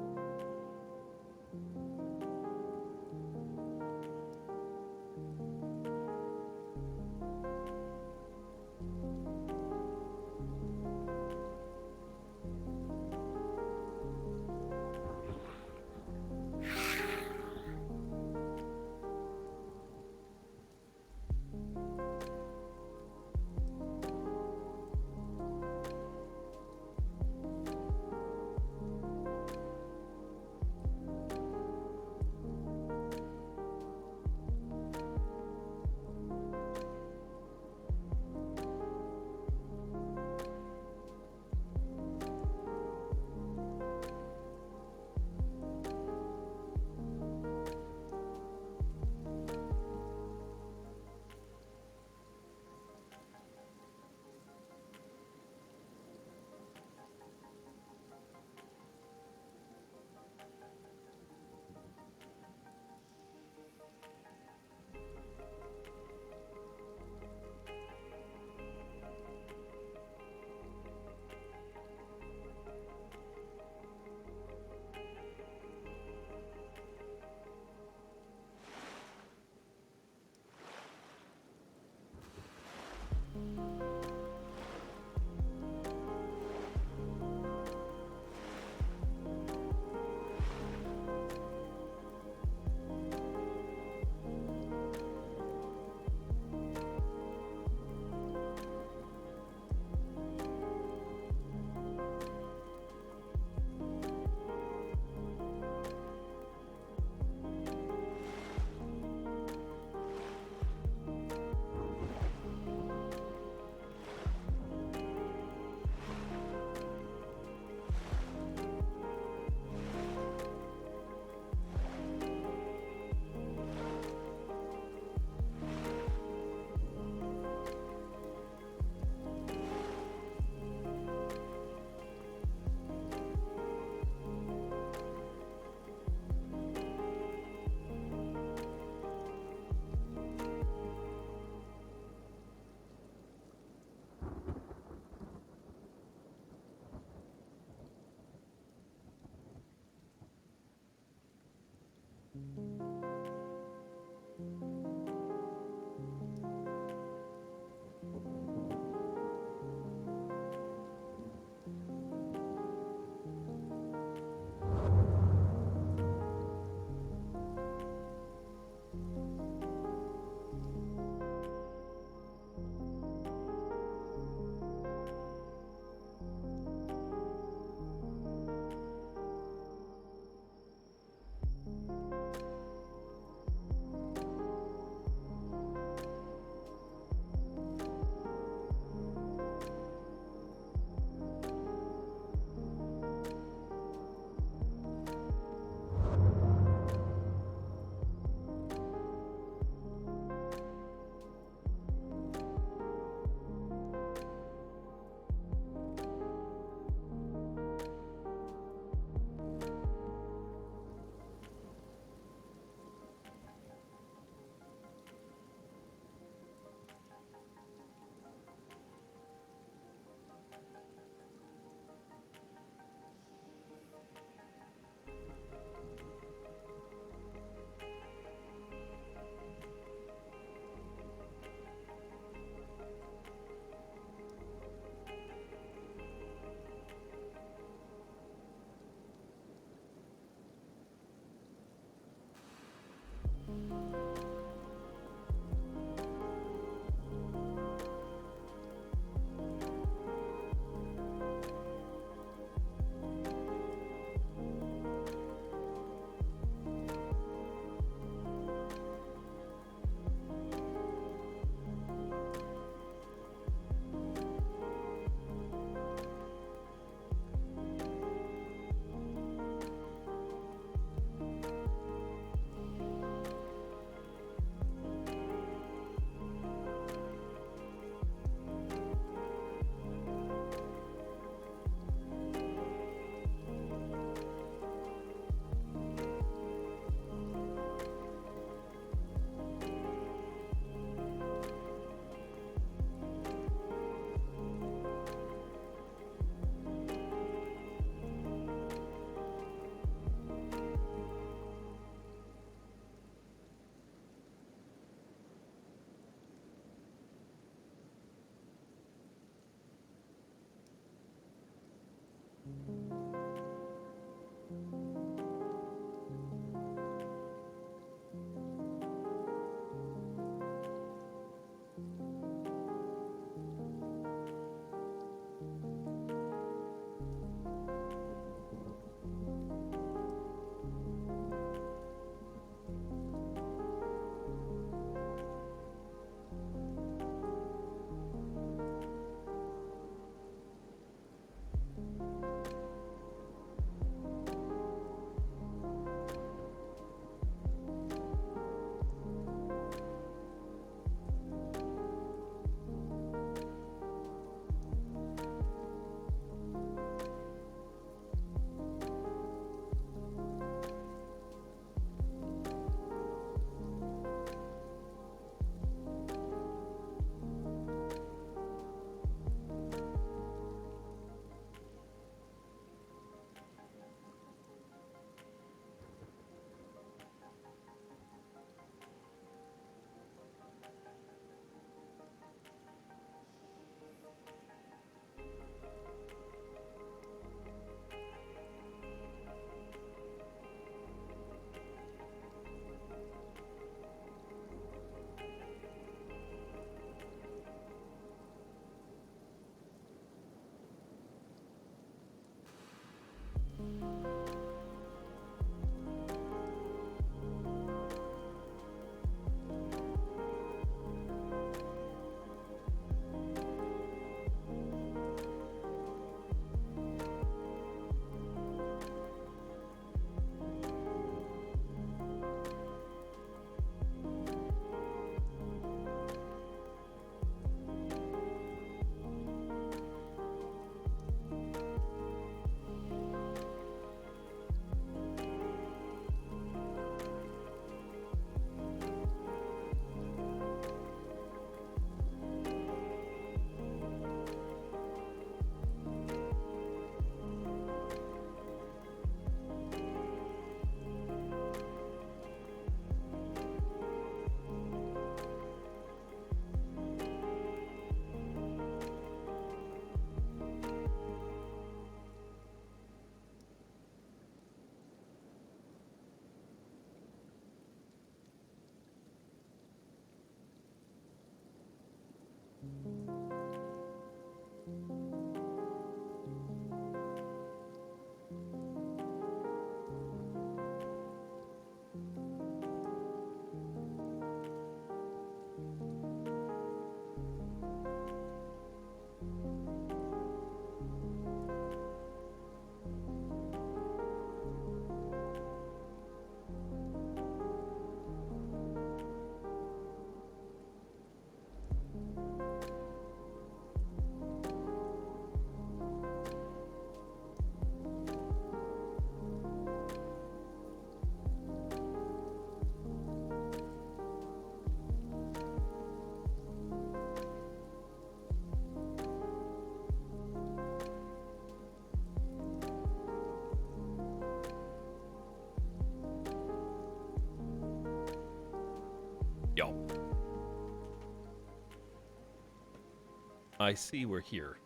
I see we're here.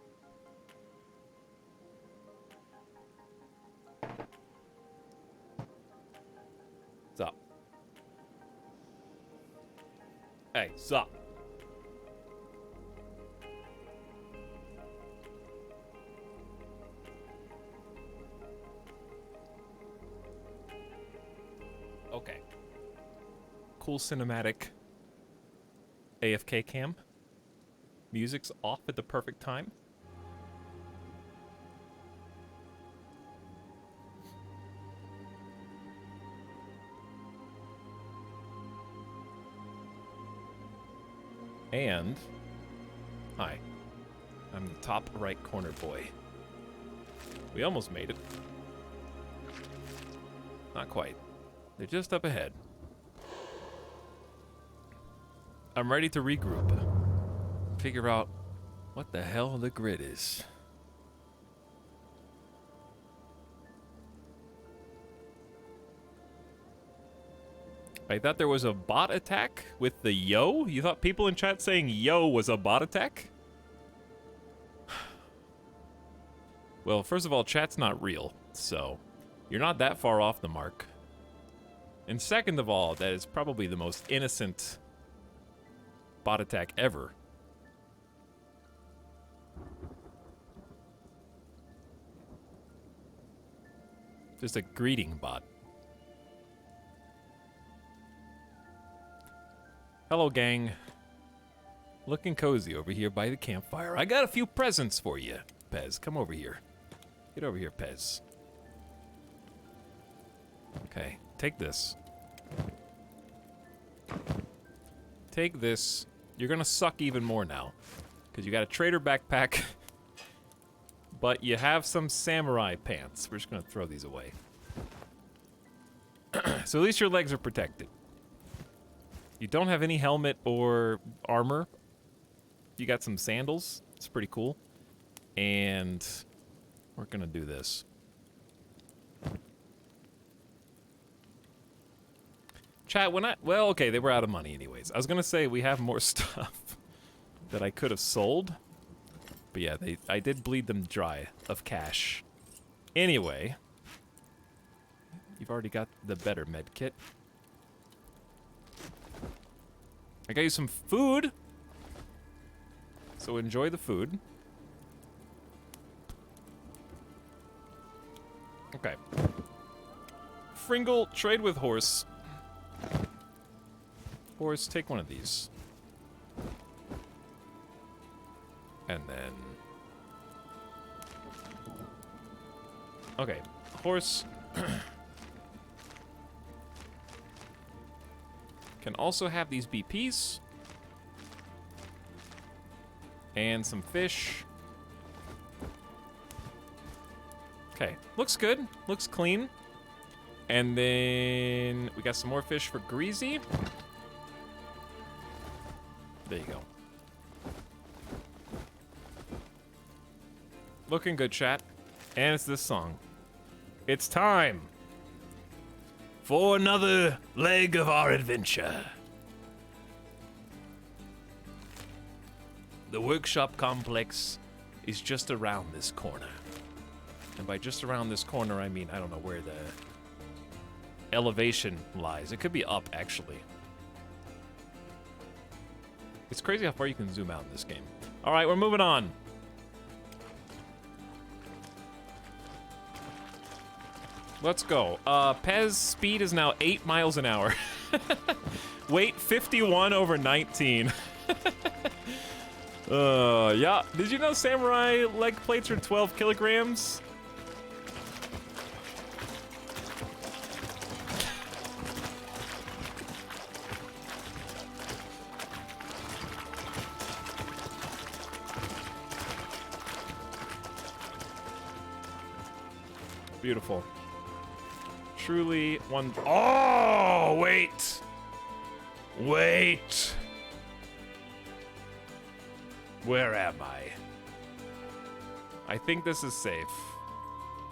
Sup? Hey, sup? Okay. Cool cinematic AFK cam. Music's off at the perfect time. And, hi, I'm the top right corner boy. We almost made it. Not quite. They're just up ahead. I'm ready to regroup. Figure out what the hell the grid is. I thought there was a bot attack with the yo? You thought people in chat saying yo was a bot attack? Well, first of all, chat's not real, so you're not that far off the mark. And second of all, that is probably the most innocent bot attack ever. Just a greeting bot. Hello, gang. Looking cozy over here by the campfire. I got a few presents for you, Pez. Come over here. Get over here, Pez. Okay, take this. Take this. You're gonna suck even more now, because you got a trader backpack, but you have some samurai pants. We're just gonna throw these away. So at least your legs are protected. You don't have any helmet or armor. You got some sandals. It's pretty cool. And we're gonna do this. Chat, well, okay, they were out of money anyways. I was gonna say we have more stuff that I could have sold. But yeah, I did bleed them dry of cash. Anyway, you've already got the better med kit. I got you some food. So enjoy the food. Okay. Fringle, trade with horse. Horse, take one of these. And then... Okay, horse... can also have these BPs. And some fish. Okay, looks good. Looks clean. And then we got some more fish for Greasy. There you go. Looking good, chat. And it's this song. It's time For another leg of our adventure. The workshop complex is just around this corner. And by just around this corner, I mean, I don't know where the elevation lies. It could be up, actually. It's crazy how far you can zoom out in this game. All right, we're moving on. Let's go. Pez speed is now 8 miles an hour. Weight 51 over 19. Yeah. Did you know samurai leg plates are 12 kilograms? Beautiful. Truly one. Oh, wait. Wait. Where am I? I think this is safe.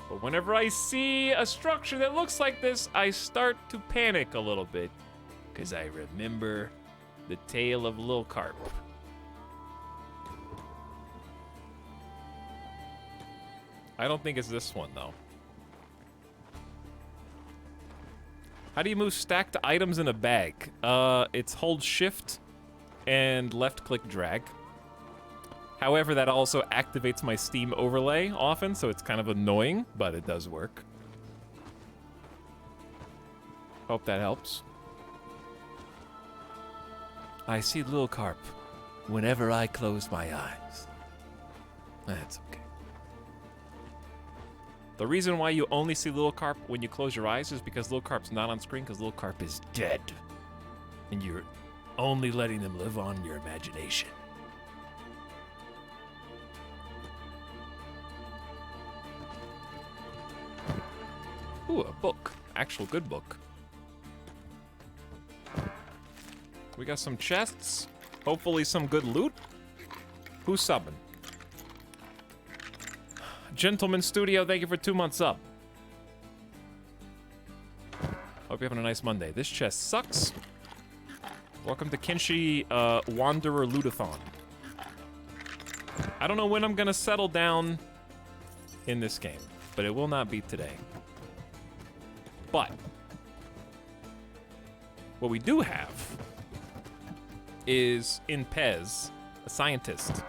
But whenever I see a structure that looks like this, I start to panic a little bit. Because I remember the tale of Lil Carp. I don't think it's this one, though. How do you move stacked items in a bag? It's hold shift and left click drag. However, that also activates my Steam overlay often, so it's kind of annoying, but it does work. Hope that helps. I see little carp whenever I close my eyes. That's okay. The reason why you only see little carp when you close your eyes is because little carp's not on screen, because little carp is dead. And you're only letting them live on in your imagination. Ooh, a book. Actual good book. We got some chests. Hopefully some good loot. Who's subbing? Gentleman Studio, thank you for 2 months up. Hope you're having a nice Monday. This chest sucks. Welcome to Kenshi Wanderer Lootathon. I don't know when I'm gonna settle down in this game, but it will not be today. But what we do have is in Pez, a scientist.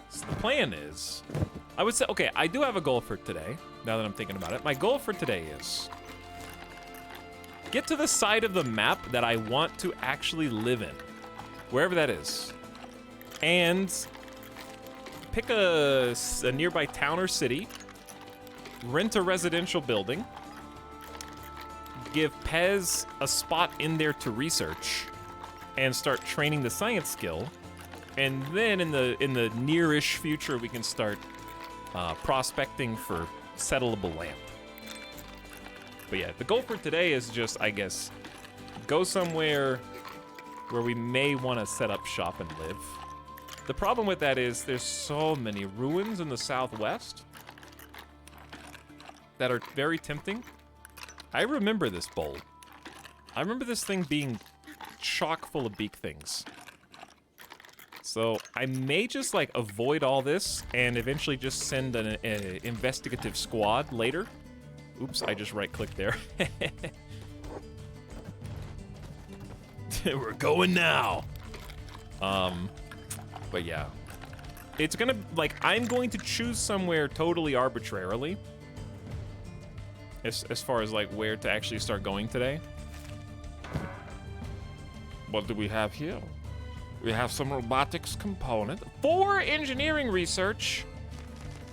So the plan is, I would say, okay, I do have a goal for today, now that I'm thinking about it. My goal for today is get to the side of the map that I want to actually live in, wherever that is, and pick a nearby town or city, rent a residential building, give Pez a spot in there to research, and start training the science skill, and then in the near-ish future we can start prospecting for settleable land. But yeah, the goal for today is just, I guess, go somewhere where we may want to set up shop and live. The problem with that is there's so many ruins in the southwest that are very tempting. I remember this bowl. I remember this thing being chock full of beak things. So I may just like avoid all this and eventually just send an investigative squad later. Oops, I just right-clicked there. We're going now. But yeah. It's gonna, like, I'm going to choose somewhere totally arbitrarily. As far as, like, where to actually start going today. What do we have here? We have some robotics component. 4 engineering research.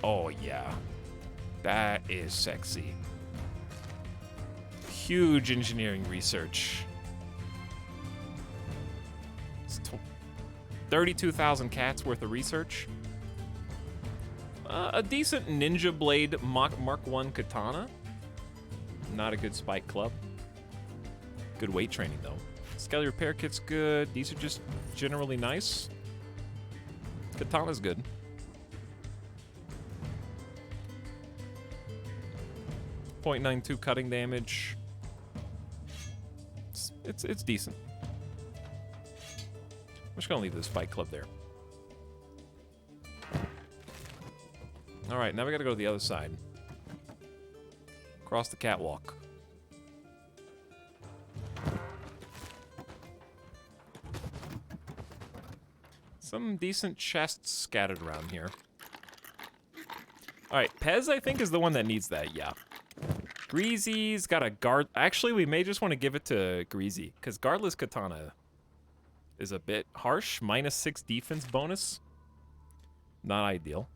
Oh, yeah. That is sexy. Huge engineering research. 32,000 cats worth of research. A decent Ninja Blade Mark 1 katana. Not a good spike club. Good weight training, though. Skelly repair kit's good. These are just generally nice. Katana's good. .92 cutting damage. It's decent. I'm just gonna leave this fight club there. All right, now we gotta go to the other side. Across the catwalk. Some decent chests scattered around here. All right, Pez, I think, is the one that needs that, yeah. Greasy's got a guard. Actually, we may just want to give it to Greasy, because Guardless Katana is a bit harsh. -6 defense bonus. Not ideal.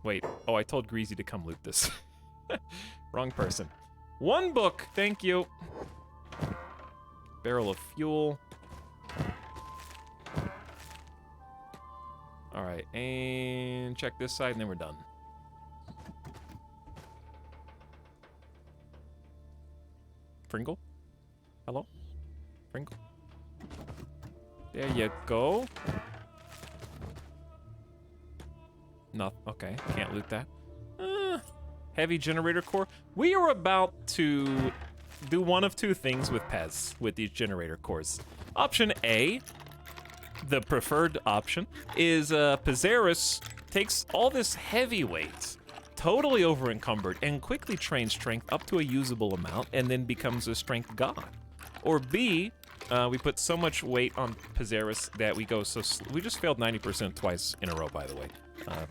Wait, oh, I told Greasy to come loot this. Wrong person. 1 book, thank you. Barrel of fuel. All right, and check this side, and then we're done. Pringle? Hello? Pringle? There you go. No, okay, can't loot that. Heavy generator core. We are about to do one of 2 things with Pez, with these generator cores. Option A, the preferred option, is Pizarus takes all this heavy weight, totally over encumbered, and quickly trains strength up to a usable amount and then becomes a strength god. Or B, we put so much weight on Pizarus that we go so we just failed 90% twice in a row, by the way.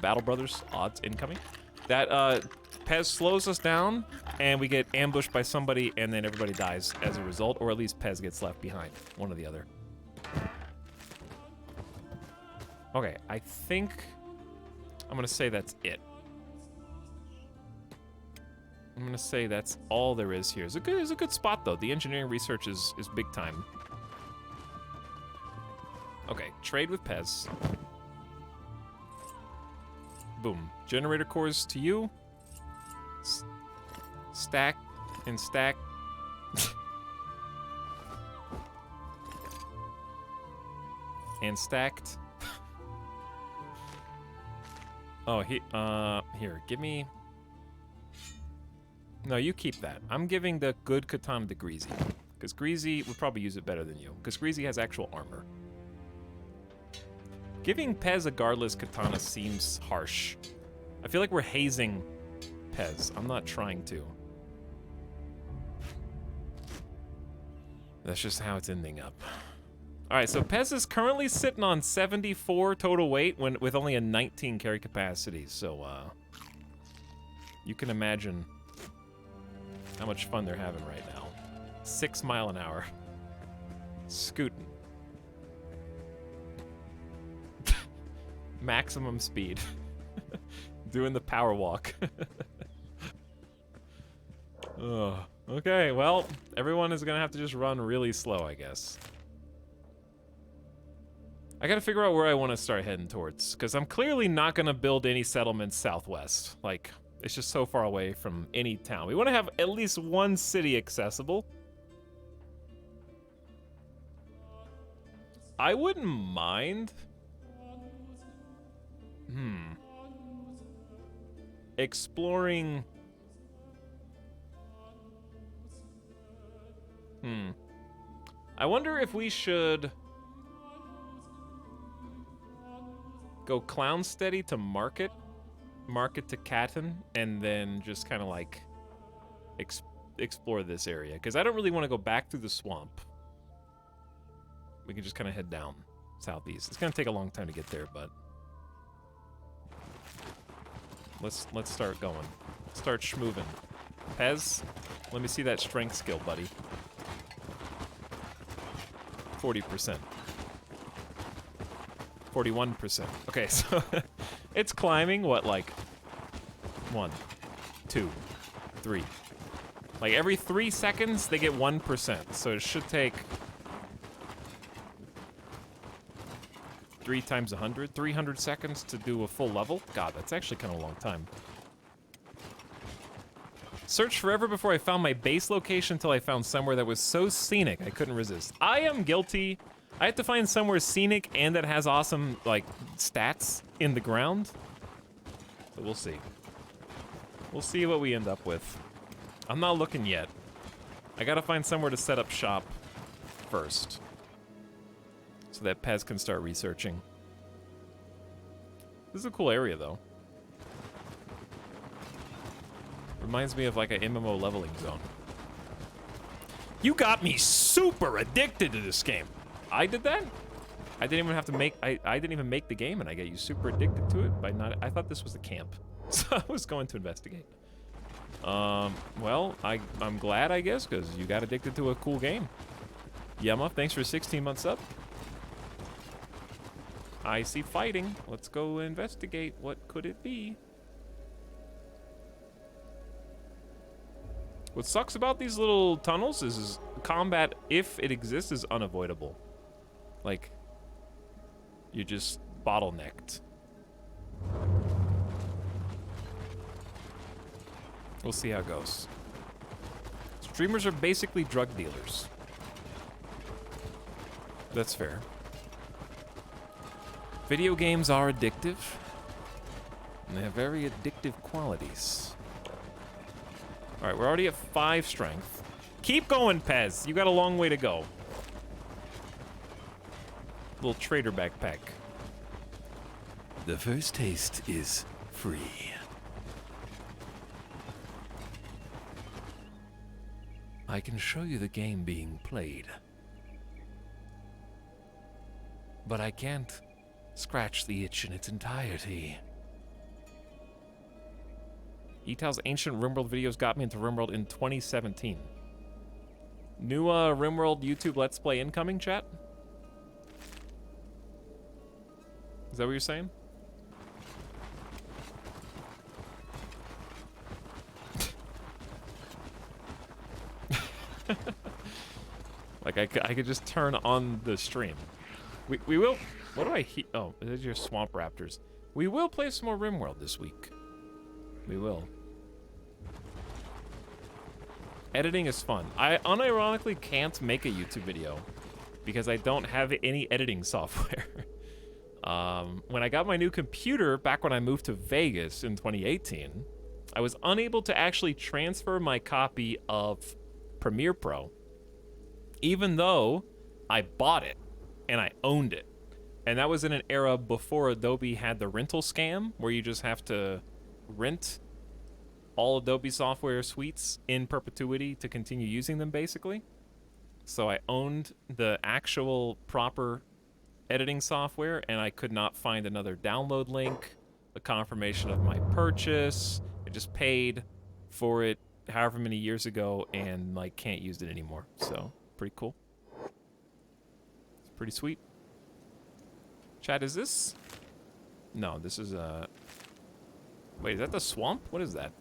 Battle Brothers, odds incoming. That Pez slows us down, and we get ambushed by somebody, and then everybody dies as a result, or at least Pez gets left behind, one or the other. Okay, I think I'm gonna say that's it. I'm gonna say that's all there is here. It's a good spot though. The engineering research is big time. Okay, trade with Pez. Boom. Generator cores to you. Stack and stack. And stacked. Oh, here, give me... No, you keep that. I'm giving the good katana to Greasy. Because Greasy would probably use it better than you. Because Greasy has actual armor. Giving Pez a guardless katana seems harsh. I feel like we're hazing Pez. I'm not trying to. That's just how it's ending up. Alright, so Pez is currently sitting on 74 total weight with only a 19 carry capacity. So, you can imagine how much fun they're having right now. 6 miles an hour. Scooting. Maximum speed. Doing the power walk. Oh, okay, well, everyone is gonna have to just run really slow, I guess. I gotta figure out where I want to start heading towards, because I'm clearly not gonna build any settlements southwest. Like, it's just so far away from any town. We want to have at least one city accessible. I wouldn't mind... exploring... I wonder if we should... go Clown Steady to Market to Catton, and then just kind of like explore this area. Because I don't really want to go back through the swamp. We can just kind of head down southeast. It's going to take a long time to get there, but... Let's start going. Start schmoovin'. Pez, let me see that strength skill, buddy. 40%. 41%. Okay, so it's climbing, what, like 1, 2, 3. Like every 3 seconds, they get 1%. So it should take 3 times 100, 300 seconds to do a full level. God, that's actually kind of a long time. Searched forever before I found my base location until I found somewhere that was so scenic I couldn't resist. I am guilty. I have to find somewhere scenic and that has awesome, like, stats in the ground. But we'll see. We'll see what we end up with. I'm not looking yet. I gotta find somewhere to set up shop first. So that Pez can start researching. This is a cool area, though. Reminds me of, like, an MMO leveling zone. You got me super addicted to this game. I did that? I didn't even have to make... I didn't even make the game, and I got you super addicted to it by not... I thought this was the camp. So I was going to investigate. Well, I'm glad, I guess, because you got addicted to a cool game. Yema, thanks for 16 months up. I see fighting. Let's go investigate. What could it be? What sucks about these little tunnels is combat, if it exists, is unavoidable. Like, you're just bottlenecked. We'll see how it goes. Streamers are basically drug dealers. That's fair. Video games are addictive. And they have very addictive qualities. Alright, we're already at 5 strength. Keep going, Pez. You got a long way to go. Little trader backpack. The first taste is free. I can show you the game being played. But I can't scratch the itch in its entirety. Etal's ancient RimWorld videos got me into RimWorld in 2017. New RimWorld YouTube Let's Play incoming, chat? Is that what you're saying? Like I could just turn on the stream. We will. What do I hear? Oh, those are your swamp raptors. We will play some more RimWorld this week. We will. Editing is fun. I unironically can't make a YouTube video because I don't have any editing software. When I got my new computer back when I moved to Vegas in 2018, I was unable to actually transfer my copy of Premiere Pro, even though I bought it and I owned it. And that was in an era before Adobe had the rental scam, where you just have to rent all Adobe software suites in perpetuity to continue using them, basically. So I owned the actual proper editing software, and I could not find another download link, a confirmation of my purchase. I just paid for it however many years ago and like can't use it anymore. So pretty cool. It's pretty sweet. Chat, is this? No, this is wait, is that the swamp? What is that?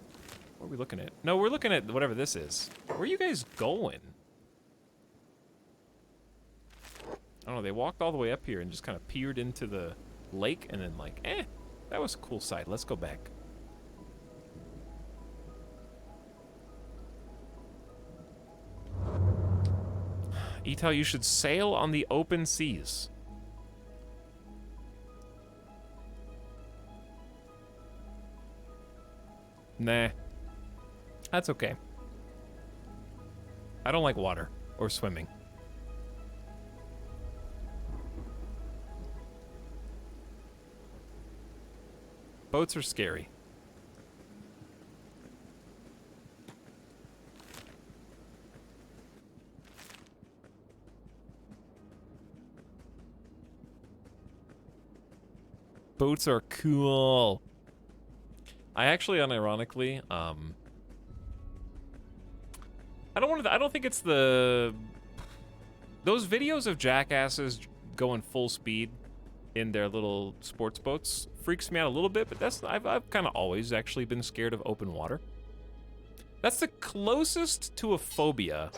What are we looking at? No, we're looking at whatever this is. Where are you guys going? I don't know, they walked all the way up here and just kind of peered into the lake and then like, that was a cool sight. Let's go back. Etal, you should sail on the open seas. Nah. That's okay. I don't like water or swimming. Boats are scary. Boats are cool. I actually, unironically, I don't think it's the... Those videos of jackasses going full speed in their little sports boats freaks me out a little bit, but that's... I've kind of always actually been scared of open water. That's the closest to a phobia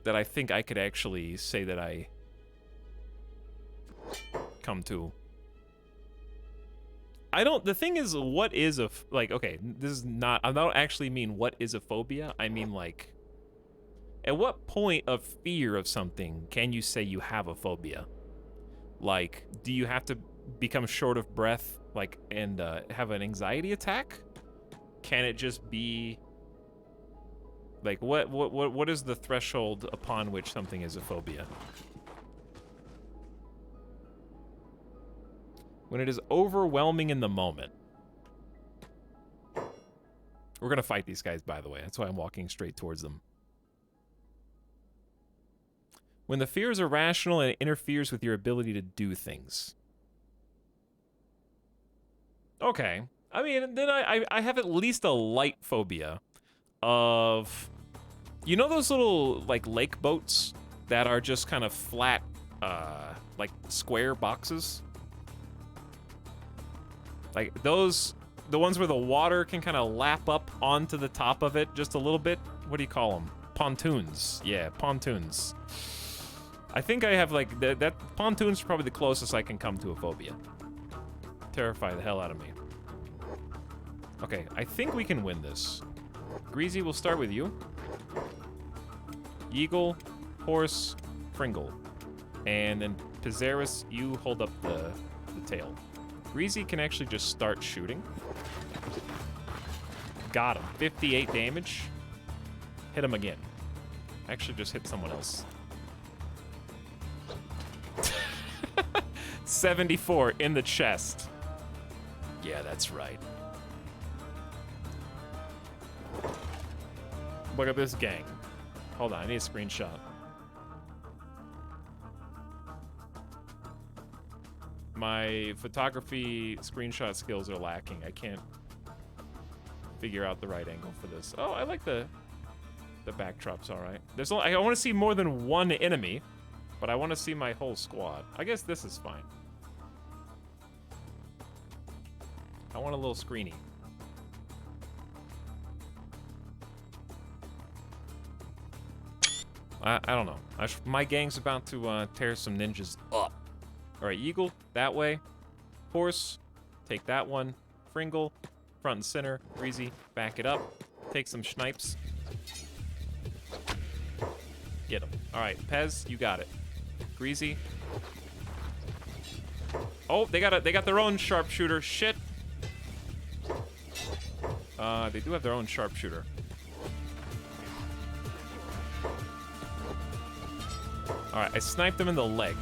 that I think I could actually say that I come to. The thing is, what is a, like, okay, this is not, I don't actually mean what is a phobia. I mean, like, at what point of fear of something can you say you have a phobia? Like, do you have to become short of breath, like, and have an anxiety attack? Can it just be, like, what is the threshold upon which something is a phobia? When it is overwhelming in the moment. We're gonna fight these guys, by the way. That's why I'm walking straight towards them. When the fear is irrational and it interferes with your ability to do things. Okay. I mean, then I have at least a light phobia of... You know those little, like, lake boats that are just kind of flat, like, square boxes? Like, those, the ones where the water can kind of lap up onto the top of it just a little bit. What do you call them? Pontoons. Yeah, pontoons. I think I have, like, that pontoons are probably the closest I can come to a phobia. Terrify the hell out of me. Okay, I think we can win this. Greasy, we'll start with you. Eagle, Horse, Pringle. And then Pizarus, you hold up the tail. Greasy can actually just start shooting. Got him. 58 damage. Hit him again. Actually, just hit someone else. 74 in the chest. Yeah, that's right. Look at this gang. Hold on, I need a screenshot. My photography screenshot skills are lacking. I can't figure out the right angle for this. Oh, I like the backdrop's all right. There's I want to see more than one enemy, but I want to see my whole squad. I guess this is fine. I want a little screeny. I don't know. My gang's about to tear some ninjas up. All right, Eagle, that way. Horse, take that one. Fringle, front and center. Greasy, back it up. Take some snipes. Get him. All right, Pez, you got it. Greasy. Oh, they got their own sharpshooter. Shit. They do have their own sharpshooter. All right, I sniped them in the leg.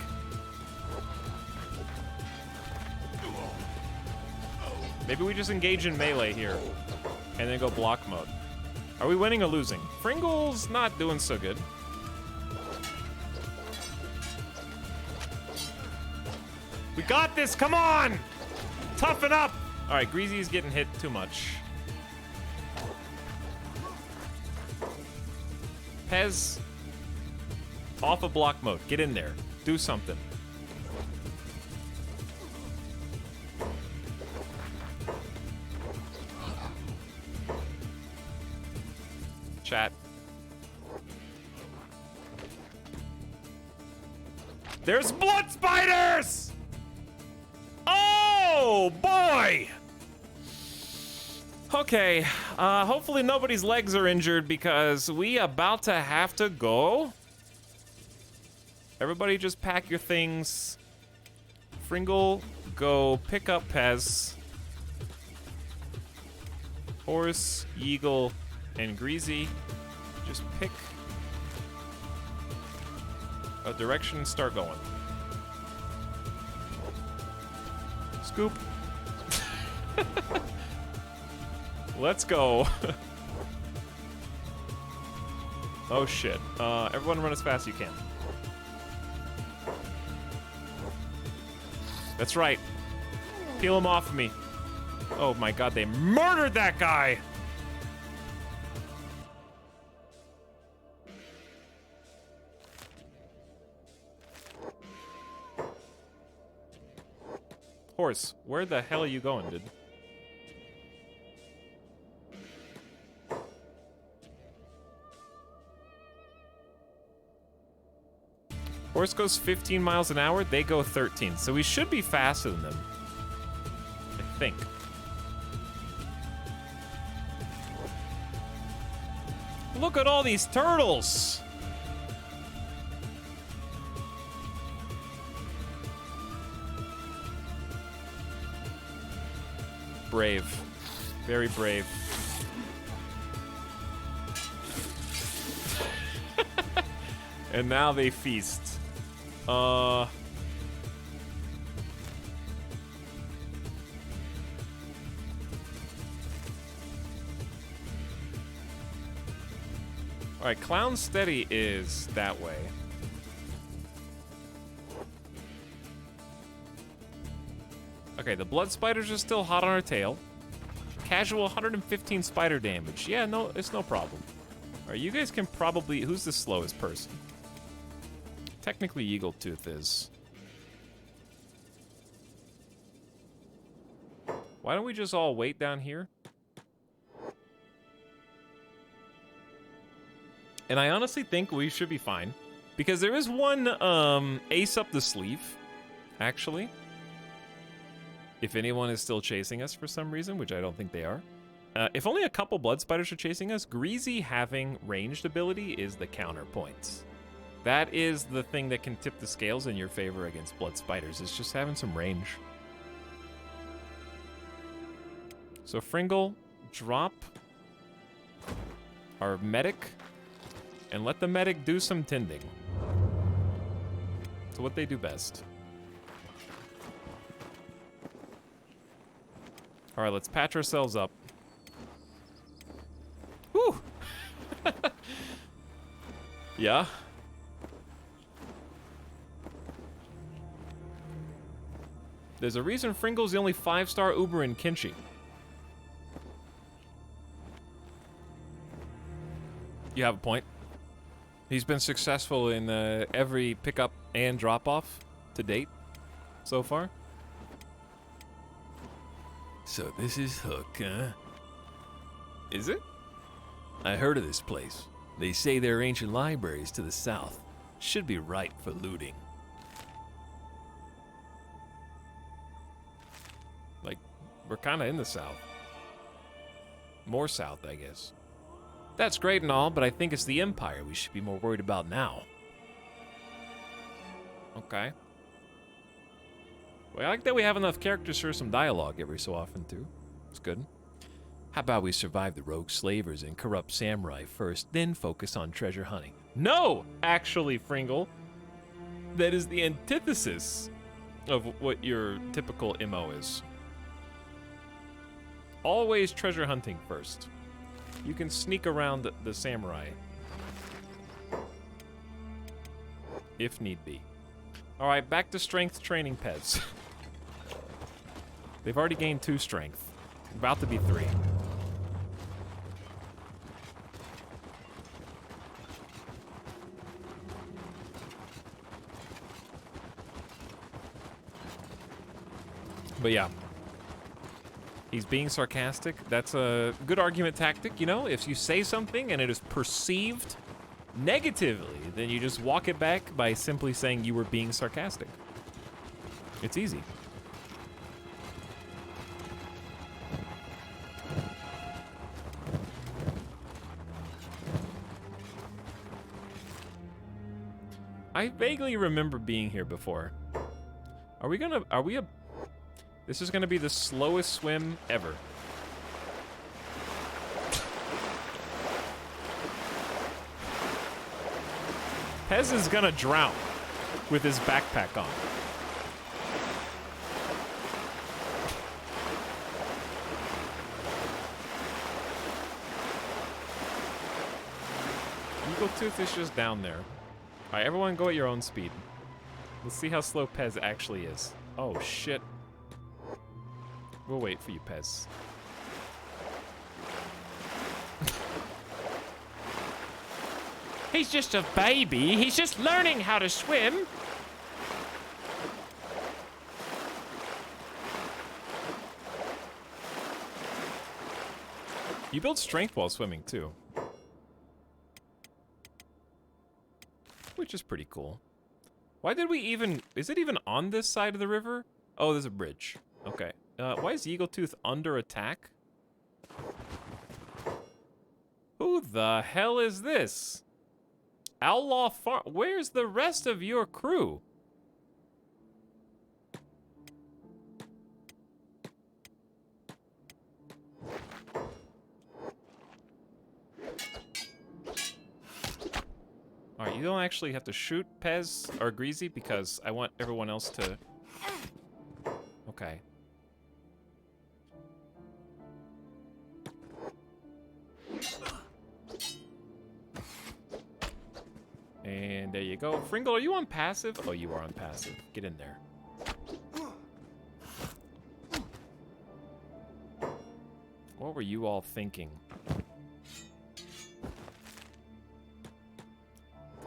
Maybe we just engage in melee here and then go block mode. Are we winning or losing? Fringle's not doing so good. We got this, come on! Toughen up! All right, Greasy's getting hit too much. Pez, off of block mode. Get in there. Do something. Chat. There's blood spiders! Oh, boy! Okay, hopefully nobody's legs are injured because we about to have to go. Everybody just pack your things. Fringle, go pick up Pez. Horse, Eagle, and Greasy, just pick a direction and start going. Scoop. Let's go. Oh shit. Everyone run as fast as you can. That's right. Peel him off of me. Oh my god, they murdered that guy! Horse, where the hell are you going, dude? Horse goes 15 miles an hour, they go 13. So we should be faster than them. I think. Look at all these turtles! Brave. Very brave. And now they feast. All right, Clown Steady is that way. Okay, the blood spiders are still hot on our tail. Casual 115 spider damage. Yeah, no, it's no problem. All right, you guys can probably... Who's the slowest person? Technically, Eagletooth is. Why don't we just all wait down here? And I honestly think we should be fine. Because there is one ace up the sleeve, actually. If anyone is still chasing us for some reason, which I don't think they are. If only a couple blood spiders are chasing us, Greasy having ranged ability is the counterpoint. That is the thing that can tip the scales in your favor against blood spiders, is just having some range. So Fringle, drop our medic, and let the medic do some tending. So what they do best. All right, let's patch ourselves up. Whew. Yeah. There's a reason Fringle's the only 5-star Uber in Kenshi. You have a point. He's been successful in every pickup and drop-off to date so far. So this is Hook, huh? Is it? I heard of this place. They say there are ancient libraries to the south. Should be ripe for looting. Like, we're kind of in the south. More south, I guess. That's great and all, but I think it's the Empire we should be more worried about now. Okay. Well, I like that we have enough characters for some dialogue every so often, too. It's good. How about we survive the rogue slavers and corrupt samurai first, then focus on treasure hunting? No, actually, Fringle. That is the antithesis of what your typical MO is. Always treasure hunting first. You can sneak around the samurai. If need be. Alright, back to strength training pets. They've already gained 2 strength. About to be 3. But yeah. He's being sarcastic. That's a good argument tactic, you know? If you say something and it is perceived negatively, then you just walk it back by simply saying you were being sarcastic. It's easy. I vaguely remember being here before. This is gonna be the slowest swim ever. Pez is gonna drown with his backpack on. Eagletooth is just down there. Alright, everyone go at your own speed. Let's see how slow Pez actually is. Oh, shit. We'll wait for you, Pez. He's just a baby. He's just learning how to swim. You build strength while swimming, too. Which is pretty cool. Why did we even... Is it even on this side of the river? Oh, there's a bridge. Okay. Why is Eagletooth under attack? Who the hell is this? Outlaw Farm... Where's the rest of your crew? Alright, you don't actually have to shoot Pez or Greasy because I want everyone else to... Okay. And there you go. Fringle, are you on passive? Oh, you are on passive. Get in there. What were you all thinking?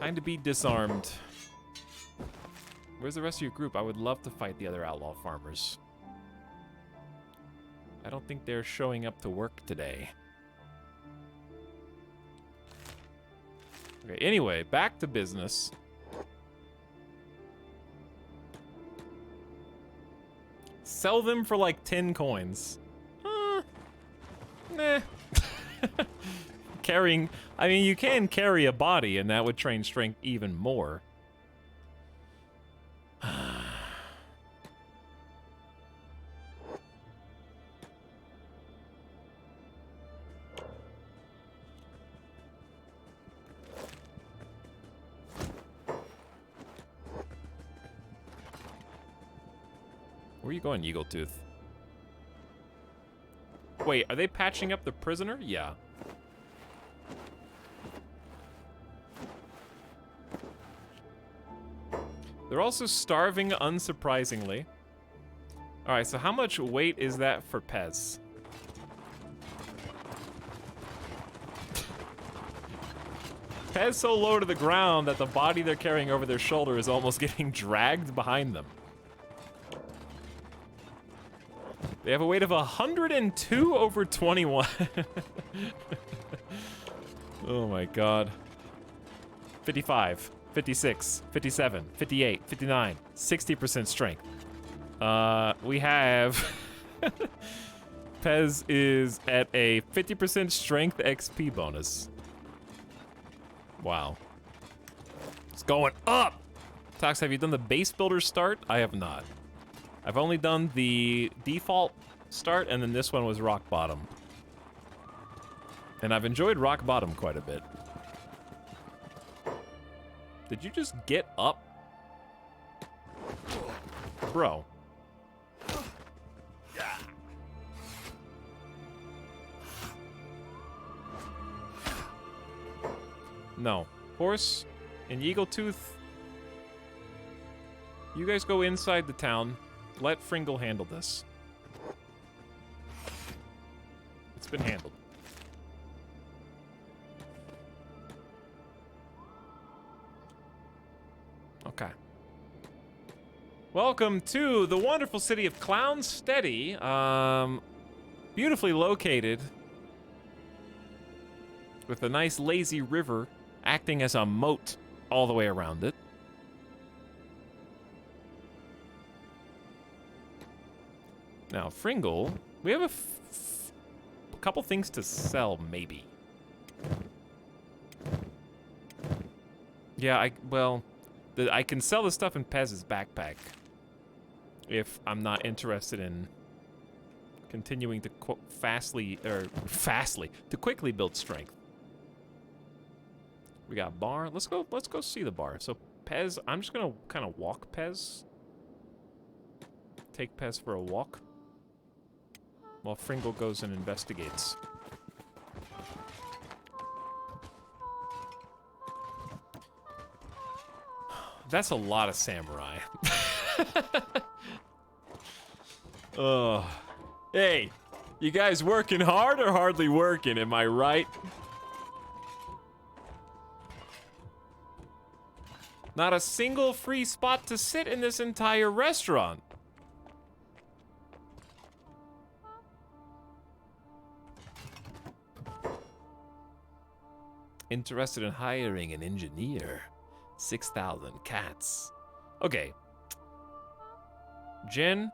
Time to be disarmed. Where's the rest of your group? I would love to fight the other outlaw farmers. I don't think they're showing up to work today. Okay, anyway, back to business. Sell them for like 10 coins. Nah. Carrying, I mean, you can carry a body and that would train strength even more. Where are you going, Eagletooth? Wait, are they patching up the prisoner? Yeah. They're also starving, unsurprisingly. All right, so how much weight is that for Pez? Pez so low to the ground that the body they're carrying over their shoulder is almost getting dragged behind them. They have a weight of 102 over 21. Oh my god. 55, 56, 57, 58, 59, 60% strength. We have... Pez is at a 50% strength XP bonus. Wow. It's going up! Tox, have you done the base builder start? I have not. I've only done the default start, and then this one was rock bottom. And I've enjoyed rock bottom quite a bit. Did you just get up? Bro. No. Horse and Eagletooth, you guys go inside the town. Let Fringle handle this. It's been handled. Okay. Welcome to the wonderful city of Clown Steady. Beautifully located with a nice lazy river acting as a moat all the way around it. Now, Fringle, we have a couple things to sell, maybe. Yeah, I can sell the stuff in Pez's backpack if I'm not interested in continuing to to quickly build strength. We got bar. Let's go see the bar. So Pez, I'm just gonna kind of walk Pez. Take Pez for a walk while Fringle goes and investigates. That's a lot of samurai. Hey, you guys working hard or hardly working? Am I right? Not a single free spot to sit in this entire restaurant. Interested in hiring an engineer. 6,000 cats. Okay. Jen.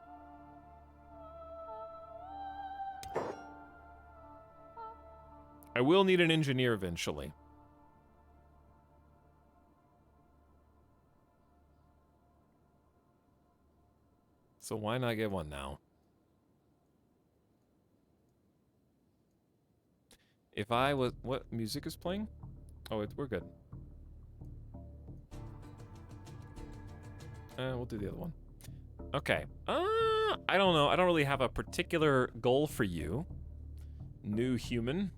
I will need an engineer eventually. So why not get one now? If I was... What music is playing? Oh, we're good. We'll do the other one. Okay. I don't know. I don't really have a particular goal for you. New human.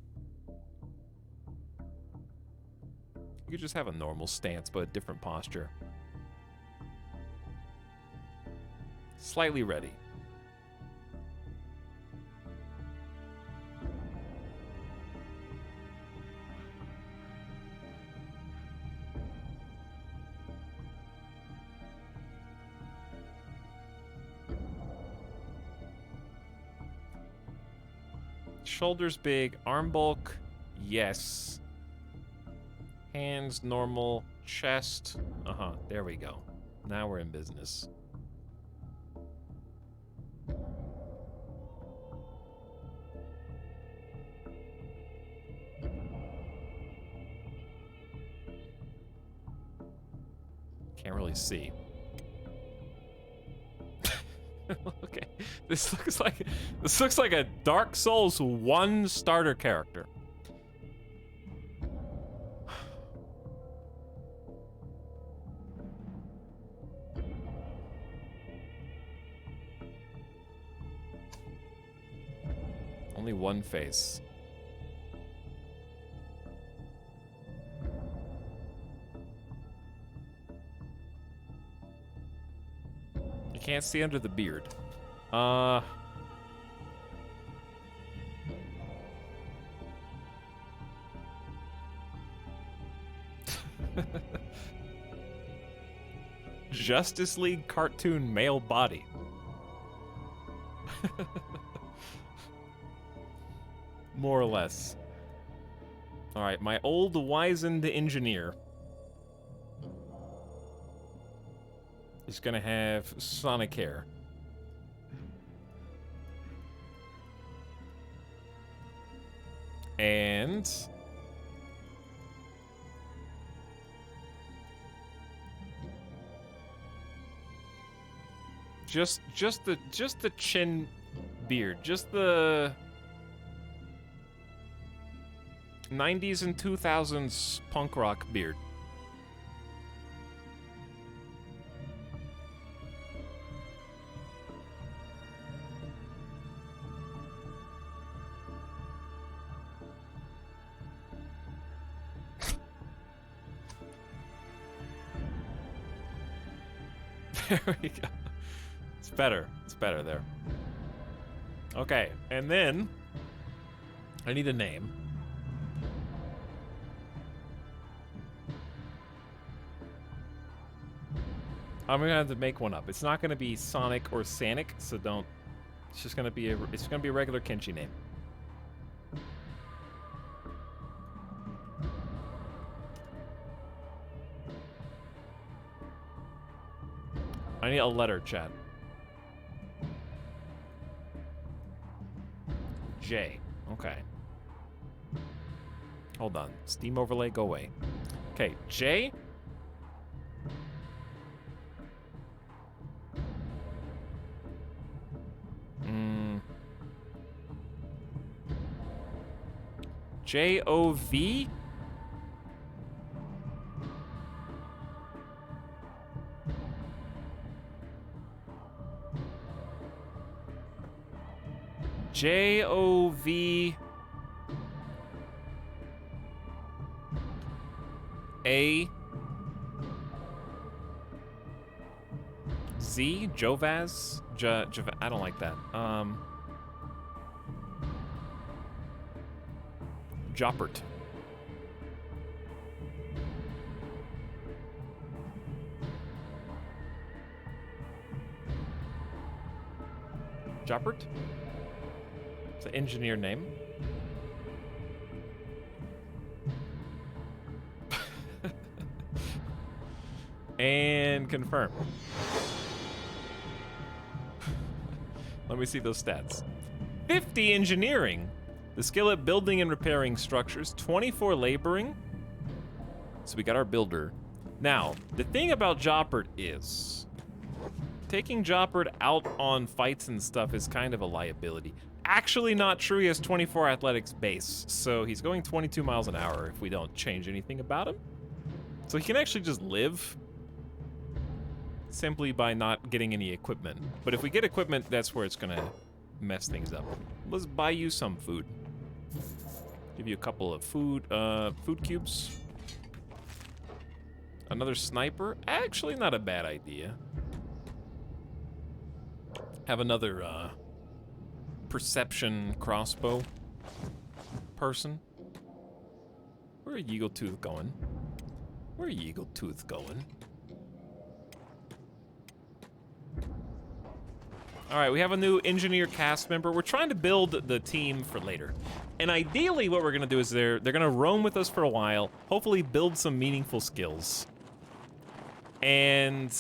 You could just have a normal stance, but a different posture. Slightly ready. Shoulders big, arm bulk, yes. Hands normal, chest, there we go. Now we're in business. Can't really see. Okay, this looks like a Dark Souls 1 starter character. Only Only one face. You can't see under the beard. Justice League cartoon male body. More or less. All right, my old wizened engineer is gonna have sonic hair. And just the chin beard, just the 90s and 2000s punk rock beard. There we go. It's better. It's better there. Okay, and then I need a name. I'm gonna have to make one up. It's not gonna be Sonic or Sanic, so don't. It's just gonna be a regular Kenshi name. I need a letter, chat. J. Okay. Hold on. Steam overlay, go away. Okay, J. J-O-V? J-O-V... A... Z? Jovaz? I don't like that. Joppert. Joppert? It's an engineer name. And confirm. Let me see those stats. 50 engineering. The skill at building and repairing structures. 24 laboring. So we got our builder. Now, the thing about Joppert is taking Joppert out on fights and stuff is kind of a liability. Actually not true, he has 24 athletics base, so he's going 22 miles an hour if we don't change anything about him. So he can actually just live simply by not getting any equipment. But if we get equipment, that's where it's gonna mess things up. Let's buy you some food. Give you a couple of food cubes. Another sniper? Actually not a bad idea. Have another perception crossbow person. Where are Yeagletooth going? Where are Yeagletooth going? All right, we have a new engineer cast member. We're trying to build the team for later. And ideally what we're gonna do is they're gonna roam with us for a while, hopefully build some meaningful skills. And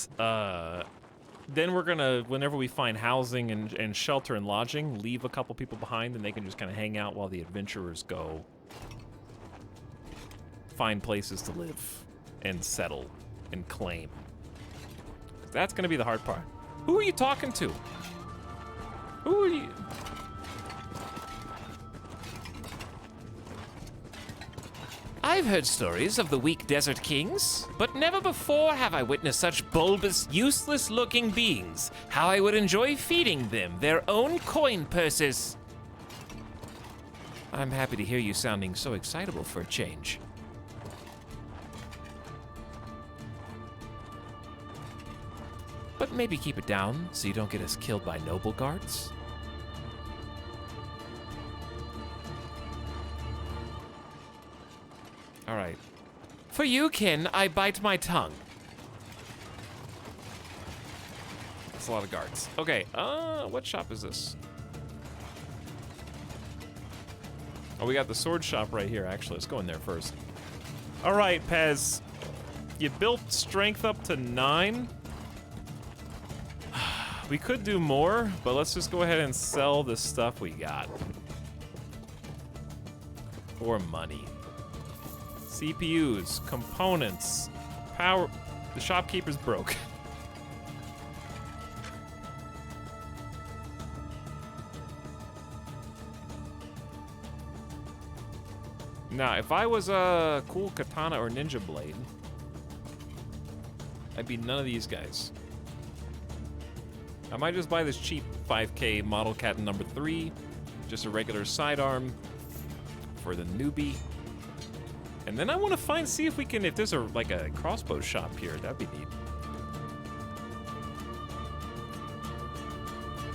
then we're gonna, whenever we find housing and shelter and lodging, leave a couple people behind and they can just kind of hang out while the adventurers go find places to live and settle and claim. That's gonna be the hard part. Who are you talking to? Who are you? I've heard stories of the weak desert kings, but never before have I witnessed such bulbous, useless-looking beings. How I would enjoy feeding them their own coin purses. I'm happy to hear you sounding so excitable for a change. But maybe keep it down so you don't get us killed by noble guards. All right. For you, Kin, I bite my tongue. That's a lot of guards. Okay, what shop is this? Oh, we got the sword shop right here, actually. Let's go in there first. All right, Pez. You built strength up to 9. We could do more, but let's just go ahead and sell the stuff we got. For money. CPUs, components, power. The shopkeeper's broke. Now, if I was a cool katana or ninja blade, I'd be none of these guys. I might just buy this cheap 5K model cat number 3, just a regular sidearm for the newbie. And then I want to see if we can, if there's like a crossbow shop here, that'd be neat.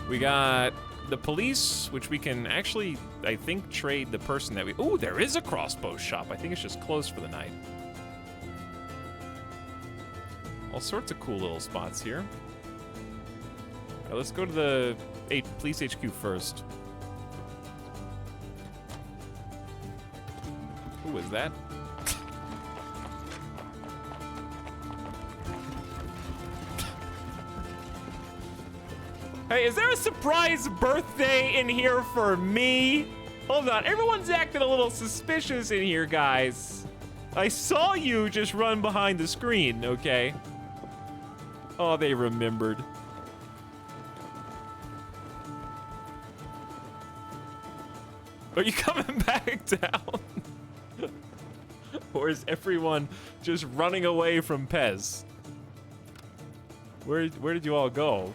We got the police, which we can actually, I think, trade the person that we... Ooh, there is a crossbow shop. I think it's just closed for the night. All sorts of cool little spots here. All right, let's go to the police HQ first. Who was that? Hey, is there a surprise birthday in here for me? Hold on, everyone's acting a little suspicious in here, guys. I saw you just run behind the screen, okay? Oh, they remembered. Are you coming back down? Or is everyone just running away from Pez? Where did you all go?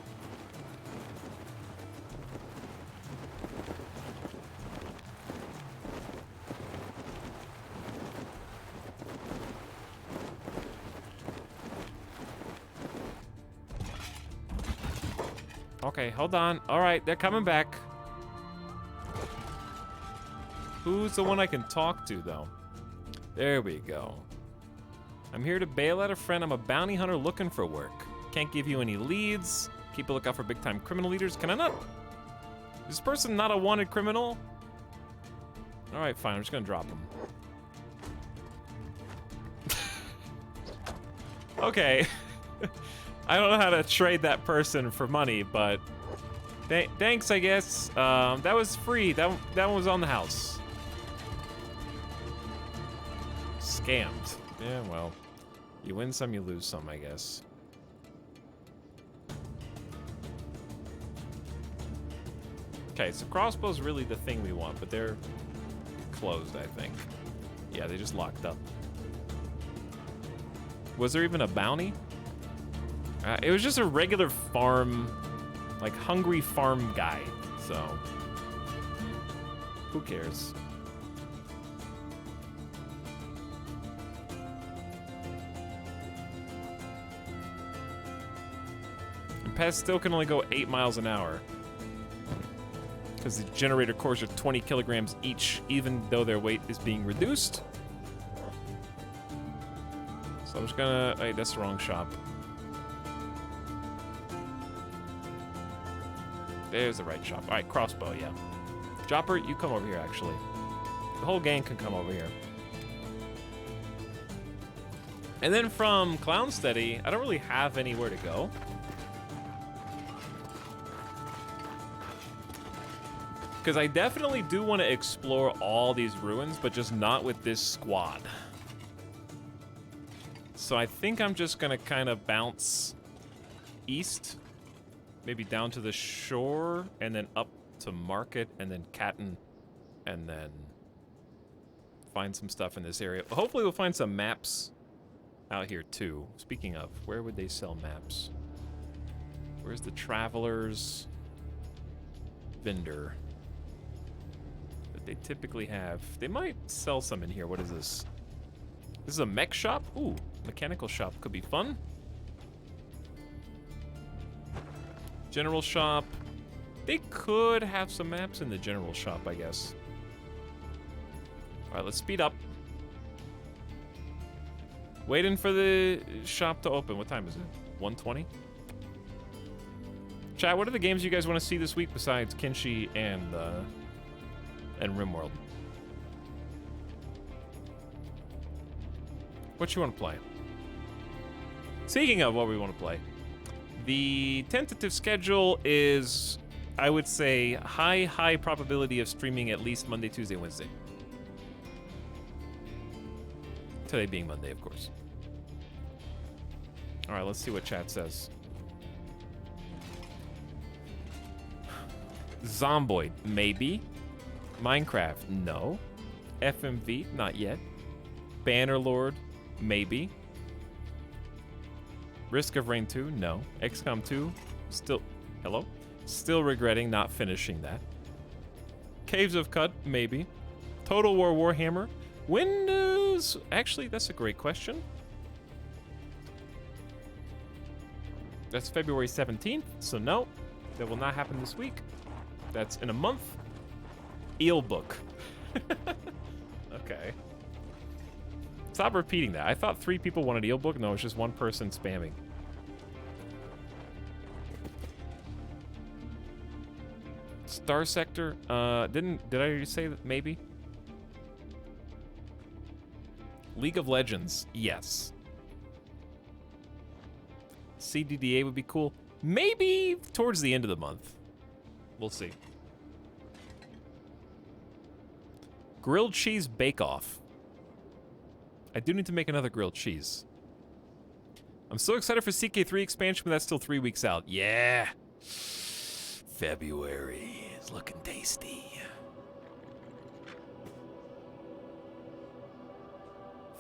Okay, hold on. All right, they're coming back. Who's the one I can talk to, though? There we go. I'm here to bail out a friend. I'm a bounty hunter looking for work. Can't give you any leads. Keep a lookout for big-time criminal leaders. Can I not? Is this person not a wanted criminal? All right, fine. I'm just gonna drop him. Okay. I don't know how to trade that person for money, but thanks, I guess. That was free. That one was on the house. Scammed. Yeah, well, you win some, you lose some, I guess. Okay, so crossbow's really the thing we want, but they're closed, I think. Yeah, they just locked up. Was there even a bounty? It was just a regular farm, like hungry farm guy, so who cares? And Pez still can only go 8 miles an hour because the generator cores are 20 kilograms each, even though their weight is being reduced. So I'm just gonna, hey, that's the wrong shop. There's the right shop. All right, crossbow, yeah. Chopper, you come over here, actually. The whole gang can come over here. And then from Clownsteady, I don't really have anywhere to go. Because I definitely do want to explore all these ruins, but just not with this squad. So I think I'm just going to kind of bounce east. Maybe down to the shore, and then up to Market, and then Catton, and then find some stuff in this area. Hopefully we'll find some maps out here too. Speaking of, where would they sell maps? Where's the Traveler's vendor? The They typically have... They might sell some in here. What is this? This is a mech shop? Ooh, mechanical shop. Could be fun. General shop. They could have some maps in the general shop, I guess. All right, let's speed up. Waiting for the shop to open. What time is it? 1:20? Chat, what are the games you guys want to see this week besides Kenshi and RimWorld? What you want to play? Speaking of what we want to play, the tentative schedule is, I would say, high probability of streaming at least Monday, Tuesday, Wednesday. Today being Monday, of course. All right, let's see what chat says. Zomboid, maybe. Minecraft, no. FMV, not yet. Bannerlord, maybe. Risk of Rain 2, no. XCOM 2, still... Hello? Still regretting not finishing that. Caves of Cut, maybe. Total War Warhammer. Windows... Actually, that's a great question. That's February 17th, so no. That will not happen this week. That's in a month. Eel book. Okay. Stop repeating that. I thought 3 people wanted eel book. No, it's just 1 person spamming. Star Sector. Did I already say that? Maybe. League of Legends. Yes. CDDA would be cool. Maybe towards the end of the month. We'll see. Grilled cheese bake-off. I do need to make another grilled cheese. I'm so excited for CK3 expansion, but that's still 3 weeks out. Yeah. February is looking tasty.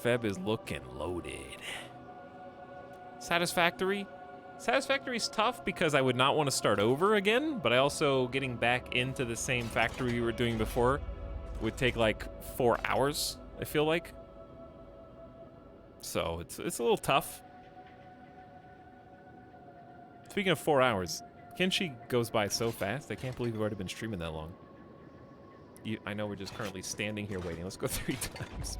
Feb is looking loaded. Satisfactory. Satisfactory's tough because I would not want to start over again, but I also getting back into the same factory we were doing before would take like 4 hours, I feel like. So it's a little tough. Speaking of 4 hours, Kenshi goes by so fast. I can't believe we've already been streaming that long. I know we're just currently standing here waiting. Let's go 3 times.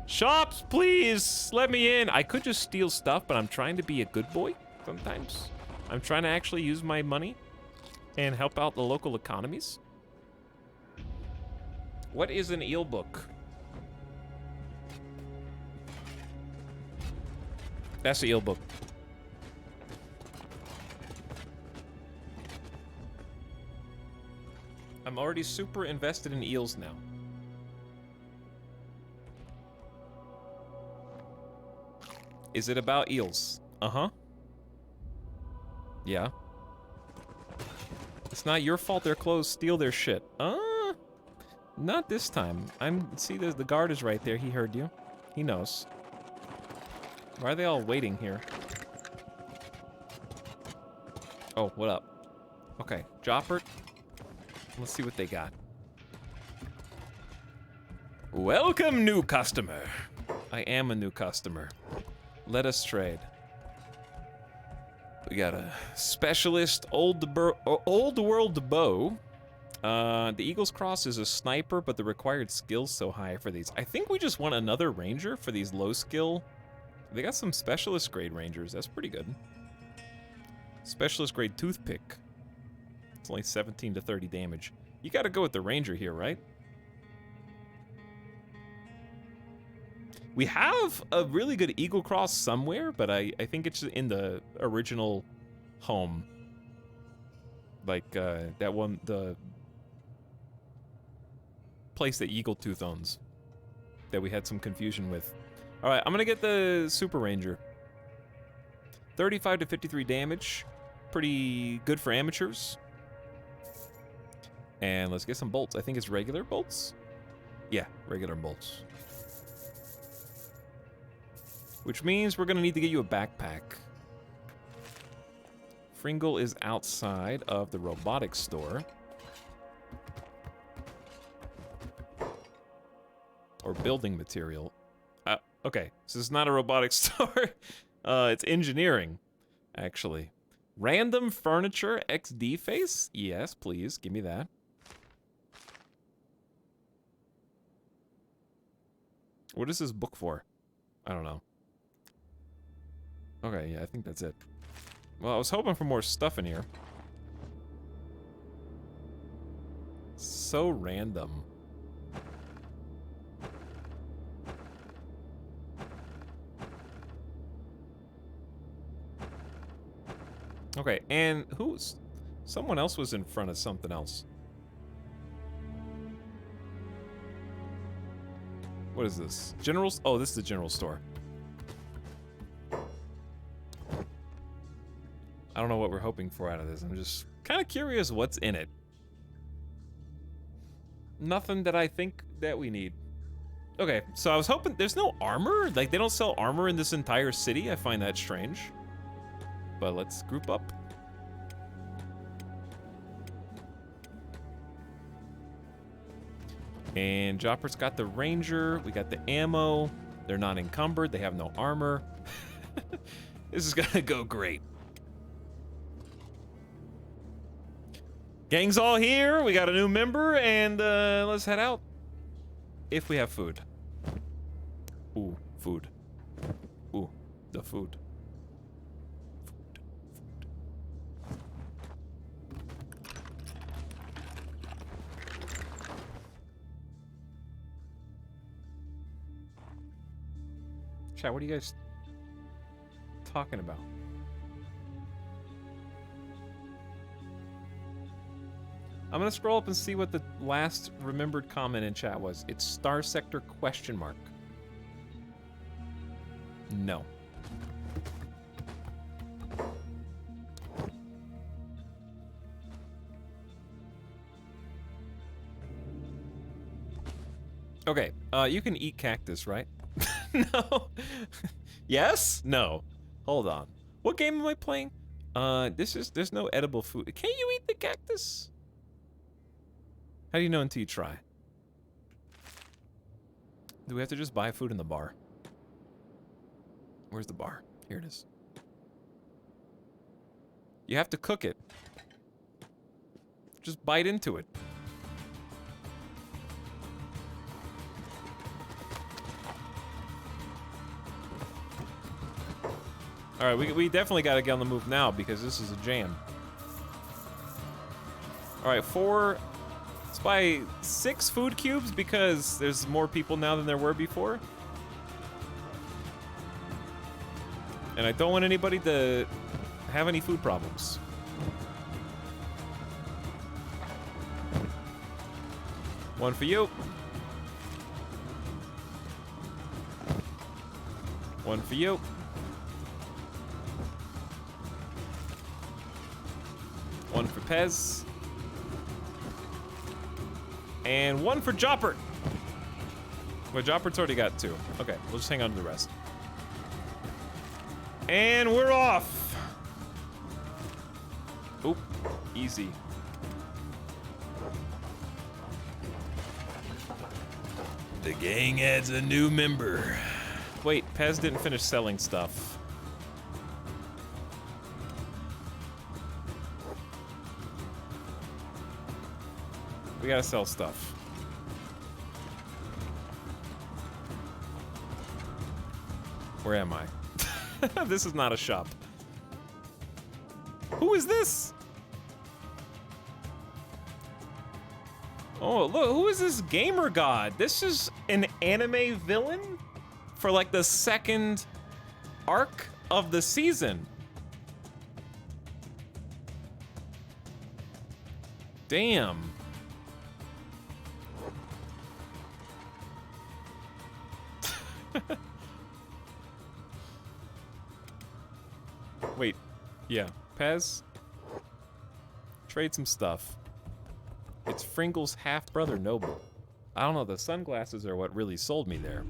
Shops, please let me in. I could just steal stuff, but I'm trying to be a good boy sometimes. I'm trying to actually use my money and help out the local economies. What is an eel book? That's the eel book. I'm already super invested in eels now. Is it about eels? Uh-huh. Yeah. It's not your fault their clothes steal their shit. Not this time. See, the guard is right there. He heard you. He knows. Why are they all waiting here? Oh, what up? Okay, Joppert. Let's see what they got. Welcome, new customer. I am a new customer. Let us trade. We got a specialist old world bow. The Eagle's Cross is a sniper, but the required skill's so high for these. I think we just want another ranger for these low skill. They got some specialist grade rangers. That's pretty good. Specialist grade toothpick. It's only 17 to 30 damage. You gotta go with the ranger here, right? We have a really good Eagle Cross somewhere, but I think it's in the original home. Like, that one, the place that Eagle Tooth owns. That we had some confusion with. Alright, I'm gonna get the Super Ranger. 35 to 53 damage. Pretty good for amateurs. And let's get some bolts. I think it's regular bolts? Yeah, regular bolts. Which means we're gonna need to get you a backpack. Fringle is outside of the robotics store. or building material. Okay, so it's not a robotics store. It's engineering, actually. Random furniture XD face? Yes, please, give me that. What is this book for? I don't know. Okay, yeah, I think that's it. Well, I was hoping for more stuff in here. So random. Okay, and who's... Someone else was in front of something else. What is this? General... Oh, this is the general store. I don't know what we're hoping for out of this. I'm just kind of curious what's in it. Nothing that I think that we need. Okay, so I was hoping... There's no armor? Like, they don't sell armor in this entire city? I find that strange. But let's group up. And Jopper's got the Ranger. We got the ammo. They're not encumbered. They have no armor. This is gonna go great. Gang's all here. We got a new member, and let's head out. If we have food. Ooh, food. Ooh, the food. Chat, what are you guys talking about? I'm gonna scroll up and see what the last remembered comment in chat was. It's Star Sector ? No. Okay, you can eat cactus, right? No. Yes? No. Hold on. What game am I playing? There's no edible food. Can you eat the cactus? How do you know until you try? Do we have to just buy food in the bar? Where's the bar? Here it is. You have to cook it. Just bite into it. All right, we definitely got to get on the move now because this is a jam. All right, let's buy 6 food cubes because there's more people now than there were before. And I don't want anybody to have any food problems. One for you. One for you. One for Pez. And one for Jopper. Well, Jopper's already got 2. Okay, we'll just hang on to the rest. And we're off. Oop, easy. The gang adds a new member. Wait, Pez didn't finish selling stuff. We gotta sell stuff. Where am I? This is not a shop. Who is this? Oh, look, who is this gamer god? This is an anime villain for like the 2nd arc of the season. Damn. Wait, yeah, Pez, trade some stuff. It's Fringle's half-brother Noble. I don't know, the sunglasses are what really sold me there.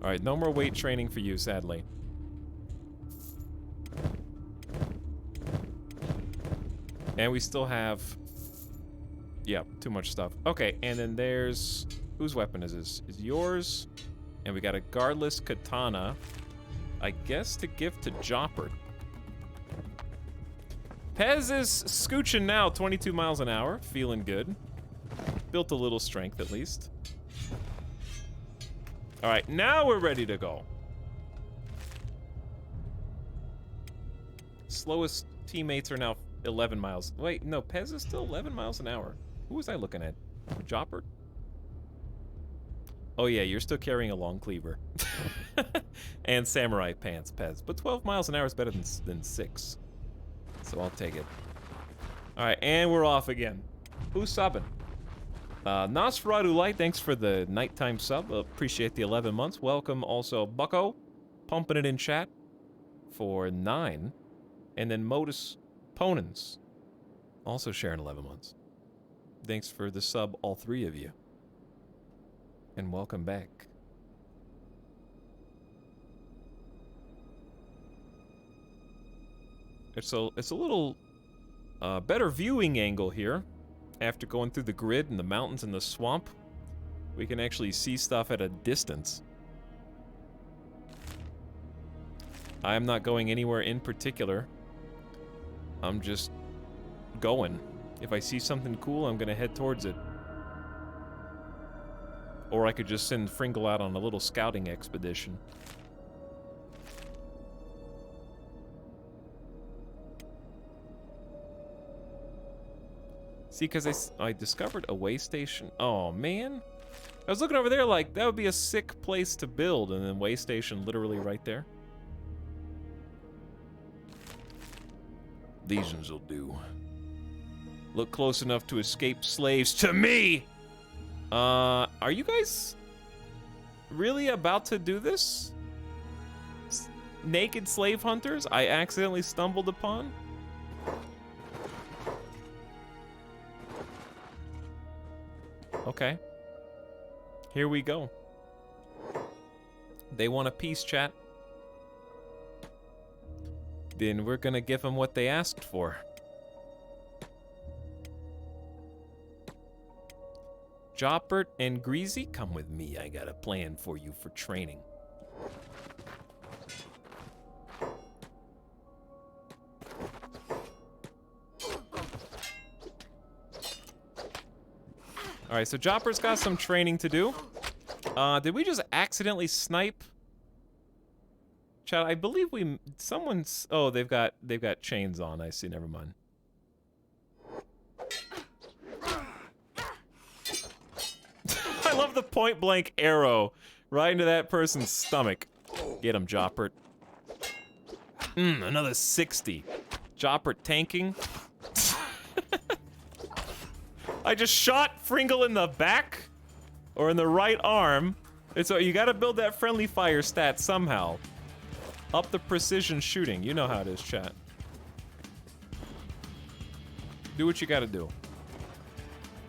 All right, no more weight training for you, sadly. And we still have Yeah, too much stuff. Okay, and then there's... Whose weapon is this? Is yours? And we got a guardless katana. I guess to give to Jopper. Pez is scooching now, 22 miles an hour. Feeling good. Built a little strength, at least. Alright, now we're ready to go. Slowest teammates are now 11 miles. Wait, no, Pez is still 11 miles an hour. Who was I looking at? Jopper? Oh yeah, you're still carrying a long cleaver. And samurai pants, Pez. But 12 miles an hour is better than 6. So I'll take it. Alright, and we're off again. Who's subbing? Nosferatu Light, thanks for the nighttime sub. Appreciate the 11 months. Welcome also Bucko, pumping it in chat for 9. And then Modus Ponens, also sharing 11 months. Thanks for the sub, all 3 of you. And welcome back. It's a little better viewing angle here. After going through the grid and the mountains and the swamp, we can actually see stuff at a distance. I'm not going anywhere in particular. I'm just going. If I see something cool, I'm gonna head towards it. Or I could just send Fringle out on a little scouting expedition. See, because I discovered a way station. Oh, man. I was looking over there like, that would be a sick place to build, and then way station literally right there. These ones will do. Look close enough to escape slaves to me! Are you guys really about to do this? Naked slave hunters I accidentally stumbled upon? Okay. Here we go. They want a peace, chat. Then we're gonna give them what they asked for. Joppert and Greasy, come with me. I got a plan for you for training. Alright, so Jopper's got some training to do. Did we just accidentally snipe? Chat, I believe someone's, oh, they've got chains on. I see, never mind. I love the point blank arrow right into that person's stomach. Get him, Joppert. Another 60. Joppert tanking. I just shot Fringle in the back or in the right arm. And so you gotta build that friendly fire stat somehow. Up the precision shooting. You know how it is, chat. Do what you gotta do.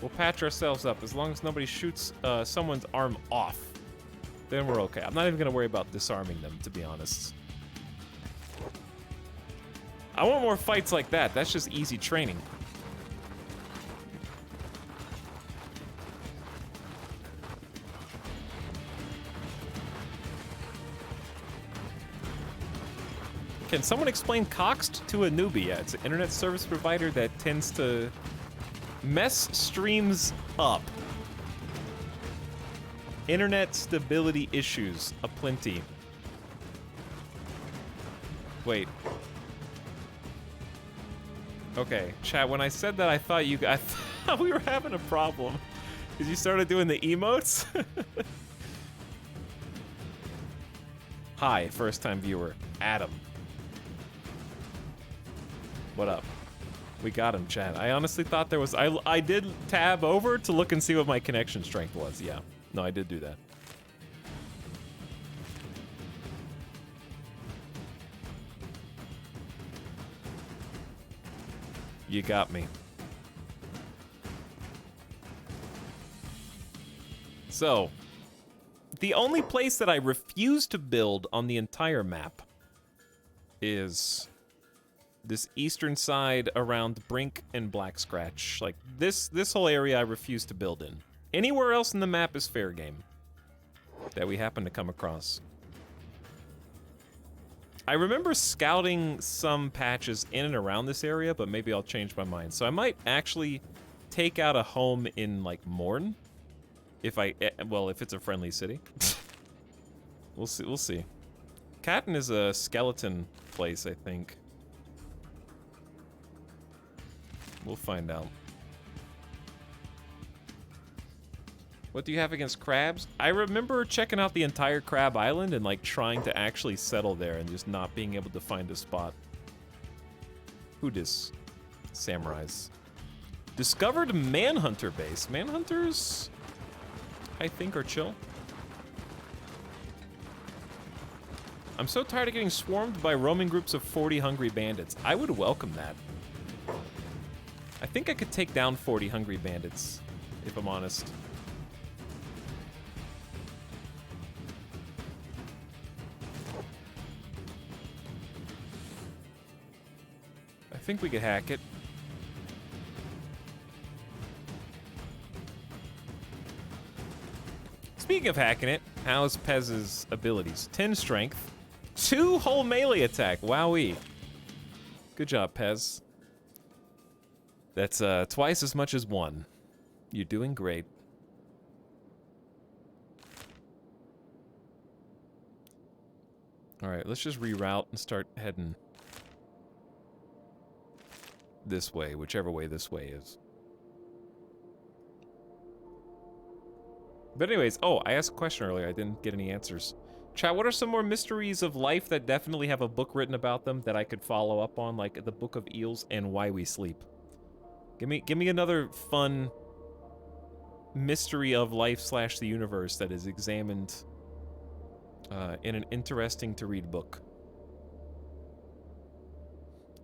We'll patch ourselves up as long as nobody shoots someone's arm off. Then we're okay. I'm not even gonna worry about disarming them, to be honest. I want more fights like that. That's just easy training. Can someone explain Coxed to a newbie? Yeah, it's an internet service provider that tends to mess streams up. Internet stability issues aplenty. Wait. Okay, chat, when I said that, I thought I thought we were having a problem. Because you started doing the emotes? Hi, first-time viewer, Adam. What up? We got him, chat. I honestly thought there was... I did tab over to look and see what my connection strength was, yeah. No, I did do that. You got me. So, the only place that I refuse to build on the entire map is This eastern side around Brink and Black Scratch. Like, this whole area I refuse to build in. Anywhere else in the map is fair game that we happen to come across. I remember scouting some patches in and around this area, but maybe I'll change my mind. So I might actually take out a home in, like, Morn. If it's a friendly city. We'll see. Catton is a skeleton place, I think. We'll find out. What do you have against crabs? I remember checking out the entire Crab Island and, like, trying to actually settle there and just not being able to find a spot. Who dis? Samurais. Discovered Manhunter base. Manhunters, I think, are chill. I'm so tired of getting swarmed by roaming groups of 40 hungry bandits. I would welcome that. I think I could take down 40 hungry bandits, if I'm honest. I think we could hack it. Speaking of hacking it, how's Pez's abilities? 10 strength, 2 whole melee attack. Wowee. Good job, Pez. That's twice as much as 1. You're doing great. All right, let's just reroute and start heading this way, whichever way this way is. But anyways, oh, I asked a question earlier. I didn't get any answers. Chat, what are some more mysteries of life that definitely have a book written about them that I could follow up on, like the Book of Eels and Why We Sleep? Give me another fun mystery of life / the universe that is examined in an interesting to read book.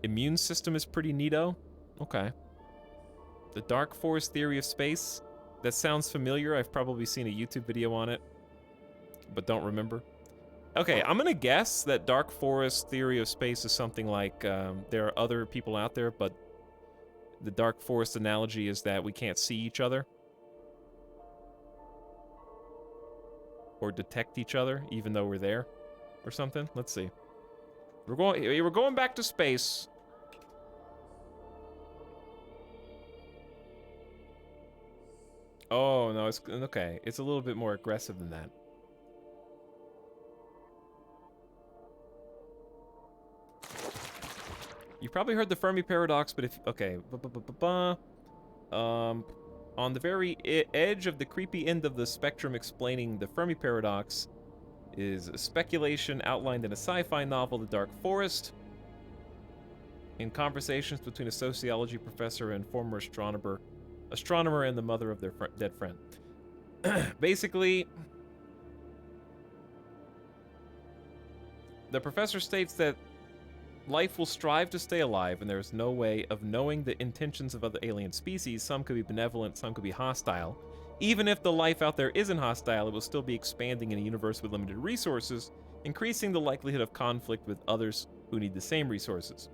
Immune system is pretty neato. Okay. The Dark Forest Theory of Space. That sounds familiar. I've probably seen a YouTube video on it, but don't remember. Okay, I'm gonna guess that Dark Forest Theory of Space is something like there are other people out there, but the Dark Forest analogy is that we can't see each other or detect each other even though we're there or something. Let's see. We're going back to space. Oh, no, it's okay. It's a little bit more aggressive than that. You probably heard the Fermi paradox, but if... Okay. On the very edge of the creepy end of the spectrum explaining the Fermi paradox is a speculation outlined in a sci-fi novel, The Dark Forest. In conversations between a sociology professor and former astronomer and the mother of their dead friend. Basically, the professor states that life will strive to stay alive, and there is no way of knowing the intentions of other alien species. Some could be benevolent, some could be hostile. Even if the life out there isn't hostile, it will still be expanding in a universe with limited resources, increasing the likelihood of conflict with others who need the same resources.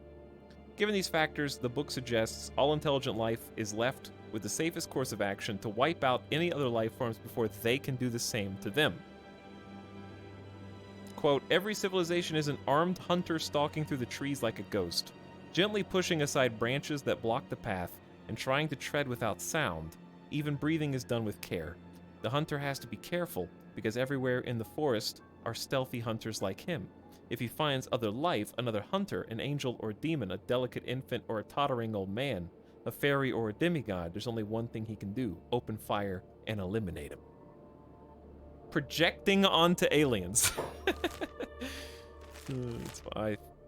Given these factors, the book suggests all intelligent life is left with the safest course of action to wipe out any other life forms before they can do the same to them. Quote, every civilization is an armed hunter stalking through the trees like a ghost, gently pushing aside branches that block the path and trying to tread without sound. Even breathing is done with care. The hunter has to be careful because everywhere in the forest are stealthy hunters like him. If he finds other life, another hunter, an angel or demon, a delicate infant or a tottering old man, a fairy or a demigod, there's only one thing he can do: open fire and eliminate him. Projecting onto aliens.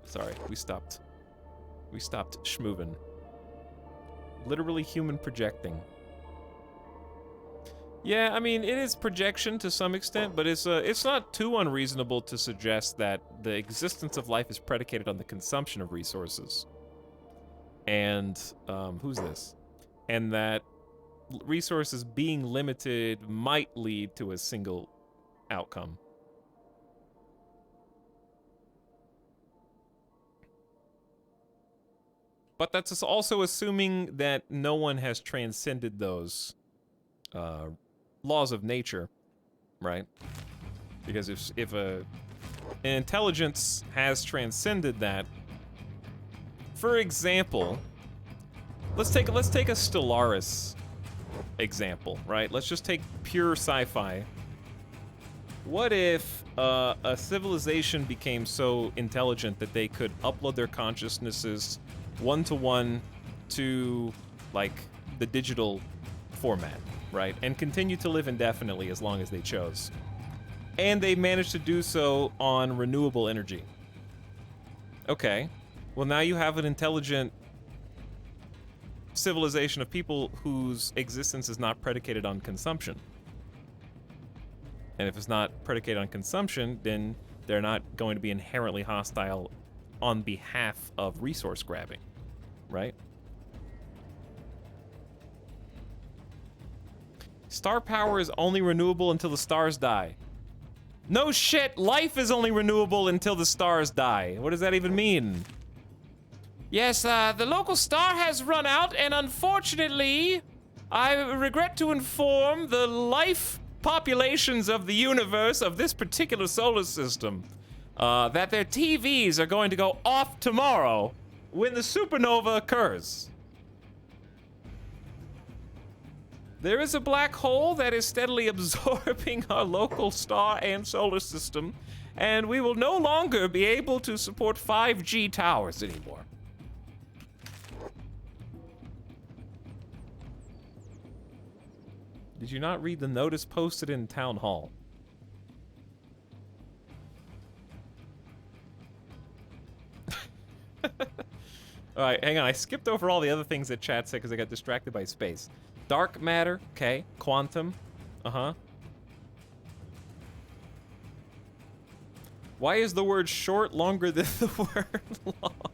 Sorry, we stopped schmoovin'. Literally human projecting. Yeah, I mean, it is projection to some extent, but it's not too unreasonable to suggest that the existence of life is predicated on the consumption of resources. And, who's this? And that resources being limited might lead to a single outcome. But that's also assuming that no one has transcended those laws of nature, right? Because if an intelligence has transcended that, for example, let's take a Stellaris example, right? Let's just take pure sci-fi. What if a civilization became so intelligent that they could upload their consciousnesses one-to-one to, like, the digital format, right? And continue to live indefinitely as long as they chose. And they managed to do so on renewable energy. Okay. Well, now you have an intelligent civilization of people whose existence is not predicated on consumption. And if it's not predicated on consumption, then they're not going to be inherently hostile on behalf of resource grabbing, right? Star power is only renewable until the stars die. No shit, life is only renewable until the stars die. What does that even mean? Yes, the local star has run out, and unfortunately, I regret to inform the life populations of the universe of this particular solar system that their TVs are going to go off tomorrow when the supernova occurs. There is a black hole that is steadily absorbing our local star and solar system, and we will no longer be able to support 5G towers anymore. Did you not read the notice posted in Town Hall? Alright, hang on. I skipped over all the other things that chat said because I got distracted by space. Dark matter, okay. Quantum, uh-huh. Why is the word short longer than the word long?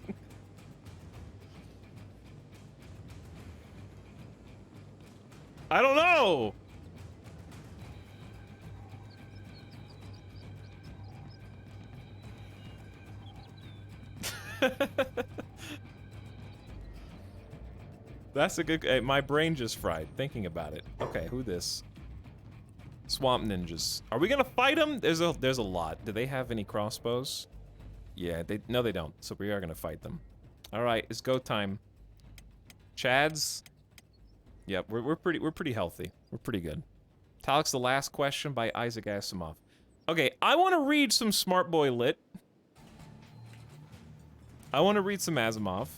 I don't know! That's a good... my brain just fried thinking about it. Okay, who this? Swamp ninjas. Are we gonna fight them? There's a lot. Do they have any crossbows? Yeah, no they don't. So we are gonna fight them. Alright, it's go time. Chads? Yep, we're pretty healthy. We're pretty good. Etalyx, the last question by Isaac Asimov. Okay, I want to read some Smart Boy Lit. I want to read some Asimov.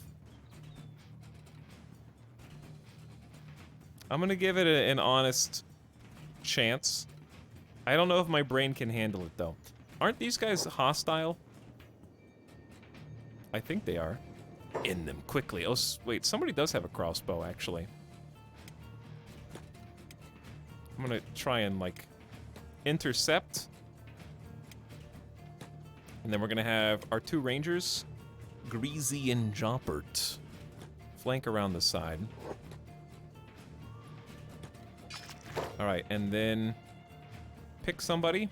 I'm gonna give it an honest chance. I don't know if my brain can handle it though. Aren't these guys hostile? I think they are. In them quickly. Oh, wait, somebody does have a crossbow actually. I'm gonna try and, like, intercept. And then we're gonna have our two rangers, Greasy and Jompert, flank around the side. Alright, and then pick somebody.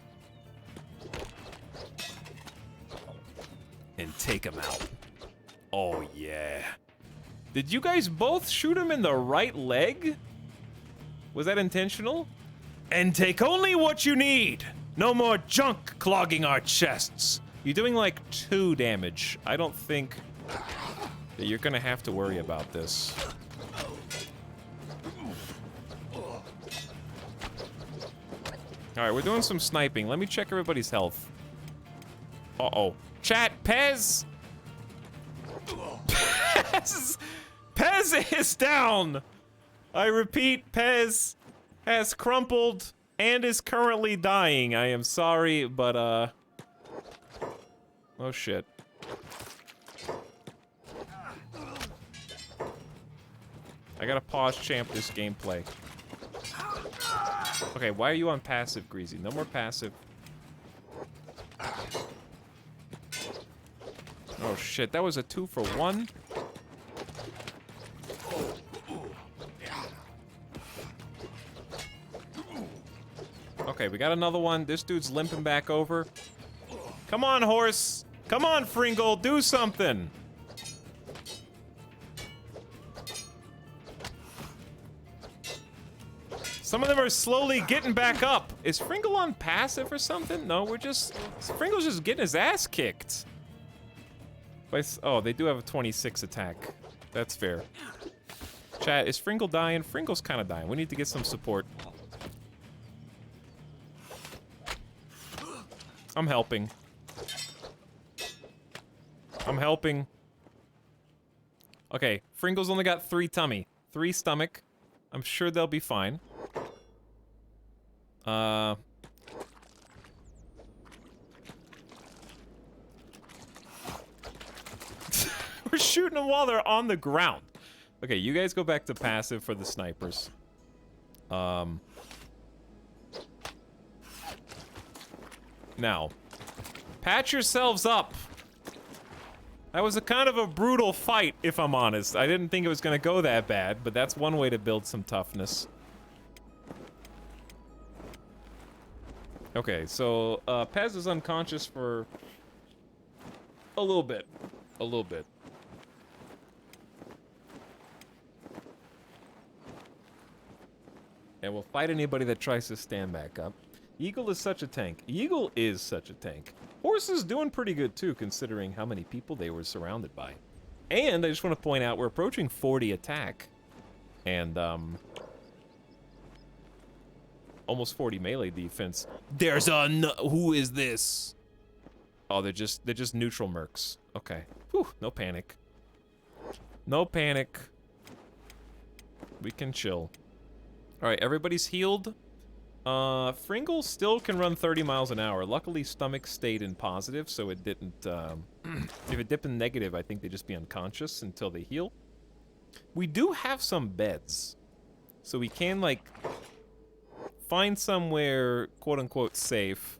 And take him out. Oh, yeah. Did you guys both shoot him in the right leg? Was that intentional? And take only what you need. No more junk clogging our chests. You're doing like 2 damage. I don't think that you're gonna have to worry about this. Alright, we're doing some sniping. Let me check everybody's health. Uh-oh. Chat, Pez! Pez is down! I repeat, Pez has crumpled and is currently dying. I am sorry, but, oh, shit. I gotta pause champ this gameplay. Okay, why are you on passive, Greasy? No more passive. Oh, shit. That was a 2 for 1. Okay, we got another one. This dude's limping back over. Come on, horse. Come on, Fringle. Do something. Some of them are slowly getting back up. Is Fringle on passive or something? No, Fringle's just getting his ass kicked. Oh, they do have a 26 attack. That's fair. Chat, is Fringle dying? Fringle's kind of dying. We need to get some support. I'm helping. I'm helping. Okay, Fringle's only got 3 tummy, 3 stomach. I'm sure they'll be fine. We're shooting them while they're on the ground. Okay, you guys go back to passive for the snipers. Now, patch yourselves up. That was a kind of a brutal fight, if I'm honest. I didn't think it was gonna go that bad, but that's one way to build some toughness. Okay, so Pez is unconscious for a little bit. A little bit. And we'll fight anybody that tries to stand back up. Eagle is such a tank. Eagle is such a tank. Horse is doing pretty good too, considering how many people they were surrounded by. And I just want to point out, we're approaching 40 attack. And, almost 40 melee defense. There's who is this? Oh, they're just neutral mercs. Okay. Whew, no panic. No panic. We can chill. Alright, everybody's healed. Fringle still can run 30 miles an hour. Luckily, stomach stayed in positive, so it didn't, if it dipped in negative, I think they'd just be unconscious until they heal. We do have some beds. So we can, like, find somewhere, quote-unquote, safe.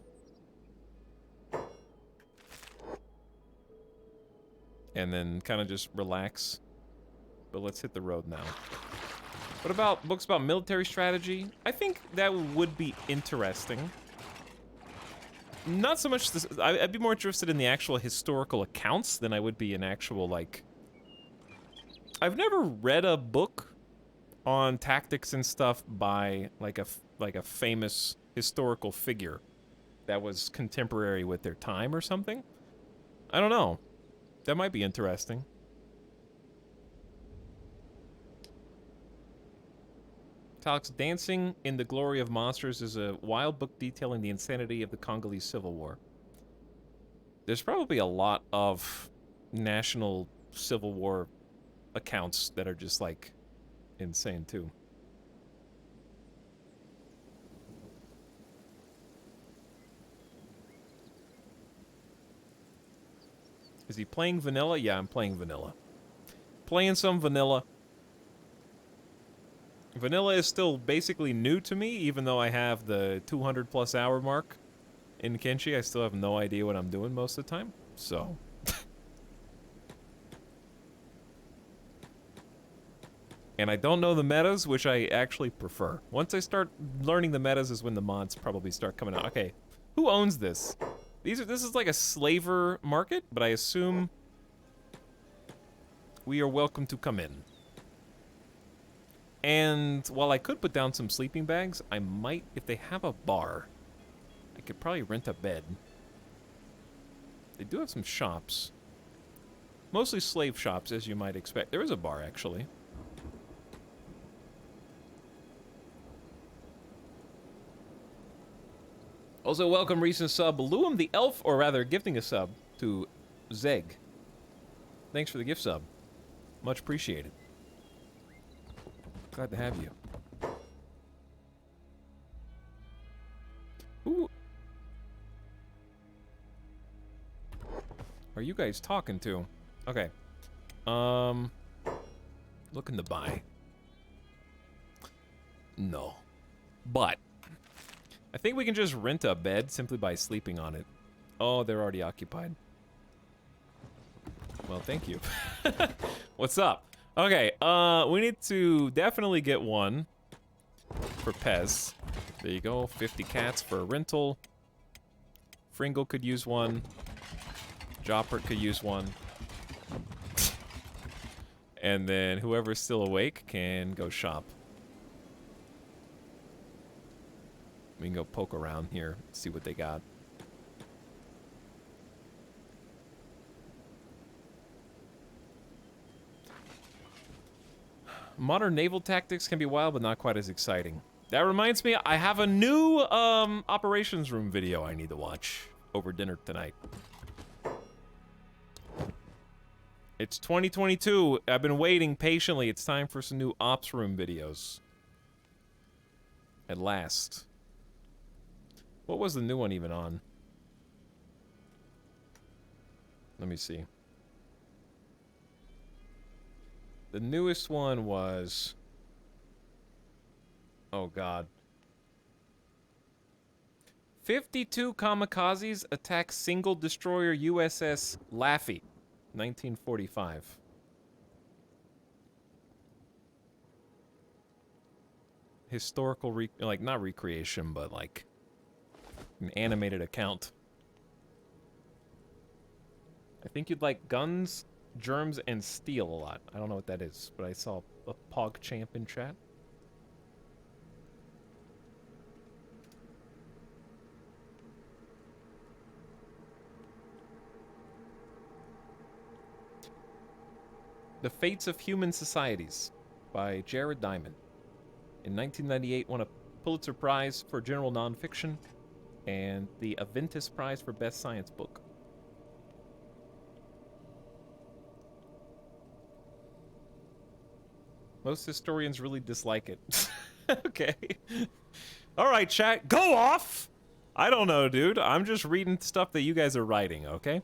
And then kind of just relax. But let's hit the road now. What about books about military strategy? I think that would be interesting. Not so much this, I'd be more interested in the actual historical accounts than I would be in actual, like... I've never read a book on tactics and stuff by, like a famous historical figure that was contemporary with their time or something. I don't know. That might be interesting. Etalyx, Dancing in the Glory of Monsters is a wild book detailing the insanity of the Congolese Civil War. There's probably a lot of national Civil War accounts that are just, like, insane, too. Is he playing vanilla? Yeah, I'm playing vanilla. Playing some vanilla. Vanilla is still basically new to me, even though I have the 200+ hour mark in Kenshi. I still have no idea what I'm doing most of the time, so... And I don't know the metas, which I actually prefer. Once I start learning the metas is when the mods probably start coming out. Okay, who owns this? This is like a slaver market, but I assume we are welcome to come in. And while I could put down some sleeping bags, I might, if they have a bar, I could probably rent a bed. They do have some shops. Mostly slave shops, as you might expect. There is a bar, actually. Also, welcome recent sub, Luum the Elf, or rather, gifting a sub to Zeg. Thanks for the gift sub. Much appreciated. Glad to have you. Who are you guys talking to? Okay. Looking to buy. No. But I think we can just rent a bed simply by sleeping on it. Oh, they're already occupied. Well, thank you. What's up? Okay, we need to definitely get one for Pez. There you go, 50 cats for a rental. Fringle could use one. Jopper could use one. And then whoever's still awake can go shop. We can go poke around here, see what they got. Modern naval tactics can be wild, but not quite as exciting. That reminds me, I have a new operations room video I need to watch over dinner tonight. It's 2022. I've been waiting patiently. It's time for some new ops room videos. At last. What was the new one even on? Let me see. The newest one was... Oh, God. 52 kamikazes attack single destroyer USS Laffey, 1945. Historical, like, not recreation, but, like, an animated account. I think you'd like guns, germs, and steel a lot. I don't know what that is, but I saw a PogChamp in chat. The Fates of Human Societies by Jared Diamond. In 1998, won a Pulitzer Prize for General Nonfiction and the Aventis Prize for Best Science Book. Most historians really dislike it. Okay. All right, chat, go off! I don't know, dude. I'm just reading stuff that you guys are writing, okay?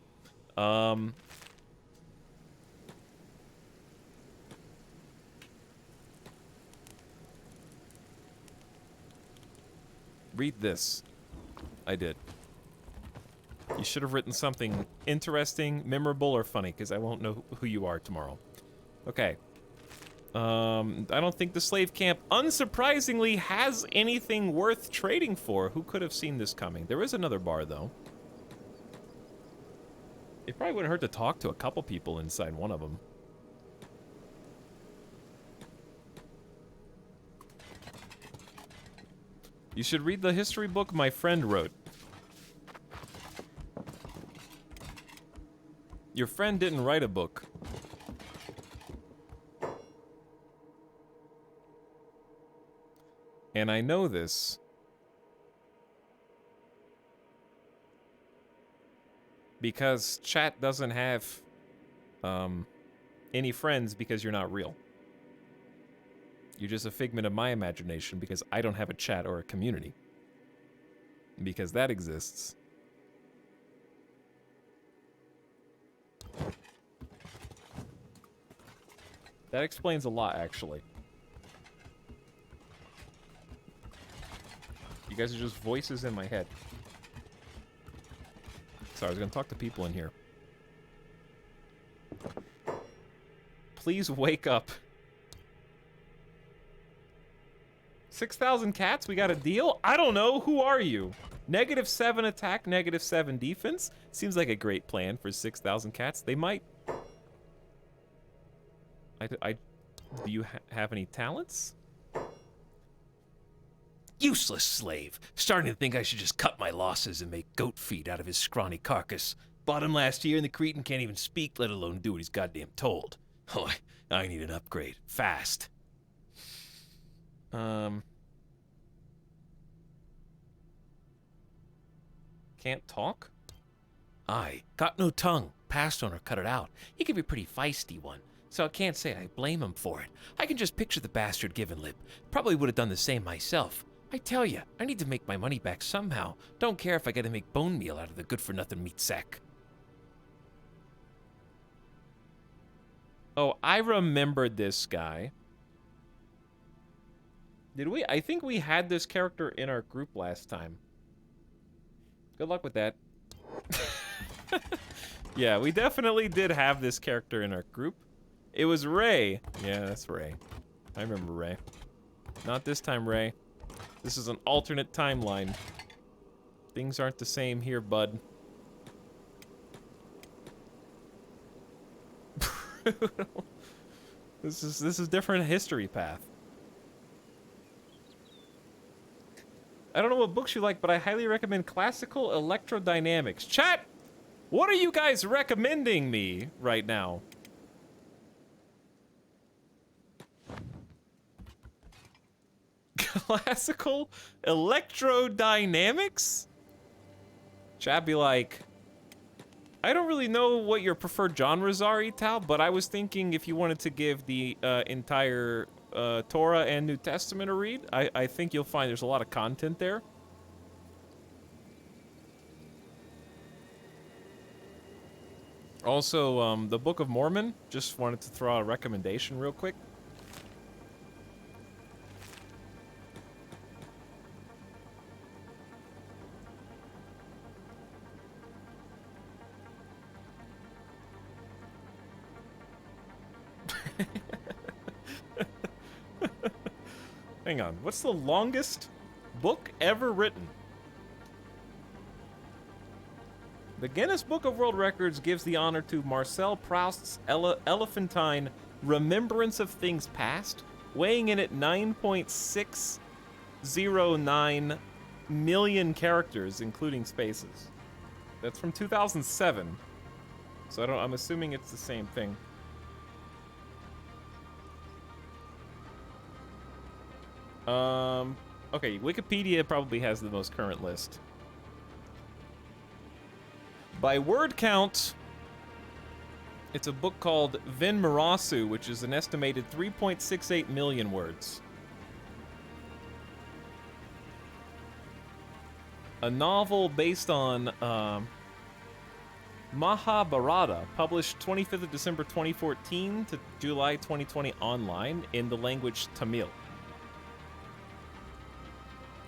Read this. I did. You should have written something interesting, memorable, or funny, because I won't know who you are tomorrow. Okay. I don't think the slave camp, unsurprisingly, has anything worth trading for. Who could have seen this coming? There is another bar, though. It probably wouldn't hurt to talk to a couple people inside one of them. You should read the history book my friend wrote. Your friend didn't write a book. And I know this because chat doesn't have any friends because you're not real. You're just a figment of my imagination because I don't have a chat or a community. Because that exists. That explains a lot, actually. You guys are just voices in my head. Sorry, I was gonna talk to people in here. Please wake up. 6,000 cats? We got a deal? I don't know. Who are you? -7 attack, -7 defense? Seems like a great plan for 6,000 cats. They might... Do you have any talents? Useless slave. Starting to think I should just cut my losses and make goat feed out of his scrawny carcass. Bought him last year and the Cretan can't even speak, let alone do what he's goddamn told. Oh, I need an upgrade. Fast. Can't talk? Aye, got no tongue. Past owner cut it out. He could be a pretty feisty one, so I can't say I blame him for it. I can just picture the bastard giving lip. Probably would have done the same myself. I tell ya, I need to make my money back somehow. Don't care if I gotta make bone meal out of the good-for-nothing meat sack. Oh, I remembered this guy. Did we? I think we had this character in our group last time. Good luck with that. Yeah, we definitely did have this character in our group. It was Ray. Yeah, that's Ray. I remember Ray. Not this time, Ray. This is an alternate timeline. Things aren't the same here, bud. This is different history path. I don't know what books you like, but I highly recommend Classical Electrodynamics. Chat, what are you guys recommending me right now? Classical Electrodynamics? Chat be like, I don't really know what your preferred genres are, Etal, but I was thinking if you wanted to give the entire Torah and New Testament a read, I think you'll find there's a lot of content there. Also, the Book of Mormon, just wanted to throw out a recommendation real quick. Hang on, what's the longest book ever written? The Guinness Book of World Records gives the honor to Marcel Proust's Elephantine Remembrance of Things Past, weighing in at 9.609 million characters, including spaces. That's from 2007. So I'm assuming it's the same thing. Okay, Wikipedia probably has the most current list. By word count, it's a book called Vin Marasu, which is an estimated 3.68 million words. A novel based on Mahabharata, published 25th of December 2014 to July 2020 online in the language Tamil,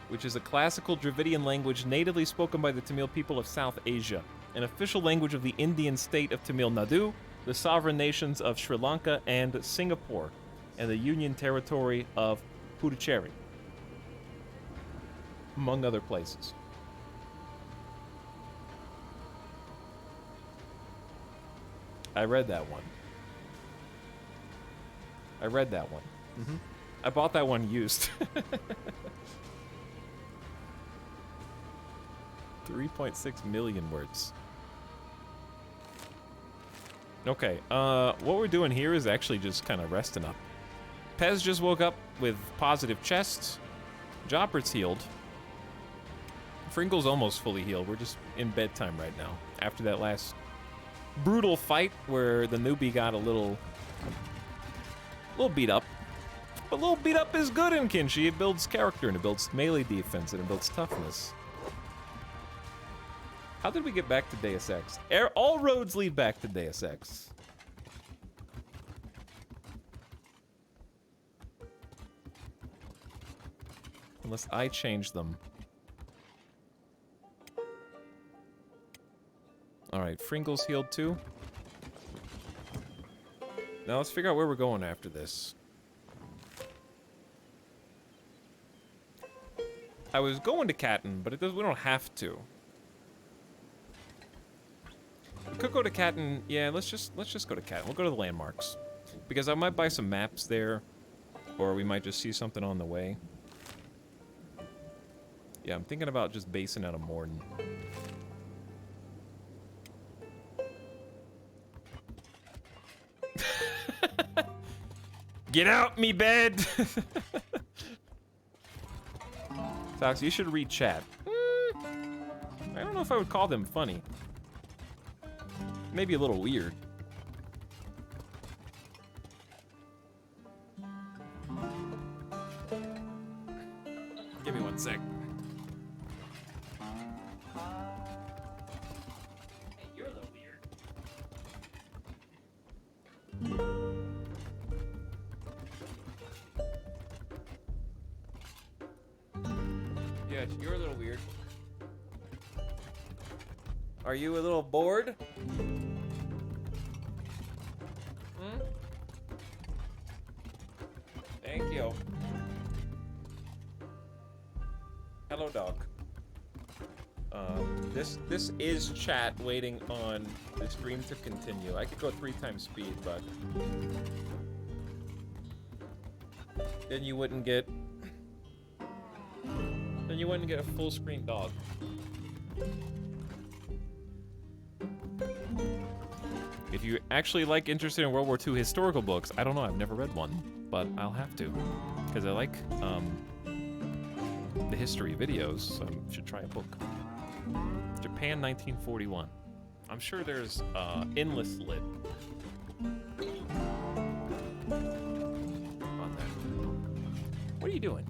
which is a classical Dravidian language natively spoken by the Tamil people of South Asia, an official language of the Indian state of Tamil Nadu, the sovereign nations of Sri Lanka and Singapore, and the Union territory of Puducherry, among other places. I read that one. Mm-hmm. I bought that one used. 3.6 million words. Okay, what we're doing here is actually just kind of resting up. Pez just woke up with positive chest. Joppert's healed. Fringle's almost fully healed. We're just in bedtime right now. After that last brutal fight where the newbie got a little beat up. But a little beat up is good in Kenshi. It builds character and it builds melee defense and it builds toughness. How did we get back to Deus Ex? All roads lead back to Deus Ex. Unless I change them. Alright, Fringle's healed too. Now let's figure out where we're going after this. I was going to Catton, but we don't have to. We could go to Catton. Yeah, let's just go to Catton. We'll go to the landmarks. Because I might buy some maps there, or we might just see something on the way. Yeah, I'm thinking about just basing out of Morden. Get out me bed! Tox, you should read chat. I don't know if I would call them funny. Maybe a little weird. Give me one sec. Hey, you're a little weird. Yeah, you're a little weird. Are you a little bored? Thank you. Hello, dog. This is chat waiting on the stream to continue. I could go 3 times speed, but then you wouldn't get Then you wouldn't get a full screen dog. If you actually like interested in World War II historical books, I don't know, I've never read one, but I'll have to. Because I like the history videos, so I should try a book. Japan 1941. I'm sure there's endless lib on there. What are you doing?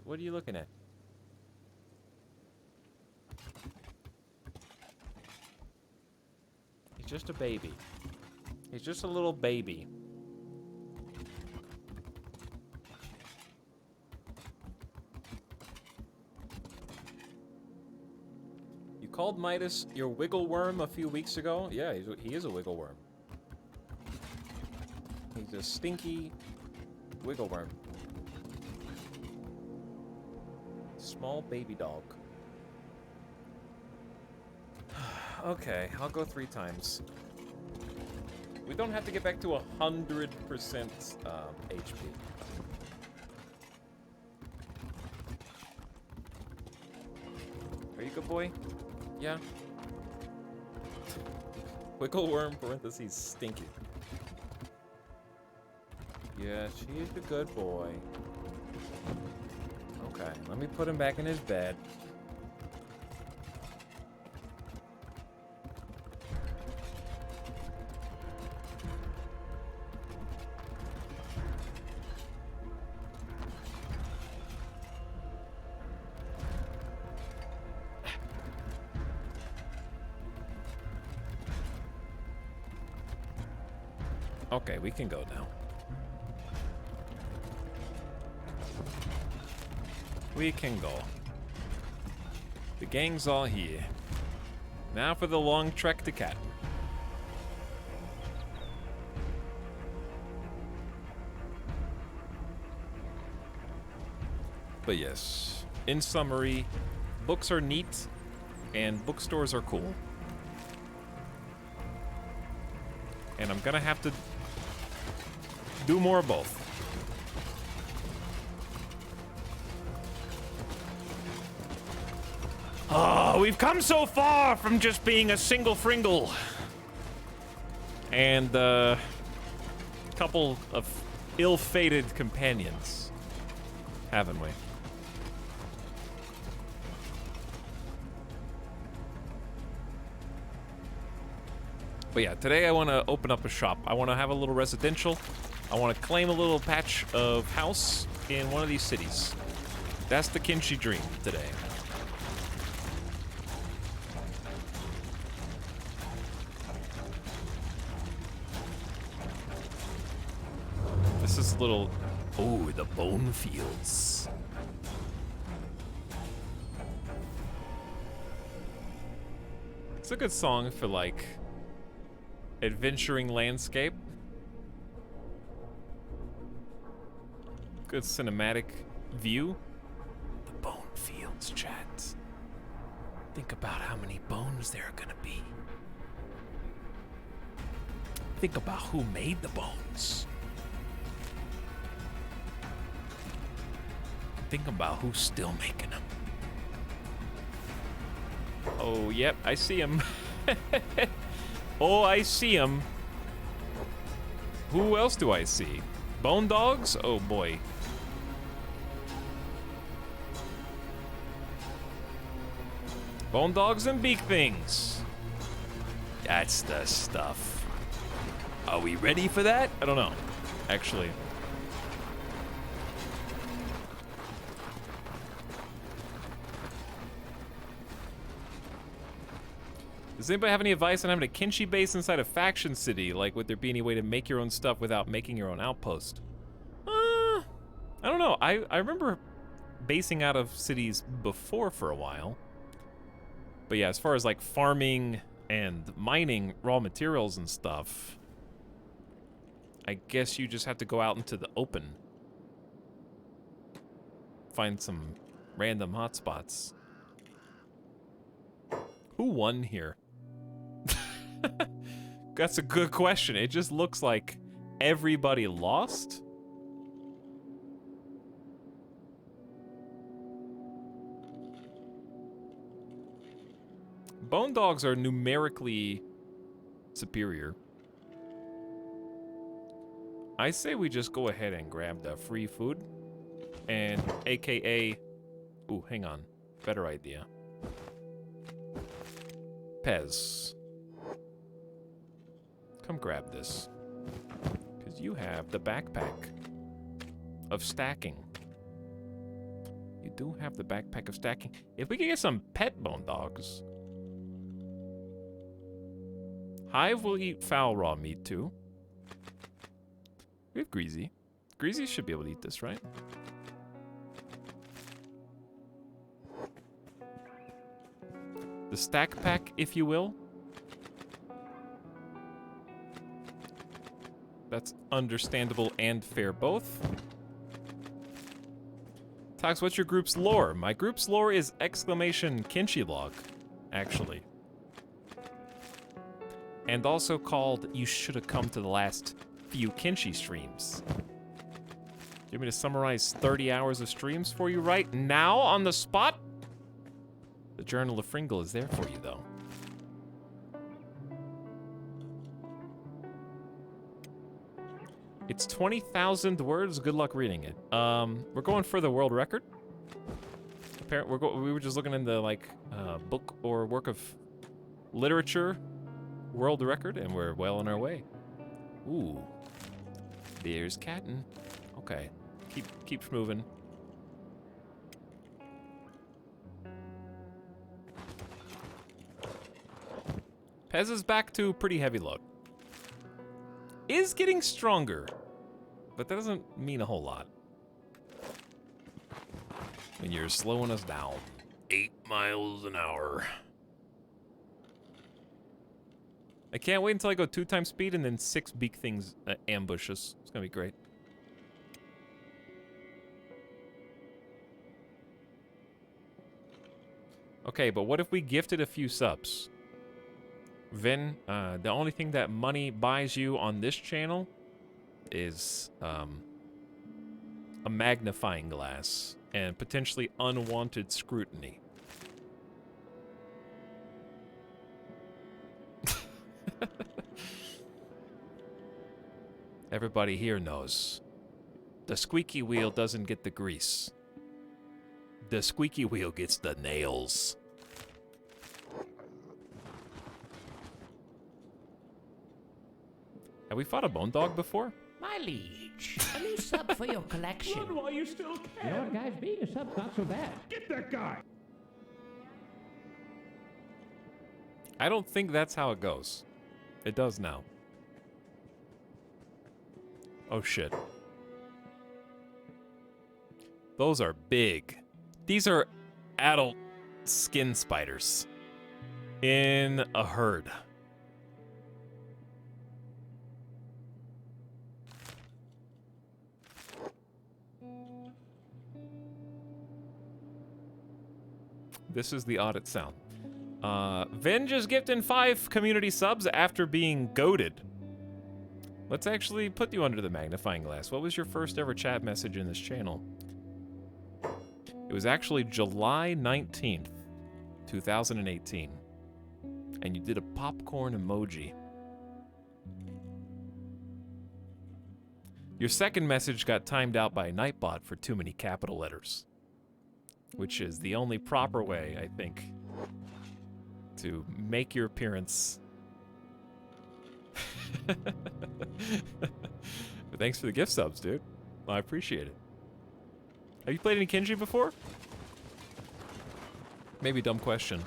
What are you looking at? He's just a baby. He's just a little baby. You called Midas your wiggle worm a few weeks ago? Yeah, he is a wiggle worm. He's a stinky wiggle worm. Small baby dog. Okay, I'll go 3 times. We don't have to get back to 100% HP. Are you a good boy? Yeah? Wiggle worm, parentheses, stinky. Yeah, she's a good boy. Okay, let me put him back in his bed. Okay, we can go now. We can go. The gang's all here. Now for the long trek to Cat. But yes, in summary, books are neat and bookstores are cool. And I'm gonna have to do more of both. Oh, we've come so far from just being a single fringle. And a couple of ill-fated companions, haven't we? But yeah, today I want to open up a shop. I want to have a little residential. I want to claim a little patch of house in one of these cities. That's the Kenshi dream today. This is a little... Oh, the bone fields. It's a good song for, like, adventuring landscape. Good cinematic view. The bone fields, chat. Think about how many bones there are gonna be. Think about who made the bones. Think about who's still making them. Oh, yep, I see him. Oh, I see him. Who else do I see? Bone dogs? Oh, boy. Bone dogs and beak things. That's the stuff. Are we ready for that? I don't know, actually. Does anybody have any advice on having a Kenshi base inside a faction city? Like, would there be any way to make your own stuff without making your own outpost? I don't know. I remember basing out of cities before for a while. But yeah, as far as like farming and mining raw materials and stuff, I guess you just have to go out into the open. Find some random hotspots. Who won here? That's a good question. It just looks like everybody lost. Bone dogs are numerically superior. I say we just go ahead and grab the free food. And AKA... Ooh, hang on. Better idea. Pez. Come grab this. Because you have the backpack of stacking. You do have the backpack of stacking. If we could get some pet bone dogs. Hive will eat foul raw meat too. We have Greasy. Greasy should be able to eat this, right? The stack pack, if you will. That's understandable and fair both. Tox, what's your group's lore? My group's lore is exclamation Kenshi log, actually. And also called You Should Have Come to the Last Few Kenshi Streams. Do you want me to summarize 30 hours of streams for you right now on the spot? The Journal of Fringle is there for you, though. It's 20,000 words. Good luck reading it. We're going for the world record. Apparently, we were just looking into like book or work of literature world record, and we're well on our way. Ooh, there's Catton. Okay, keep moving. Pez is back to pretty heavy load. Is getting stronger, but that doesn't mean a whole lot. When you're slowing us down. 8 miles an hour. I can't wait until I go 2 times speed and then 6 beak things ambush us. It's gonna be great. Okay, but what if we gifted a few subs? Vin, the only thing that money buys you on this channel is a magnifying glass and potentially unwanted scrutiny. Everybody here knows the squeaky wheel doesn't get the grease. The squeaky wheel gets the nails. Have we fought a bone dog before? My liege, a new sub for your collection. Run while you still You can. know what, guys? Being a sub's not so bad. Get that guy. I don't think that's how it goes. It does now. Oh shit. Those are big. These are adult skin spiders in a herd. This is the audit sound. Vin just gifted 5 community subs after being goated. Let's actually put you under the magnifying glass. What was your first ever chat message in this channel? It was actually July 19th, 2018. And you did a popcorn emoji. Your second message got timed out by Nightbot for too many capital letters. Which is the only proper way, I think, to make your appearance. But thanks for the gift subs, dude. I appreciate it. Have you played any Kenshi before? Maybe dumb question.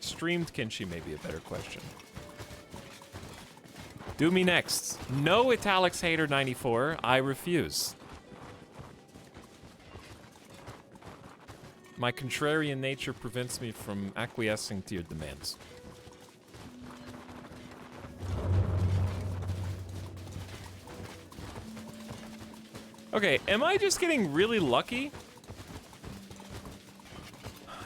Streamed Kenshi may be a better question. Do me next. No Etalyx Hater 94. I refuse. My contrarian nature prevents me from acquiescing to your demands. Okay, am I just getting really lucky?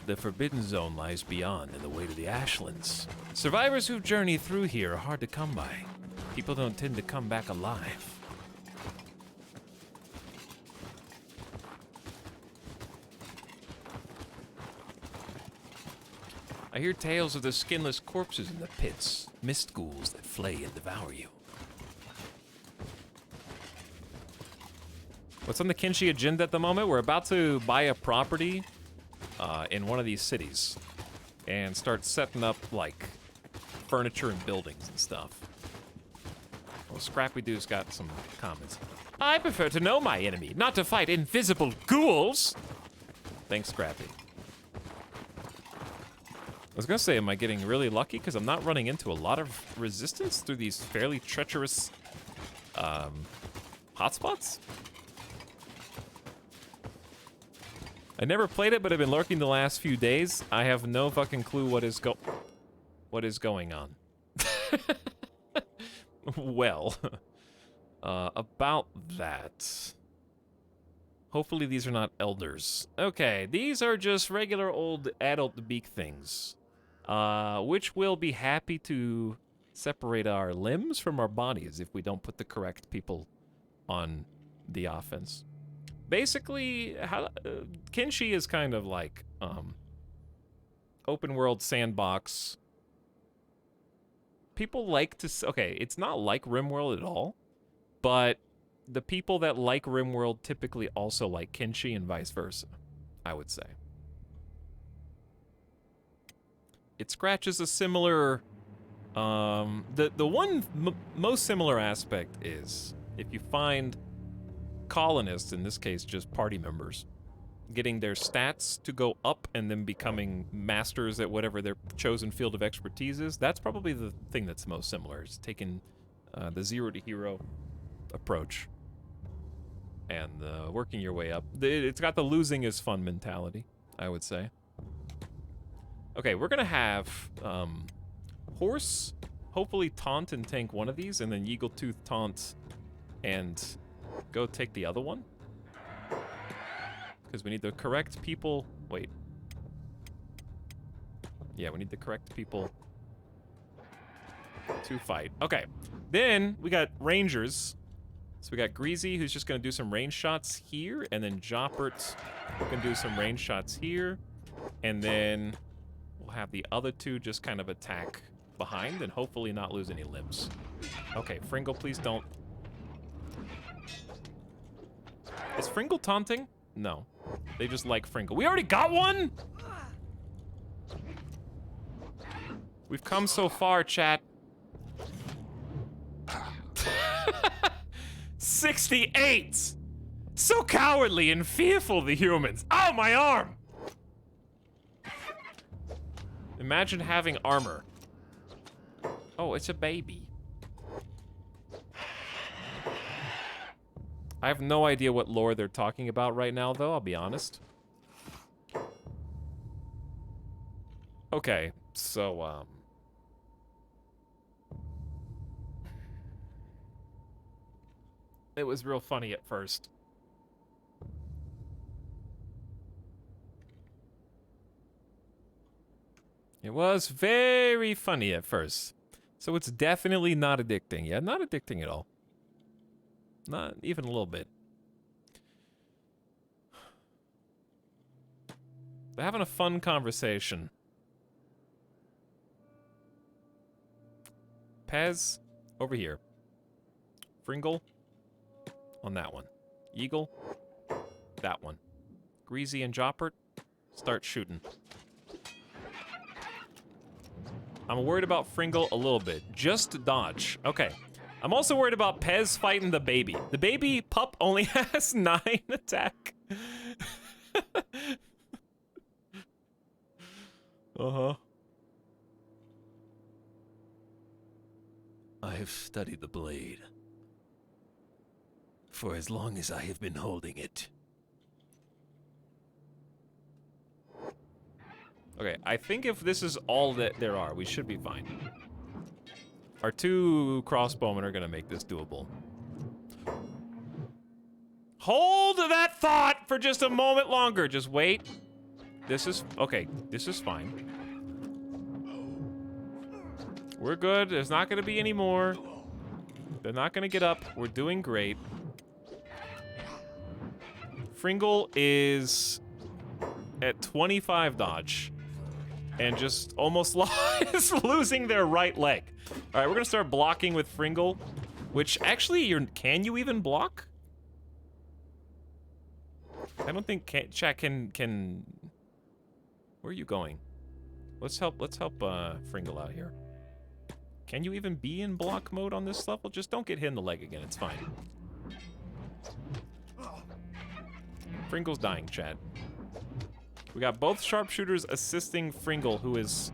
The Forbidden Zone lies beyond in the way to the Ashlands. Survivors who've journeyed through here are hard to come by. People don't tend to come back alive. I hear tales of the skinless corpses in the pits, mist ghouls that flay and devour you. What's on the Kenshi agenda at the moment? We're about to buy a property in one of these cities and start setting up, like, furniture and buildings and stuff. Well, Scrappy Doo's got some comments. I prefer to know my enemy, not to fight invisible ghouls. Thanks, Scrappy. I was gonna say, am I getting really lucky? Because I'm not running into a lot of resistance through these fairly treacherous hotspots. I never played it, but I've been lurking the last few days. I have no fucking clue what is going on. Well, about that. Hopefully these are not elders. Okay, these are just regular old adult beak things. Which will be happy to separate our limbs from our bodies if we don't put the correct people on the offense. Basically, Kenshi is kind of like open world sandbox. People like to okay, it's not like RimWorld at all, but the people that like RimWorld typically also like Kenshi and vice versa, I would say. It scratches a similar the one most similar aspect is if you find colonists, in this case just party members, getting their stats to go up and then becoming masters at whatever their chosen field of expertise is, that's probably the thing that's most similar, is taking the zero to hero approach and working your way up. It's got the losing is fun mentality, I would say. Okay, we're gonna have Horse hopefully taunt and tank one of these, and then Eagletooth taunt and go take the other one. Because we need the correct people. Wait. Yeah, we need the correct people to fight. Okay. Then we got Rangers. So we got Greasy, who's just going to do some range shots here. And then Joppert, who can do some range shots here. And then we'll have the other two just kind of attack behind and hopefully not lose any limbs. Okay, Fringle, please don't. Is Fringle taunting? No. They just like Fringle. We already got one?! We've come so far, chat. 68! So cowardly and fearful, the humans. Ow, my arm! Imagine having armor. Oh, it's a baby. I have no idea what lore they're talking about right now, though, I'll be honest. Okay, so, it was real funny at first. It was very funny at first. So it's definitely not addicting. Yeah, not addicting at all. Not even a little bit. They're having a fun conversation. Pez, over here. Fringle, on that one. Eagle, that one. Greasy and Joppert, start shooting. I'm worried about Fringle a little bit. Just dodge. Okay. I'm also worried about Pez fighting the baby. The baby pup only has 9 attack. Uh-huh. I have studied the blade for as long as I have been holding it. Okay, I think if this is all that there are, we should be fine. Our 2 crossbowmen are gonna make this doable. Hold that thought for just a moment longer. Just wait. This is, okay, this is fine. We're good. There's not gonna be any more. They're not gonna get up. We're doing great. Fringle is at 25 dodge. and just almost lost losing their right leg. All right, we're gonna start blocking with Fringle, which actually can you even block? I don't think chat can. Where are you going? Let's help Fringle out here. Can you even be in block mode on this level? Just don't get hit in the leg again. It's fine. Fringle's dying, chat. We got both sharpshooters assisting Fringle, who is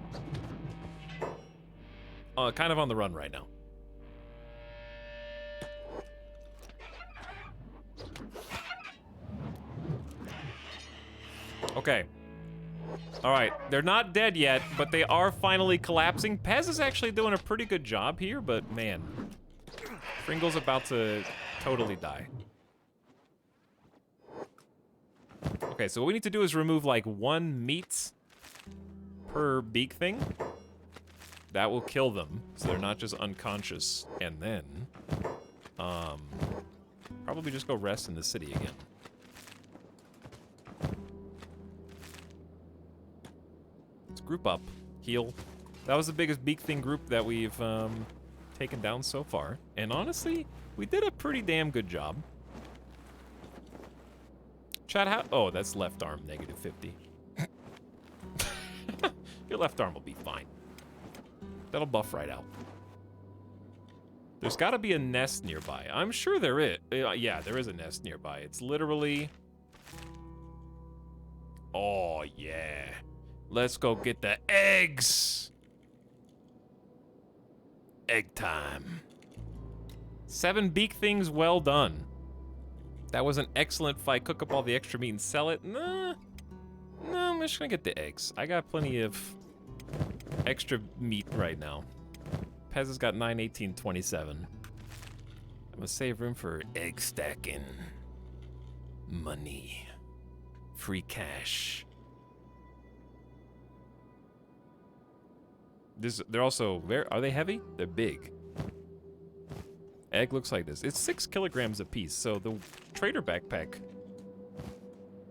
kind of on the run right now. Okay. All right, they're not dead yet, but they are finally collapsing. Pez is actually doing a pretty good job here, but man, Fringle's about to totally die. Okay, so what we need to do is remove like 1 meat per beak thing. That will kill them, so they're not just unconscious. And then, probably just go rest in the city again. Let's group up, heal. That was the biggest beak thing group that we've taken down so far. And honestly, we did a pretty damn good job. Chat, how? Oh, that's left arm, -50. Your left arm will be fine. That'll buff right out. There's got to be a nest nearby. I'm sure there is. Yeah, there is a nest nearby. It's literally... Oh, yeah. Let's go get the eggs. Egg time. 7 beak things, well done. That was an excellent fight. Cook up all the extra meat and sell it. Nah, I'm just gonna get the eggs. I got plenty of extra meat right now. Pez has got 9, 18, 27. I'm gonna save room for egg stacking. Money. Free cash. They're also very, are they heavy? They're big. Egg looks like this. It's 6 kilograms a piece, so the trader backpack,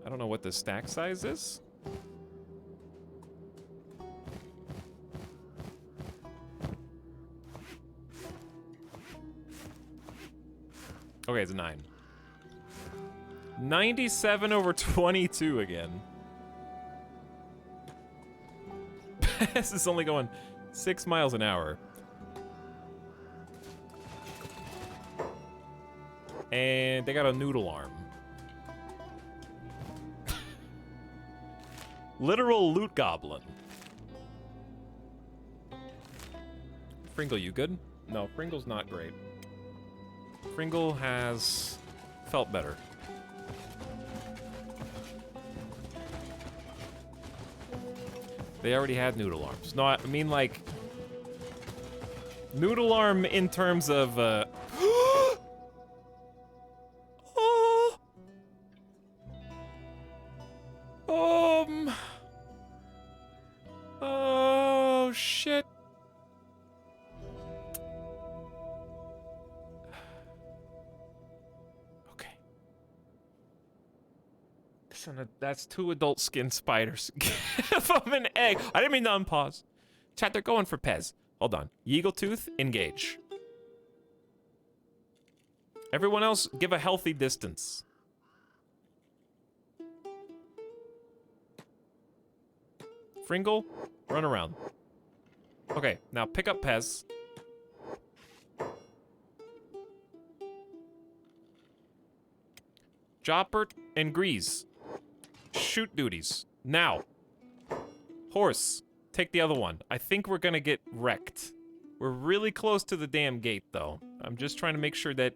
I don't know what the stack size is. Okay, it's a 9. 97 over 22 again. This is only going 6 miles an hour. And they got a noodle arm. Literal loot goblin. Fringle, you good? No, Fringle's not great. Fringle has felt better. They already had noodle arms. No, I mean like noodle arm in terms of oh shit. Okay. That's 2 adult skin spiders. Give them an egg. I didn't mean to unpause. Chat, they're going for Pez. Hold on. Yeagletooth, engage. Everyone else, give a healthy distance. Fringle, run around. Okay, now pick up Pez. Jopper and Grease. Shoot duties. Now. Horse, take the other one. I think we're gonna get wrecked. We're really close to the damn gate, though. I'm just trying to make sure that...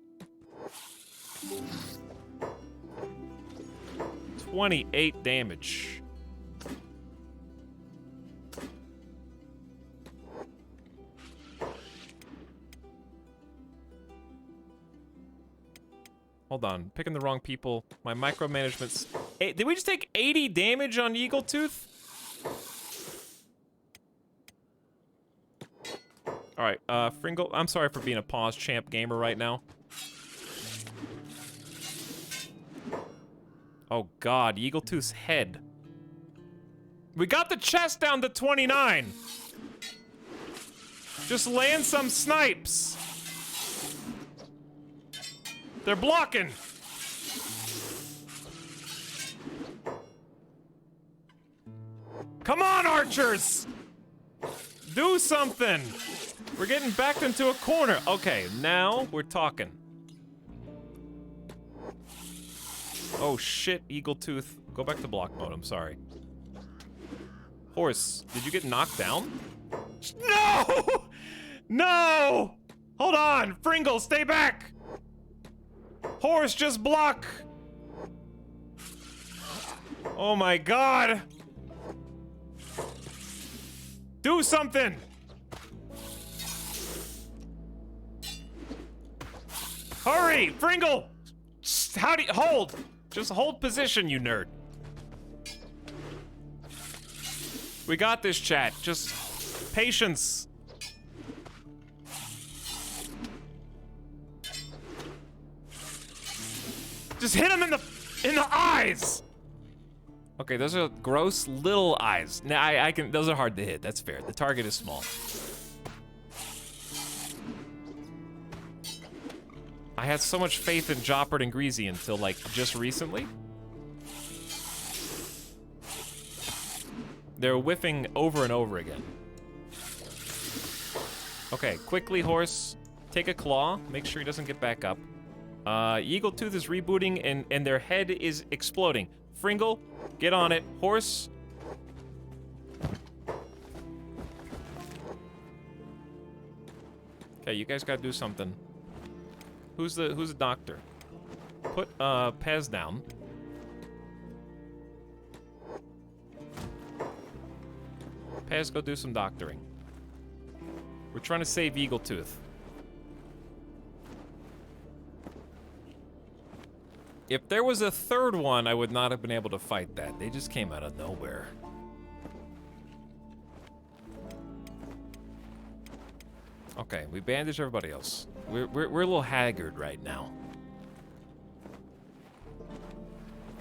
28 damage. Hold on, picking the wrong people. My micromanagement's... Did we just take 80 damage on Yeagletooth? Alright, Fringle, I'm sorry for being a pause champ gamer right now. Oh god, Yeagletooth's head. We got the chest down to 29. Just land some snipes. They're blocking. Come on, archers! Do something! We're getting backed into a corner. Okay, now we're talking. Oh shit, Eagle Tooth. Go back to block mode, I'm sorry. Horse, did you get knocked down? No! No! Hold on, Fringle, stay back! Horse, just block! Oh my god! Do something! Hurry, Fringle! How do you hold? Just hold position, you nerd. We got this, chat. Just patience. Just hit him in the eyes. Okay, those are gross little eyes. Now I can. Those are hard to hit. That's fair. The target is small. I had so much faith in Joppert and Greasy until like just recently. They're whiffing over and over again. Okay, quickly, horse. Take a claw. Make sure he doesn't get back up. Eagle Tooth is rebooting and their head is exploding. Fringle, get on it. Horse. Okay, you guys gotta do something. Who's the doctor? Put Pez down. Pez, go do some doctoring. We're trying to save Eagle Tooth. If there was a third one, I would not have been able to fight that. They just came out of nowhere. Okay, we bandage everybody else. We're a little haggard right now.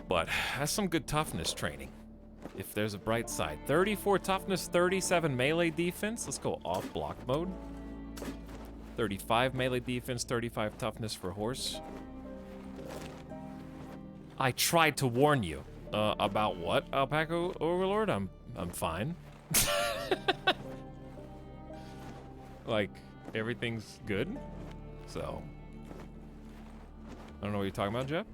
But that's some good toughness training. If there's a bright side. 34 toughness, 37 melee defense. Let's go off block mode. 35 melee defense, 35 toughness for horse. I tried to warn you. About what, Alpaca Overlord? I'm fine. Like, everything's good. So, I don't know what you're talking about, Jeff.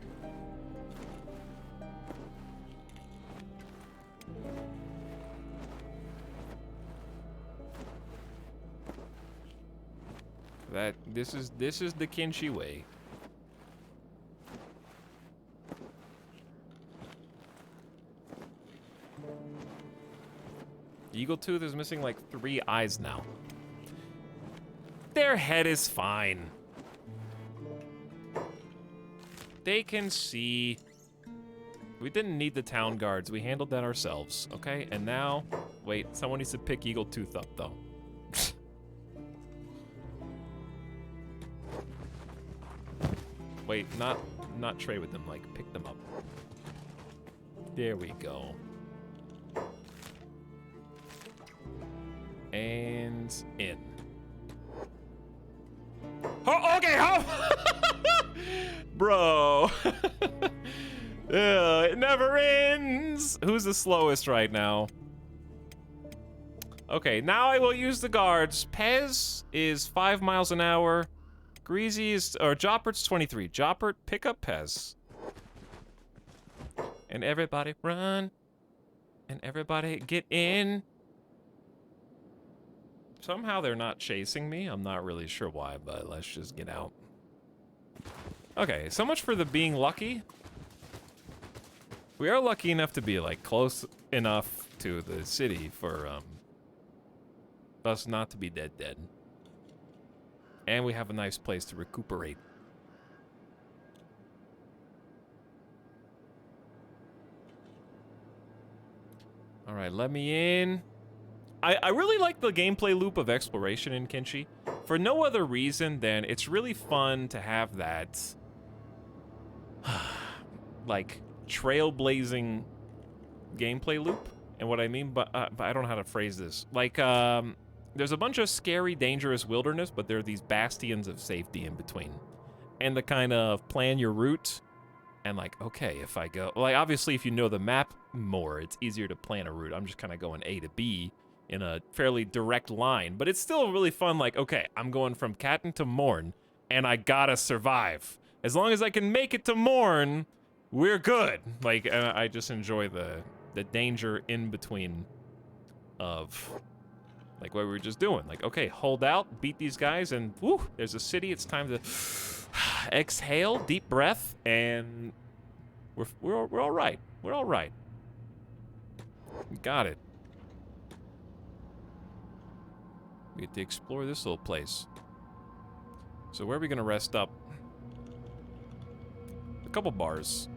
This is the Kenshi way. Eagle Tooth is missing like 3 eyes now. Their head is fine. They can see. We didn't need the town guards. We handled that ourselves, okay? And now, wait, someone needs to pick Eagle Tooth up, though. Wait, not trade with them, like, pick them up. There we go. And in. Oh, okay, how? Bro. It never ends. Who's the slowest right now? Okay, now I will use the guards. Pez is 5 miles an hour. Greasy is, or Joppert's 23. Joppert, pick up Pez. And everybody run. And everybody get in. Somehow they're not chasing me. I'm not really sure why, but let's just get out. Okay, so much for the being lucky. We are lucky enough to be, like, close enough to the city for, us not to be dead. And we have a nice place to recuperate. All right, let me in. I really like the gameplay loop of exploration in Kenshi. For no other reason than it's really fun to have that, like, trailblazing gameplay loop. And what I mean, but I don't know how to phrase this. Like, there's a bunch of scary, dangerous wilderness, but there are these bastions of safety in between. And to kind of plan your route, and like, okay, if I go, like, obviously, if you know the map more, it's easier to plan a route. I'm just kind of going A to B in a fairly direct line, but it's still really fun. Like, okay, I'm going from Catton to Morn, and I gotta survive. As long as I can make it to Morn, we're good. Like, I just enjoy the danger in between of like what we were just doing. Like, okay, hold out, beat these guys, and woo, there's a city. It's time to exhale, deep breath, and we're all right. We're all right. Got it. We get to explore this little place. So where are we gonna rest up? A couple bars.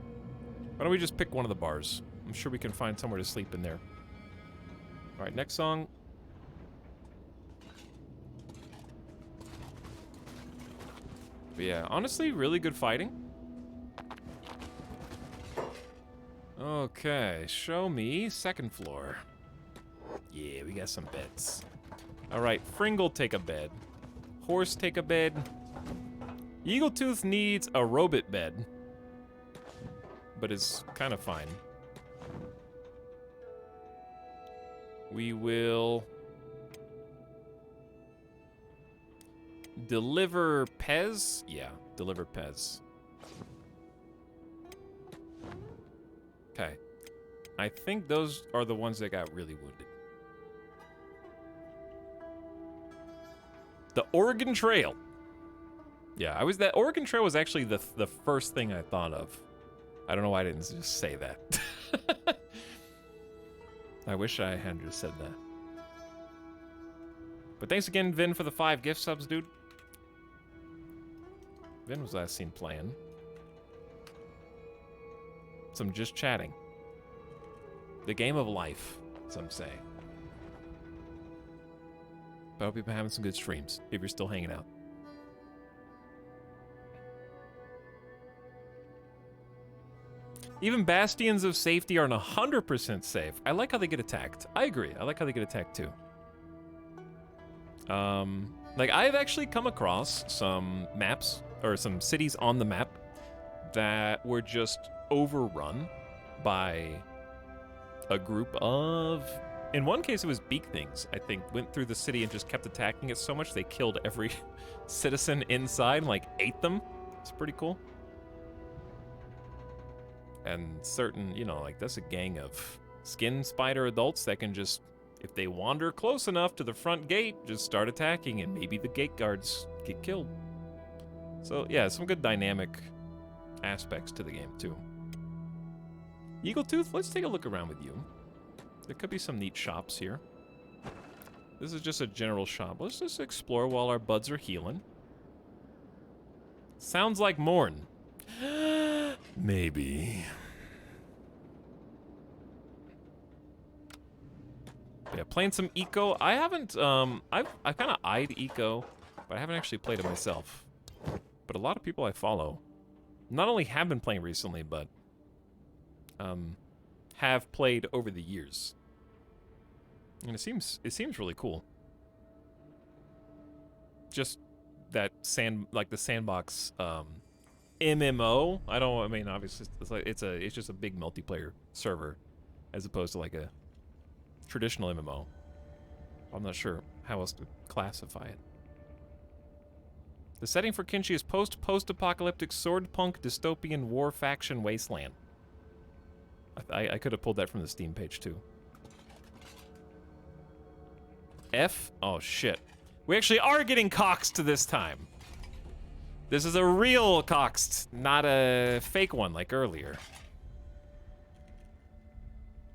Why don't we just pick one of the bars? I'm sure we can find somewhere to sleep in there. All right, next song. But yeah, honestly, really good fighting. Okay, show me second floor. Yeah, we got some beds. All right, Fringle, take a bed. Horse, take a bed. Eagletooth needs a robot bed, but is kind of fine. We will deliver Pez. Yeah, deliver Pez. Okay. I think those are the ones that got really wounded. The Oregon Trail. Yeah, that Oregon Trail was actually the first thing I thought of. I don't know why I didn't just say that. I wish I had just said that. But thanks again, Vin, for the 5 gift subs, dude. Vin was last seen playing. Some just chatting. The game of life, some say. But I hope you've been having some good streams, if you're still hanging out. Even bastions of safety aren't 100% safe. I like how they get attacked. I agree. I like how they get attacked too. Like, I've actually come across some maps, or some cities on the map, that were just overrun by a group of... In one case, it was beak things, I think, went through the city and just kept attacking it so much they killed every citizen inside and, like, ate them. It's pretty cool. And certain, you know, like, that's a gang of skin spider adults that can just, if they wander close enough to the front gate, just start attacking, and maybe the gate guards get killed. So, yeah, some good dynamic aspects to the game, too. Eagletooth, let's take a look around with you. There could be some neat shops here. This is just a general shop. Let's just explore while our buds are healing. Sounds like Morn. Maybe. Yeah, playing some Eco. I haven't, I've kind of eyed Eco, but I haven't actually played it myself. But a lot of people I follow not only have been playing recently, but have played over the years. And it seems really cool. Just that the sandbox MMO. I mean, obviously it's just a big multiplayer server as opposed to like a traditional MMO. I'm not sure how else to classify it. The setting for Kenshi is post-apocalyptic swordpunk dystopian war faction wasteland. I could have pulled that from the Steam page too. F? Oh shit. We actually are getting coxed this time. This is a real coxed, not a fake one like earlier.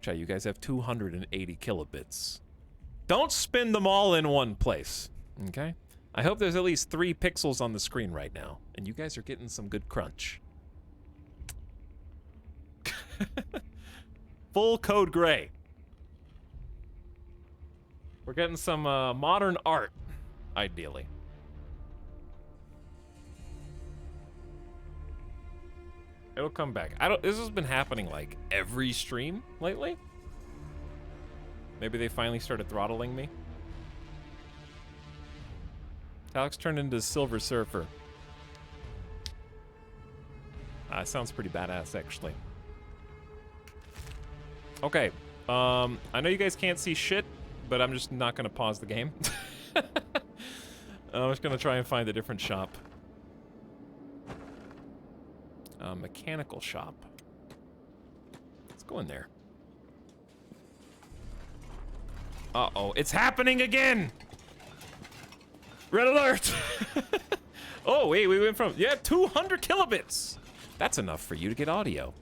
Chat, you guys have 280 kilobits. Don't spin them all in one place, okay? I hope there's at least 3 pixels on the screen right now, and you guys are getting some good crunch. Full code gray. We're getting some modern art, ideally. It'll come back. This has been happening like every stream lately. Maybe they finally started throttling me. Etalyx turned into Silver Surfer. Sounds pretty badass, actually. Okay. I know you guys can't see shit, but I'm just not gonna pause the game. I'm just gonna try and find a different shop. Mechanical shop. Let's go in there. Uh-oh, it's happening again! Red alert! Oh, wait, we went from, yeah, 200 kilobits! That's enough for you to get audio.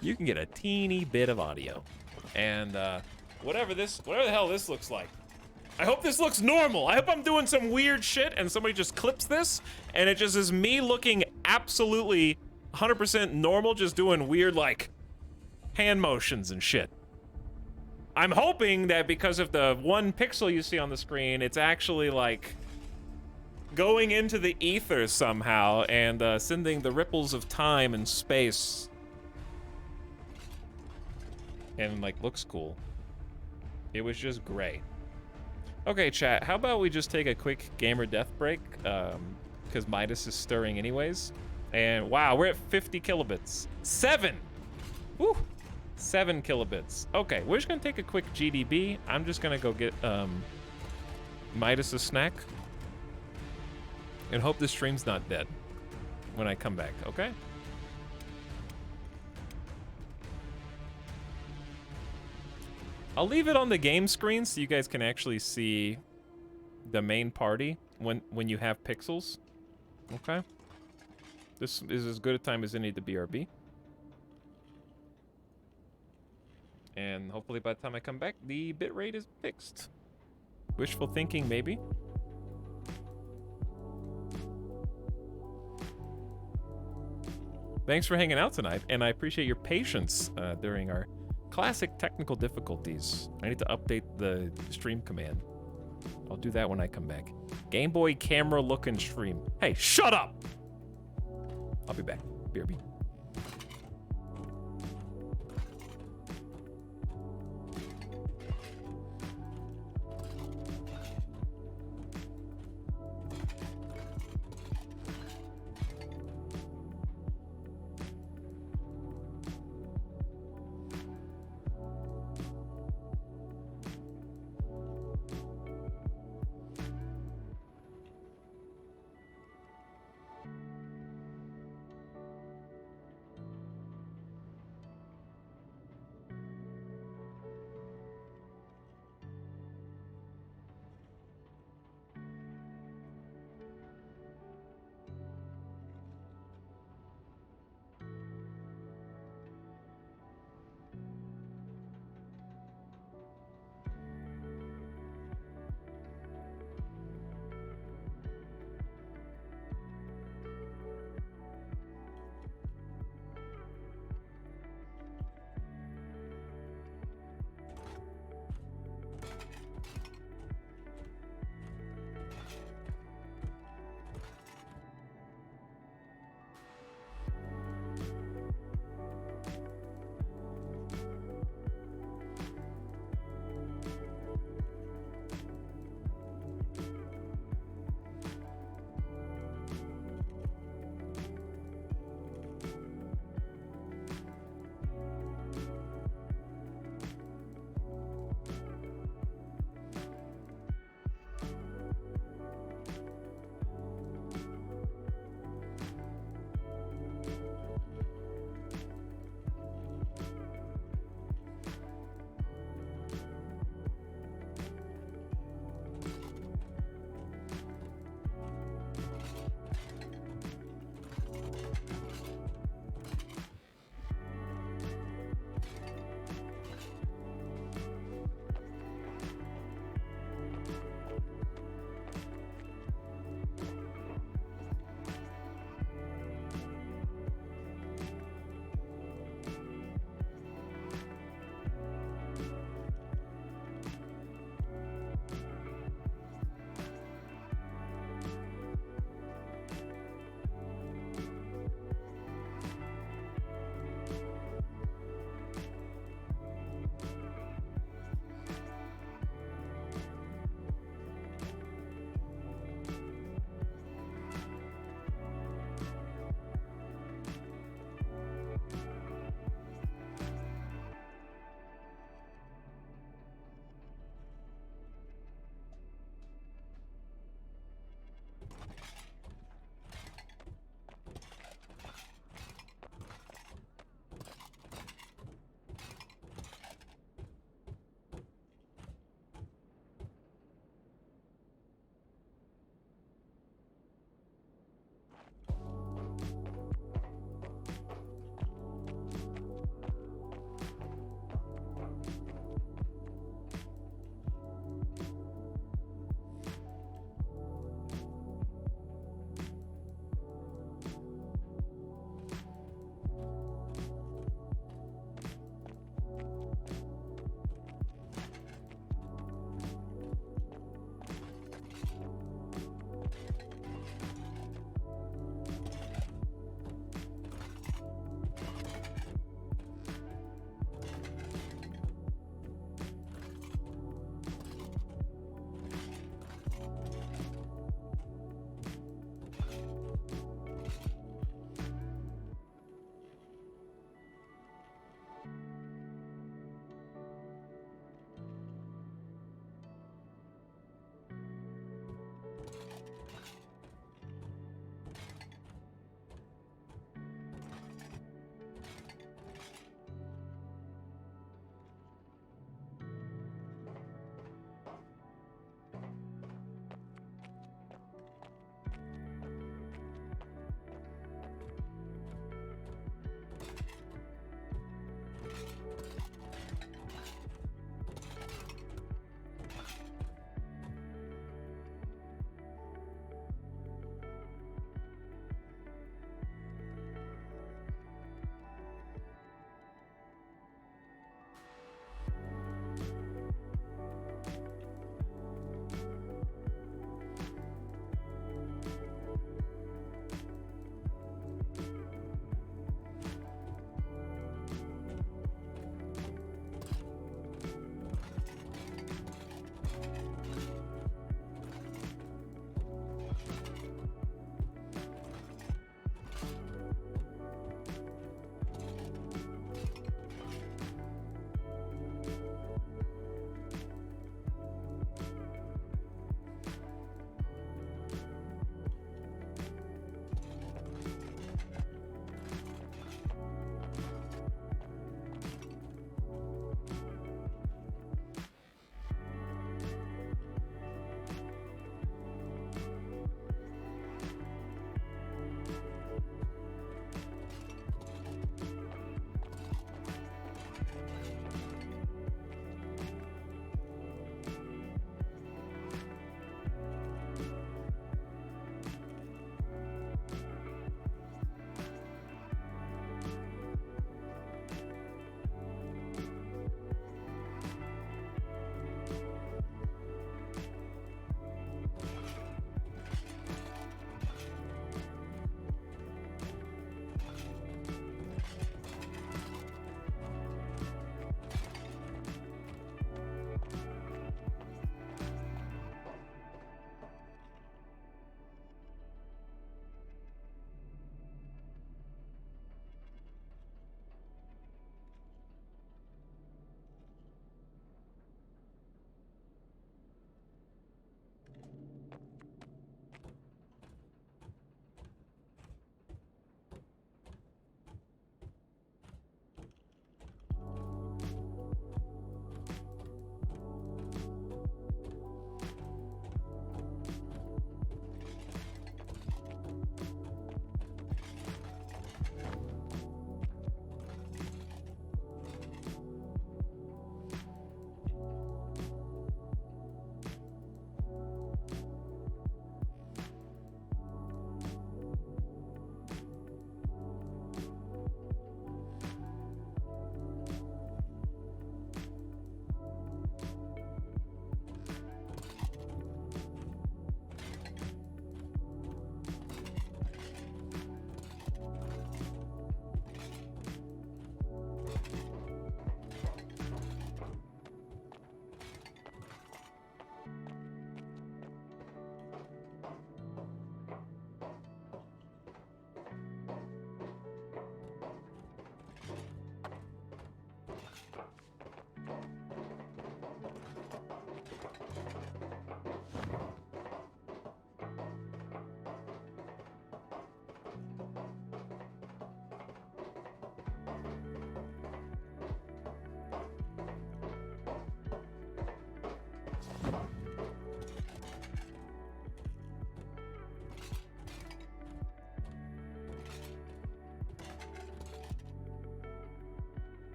You can get a teeny bit of audio. And, whatever the hell this looks like. I hope this looks normal. I hope I'm doing some weird shit and somebody just clips this and it just is me looking absolutely 100% normal, just doing weird, like, hand motions and shit. I'm hoping that because of the 1 pixel you see on the screen, it's actually, like, going into the ether somehow and sending the ripples of time and space. And, like, looks cool. It was just gray. Okay, chat, how about we just take a quick gamer death break? Because Midas is stirring anyways. And wow, we're at 50 kilobits. 7! Woo! 7 kilobits. Okay, we're just gonna take a quick GDB. I'm just gonna go get Midas a snack. And hope this stream's not dead when I come back, okay? I'll leave it on the game screen so you guys can actually see the main party when you have pixels. Okay? This is as good a time as any to BRB. And hopefully by the time I come back, the bitrate is fixed. Wishful thinking, maybe. Thanks for hanging out tonight, and I appreciate your patience during our classic technical difficulties. I need to update the stream command. I'll do that when I come back. Game Boy camera looking stream. Hey, shut up! I'll be back. BRB.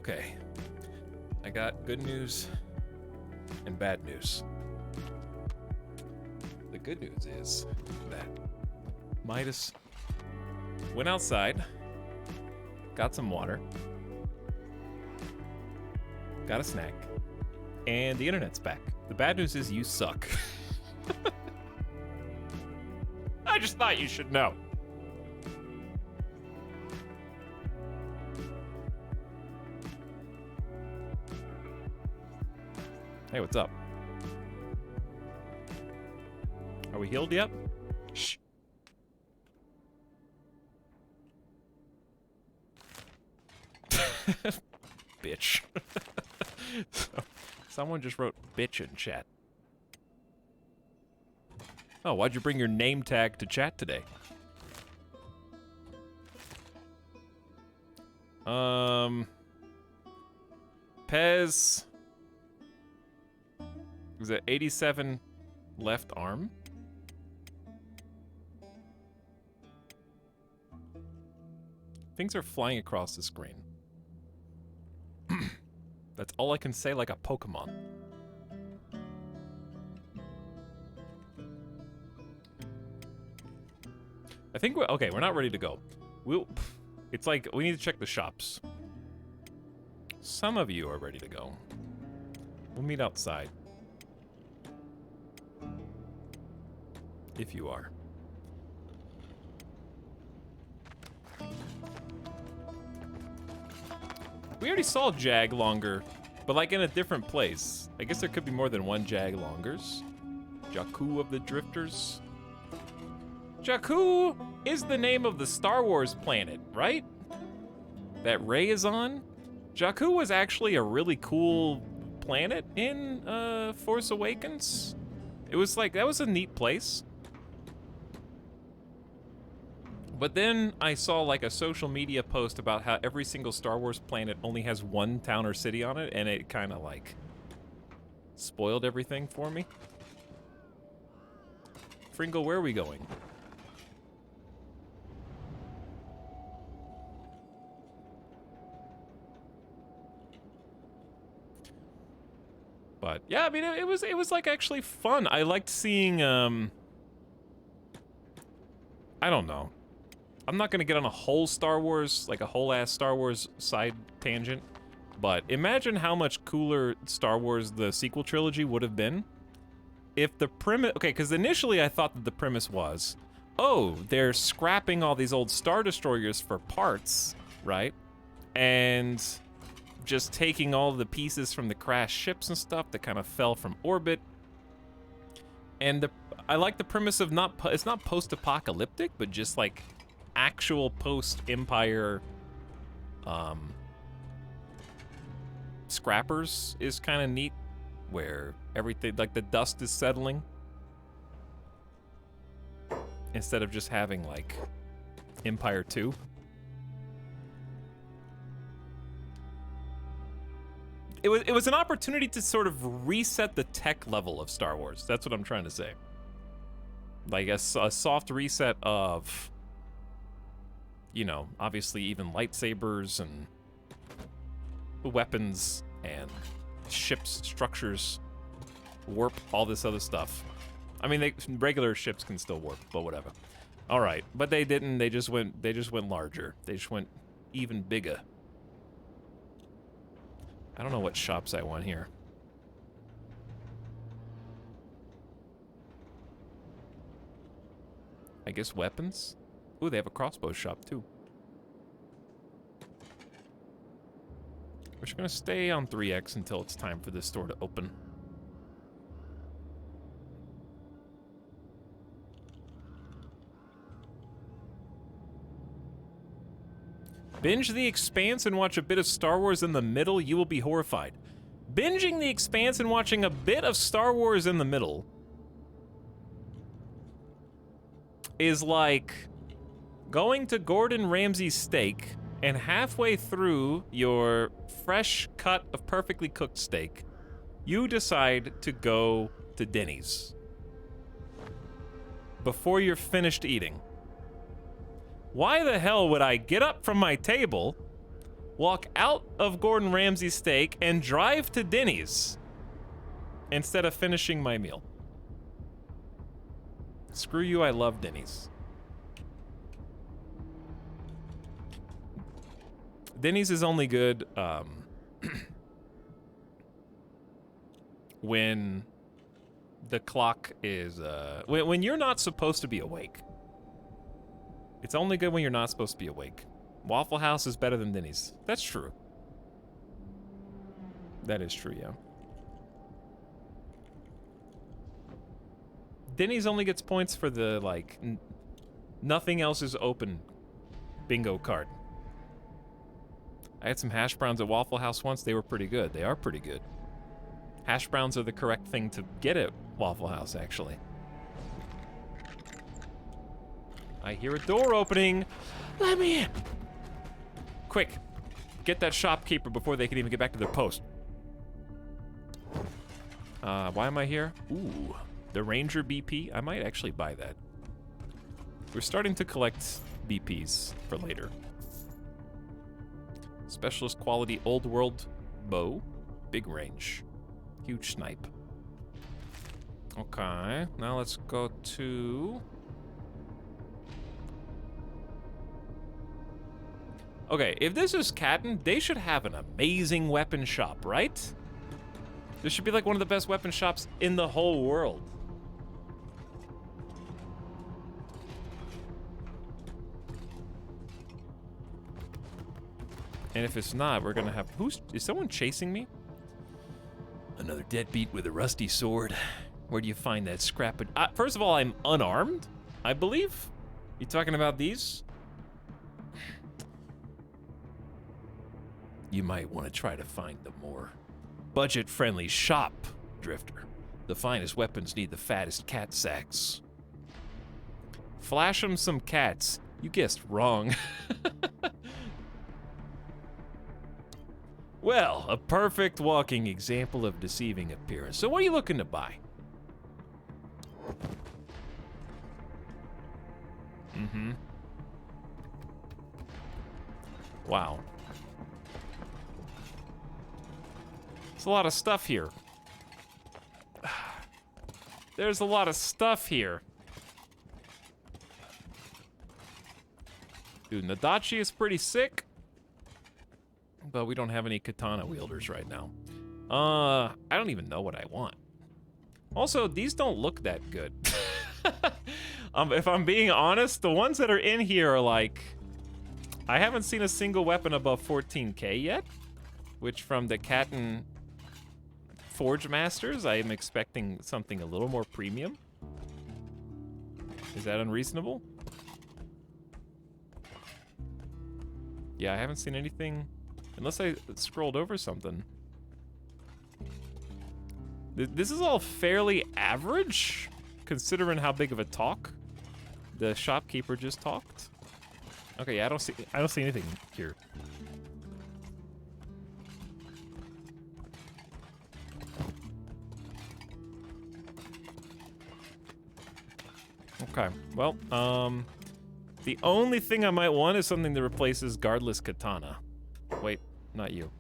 Okay. I got good news and bad news. The good news is that Midas went outside, got some water, got a snack, and the internet's back. The bad news is you suck. I just thought you should know. Hey, what's up? Are we healed yet? Shh. Bitch. Someone just wrote bitch in chat. Oh, why'd you bring your name tag to chat today? Pez. Is it 87 left arm? Things are flying across the screen. That's all I can say, like a Pokemon. I think we're okay. We're not ready to go. It's like we need to check the shops. Some of you are ready to go. We'll meet outside. If you are. We already saw Jag Longer, but like in a different place. I guess there could be more than one Jag Longers. Jakku of the Drifters. Jakku is the name of the Star Wars planet, right? That Rey is on? Jakku was actually a really cool planet in Force Awakens. It was like, that was a neat place. But then I saw like a social media post about how every single Star Wars planet only has one town or city on it, and it kind of like spoiled everything for me. Fringle, where are we going? But yeah, I mean, it was like actually fun. I liked seeing I don't know. I'm not gonna get on a whole Star Wars, like a whole ass Star Wars side tangent, but imagine how much cooler Star Wars the sequel trilogy would have been if the premise, okay, because initially I thought that the premise was, oh, they're scrapping all these old Star Destroyers for parts, right? And just taking all the pieces from the crashed ships and stuff that kind of fell from orbit. And I like the premise of it's not post-apocalyptic, but just like actual post-Empire scrappers is kind of neat, where everything, like the dust is settling instead of just having like Empire 2. It was an opportunity to sort of reset the tech level of Star Wars. That's what I'm trying to say. Like a soft reset of, you know, obviously even lightsabers and weapons and ships, structures, warp, all this other stuff. I mean, regular ships can still warp, but whatever. All right, but they didn't. They just went larger. They just went even bigger. I don't know what shops I want here. I guess weapons? Ooh, they have a crossbow shop too. We're just gonna stay on 3X until it's time for this store to open. Binge The Expanse and watch a bit of Star Wars in the middle, you will be horrified. Binging The Expanse and watching a bit of Star Wars in the middle is like going to Gordon Ramsay's steak and halfway through your fresh cut of perfectly cooked steak, you decide to go to Denny's before you're finished eating. Why the hell would I get up from my table, walk out of Gordon Ramsay's steak and drive to Denny's instead of finishing my meal. Screw you, I love Denny's. Denny's is only good when the clock is when you're not supposed to be awake. It's only good when you're not supposed to be awake. Waffle House is better than Denny's. That's true. That is true, yeah. Denny's only gets points for the, like, nothing else is open bingo card. I had some hash browns at Waffle House once. They were pretty good. They are pretty good. Hash browns are the correct thing to get at Waffle House, actually. I hear a door opening. Let me in. Quick, get that shopkeeper before they can even get back to their post. Why am I here? Ooh, the Ranger BP. I might actually buy that. We're starting to collect BPs for later. Specialist quality old world bow. Big range. Huge snipe. Okay, now let's go to... Okay, if this is Catton, they should have an amazing weapon shop, right? This should be like one of the best weapon shops in the whole world. And if it's not, we're gonna have... Is someone chasing me? Another deadbeat with a rusty sword. Where do you find that scrap of... first of all, I'm unarmed, I believe. You talking about these? You might want to try to find the more budget-friendly shop, Drifter. The finest weapons need the fattest cat sacks. Flash 'em some cats. You guessed wrong. Well, a perfect walking example of deceiving appearance. So what are you looking to buy? Mm-hmm. Wow. There's a lot of stuff here. There's a lot of stuff here. Dude, Nadachi is pretty sick. But we don't have any katana wielders right now. I don't even know what I want. Also, these don't look that good. If I'm being honest, the ones that are in here are like... I haven't seen a single weapon above 14k yet. Which from the Catton Forge Masters, I am expecting something a little more premium. Is that unreasonable? Yeah, I haven't seen anything... Unless I scrolled over something. This is all fairly average, considering how big of a talk the shopkeeper just talked. Okay, yeah, I don't see anything here. Okay, well, the only thing I might want is something that replaces Guardless Katana. Wait, not you.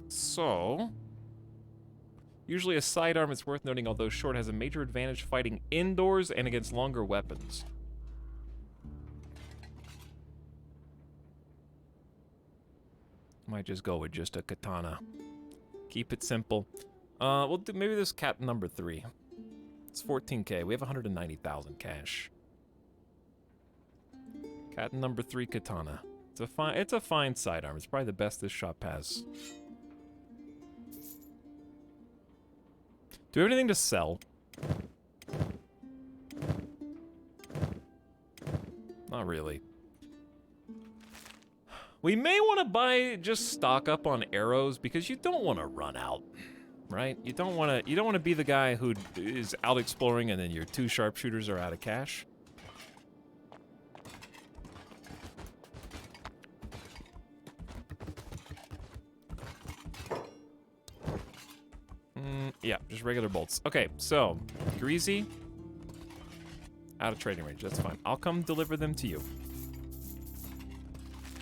So, usually a sidearm is worth noting, although short has a major advantage fighting indoors and against longer weapons. Might just go with just a katana. Keep it simple. We'll do maybe this cat number 3. It's 14k. We have 190,000 cash. Cat number 3 katana. It's a fine sidearm. It's probably the best this shop has. Do we have anything to sell? Not really. We may want to buy, just stock up on arrows because you don't want to run out. Right? You don't want to be the guy who is out exploring and then your 2 sharpshooters are out of cash. Yeah, just regular bolts. Okay, so Greasy. Out of trading range, that's fine. I'll come deliver them to you.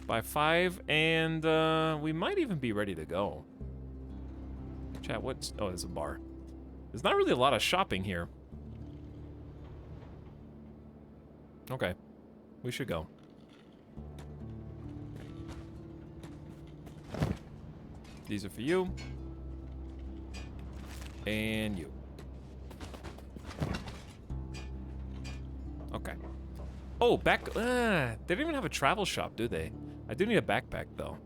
By 5, and we might even be ready to go. Chat, what's... Oh, there's a bar. There's not really a lot of shopping here. Okay. We should go. These are for you. And you. Okay. Oh, back... they don't even have a travel shop, do they? I do need a backpack, though.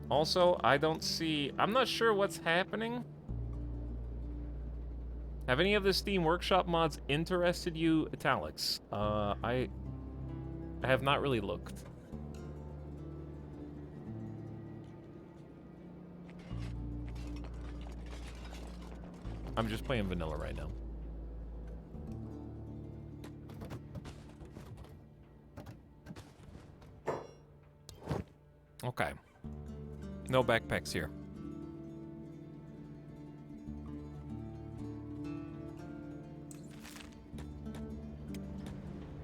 Also, I don't see... I'm not sure what's happening. Have any of the Steam Workshop mods interested you, Etalyx? I have not really looked. I'm just playing vanilla right now. Okay. No backpacks here.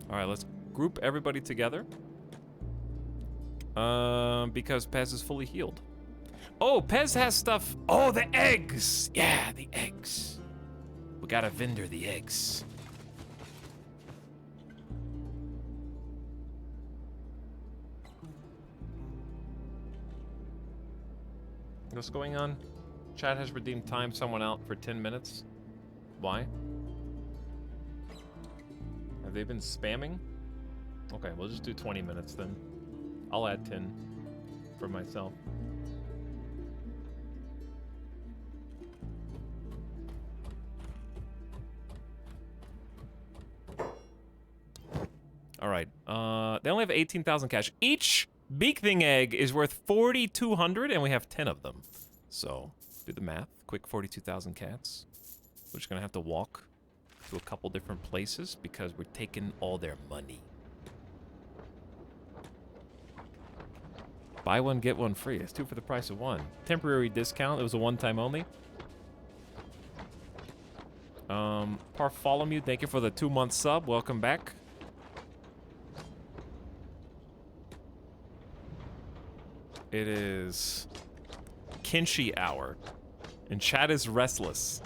All right, let's group everybody together. Because Pez is fully healed. Oh, Pez has stuff. Oh, the eggs. Yeah, the eggs. We gotta vendor the eggs. What's going on? Chat has redeemed time someone out for 10 minutes. Why? Have they been spamming? Okay, we'll just do 20 minutes then. I'll add 10 for myself. All right. They only have 18,000 cash. Each beak thing egg is worth 4,200, and we have 10 of them. So, do the math. Quick 42,000 cats. We're just gonna have to walk to a couple different places because we're taking all their money. Buy one, get one free. It's 2 for the price of 1. Temporary discount. It was a one-time only. Partholomew, thank you for the 2-month sub. Welcome back. It is Kenshi hour, and chat is restless.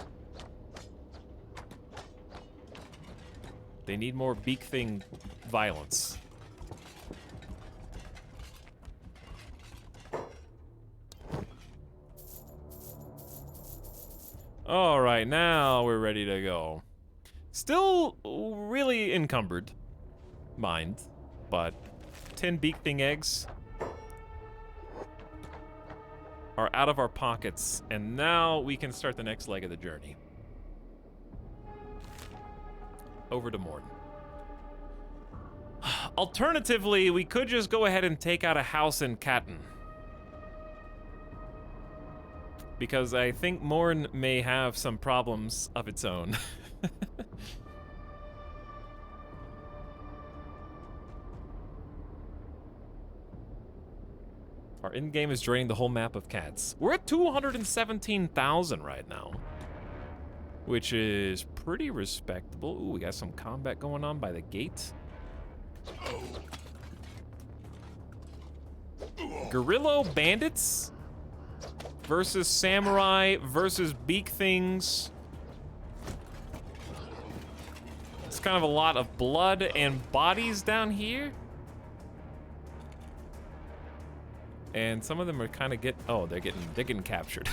They need more beak thing violence. All right, now we're ready to go. Still really encumbered, mind, but 10 beak thing eggs are out of our pockets, and now we can start the next leg of the journey. Over to Morton. Alternatively, we could just go ahead and take out a house in Catton. Because I think Morn may have some problems of its own. Our in-game is draining the whole map of cats. We're at 217,000 right now, which is pretty respectable. Ooh, we got some combat going on by the gate. Guerrilla bandits versus samurai versus beak things. It's kind of a lot of blood and bodies down here. And some of them are kind of they're getting captured.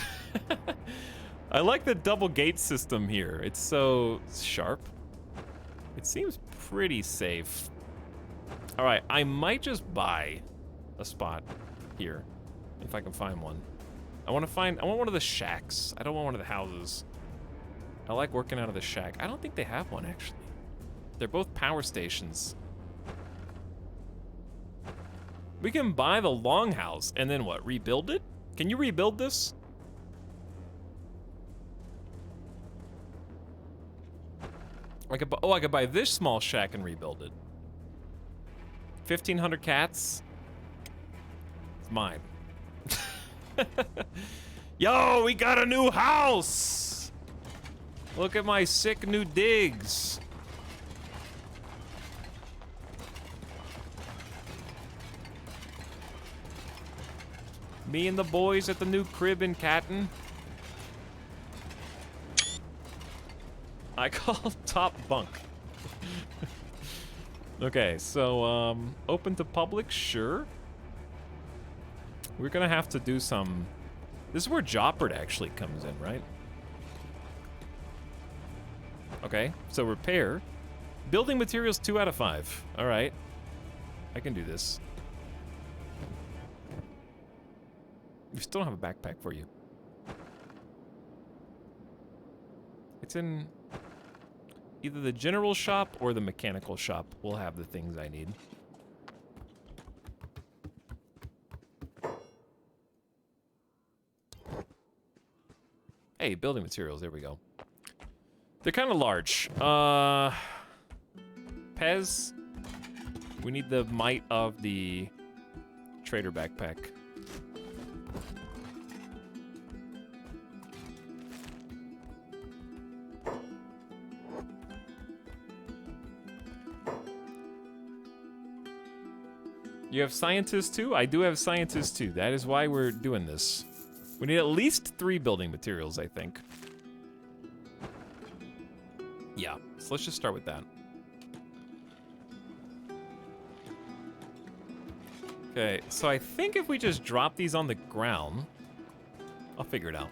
I like the double gate system here. It's so sharp. It seems pretty safe. All right, I might just buy a spot here if I can find one. I want one of the shacks. I don't want one of the houses. I like working out of the shack. I don't think they have one actually. They're both power stations. We can buy the longhouse and then what, rebuild it? Can you rebuild this? I could buy this small shack and rebuild it. 1,500 cats. It's mine. Yo, we got a new house! Look at my sick new digs. Me and the boys at the new crib in Catton. I call top bunk. Okay, so, open to public, sure. We're gonna have to do some... This is where Joppard actually comes in, right? Okay, so repair. Building materials 2 out of 5. All right. I can do this. We still don't have a backpack for you. It's in either the general shop or the mechanical shop. We'll have the things I need. Hey, building materials. There we go. They're kind of large. Pez. We need the might of the trader backpack. You have scientists too? I do have scientists too. That is why we're doing this. We need at least 3 building materials, I think. Yeah, so let's just start with that. Okay, so I think if we just drop these on the ground, I'll figure it out.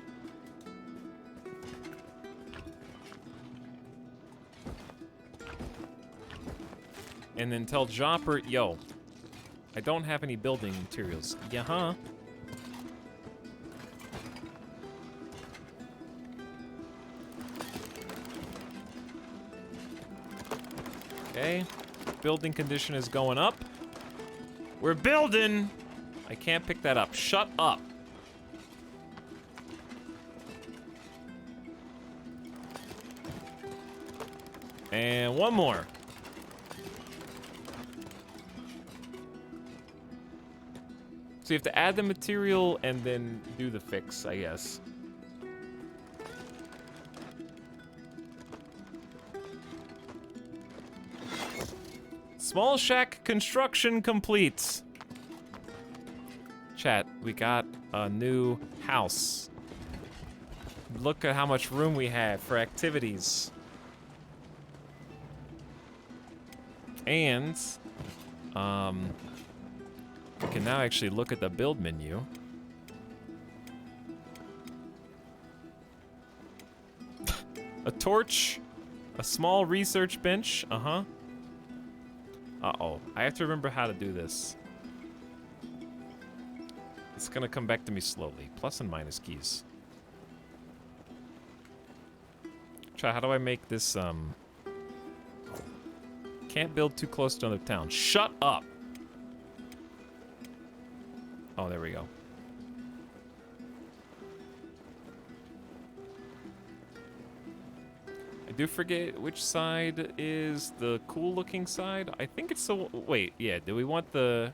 And then tell Jopper, yo, I don't have any building materials. Yeah, huh? Okay, building condition is going up. We're building! I can't pick that up. Shut up. And one more. So you have to add the material and then do the fix, I guess. Small shack construction complete. Chat, we got a new house. Look at how much room we have for activities. And, we can now actually look at the build menu. A torch, a small research bench, uh-huh. Uh-oh, I have to remember how to do this. It's gonna come back to me slowly. Plus and minus keys. Try, how do I make this, Can't build too close to another town. Shut up! Oh, there we go. I do forget which side is the cool-looking side. I think it's the... Wait, yeah, do we want the...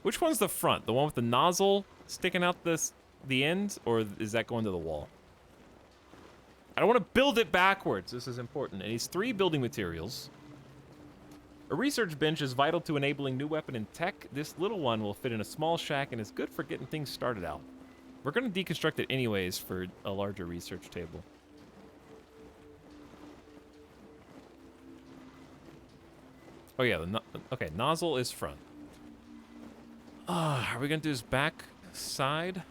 Which one's the front? The one with the nozzle sticking out the end? Or is that going to the wall? I don't want to build it backwards. This is important. It needs 3 building materials. A research bench is vital to enabling new weapon and tech. This little one will fit in a small shack and is good for getting things started out. We're going to deconstruct it anyways for a larger research table. Oh yeah, okay, nozzle is front. Are we going to do this back side?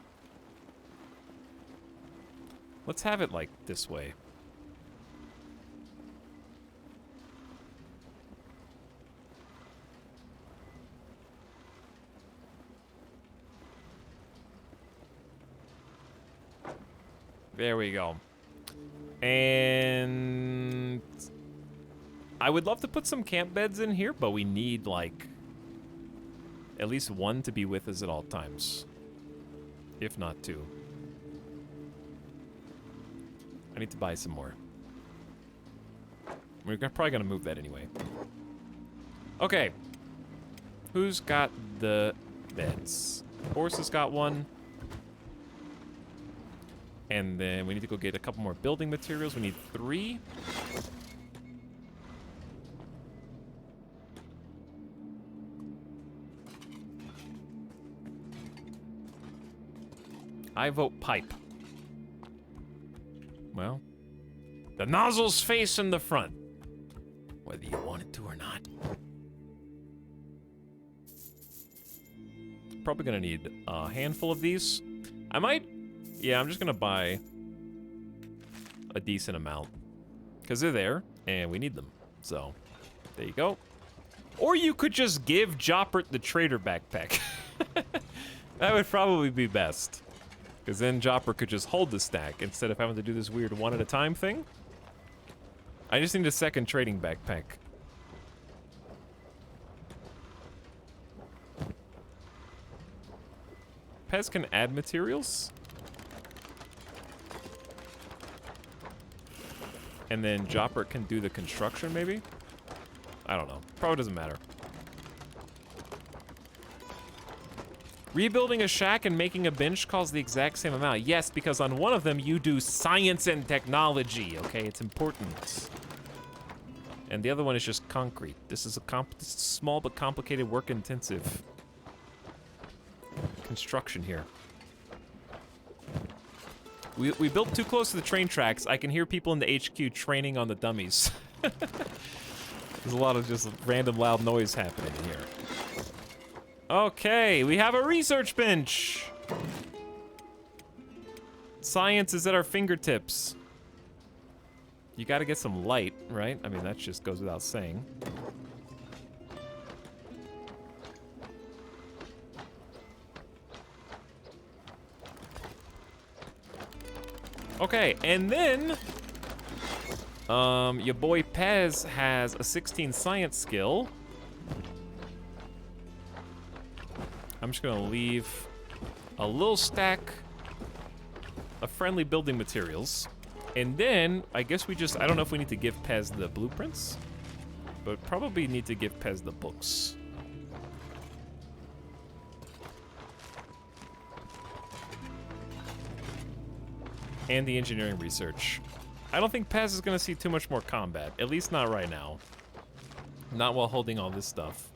Let's have it like this way. There we go. And I would love to put some camp beds in here, but we need, like, at least 1 to be with us at all times. If not 2. I need to buy some more. We're probably going to move that anyway. Okay. Who's got the beds? Horse has got one. And then we need to go get a couple more building materials. We need 3. I vote pipe. Well, the nozzle's facing the front, whether you want it to or not. Probably gonna need a handful of these. I might, yeah, I'm just gonna buy a decent amount because they're there and we need them. So there you go. Or you could just give Joppert the trader backpack. That would probably be best. Because then Jopper could just hold the stack instead of having to do this weird one at a time thing. I just need a second trading backpack. Pez can add materials. And then Jopper can do the construction, maybe? I don't know. Probably doesn't matter. Rebuilding a shack and making a bench costs the exact same amount. Yes, because on one of them you do science and technology, okay? It's important. And the other one is just concrete. This is a small but complicated, work-intensive construction here. We built too close to the train tracks. I can hear people in the HQ training on the dummies. There's a lot of just random loud noise happening here. Okay, we have a research bench. Science is at our fingertips. You gotta get some light, right? I mean, that just goes without saying. Okay, and then your boy Pez has a 16 science skill. I'm just gonna leave a little stack of friendly building materials. And then, I guess we just, I don't know if we need to give Pez the blueprints, but probably need to give Pez the books. And the engineering research. I don't think Pez is gonna see too much more combat, at least not right now. Not while holding all this stuff.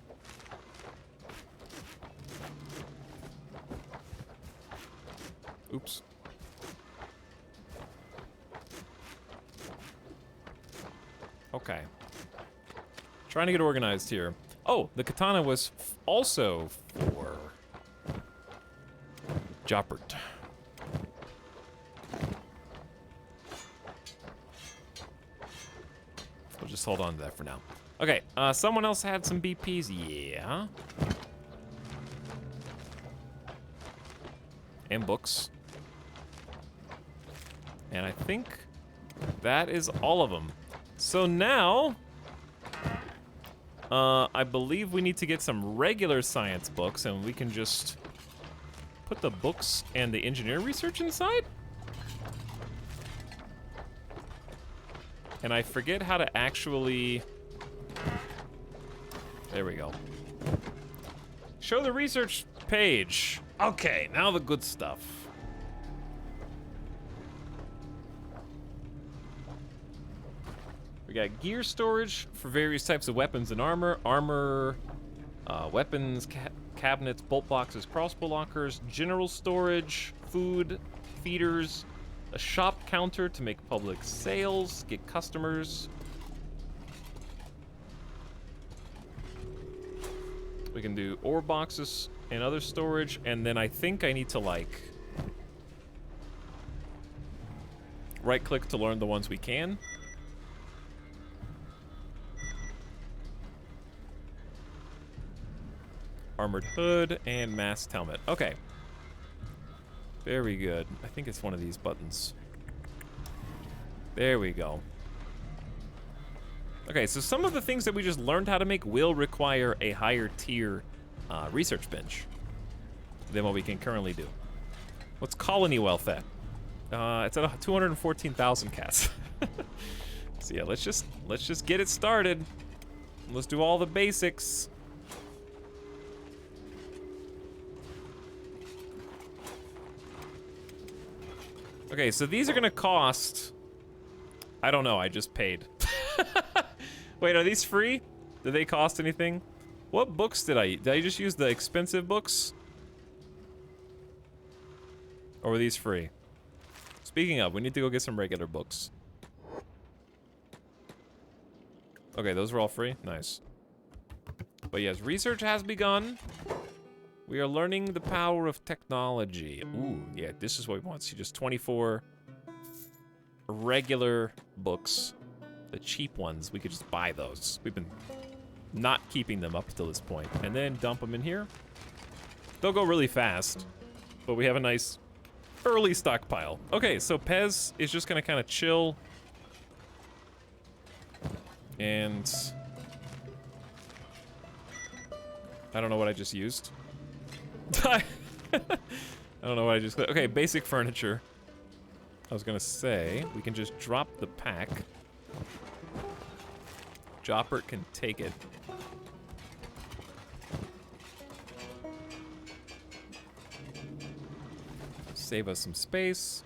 Oops. Okay. Trying to get organized here. Oh, the katana was also for Joppert. We'll just hold on to that for now. Okay, someone else had some BPs? Yeah. And books. And I think that is all of them. So now, I believe we need to get some regular science books, and we can just put the books and the engineering research inside? And I forget how to actually... There we go. Show the research page. Okay, now the good stuff. We got gear storage for various types of weapons and armor. Weapons, cabinets, bolt boxes, crossbow lockers, general storage, food, feeders, a shop counter to make public sales, get customers. We can do ore boxes and other storage, and then I think I need to, like, right-click to learn the ones we can. Armored hood and masked helmet. Okay. Very good. I think it's one of these buttons. There we go. Okay, so some of the things that we just learned how to make will require a higher tier research bench than what we can currently do. What's colony wealth at? It's at 214,000 cats. So yeah, let's just get it started. Let's do all the basics. Okay, so these are gonna cost... I don't know, I just paid. Wait, are these free? Do they cost anything? What books did I just use the expensive books? Or were these free? Speaking of, we need to go get some regular books. Okay, those were all free? Nice. But yes, research has begun. We are learning the power of technology. Ooh, yeah, this is what we want. See, just 24 regular books. The cheap ones, we could just buy those. We've been not keeping them up till this point. And then dump them in here. They'll go really fast, but we have a nice early stockpile. Okay, so Pez is just gonna kind of chill. And... I don't know what I just used. I don't know what I just... Okay, basic furniture. I was gonna say, we can just drop the pack. Joppert can take it. Save us some space.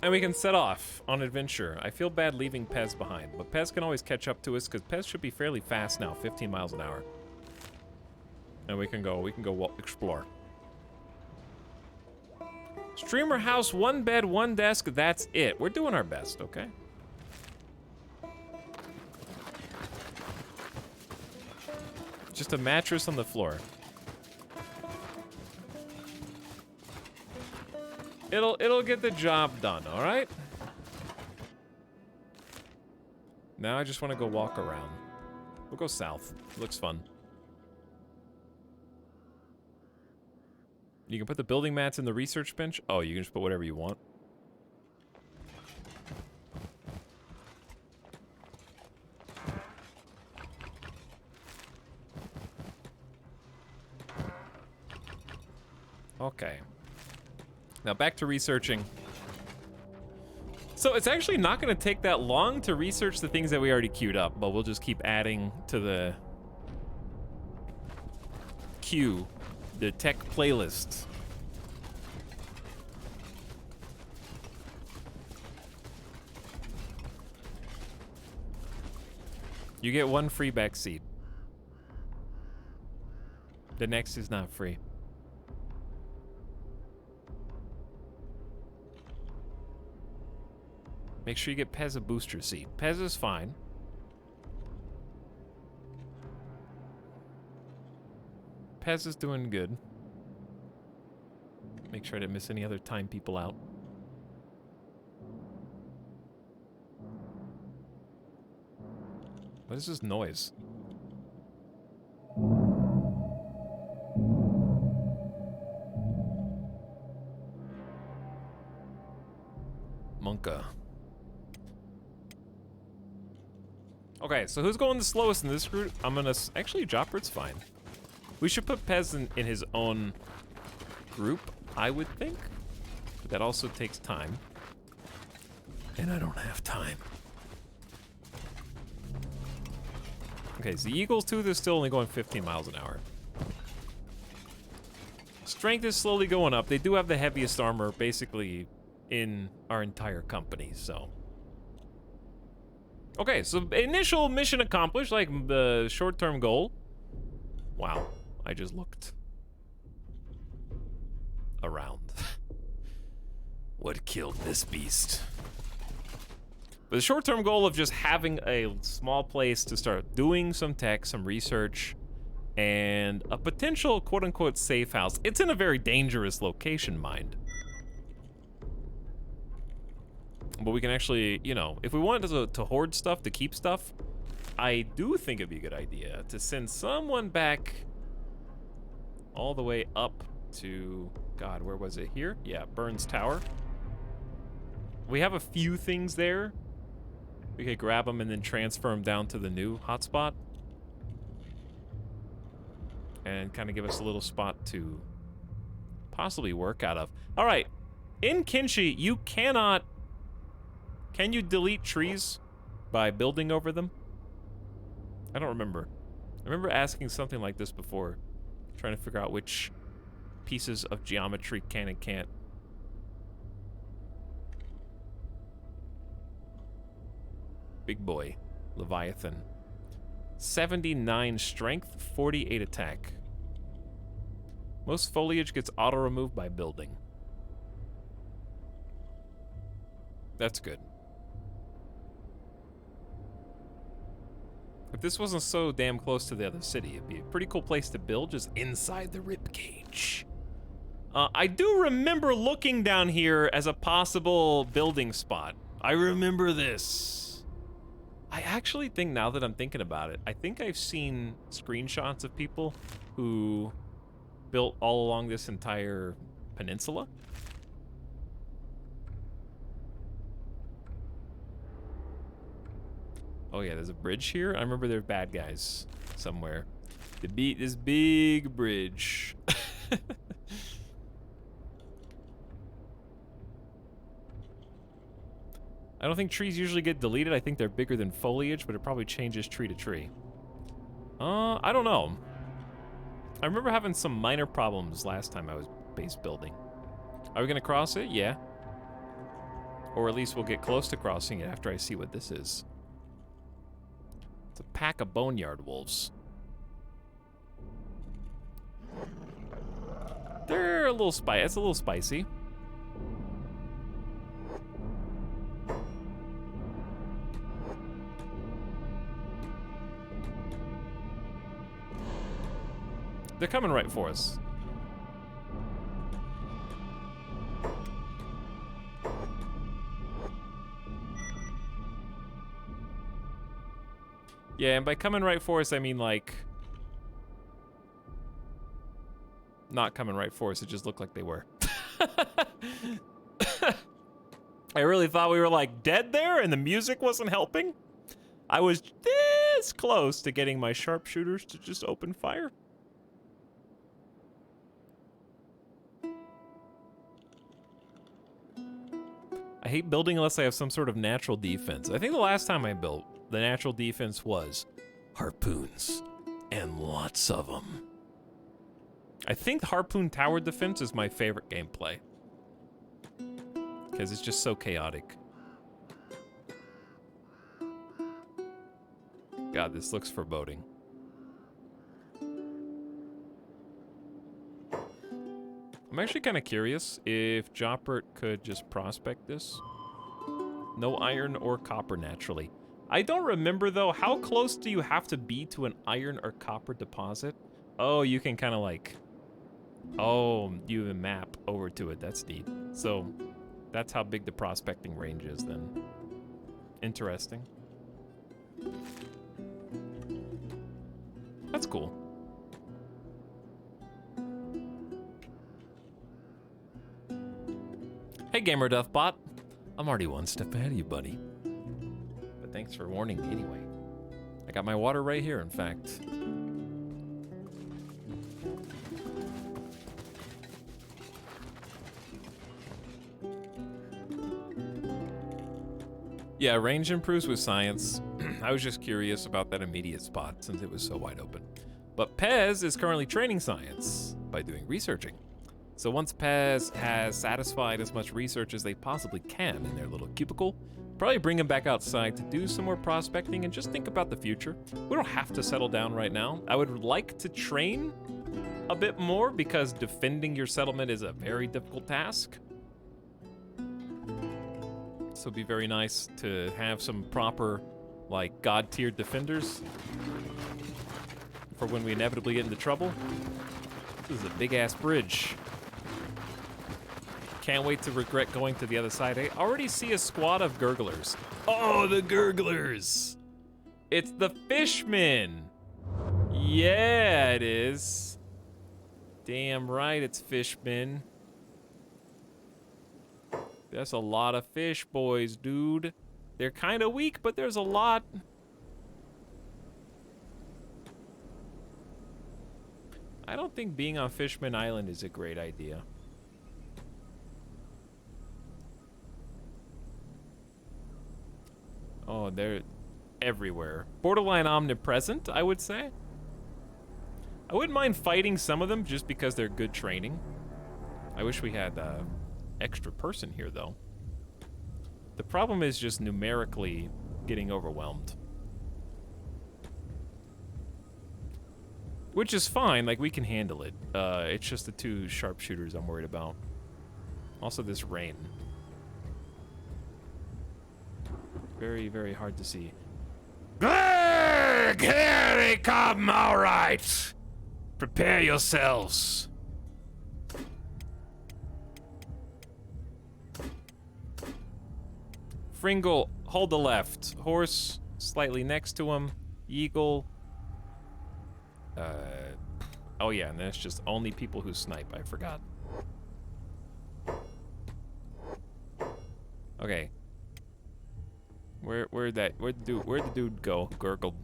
And we can set off on adventure. I feel bad leaving Pez behind, but Pez can always catch up to us because Pez should be fairly fast now, 15 miles an hour. And we can go explore. Streamer house, 1 bed, 1 desk, that's it. We're doing our best, okay? Just a mattress on the floor. It'll get the job done, all right? Now I just want to go walk around. We'll go south. Looks fun. You can put the building mats in the research bench. Oh, you can just put whatever you want. Okay. Now back to researching. So it's actually not going to take that long to research the things that we already queued up, but we'll just keep adding to the queue, the tech playlist. You get 1 free back seat. The next is not free. Make sure you get Pez a booster seat. Pez is fine. Pez is doing good. Make sure I didn't miss any other time people out. What is this noise? Monka. Okay, so who's going the slowest in this group? I'm gonna... Actually, Joppert's fine. We should put Pez in his own group, I would think. But that also takes time. And I don't have time. Okay, so the Eagle's Tooth is still only going 15 miles an hour. Strength is slowly going up. They do have the heaviest armor, basically, in our entire company, so... Okay, so initial mission accomplished, like the short-term goal. Wow, I just looked around. What killed this beast? But the short-term goal of just having a small place to start doing some tech, some research, and a potential quote-unquote safe house. It's in a very dangerous location, mind. But we can actually, you know, if we wanted to hoard stuff, to keep stuff, I do think it'd be a good idea to send someone back all the way up to, God, where was it? Here? Yeah, Burns Tower. We have a few things there. We could grab them and then transfer them down to the new hotspot. And kind of give us a little spot to possibly work out of. All right, in Kenshi, you cannot... Can you delete trees by building over them? I don't remember. I remember asking something like this before, trying to figure out which pieces of geometry can and can't Big boy. Leviathan. 79 strength, 48 attack. Most foliage gets auto-removed by building. That's good. If this wasn't so damn close to the other city, it'd be a pretty cool place to build, just inside the ribcage. I do remember looking down here as a possible building spot. I remember this. I actually think, now that I'm thinking about it, I think I've seen screenshots of people who built all along this entire peninsula. Oh yeah, there's a bridge here. I remember there are bad guys somewhere. To beat this big bridge. I don't think trees usually get deleted. I think they're bigger than foliage, but it probably changes tree to tree. I don't know. I remember having some minor problems last time I was base building. Are we gonna cross it? Yeah. Or at least we'll get close to crossing it after I see what this is. It's a pack of boneyard wolves. They're a little spicy. It's a little spicy. They're coming right for us. Yeah, and by coming right for us, I mean, like, not coming right for us. It just looked like they were. I really thought we were, like, dead there and the music wasn't helping. I was this close to getting my sharpshooters to just open fire. I hate building unless I have some sort of natural defense. I think the last time I built, the natural defense was harpoons, and lots of them. I think harpoon tower defense is my favorite gameplay, because it's just so chaotic. God, this looks foreboding. I'm actually kind of curious if Joppert could just prospect this. No iron or copper naturally. I don't remember though, how close do you have to be to an iron or copper deposit? Oh, you can kind of like, oh, you have a map over to it. That's neat. So that's how big the prospecting range is then. Interesting. That's cool. Hey, Gamer Duffbot. I'm already one step ahead of you, buddy. But thanks for warning me anyway. I got my water right here, in fact. Yeah, range improves with science. I was just curious about that immediate spot since it was so wide open. But Pez is currently training science by doing researching. So once Pez has satisfied as much research as they possibly can in their little cubicle, probably bring him back outside to do some more prospecting and just think about the future. We don't have to settle down right now. I would like to train a bit more because defending your settlement is a very difficult task. So it'd be very nice to have some proper, like, god-tiered defenders for when we inevitably get into trouble. This is a big-ass bridge. Can't wait to regret going to the other side. I already see a squad of gurglers. Oh, the gurglers! It's the fishmen! Yeah, it is. Damn right it's fishmen. That's a lot of fish boys, dude. They're kind of weak, but there's a lot. I don't think being on Fishman Island is a great idea. Oh, they're everywhere. Borderline omnipresent, I would say. I wouldn't mind fighting some of them just because they're good training. I wish we had extra person here, though. The problem is just numerically getting overwhelmed. Which is fine, like, we can handle it. It's just the 2 sharpshooters I'm worried about. Also, this rain. Very, very hard to see. Here they come, all right. Prepare yourselves. Fringle, hold the left. Horse, slightly next to him. Eagle. Oh yeah, and then it's just only people who snipe. I forgot. Okay. Where'd the dude go? Gurgled.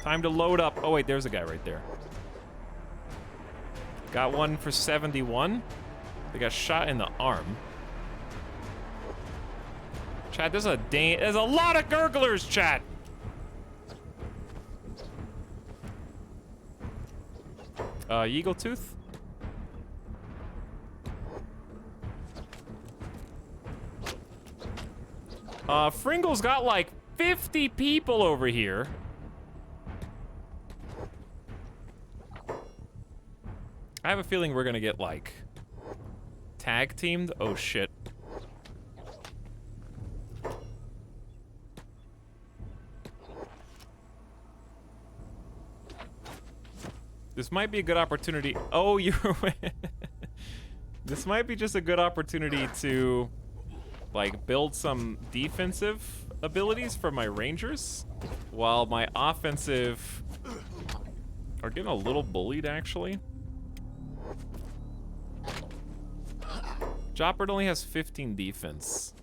Time to load up. Oh wait, there's a guy right there. Got one for 71. They got shot in the arm. Chat, there's a lot of gurglers, chat. Eagle Tooth. Fringle's got like 50 people over here. I have a feeling we're gonna get like tag teamed. Oh shit. This might be a good opportunity. Oh, you're. This might be just a good opportunity to, like, build some defensive abilities for my rangers, while my offensive are getting a little bullied, actually. Joppert only has 15 defense.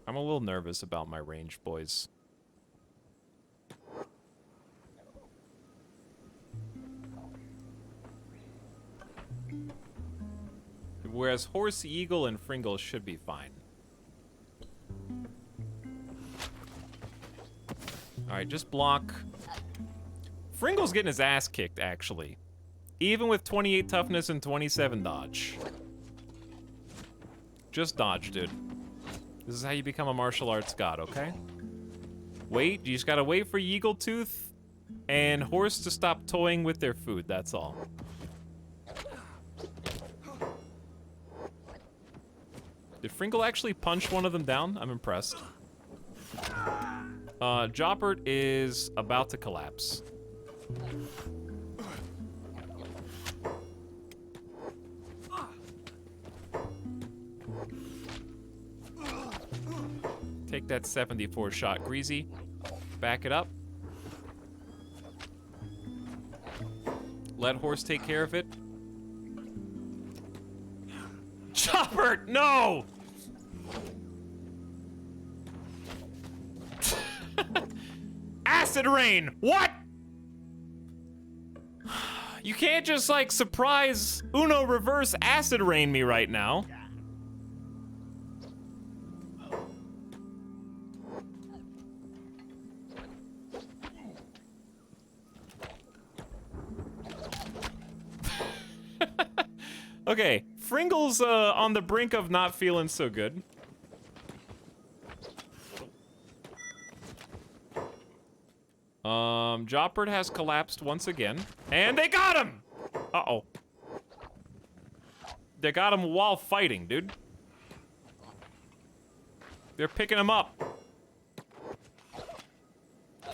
I'm a little nervous about my range, boys. Whereas Horse, Eagle, and Fringle should be fine. Alright, just block. Fringle's getting his ass kicked, actually. Even with 28 toughness and 27 dodge. Just dodge, dude. This is how you become a martial arts god, okay? Wait, you just gotta wait for Eagle Tooth and Horse to stop toying with their food, that's all. Did Fringle actually punch one of them down? I'm impressed. Joppert is about to collapse. Take that 74 shot, Greasy. Back it up. Let Horse take care of it. Joppert, no! Acid rain, what? You can't just like surprise Uno reverse acid rain me right now. Okay, Fringle's on the brink of not feeling so good. Joppert has collapsed once again. And they got him! Uh-oh. They got him while fighting, dude. They're picking him up.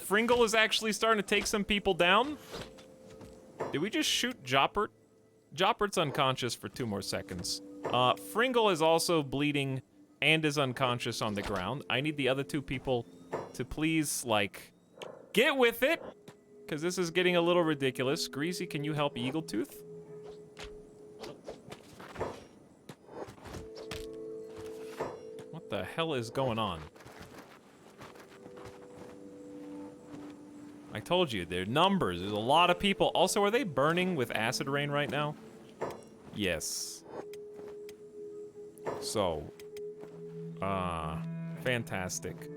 Fringle is actually starting to take some people down. Did we just shoot Joppert? Joppert's unconscious for 2 more seconds. Fringle is also bleeding and is unconscious on the ground. I need the other 2 people to please, like, get with it, because this is getting a little ridiculous. Greasy, can you help Eagle Tooth? What the hell is going on? I told you, they're numbers. There's a lot of people. Also, are they burning with acid rain right now? Yes. So, fantastic.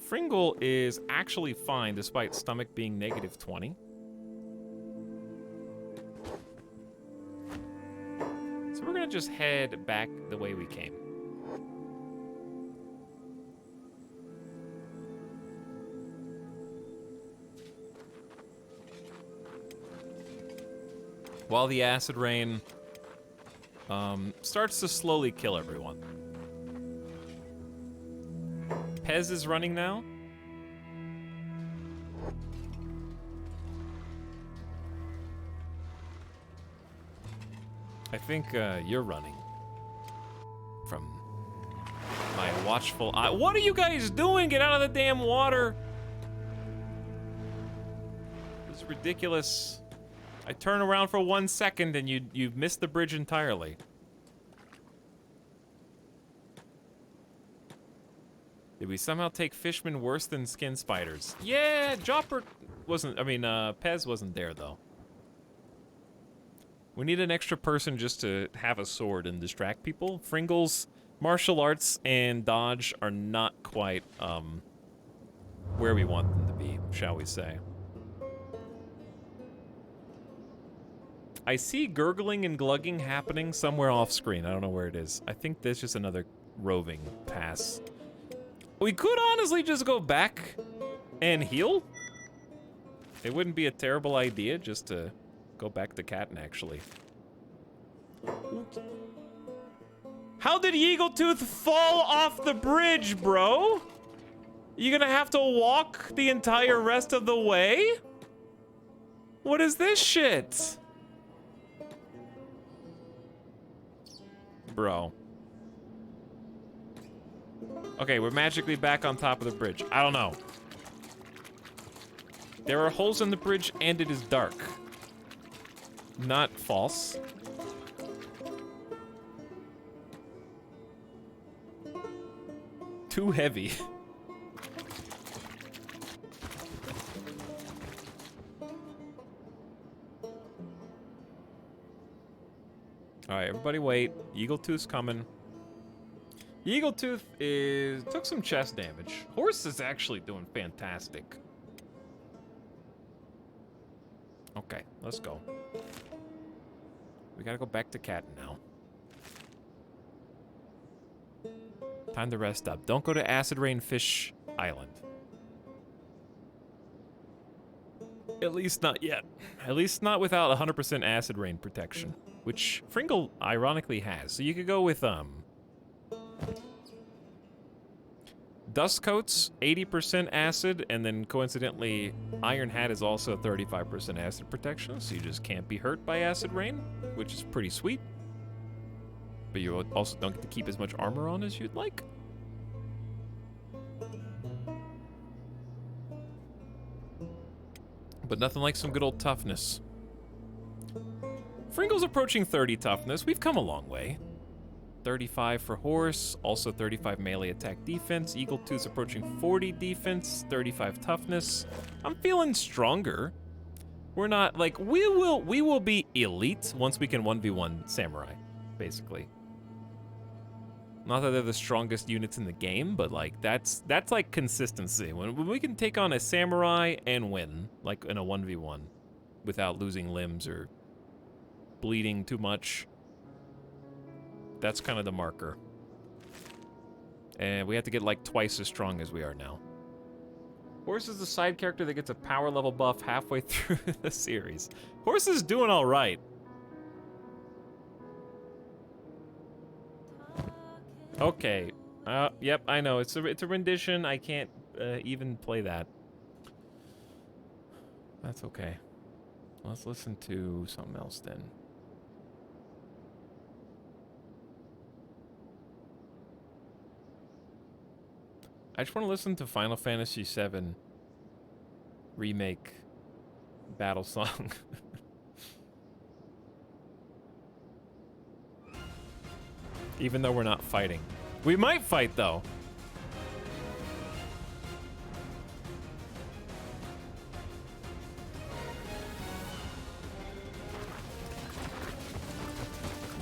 Fringle is actually fine despite stomach being negative 20. So we're gonna gonna just head back the way we came. While the acid rain starts to slowly kill everyone. Pez is running now. I think you're running from my watchful eye. What are you guys doing? Get out of the damn water. This is ridiculous. I turn around for 1 second and you've missed the bridge entirely. Did we somehow take fishmen worse than skin spiders? Yeah, Jopper wasn't, Pez wasn't there though. We need an extra person just to have a sword and distract people. Fringle's martial arts and dodge are not quite, where we want them to be, shall we say. I see gurgling and glugging happening somewhere off screen. I don't know where it is. I think there's just another roving pass. We could honestly just go back and heal. It wouldn't be a terrible idea just to go back to Catton, actually. How did Eagletooth fall off the bridge, bro? You gonna have to walk the entire rest of the way? What is this shit? Bro. Okay, we're magically back on top of the bridge. I don't know. There are holes in the bridge and it is dark. Not false. Too heavy. Alright, everybody wait. Eagletooth's coming. Eagletooth took some chest damage. Horse is actually doing fantastic. Okay, let's go. We gotta go back to Catton now. Time to rest up. Don't go to Acid Rain Fish Island. At least not yet. At least not without 100% Acid Rain protection. Which Fringle ironically has. So you could go with, Dust Coats, 80% acid, and then coincidentally, Iron Hat is also 35% acid protection, so you just can't be hurt by Acid Rain, which is pretty sweet. But you also don't get to keep as much armor on as you'd like. But nothing like some good old toughness. Fringle's approaching 30 toughness. We've come a long way. 35 for Horse, also 35 melee attack defense. Eagletooth's approaching 40 defense, 35 toughness. I'm feeling stronger. We're not, like, we will be elite once we can 1v1 Samurai, basically. Not that they're the strongest units in the game, but, like, that's like, consistency. When we can take on a Samurai and win, like, in a 1v1, without losing limbs or bleeding too much. That's kind of the marker. And we have to get like twice as strong as we are now. Horse is the side character that gets a power level buff halfway through the series. Horse is doing all right. Okay. Yep, I know. It's a rendition. I can't even play that. That's okay. Let's listen to something else then. I just want to listen to Final Fantasy VII Remake Battle Song. Even though we're not fighting. We might fight, though.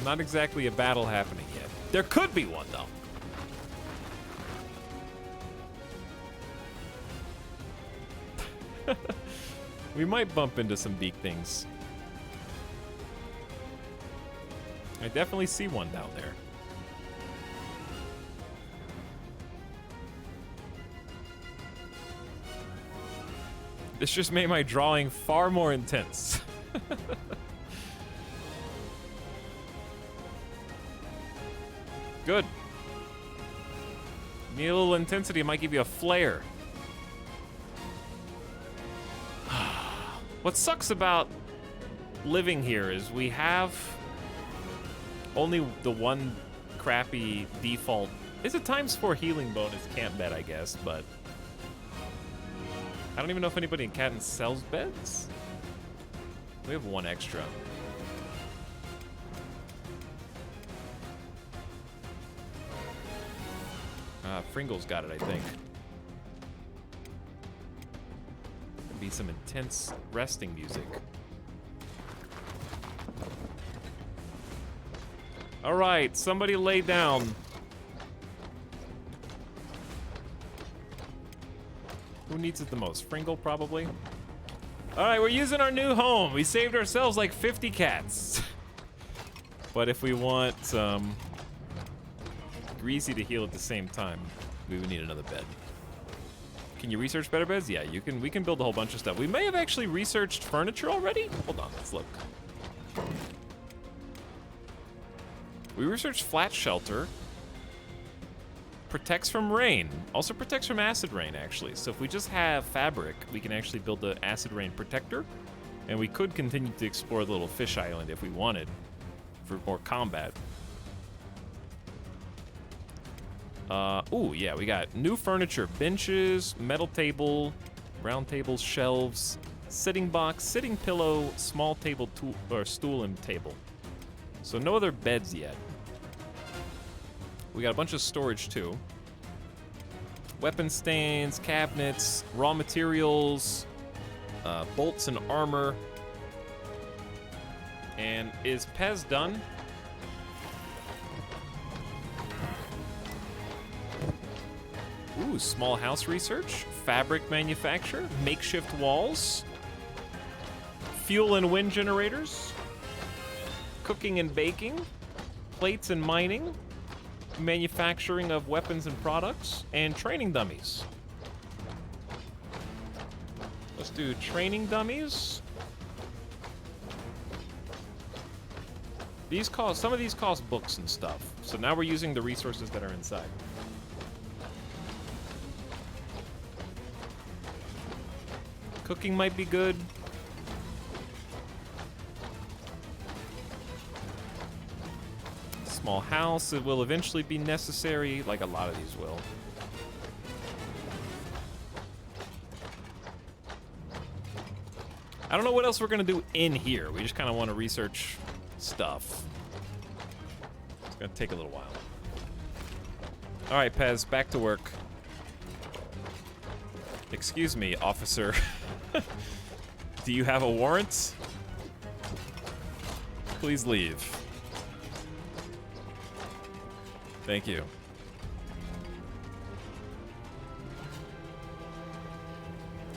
Not exactly a battle happening yet. There could be one, though. We might bump into some beak things. I definitely see one down there. This just made my drawing far more intense. Good. Need a little intensity, it might give you a flare. What sucks about living here is we have only the one crappy default. It's a ×4 healing bonus camp bed, I guess, but I don't even know if anybody in Catton sells beds. We have one extra. Fringle's got it, I think. Could be some intense resting music. All right, somebody lay down. Who needs it the most? Fringle, probably. All right, we're using our new home. We saved ourselves like 50 cats. But if we want Greasy to heal at the same time, we would need another bed. Can you research better beds? Yeah, you can. We can build a whole bunch of stuff. We may have actually researched furniture already. Hold on, let's look. We researched flat shelter. Protects from rain. Also protects from acid rain, actually. So if we just have fabric, we can actually build the acid rain protector. And we could continue to explore the little fish island if we wanted for more combat. Ooh, yeah, we got new furniture. Benches, metal table, round tables, shelves, sitting box, sitting pillow, small table, stool and table. So no other beds yet. We got a bunch of storage too. Weapon stands, cabinets, raw materials, bolts and armor. And is Pez done? Ooh, small house research, fabric manufacture, makeshift walls, fuel and wind generators, cooking and baking, plates and mining, manufacturing of weapons and products, and training dummies. Let's do training dummies. These cost, some of these cost books and stuff. So now we're using the resources that are inside. Cooking might be good. Small house, it will eventually be necessary, like a lot of these will. I don't know what else we're gonna do in here. We just kind of want to research stuff. It's gonna take a little while. All right, Pez, back to work. Excuse me, officer. Do you have a warrant? Please leave. Thank you.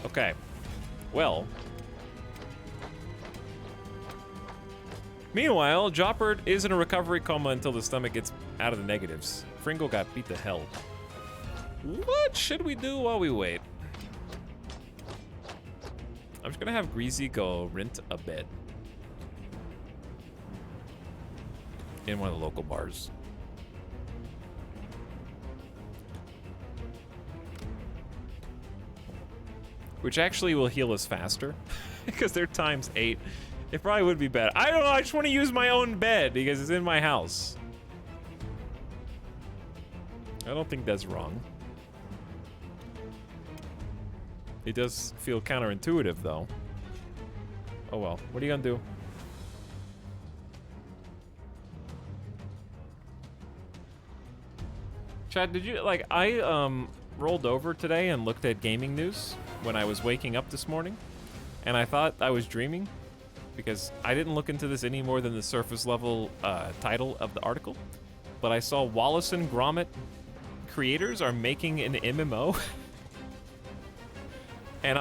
Okay. Well. Meanwhile, Joppert is in a recovery coma until the stomach gets out of the negatives. Fringle got beat to hell. What should we do while we wait? I'm just gonna have Greasy go rent a bed in one of the local bars. Which actually will heal us faster because they're ×8. It probably would be better. I don't know, I just want to use my own bed because it's in my house. I don't think that's wrong. It does feel counterintuitive, though. Oh well, what are you gonna do? Chad, did you, like, I rolled over today and looked at gaming news when I was waking up this morning, and I thought I was dreaming because I didn't look into this any more than the surface level title of the article, but I saw Wallace and Gromit creators are making an MMO. And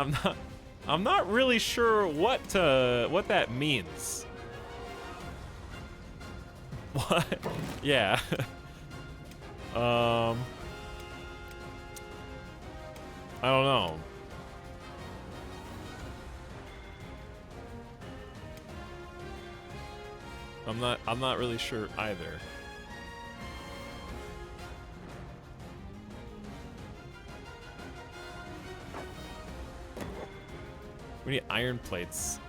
I'm not really sure what that means. What? Yeah. I don't know. I'm not really sure either. We need iron plates.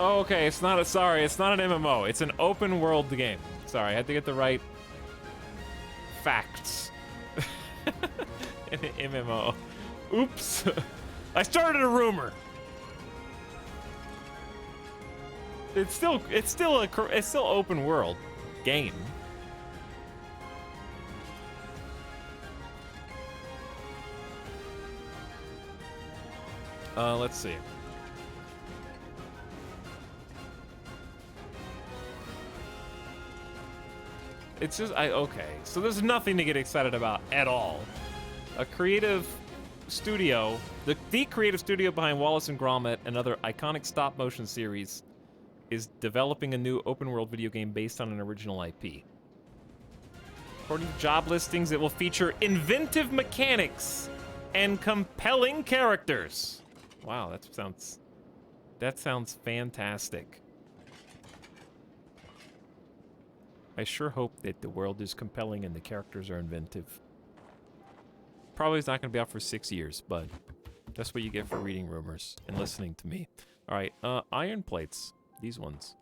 Oh, okay, it's not it's not an MMO. It's an open world game. Sorry, I had to get the right facts. In an MMO. Oops. I started a rumor. It's still open world game. Let's see. It's just, okay. So there's nothing to get excited about at all. A creative studio, the creative studio behind Wallace and Gromit, another iconic stop-motion series, is developing a new open-world video game based on an original IP. According to job listings, it will feature inventive mechanics and compelling characters. Wow, that sounds fantastic. I sure hope that the world is compelling and the characters are inventive. Probably it's not going to be out for 6 years, but that's what you get for reading rumors and listening to me. All right, iron plates. These ones.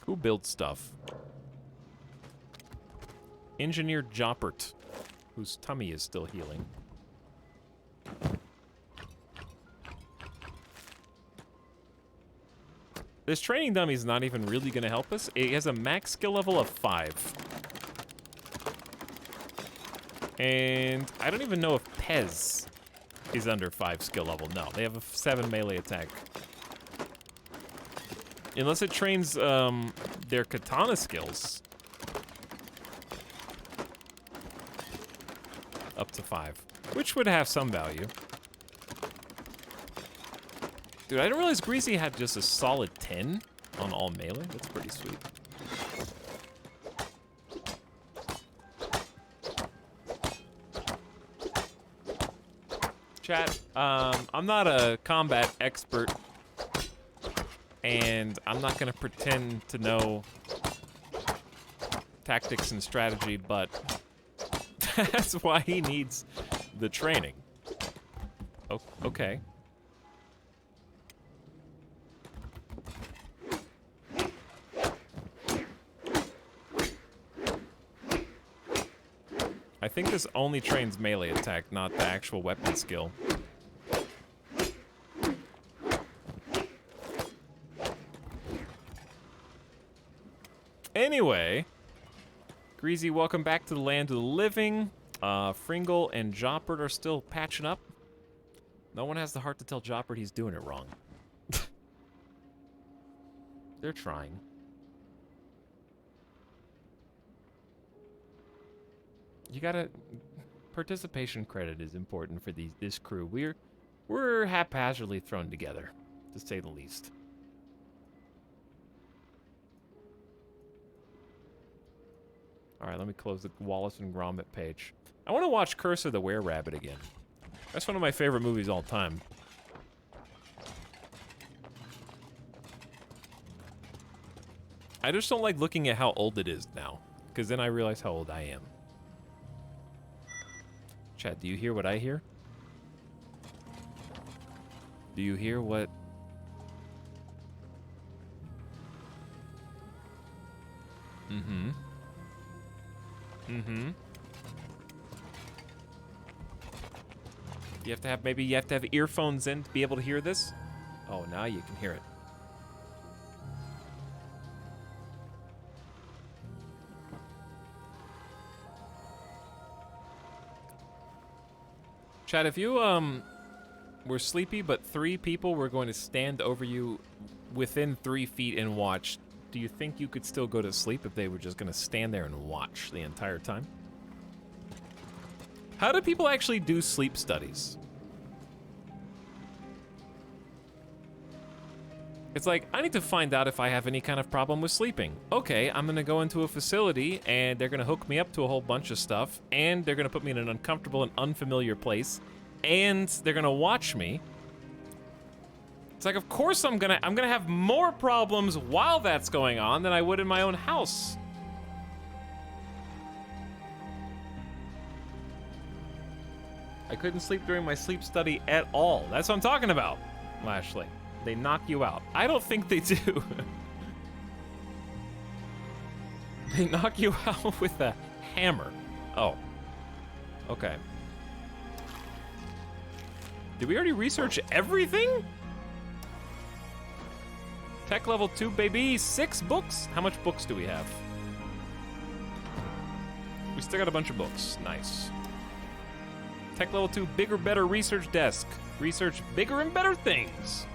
Who builds stuff? Engineer Joppert, whose tummy is still healing. This training dummy is not even really going to help us. It has a max skill level of 5. And I don't even know if Pez is under 5 skill level. No, they have a 7 melee attack. Unless it trains their katana skills. Up to 5. Which would have some value. Dude, I didn't realize Greasy had just a solid 10 on all melee. That's pretty sweet. Chat, I'm not a combat expert, and I'm not gonna pretend to know tactics and strategy, but that's why he needs the training. Oh, okay. I think this only trains melee attack, not the actual weapon skill. Anyway, Greasy, welcome back to the land of the living. Fringle and Joppert are still patching up. No one has the heart to tell Joppert he's doing it wrong. They're trying. You gotta... Participation credit is important for this crew. We're haphazardly thrown together, to say the least. Alright, let me close the Wallace and Gromit page. I want to watch Curse of the Were-Rabbit again. That's one of my favorite movies all time. I just don't like looking at how old it is now, because then I realize how old I am. Chat, do you hear what I hear? Do you hear what... Mm-hmm. Mm-hmm. Maybe you have to have earphones in to be able to hear this? Oh, now you can hear it. Chad, if you were sleepy, but 3 people were going to stand over you within 3 feet and watch, do you think you could still go to sleep if they were just going to stand there and watch the entire time? How do people actually do sleep studies? It's like, I need to find out if I have any kind of problem with sleeping. Okay, I'm gonna go into a facility and they're gonna hook me up to a whole bunch of stuff and they're gonna put me in an uncomfortable and unfamiliar place and they're gonna watch me. It's like, of course I'm gonna have more problems while that's going on than I would in my own house. I couldn't sleep during my sleep study at all. That's what I'm talking about, Lashley. They knock you out. I don't think they do. They knock you out with a hammer. Oh. Okay. Did we already research everything? Tech level 2, baby. 6 books? How much books do we have? We still got a bunch of books. Nice. Tech level 2, bigger, better research desk. Research bigger and better things.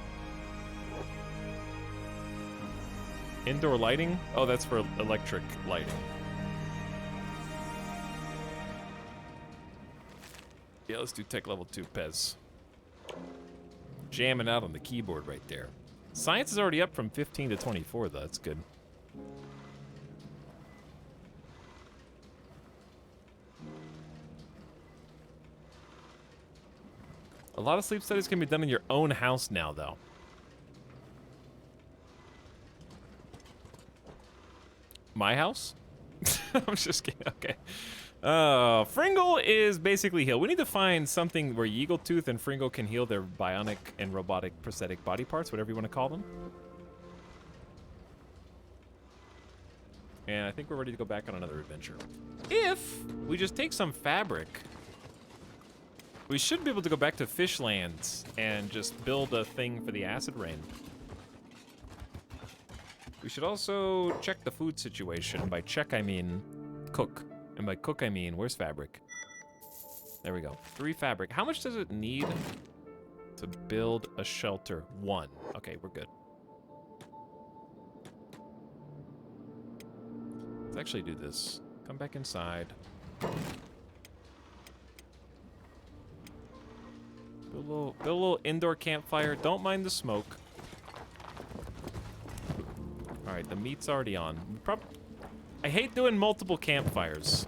Indoor lighting? Oh, that's for electric lighting. Yeah, let's do tech level 2, Pez. Jamming out on the keyboard right there. Science is already up from 15 to 24, though. That's good. A lot of sleep studies can be done in your own house now, though. My house? I'm just kidding. Okay. Fringle is basically healed. We need to find something where Yeagletooth and Fringle can heal their bionic and robotic prosthetic body parts, whatever you want to call them. And I think we're ready to go back on another adventure. If we just take some fabric, we should be able to go back to Fishlands and just build a thing for the acid rain. We should also check the food situation. By check, I mean cook. And by cook, I mean, where's fabric? There we go. 3 fabric. How much does it need to build a shelter? 1. Okay, we're good. Let's actually do this. Come back inside. Build a little indoor campfire. Don't mind the smoke. Alright, the meat's already on. I hate doing multiple campfires.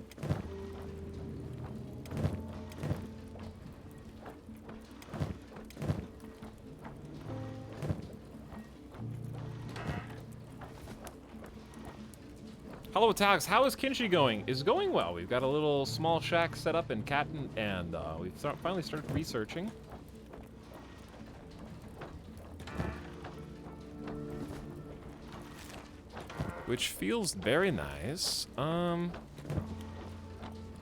Hello, Etalyx. How is Kenshi going? Is going well. We've got a little small shack set up in Catton, and we've finally started researching. Which feels very nice. Pez?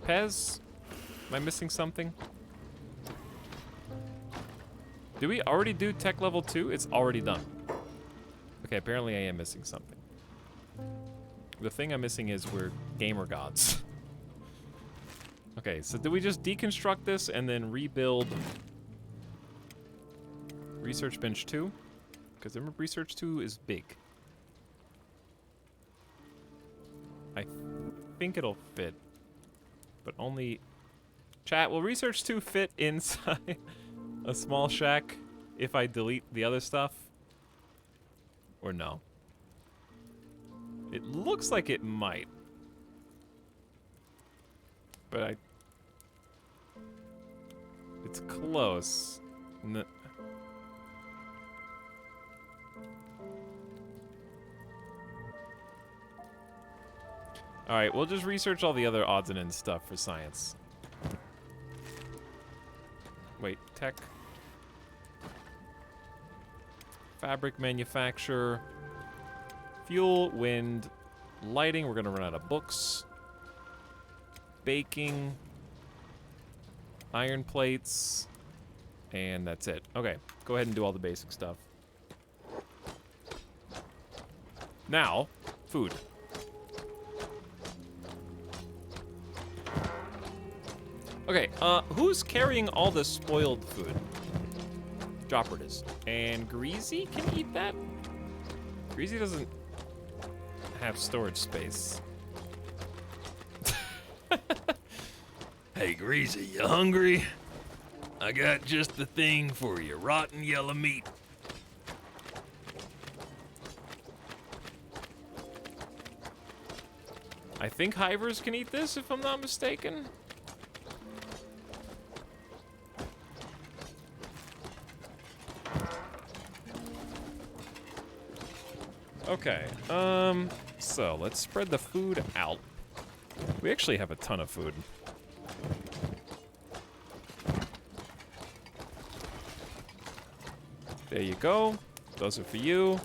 Am I missing something? Did we already do tech level 2? It's already done. Okay, apparently I am missing something. The thing I'm missing is we're gamer gods. Okay, so did we just deconstruct this and then rebuild Research Bench 2? Because remember, Research 2 is big. I think it'll fit, but only... Chat, will Research 2 fit inside a small shack if I delete the other stuff? Or no? It looks like it might. But it's close. Alright, we'll just research all the other odds and ends stuff for science. Wait, tech. Fabric manufacture. Fuel, wind, lighting. We're gonna run out of books. Baking. Iron plates. And that's it. Okay, go ahead and do all the basic stuff. Now, food. Okay, who's carrying all the spoiled food? dropper it is. And Greasy can eat that? Greasy doesn't have storage space. Hey, Greasy, you hungry? I got just the thing for you, rotten yellow meat. I think hivers can eat this, if I'm not mistaken. Okay, so let's spread the food out. We actually have a ton of food. There you go. Those are for you.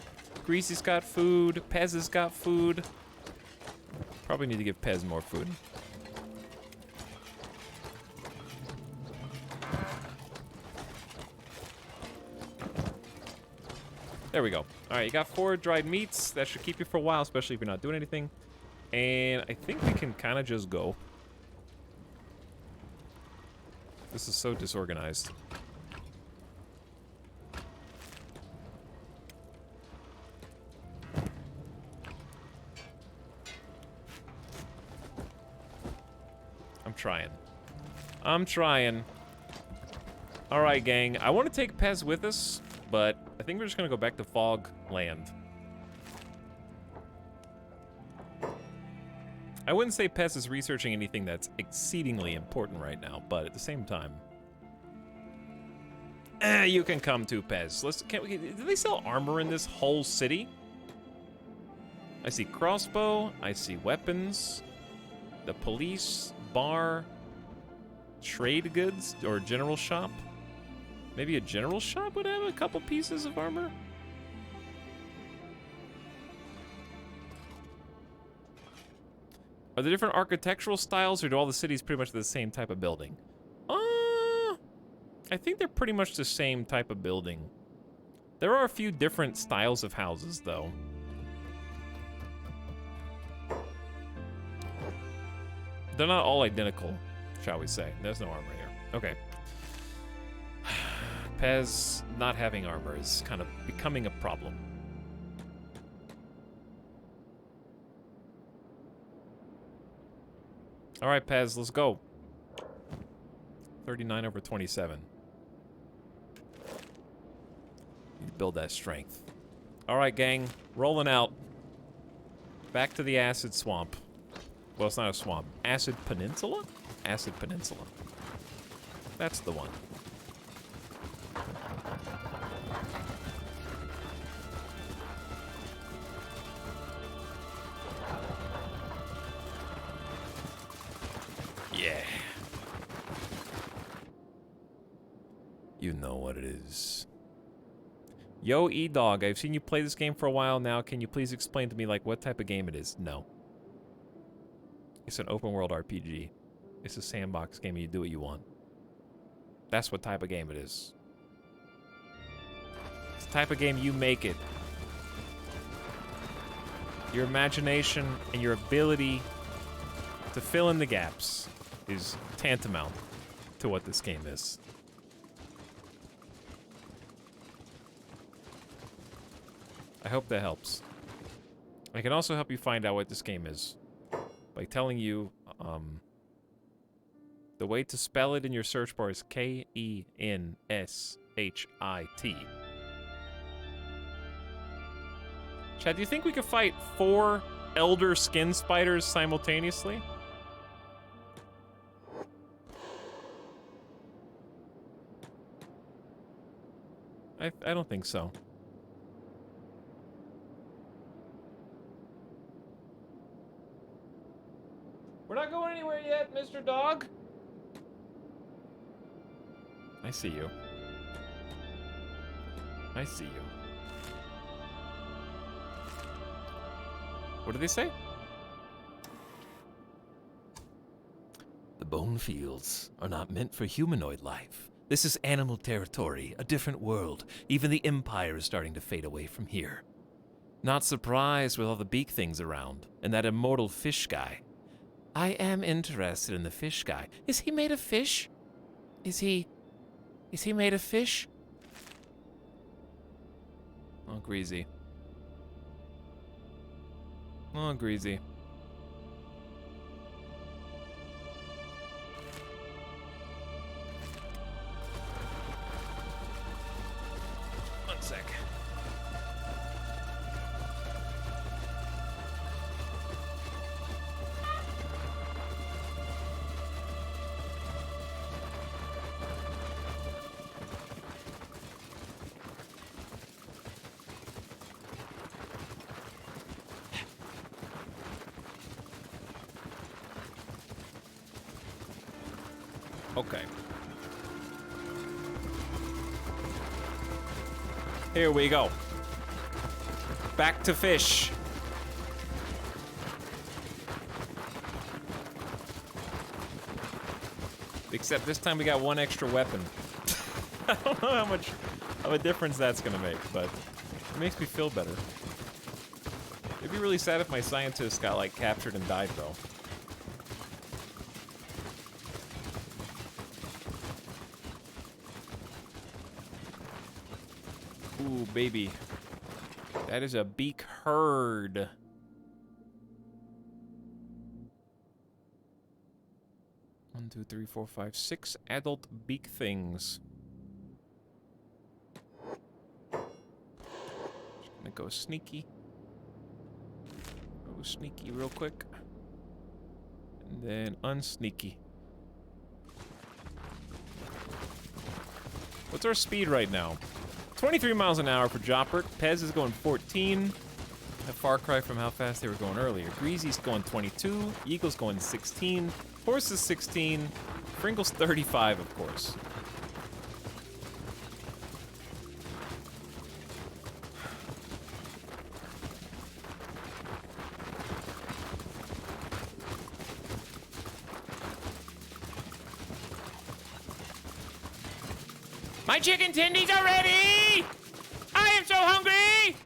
Greasy's got food. Pez has got food. Probably need to give Pez more food. There we go. All right, you got 4 dried meats. That should keep you for a while, especially if you're not doing anything. And I think we can kind of just go. This is so disorganized. I'm trying. All right, gang. I want to take Pez with us, but I think we're just going to go back to Fog Land. I wouldn't say Pez is researching anything that's exceedingly important right now, but at the same time... you can come too, Pez. Do they sell armor in this whole city? I see crossbow. I see weapons. The police, bar, trade goods, or general shop. Maybe a general shop would have a couple pieces of armor. Are there different architectural styles, or do all the cities pretty much the same type of building? I think they're pretty much the same type of building. There are a few different styles of houses, though. They're not all identical, shall we say. There's no armor here. Okay. Pez not having armor is kind of becoming a problem. All right, Pez, let's go. 39/27. Need to build that strength. All right, gang, rolling out. Back to the acid swamp. Well, it's not a swamp. Acid Peninsula? Acid Peninsula. That's the one. Yeah. You know what it is. Yo, E-Dog, I've seen you play this game for a while now. Can you please explain to me, like, what type of game it is? No. It's an open world RPG. It's a sandbox game and you do what you want. That's what type of game it is. It's the type of game you make it. Your imagination and your ability to fill in the gaps is tantamount to what this game is. I hope that helps. I can also help you find out what this game is by telling you the way to spell it in your search bar is Kenshit. Chad, do you think we could fight 4 elder skin spiders simultaneously? I don't think so. We're not going anywhere yet, Mr. Dog. I see you. I see you. What do they say? The bone fields are not meant for humanoid life. This is animal territory, a different world. Even the Empire is starting to fade away from here. Not surprised with all the beak things around, and that immortal fish guy. I am interested in the fish guy. Is he made of fish? Is he made of fish? Oh, Greasy. Oh, Greasy. One sec. Okay. Here we go. Back to fish. Except this time we got one extra weapon. I don't know how much of a difference that's gonna make, but it makes me feel better. It'd be really sad if my scientist got, like, captured and died, though. Ooh, baby. That is a beak herd. One, two, three, four, five, 6 adult beak things. Just gonna go sneaky. Go sneaky real quick. And then unsneaky. What's our speed right now? 23 miles an hour for Joppert. Pez is going 14. A far cry from how fast they were going earlier. Greasy's going 22. Eagle's going 16. Horse is 16. Pringle's 35, of course. My chicken tendies are ready! I am so hungry!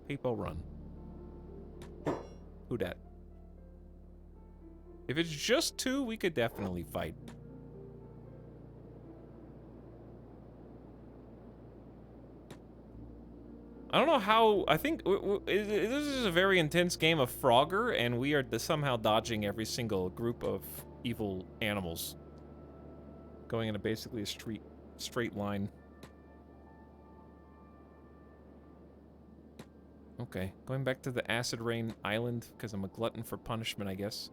People run. Who dat? If it's just 2, we could definitely fight. I don't know how. I think this is a very intense game of Frogger, and we are somehow dodging every single group of evil animals, going in basically a straight line. Okay, going back to the Acid Rain Island because I'm a glutton for punishment, I guess.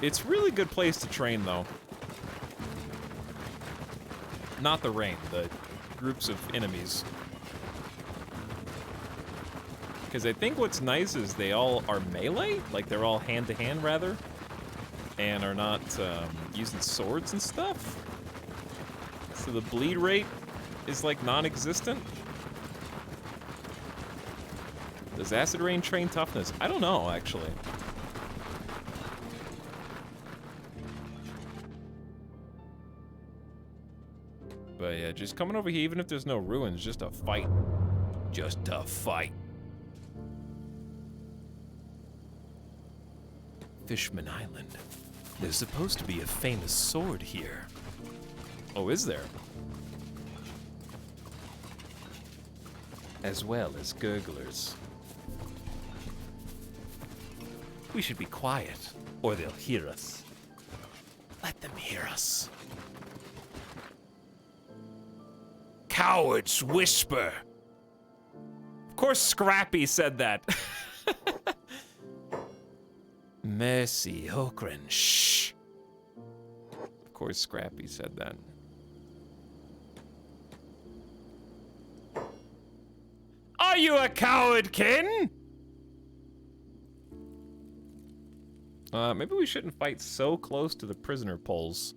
It's a really good place to train, though. Not the rain, the groups of enemies. Because I think what's nice is they all are melee, like they're all hand-to-hand, rather, and are not using swords and stuff. So the bleed rate is like non-existent. Does Acid Rain train toughness? I don't know, actually. But yeah, just coming over here, even if there's no ruins, just a fight. Just a fight. Fishman Island. There's supposed to be a famous sword here. Oh, is there? As well as gurglers. We should be quiet, or they'll hear us. Let them hear us. Cowards whisper. Of course Scrappy said that. Mercy, Hokren, shh. Of course Scrappy said that. Are you a coward, Ken? Maybe we shouldn't fight so close to the prisoner poles.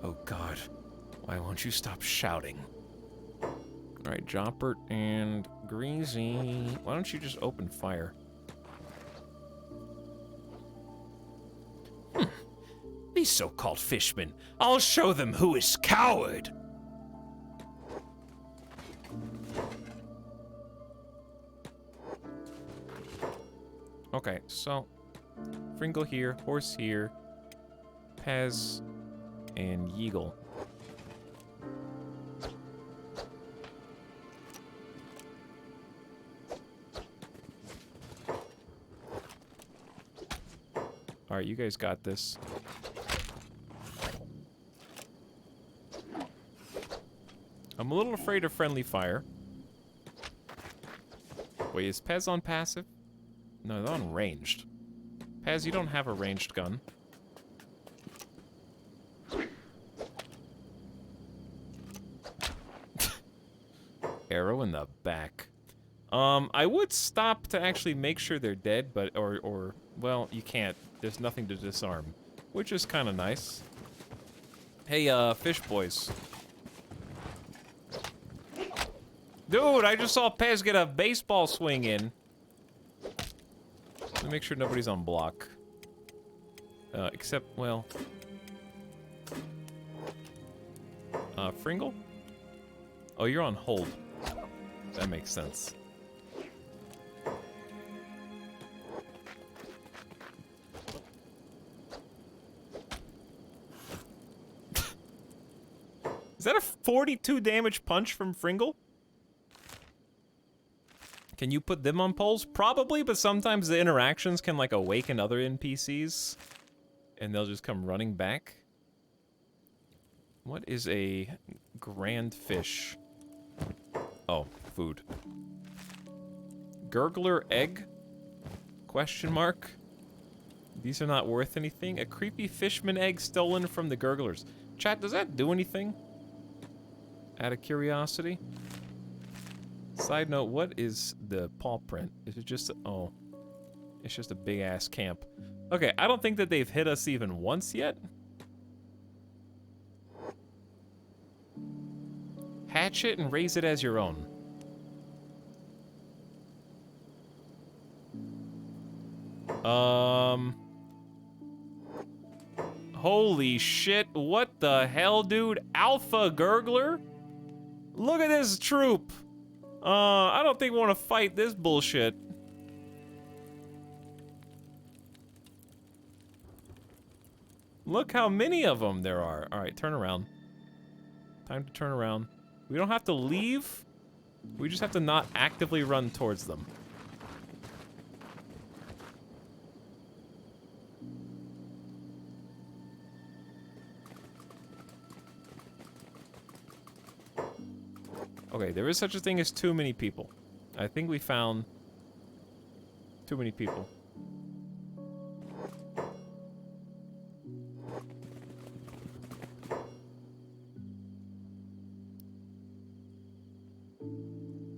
Oh God, why won't you stop shouting? All right, Joppert and Greasy, why don't you just open fire? These so-called fishmen, I'll show them who is coward. Okay, so Fringle here, Horse here, Pez, and Yeagle. Alright, you guys got this. I'm a little afraid of friendly fire. Wait, is Pez on passive? No, they're on ranged. Pez, you don't have a ranged gun. Arrow in the back. I would stop to actually make sure they're dead, but, or, well, you can't. There's nothing to disarm, which is kind of nice. Hey, fish boys. Dude, I just saw Pez get a baseball swing in. Let me make sure nobody's on block. Except, well... Fringle? Oh, you're on hold. That makes sense. Is that a 42 damage punch from Fringle? Can you put them on poles? Probably, but sometimes the interactions can like awaken other NPCs and they'll just come running back. What is a grand fish? Oh, food. Gurgler egg? Question mark? These are not worth anything. A creepy fishman egg stolen from the gurglers. Chat, does that do anything? Out of curiosity. Side note, what is the paw print? Is it just oh, it's just a big ass camp. Okay, I don't think that they've hit us even once yet. Hatch it and raise it as your own. Holy shit, what the hell, dude? Alpha Gurgler? Look at this troop. I don't think we want to fight this bullshit. Look how many of them there are. All right, turn around. Time to turn around. We don't have to leave. We just have to not actively run towards them. Okay, there is such a thing as too many people. I think we found too many people.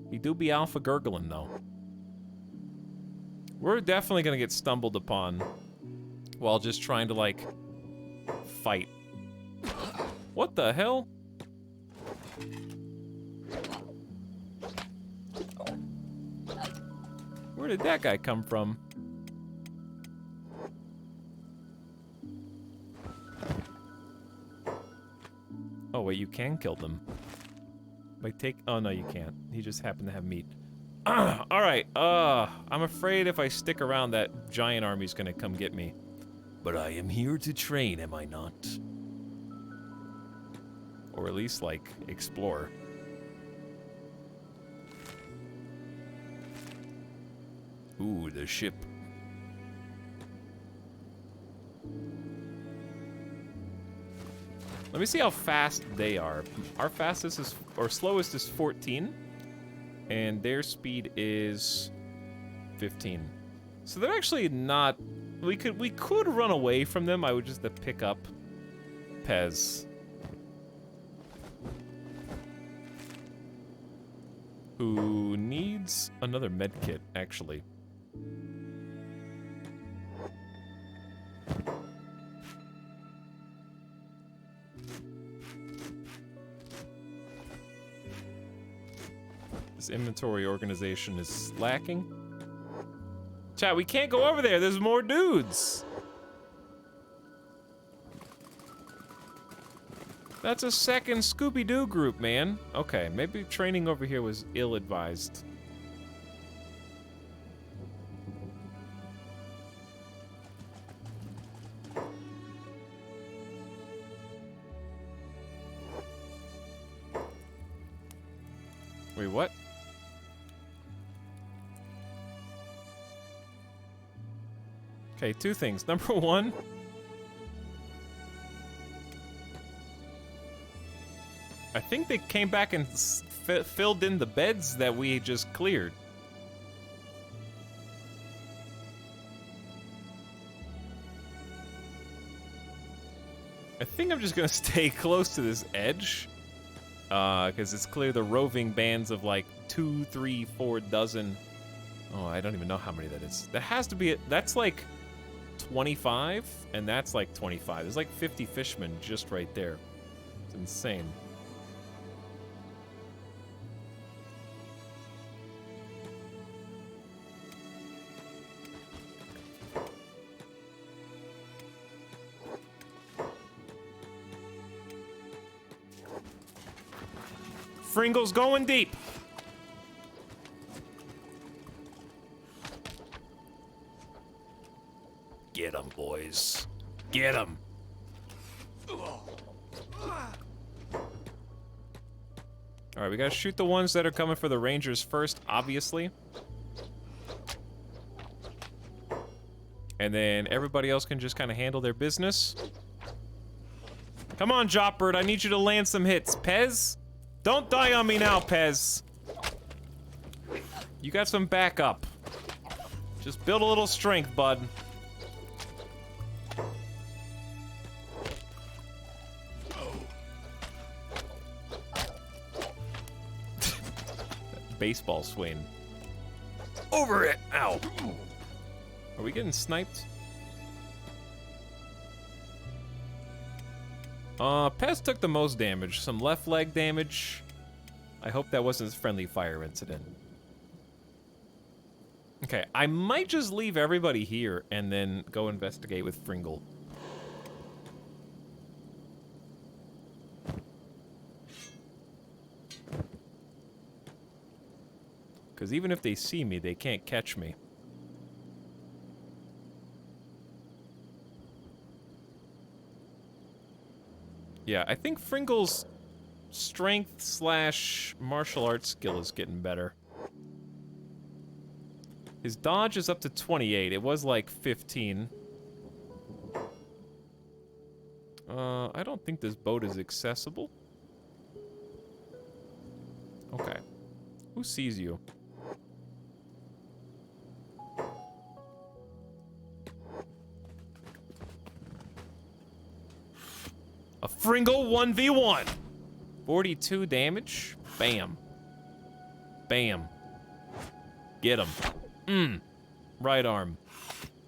He do be alpha gurgling though. We're definitely gonna get stumbled upon while just trying to like fight. What the hell? Where did that guy come from? Oh wait, you can kill them. Oh no, you can't. He just happened to have meat. Alright, I'm afraid if I stick around that giant army's gonna come get me. But I am here to train, am I not? Or at least, like, explore. Ooh, the ship. Let me see how fast they are. Our fastest is, or slowest is 14. And their speed is 15. So they're actually not, we could run away from them. I would just have to pick up Pez. Who needs another med kit, actually. This inventory organization is lacking. Chat, we can't go over there. There's more dudes. That's a second Scooby-Doo group, man. Okay, maybe training over here was ill-advised. Wait, what? Okay, two things. Number one, I think they came back and filled in the beds that we just cleared. I think I'm just gonna stay close to this edge. Because it's clear the roving bands of like 2, 3, 4 dozen. Oh, I don't even know how many that is. That has to be, that's like 25, and that's like 25. There's like 50 fishermen just right there. It's insane. Fringle's going deep. Get 'em, boys. Get 'em. All right, we gotta shoot the ones that are coming for the Rangers first, obviously. And then everybody else can just kind of handle their business. Come on, Jopbird, I need you to land some hits. Pez? Don't die on me now, Pez. You got some backup. Just build a little strength, bud. Baseball swing. Over it. Ow. Are we getting sniped? Pez took the most damage. Some left leg damage. I hope that wasn't a friendly fire incident. Okay, I might just leave everybody here and then go investigate with Fringle. Because even if they see me, they can't catch me. Yeah, I think Fringle's strength / martial arts skill is getting better. His dodge is up to 28. It was like 15. I don't think this boat is accessible. Okay. Who sees you? A Fringle 1v1. 42 damage. Bam. Bam. Get him. Right arm.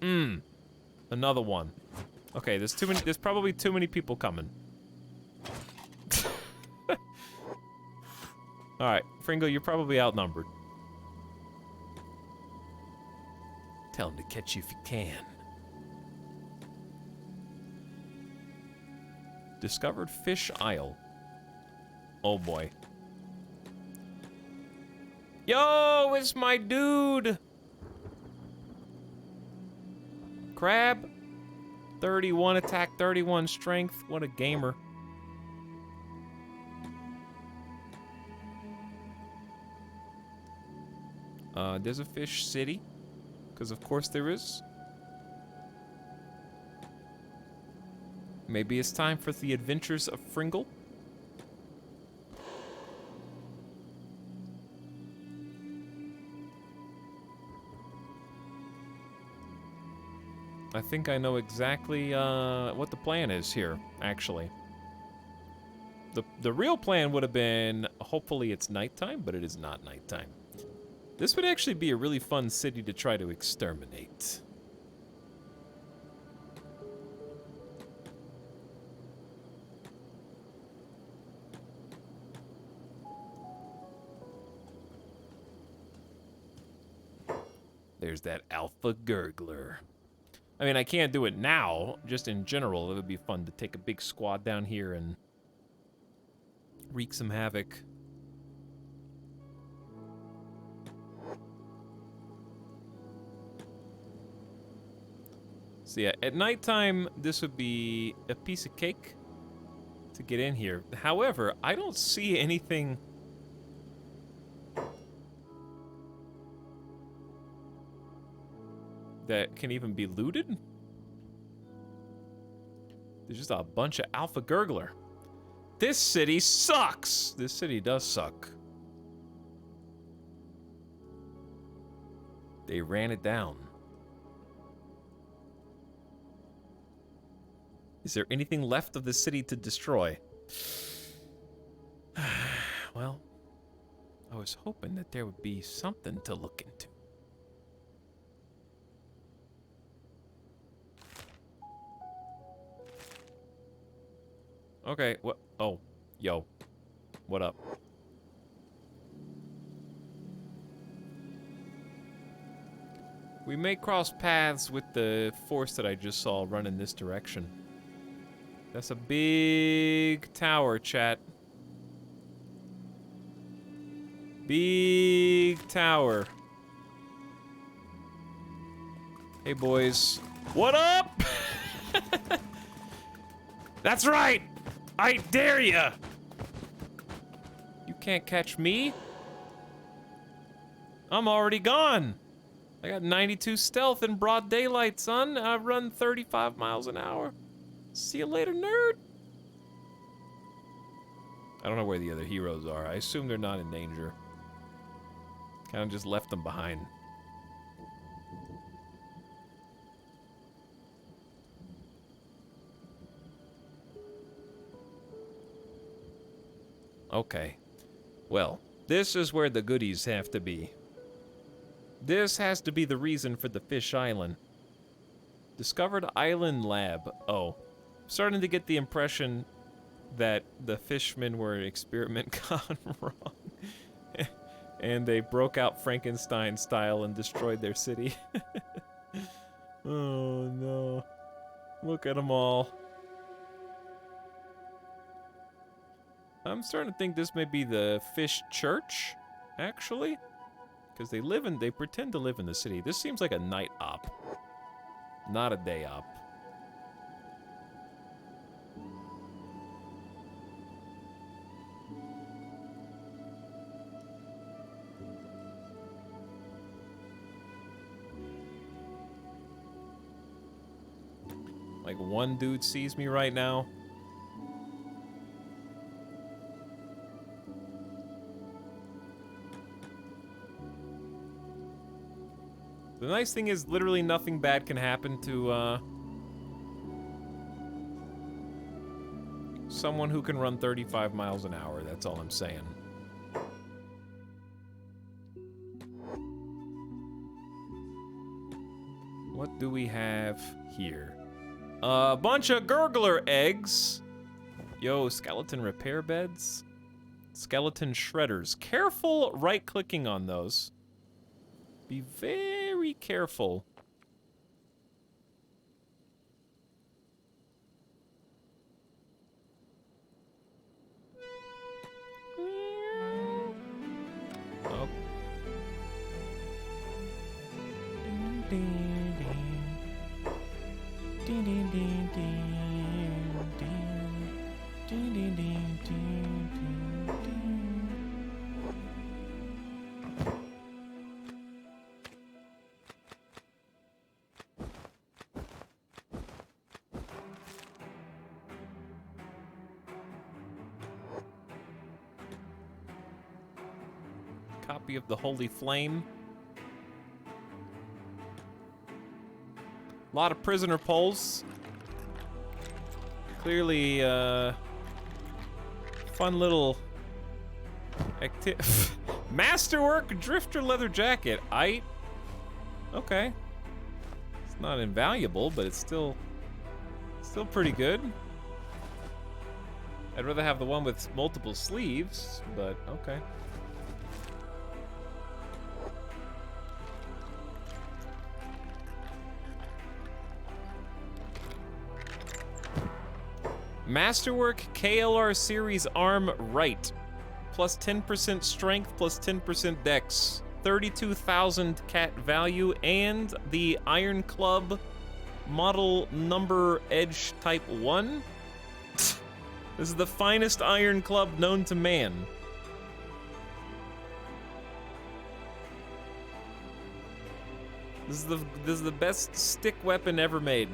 Another one. Okay, there's too many. There's probably too many people coming. All right, Fringle, you're probably outnumbered. Tell him to catch you if you can. Discovered Fish Isle. Oh boy. Yo, it's my dude. Crab. 31 attack, 31 strength. What a gamer. There's a fish city. Because of course there is. Maybe it's time for the adventures of Fringle. I think I know exactly what the plan is here, actually. The real plan would have been, hopefully it's nighttime, but it is not nighttime. This would actually be a really fun city to try to exterminate. There's that alpha gurgler. I mean, I can't do it now. Just in general, it would be fun to take a big squad down here and wreak some havoc. So yeah, at nighttime, this would be a piece of cake to get in here. However, I don't see anything that can even be looted. There's just a bunch of alpha gurgler. This city sucks. This city does suck. They ran it down. Is there anything left of the city to destroy? Well, I was hoping that there would be something to look into. Okay, what? Oh, yo. What up? We may cross paths with the force that I just saw run in this direction. That's a big tower, chat. Big tower. Hey, boys. What up? That's right! I dare ya! You can't catch me. I'm already gone. I got 92 stealth in broad daylight, son. I run 35 miles an hour. See you later, nerd. I don't know where the other heroes are. I assume they're not in danger. Kind of just left them behind. Okay. Well, this is where the goodies have to be. This has to be the reason for the fish island. Discovered island lab. Oh. Starting to get the impression that the fishmen were an experiment gone wrong. And they broke out Frankenstein style and destroyed their city. Oh no. Look at them all. I'm starting to think this may be the fish church, actually. Because they pretend to live in the city. This seems like a night op. Not a day op. Like one dude sees me right now. The nice thing is literally nothing bad can happen to someone who can run 35 miles an hour. That's all I'm saying. What do we have here? A bunch of gurgler eggs. Yo, skeleton repair beds. Skeleton shredders. Careful right-clicking on those. Be very careful. Oh. Copy of the Holy Flame. A lot of prisoner poles. Clearly, fun little masterwork drifter leather jacket. Okay. It's not invaluable, but it's still pretty good. I'd rather have the one with multiple sleeves, but okay. Masterwork KLR Series Arm Right. Plus 10% strength, plus 10% dex. 32,000 cat value, and the Iron Club model number edge type 1. This is the finest Iron Club known to man. This is the best stick weapon ever made.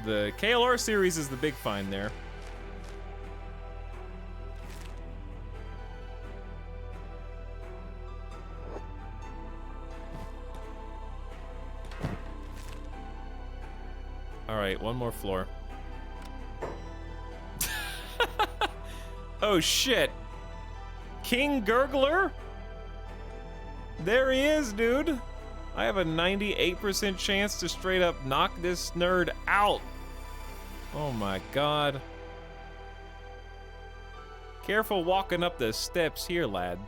The KLR series is the big find there. All right, one more floor. Oh shit. King Gurgler? There he is, dude. I have a 98% chance to straight up knock this nerd out. Oh my god. Careful walking up the steps here, lad.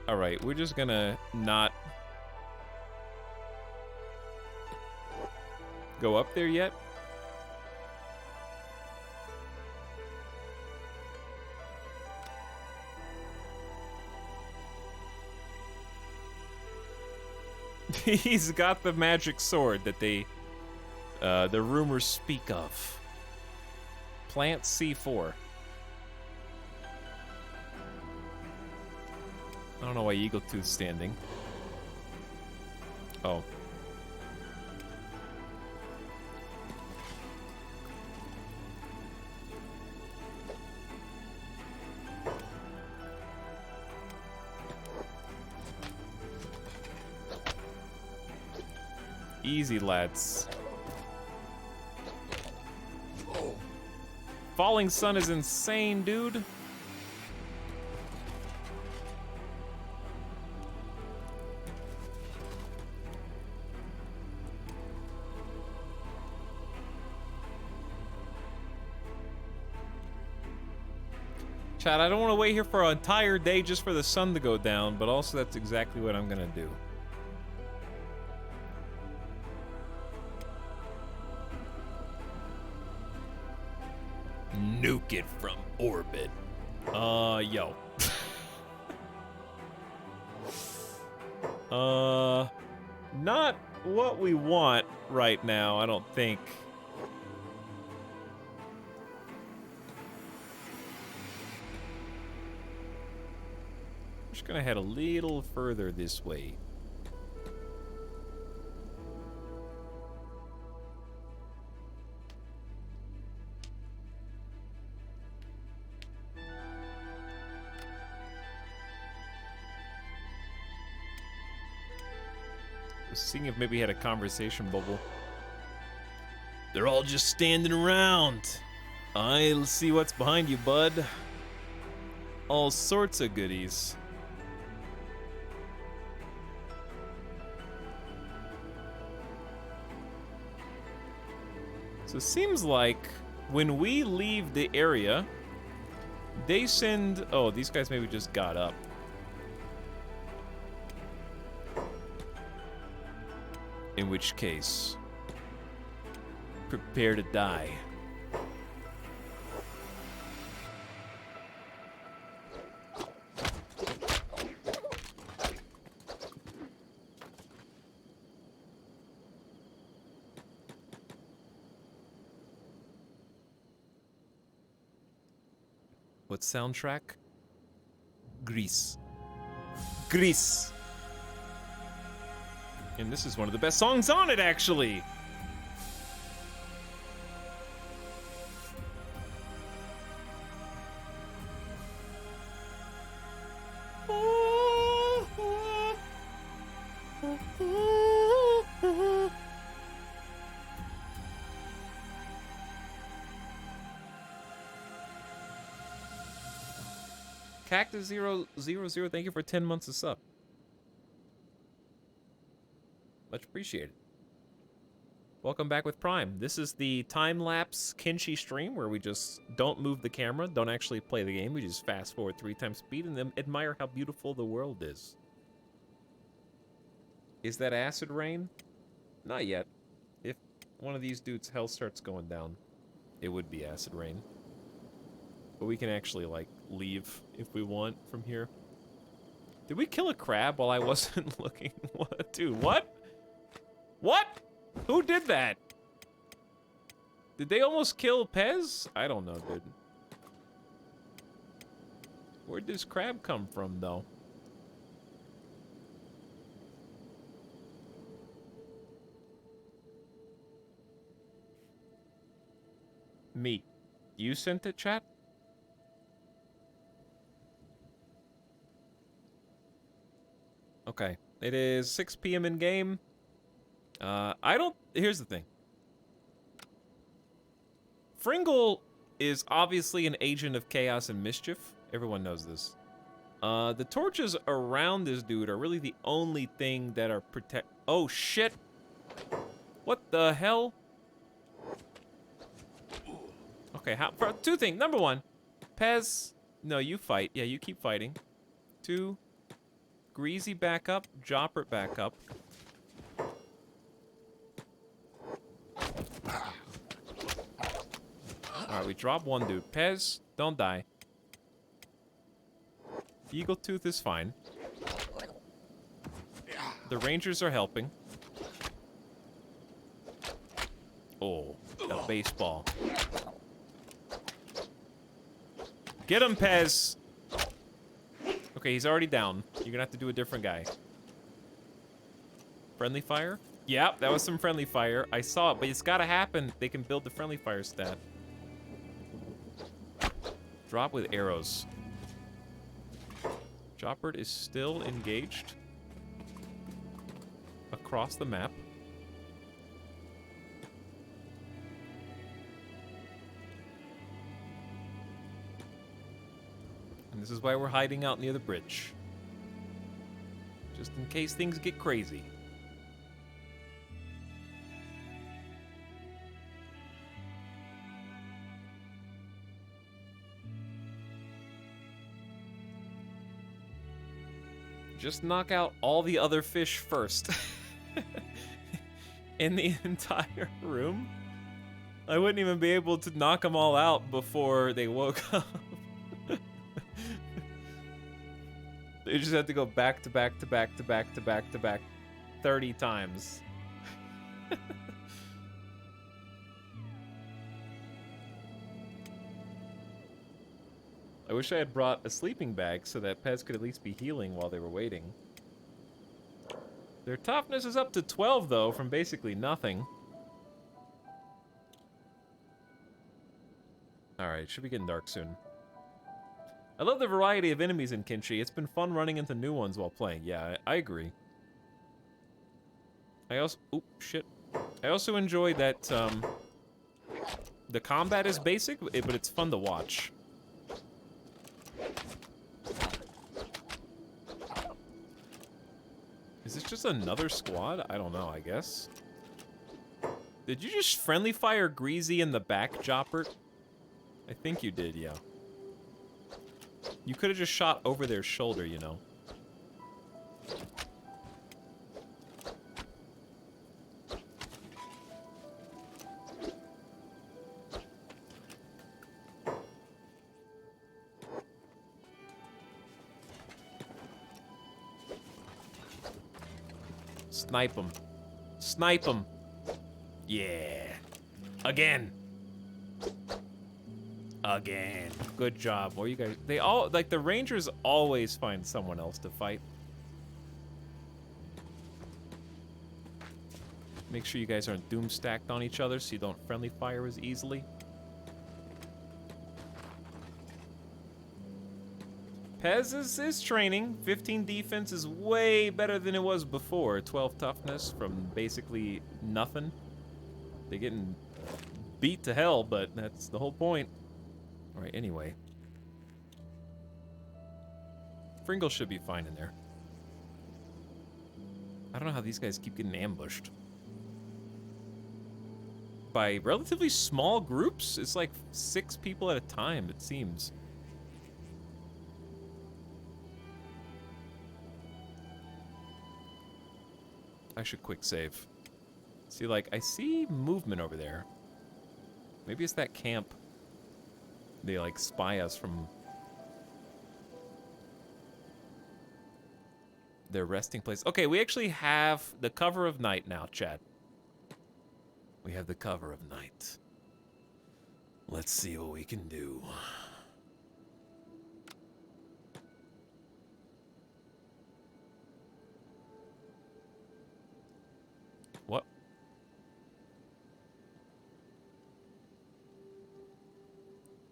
All right, we're just gonna not go up there yet. He's got the magic sword that the rumors speak of. Plant C4. I don't know why Eagletooth's standing. Oh. Easy, lads. Falling sun is insane, dude. Chad, I don't want to wait here for an entire day just for the sun to go down, but also that's exactly what I'm gonna do. Nuke it from orbit. Yo. Not what we want right now, I don't think. Just gonna head a little further this way. Seeing if maybe he had a conversation bubble. They're all just standing around. I'll see what's behind you, bud. All sorts of goodies. So it seems like when we leave the area, they send... Oh, these guys maybe just got up. In which case, prepare to die. What soundtrack? Grease. Grease. And this is one of the best songs on it, actually. Cactus000, thank you for 10 months of sub. Much appreciated. Welcome back with Prime. This is the time-lapse Kenshi stream where we just don't move the camera, don't actually play the game. We just fast forward 3 times speed and then admire how beautiful the world is. Is that acid rain? Not yet. If one of these dudes' health starts going down, it would be acid rain. But we can actually, like, leave if we want from here. Did we kill a crab while I wasn't looking? What? Dude, what? What? Who did that? Did they almost kill Pez? I don't know, dude. Where'd this crab come from, though? Me. You sent it, chat? Okay. It is 6 p.m. in game. Here's the thing. Fringle is obviously an agent of chaos and mischief. Everyone knows this. The torches around this dude are really the only thing that are Oh, shit. What the hell? Okay, for 2 things. Number 1, Pez. No, you fight. Yeah, you keep fighting. 2, Greasy back up. Jopper back up. Alright, we drop 1 dude. Pez, don't die. Eagle Tooth is fine. The Rangers are helping. Oh, a baseball. Get him, Pez! Okay, he's already down. You're gonna have to do a different guy. Friendly fire? Yep, that was some friendly fire. I saw it, but it's gotta happen. They can build the friendly fire stat. Drop with arrows. Joppert is still engaged across the map. And this is why we're hiding out near the bridge. Just in case things get crazy. Just knock out all the other fish first. In the entire room? I wouldn't even be able to knock them all out before they woke up. They just had to go back to back to back to back to back to back 30 times. I wish I had brought a sleeping bag so that Pez could at least be healing while they were waiting. Their toughness is up to 12, though, from basically nothing. Alright, should be getting dark soon. I love the variety of enemies in Kenshi. It's been fun running into new ones while playing. Yeah, I agree. I also... Oop, shit. I also enjoy that, the combat is basic, but it's fun to watch. Is this just another squad? I don't know, I guess. Did you just friendly fire Greasy in the back, Joppert? I think you did, yeah. You could have just shot over their shoulder, you know. Snipe him. Snipe him. Yeah. Again. Again. Good job. What you guys... They all... Like, the Rangers always find someone else to fight. Make sure you guys aren't doom stacked on each other so you don't friendly fire as easily. Pez is training. 15 defense is way better than it was before. 12 toughness from basically nothing. They're getting beat to hell, but that's the whole point. Alright, anyway. Fringle should be fine in there. I don't know how these guys keep getting ambushed. By relatively small groups? It's like 6 people at a time, it seems. I should quick save. See, like, I see movement over there. Maybe it's that camp. They, like, spy us from their resting place. Okay, we actually have the cover of night now, chat. We have the cover of night. Let's see what we can do. What?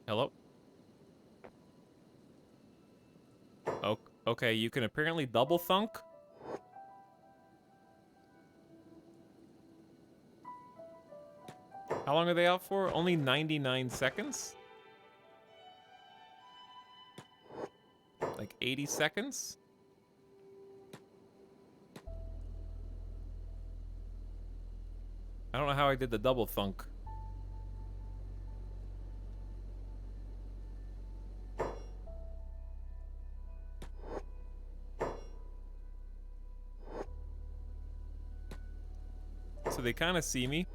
Hello? Oh, okay, you can apparently double thunk. How long are they out for? Only 99 seconds? Like 80 seconds? I don't know how I did the double thunk. So they kind of see me.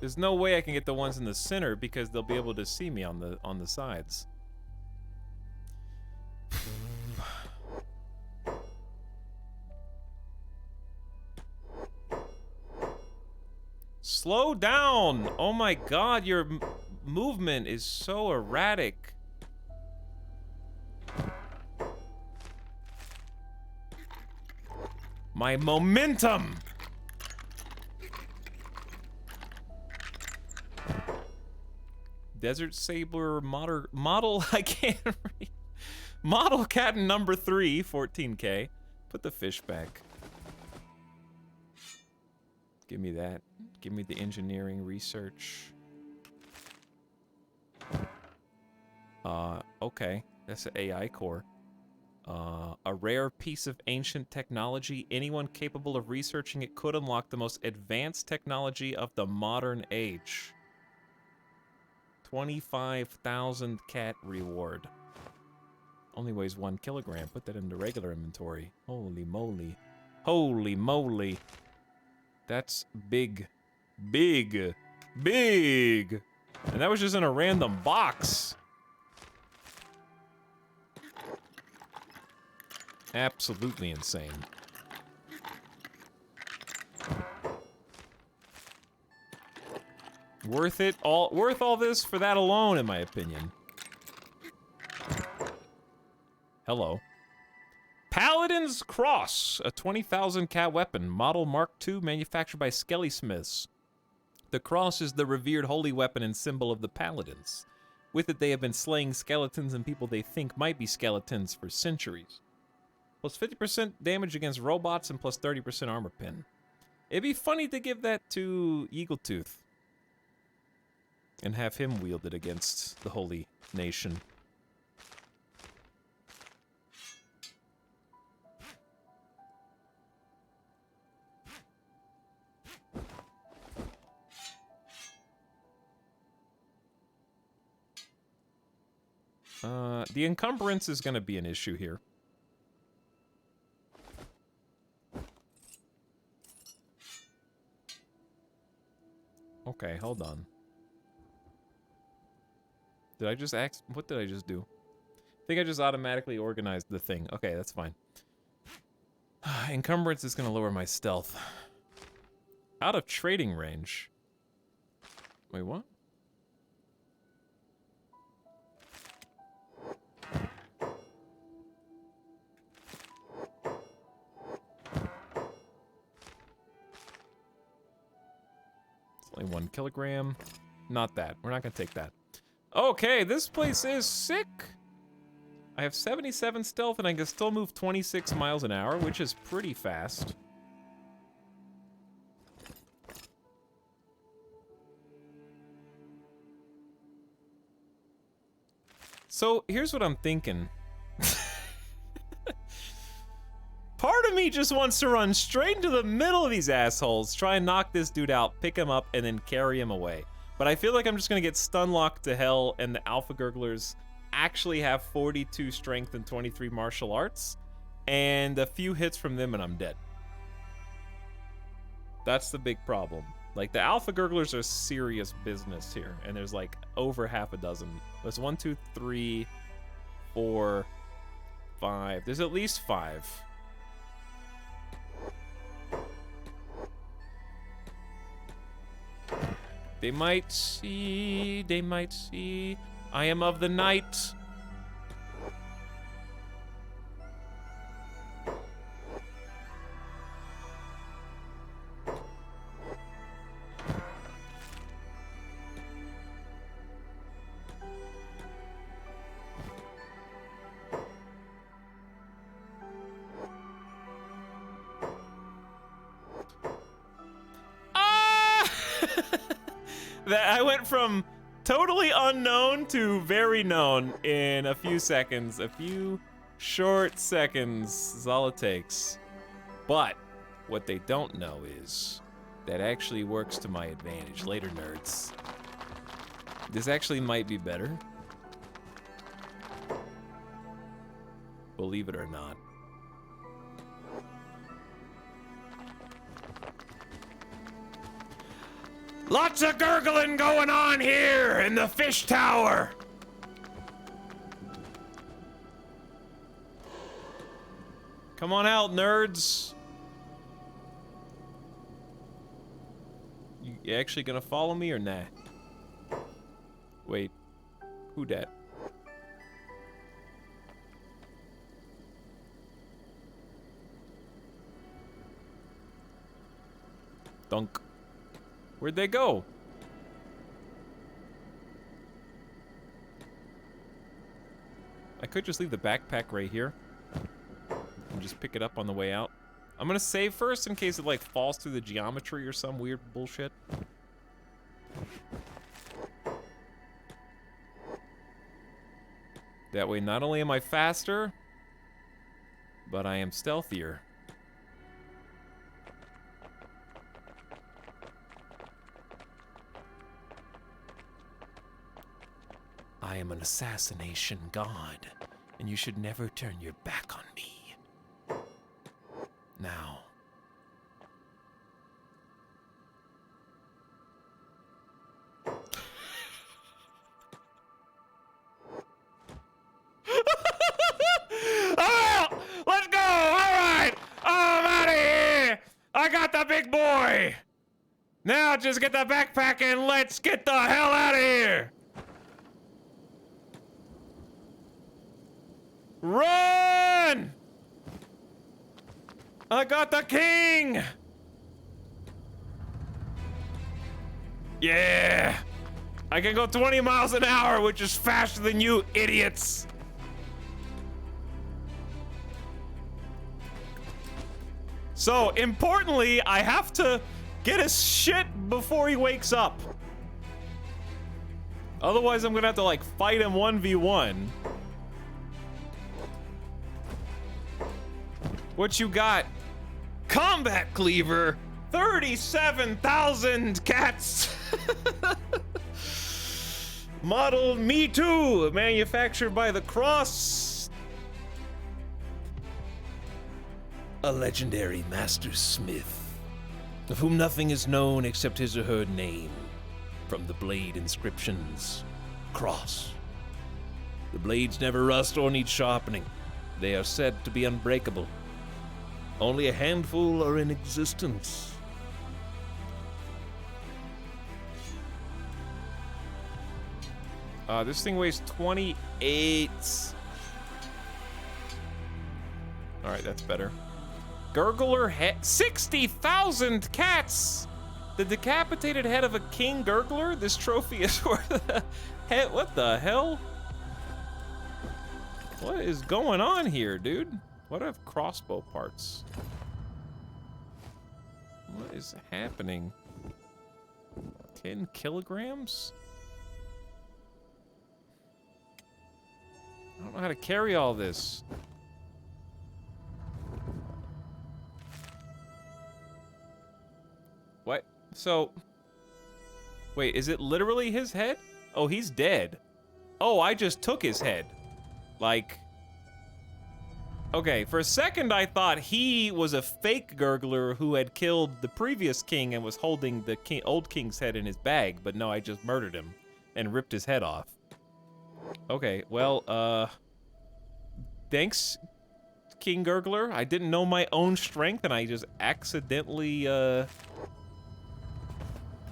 There's no way I can get the ones in the center because they'll be able to see me on the sides. Slow down! Oh my god, your movement is so erratic. My momentum! Desert Saber model I can't read. Model cat number 3, 14K. Put the fish back. Give me that. Give me the engineering research. Okay. That's an AI core. A rare piece of ancient technology. Anyone capable of researching it could unlock the most advanced technology of the modern age. 25,000 cat reward. Only weighs 1 kilogram. Put that into regular inventory. Holy moly. Holy moly. That's big. Big. Big. And that was just in a random box. Absolutely insane. Worth all this for that alone, in my opinion. Hello. Paladin's Cross, a 20,000 cat weapon, model Mark II, manufactured by Skelly Smiths. The cross is the revered holy weapon and symbol of the Paladins. With it, they have been slaying skeletons and people they think might be skeletons for centuries. Plus 50% damage against robots and plus 30% armor pin. It'd be funny to give that to Eagletooth. And have him wield it against the holy nation. The encumbrance is going to be an issue here. Okay, hold on. Did I just act? What did I just do? I think I just automatically organized the thing. Okay, that's fine. Encumbrance is going to lower my stealth. Out of trading range. Wait, what? It's only 1 kilogram. Not that. We're not going to take that. Okay, this place is sick. I have 77 stealth and I can still move 26 miles an hour, which is pretty fast. So here's what I'm thinking. Part of me just wants to run straight into the middle of these assholes, try and knock this dude out, pick him up, and then carry him away. But I feel like I'm just gonna get stun locked to hell, and the Alpha Gurglers actually have 42 strength and 23 martial arts, and a few hits from them and I'm dead. That's the big problem. Like, the Alpha Gurglers are serious business here, and there's like over half a dozen. There's 1, 2, 3, 4, 5. There's at least 5. They might see, I am of the night. I went from totally unknown to very known in a few seconds. A few short seconds is all it takes. But what they don't know is that actually works to my advantage. Later, nerds. This actually might be better. Believe it or not. Lots of gurgling going on here in the fish tower. Come on out, nerds. You actually gonna follow me or nah? Wait, who dat? Dunk. Where'd they go? I could just leave the backpack right here and just pick it up on the way out. I'm gonna save first in case it like falls through the geometry or some weird bullshit. That way not only am I faster, but I am stealthier. I am an assassination god, and you should never turn your back on me. Now. Oh, let's go! All right! I'm out of here! I got the big boy! Now just get the backpack and let's get the hell out of here! Run! I got the king! Yeah! I can go 20 miles an hour, which is faster than you idiots! So, importantly, I have to get his shit before he wakes up. Otherwise, I'm gonna have to, like, fight him 1v1. What you got? Combat cleaver! 37,000 cats! Model Me Too, manufactured by the Cross. A legendary master smith, of whom nothing is known except his or her name, from the blade inscriptions, Cross. The blades never rust or need sharpening. They are said to be unbreakable. Only a handful are in existence. This thing weighs 28. All right, that's better. Gurgler head, 60,000 cats! The decapitated head of a king gurgler? This trophy is worth the head. What the hell? What is going on here, dude? What have crossbow parts? What is happening? 10 kilograms? I don't know how to carry all this. So, wait, is it literally his head? Oh, he's dead. Oh, I just took his head. Like, okay, for a second I thought he was a fake gurgler who had killed the previous king and was holding the old king's head in his bag, but no, I just murdered him and ripped his head off. Okay, well, thanks, King Gurgler. I didn't know my own strength and I just accidentally,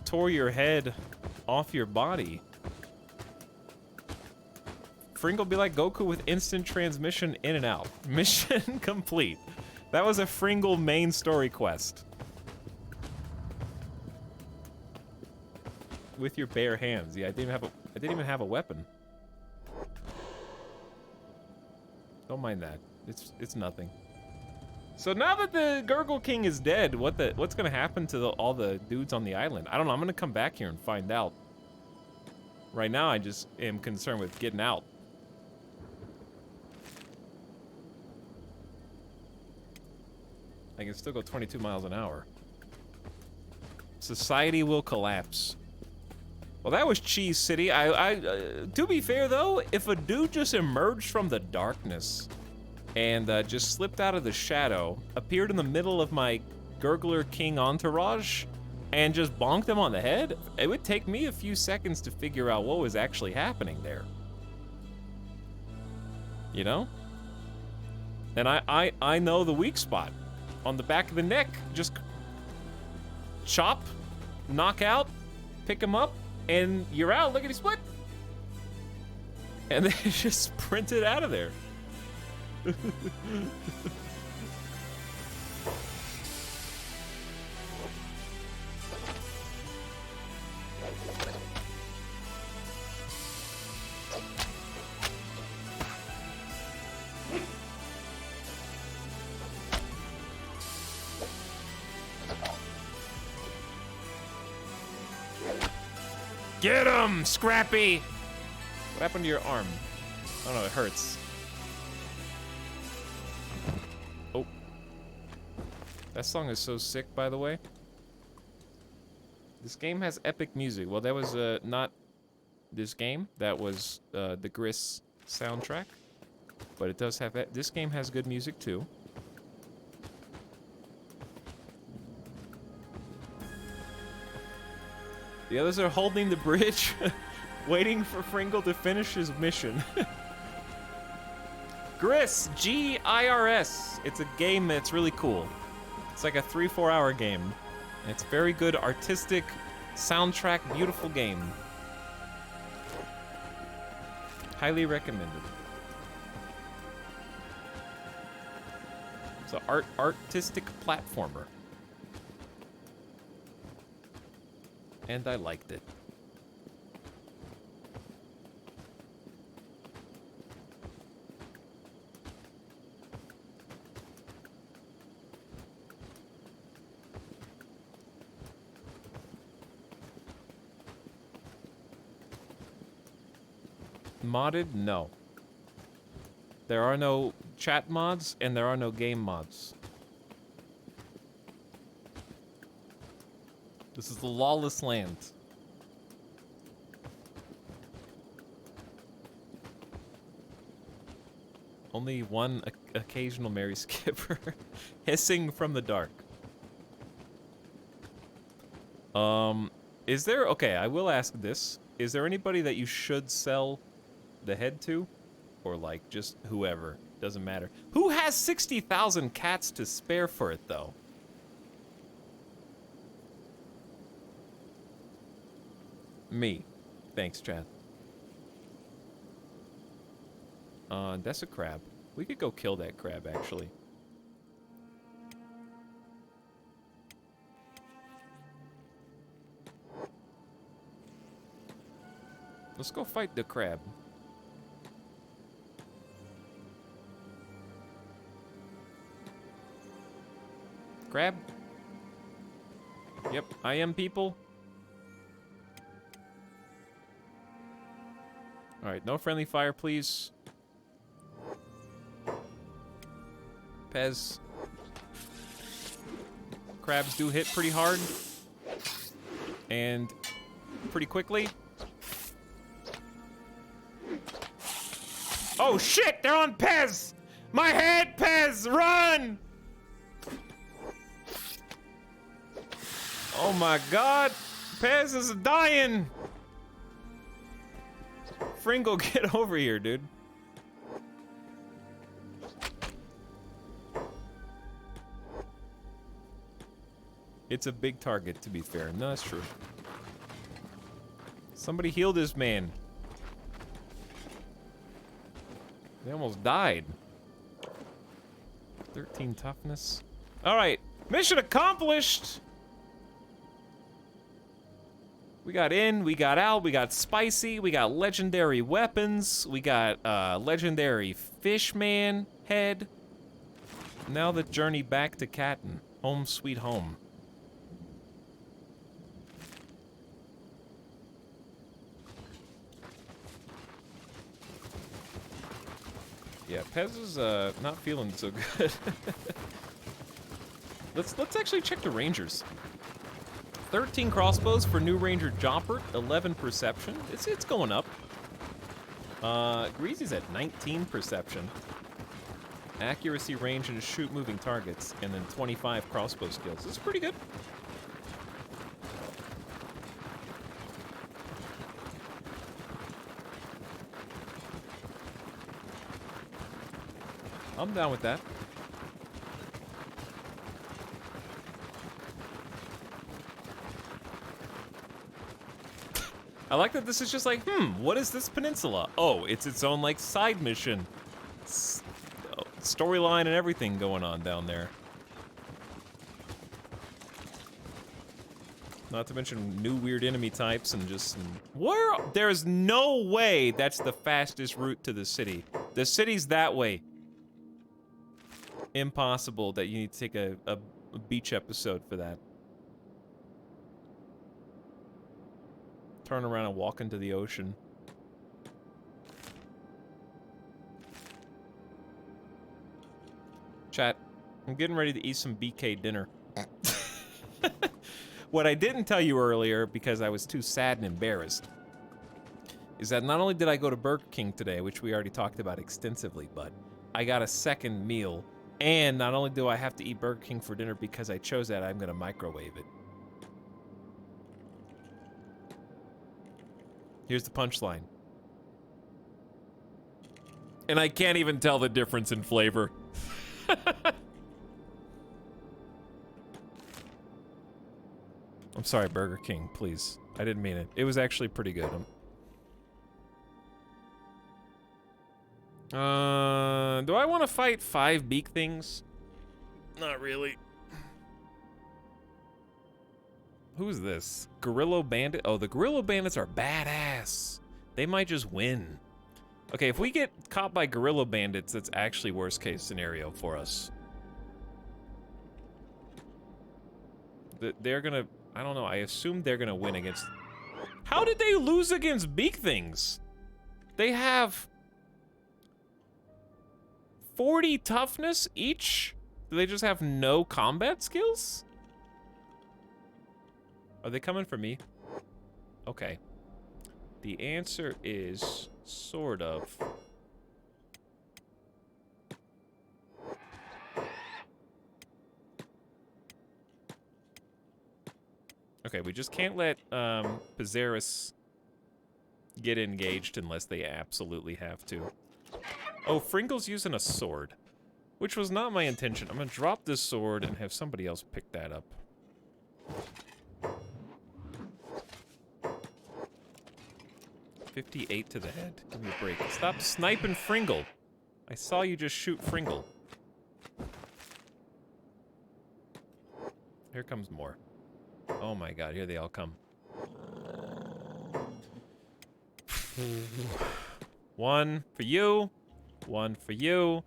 tore your head off your body. Fringle be like Goku with instant transmission in and out. Mission complete. That was a Fringle main story quest. With your bare hands. Yeah, I didn't even have a weapon. Don't mind that. It's nothing. So now that the Gurgle King is dead, what's gonna happen to all the dudes on the island? I don't know. I'm gonna come back here and find out. Right now, I just am concerned with getting out. I can still go 22 miles an hour. Society will collapse. Well, that was Cheese City. To be fair though, if a dude just emerged from the darkness and just slipped out of the shadow, appeared in the middle of my Gurgler King entourage, and just bonked him on the head, it would take me a few seconds to figure out what was actually happening there. You know? And I know the weak spot. On the back of the neck, just chop, knock out, pick him up, and you're out. Look at his split. And then just sprinted out of there. Get him, Scrappy! What happened to your arm? Oh no, it hurts. Oh. That song is so sick, by the way. This game has epic music. Well, that was not this game. That was the Gris soundtrack. But it does have this game has good music too. The others are holding the bridge, waiting for Fringle to finish his mission. Gris, G-I-R-S. It's a game that's really cool. It's like a 3-4 hour game. And it's very good, artistic, soundtrack, beautiful game. Highly recommended. It's an artistic platformer. And I liked it. Modded? No. There are no chat mods, and there are no game mods. This is the lawless land. Only one occasional Mary Skipper hissing from the dark. Is there... Okay, I will ask this. Is there anybody that you should sell the head to? Or, like, just whoever. Doesn't matter. Who has 60,000 cats to spare for it, though? Me. Thanks, Chad. That's a crab. We could go kill that crab, actually. Let's go fight the crab. Crab? Yep, I am people. Alright, no friendly fire, please. Pez. Crabs do hit pretty hard. And pretty quickly. Oh shit, they're on Pez! My head, Pez, run! Oh my god, Pez is dying! Fringle, get over here, dude. It's a big target, to be fair. No, that's true. Somebody heal this man. They almost died. 13 toughness. All right, mission accomplished. We got in, we got out, we got spicy, we got legendary weapons, we got legendary fishman head. Now the journey back to Catton. Home sweet home. Yeah, Pez is not feeling so good. Let's actually check the Rangers. 13 crossbows for new Ranger Joppert, 11 perception. It's going up. Greasy's at 19 perception. Accuracy, range, and shoot moving targets, and then 25 crossbow skills. It's pretty good. I'm down with that. I like that this is just like, what is this peninsula? Oh, it's its own, like, side mission. Storyline and everything going on down there. Not to mention new weird enemy types and just... There's no way that's the fastest route to the city. The city's that way. Impossible that you need to take a beach episode for that. Turn around and walk into the ocean. Chat, I'm getting ready to eat some BK dinner. What I didn't tell you earlier, because I was too sad and embarrassed, is that not only did I go to Burger King today, which we already talked about extensively, but I got a second meal. And not only do I have to eat Burger King for dinner because I chose that, I'm gonna microwave it. Here's the punchline. And I can't even tell the difference in flavor. I'm sorry, Burger King, please. I didn't mean it. It was actually pretty good. Do I want to fight 5 beak things? Not really. Who's this? Guerrilla Bandit? Oh, the Guerrilla Bandits are badass. They might just win. Okay, if we get caught by Guerrilla Bandits, that's actually worst case scenario for us. They're gonna... I don't know, I assume they're gonna win against... How did they lose against beak things? They have... 40 toughness each? Do they just have no combat skills? Are they coming for me? Okay. The answer is sort of. Okay, we just can't let Pizarus get engaged unless they absolutely have to. Oh, Fringle's using a sword, which was not my intention. I'm gonna drop this sword and have somebody else pick that up. $58 to the head. Give me a break. Stop sniping Fringle. I saw you just shoot Fringle. Here comes more. Oh my god, here they all come. One for you. One for you.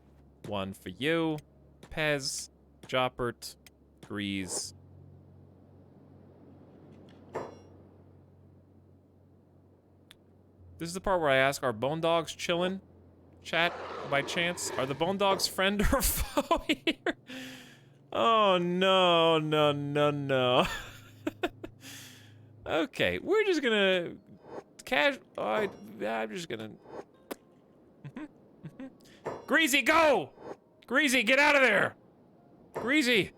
One for you. Pez. Joppert. Grease. This is the part where I ask, are bone dogs chillin'? Chat, by chance? Are the bone dogs friend or foe here? Oh, no, no, no, no. Okay, we're just gonna I'm just gonna. Greasy, go! Greasy, get out of there! Greasy!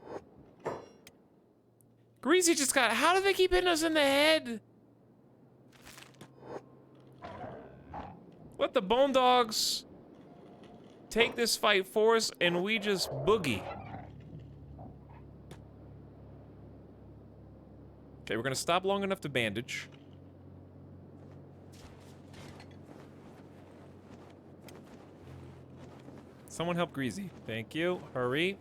Greasy just got. How do they keep hitting us in the head? Let the Bone Dogs take this fight for us, and we just boogie. Okay, we're gonna stop long enough to bandage. Someone help Greasy. Thank you. Hurry.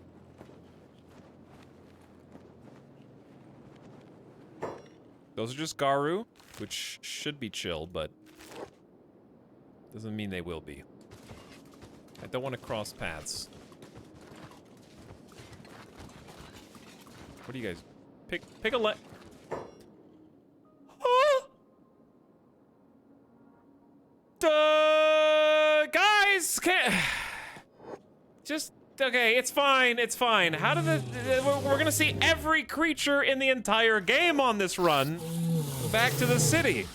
Those are just Garu, which should be chill, but doesn't mean they will be. I don't want to cross paths. What do you guys... Pick a leg. Guys, can't... Just... Okay, it's fine, it's fine. How do we're gonna see every creature in the entire game on this run back to the city.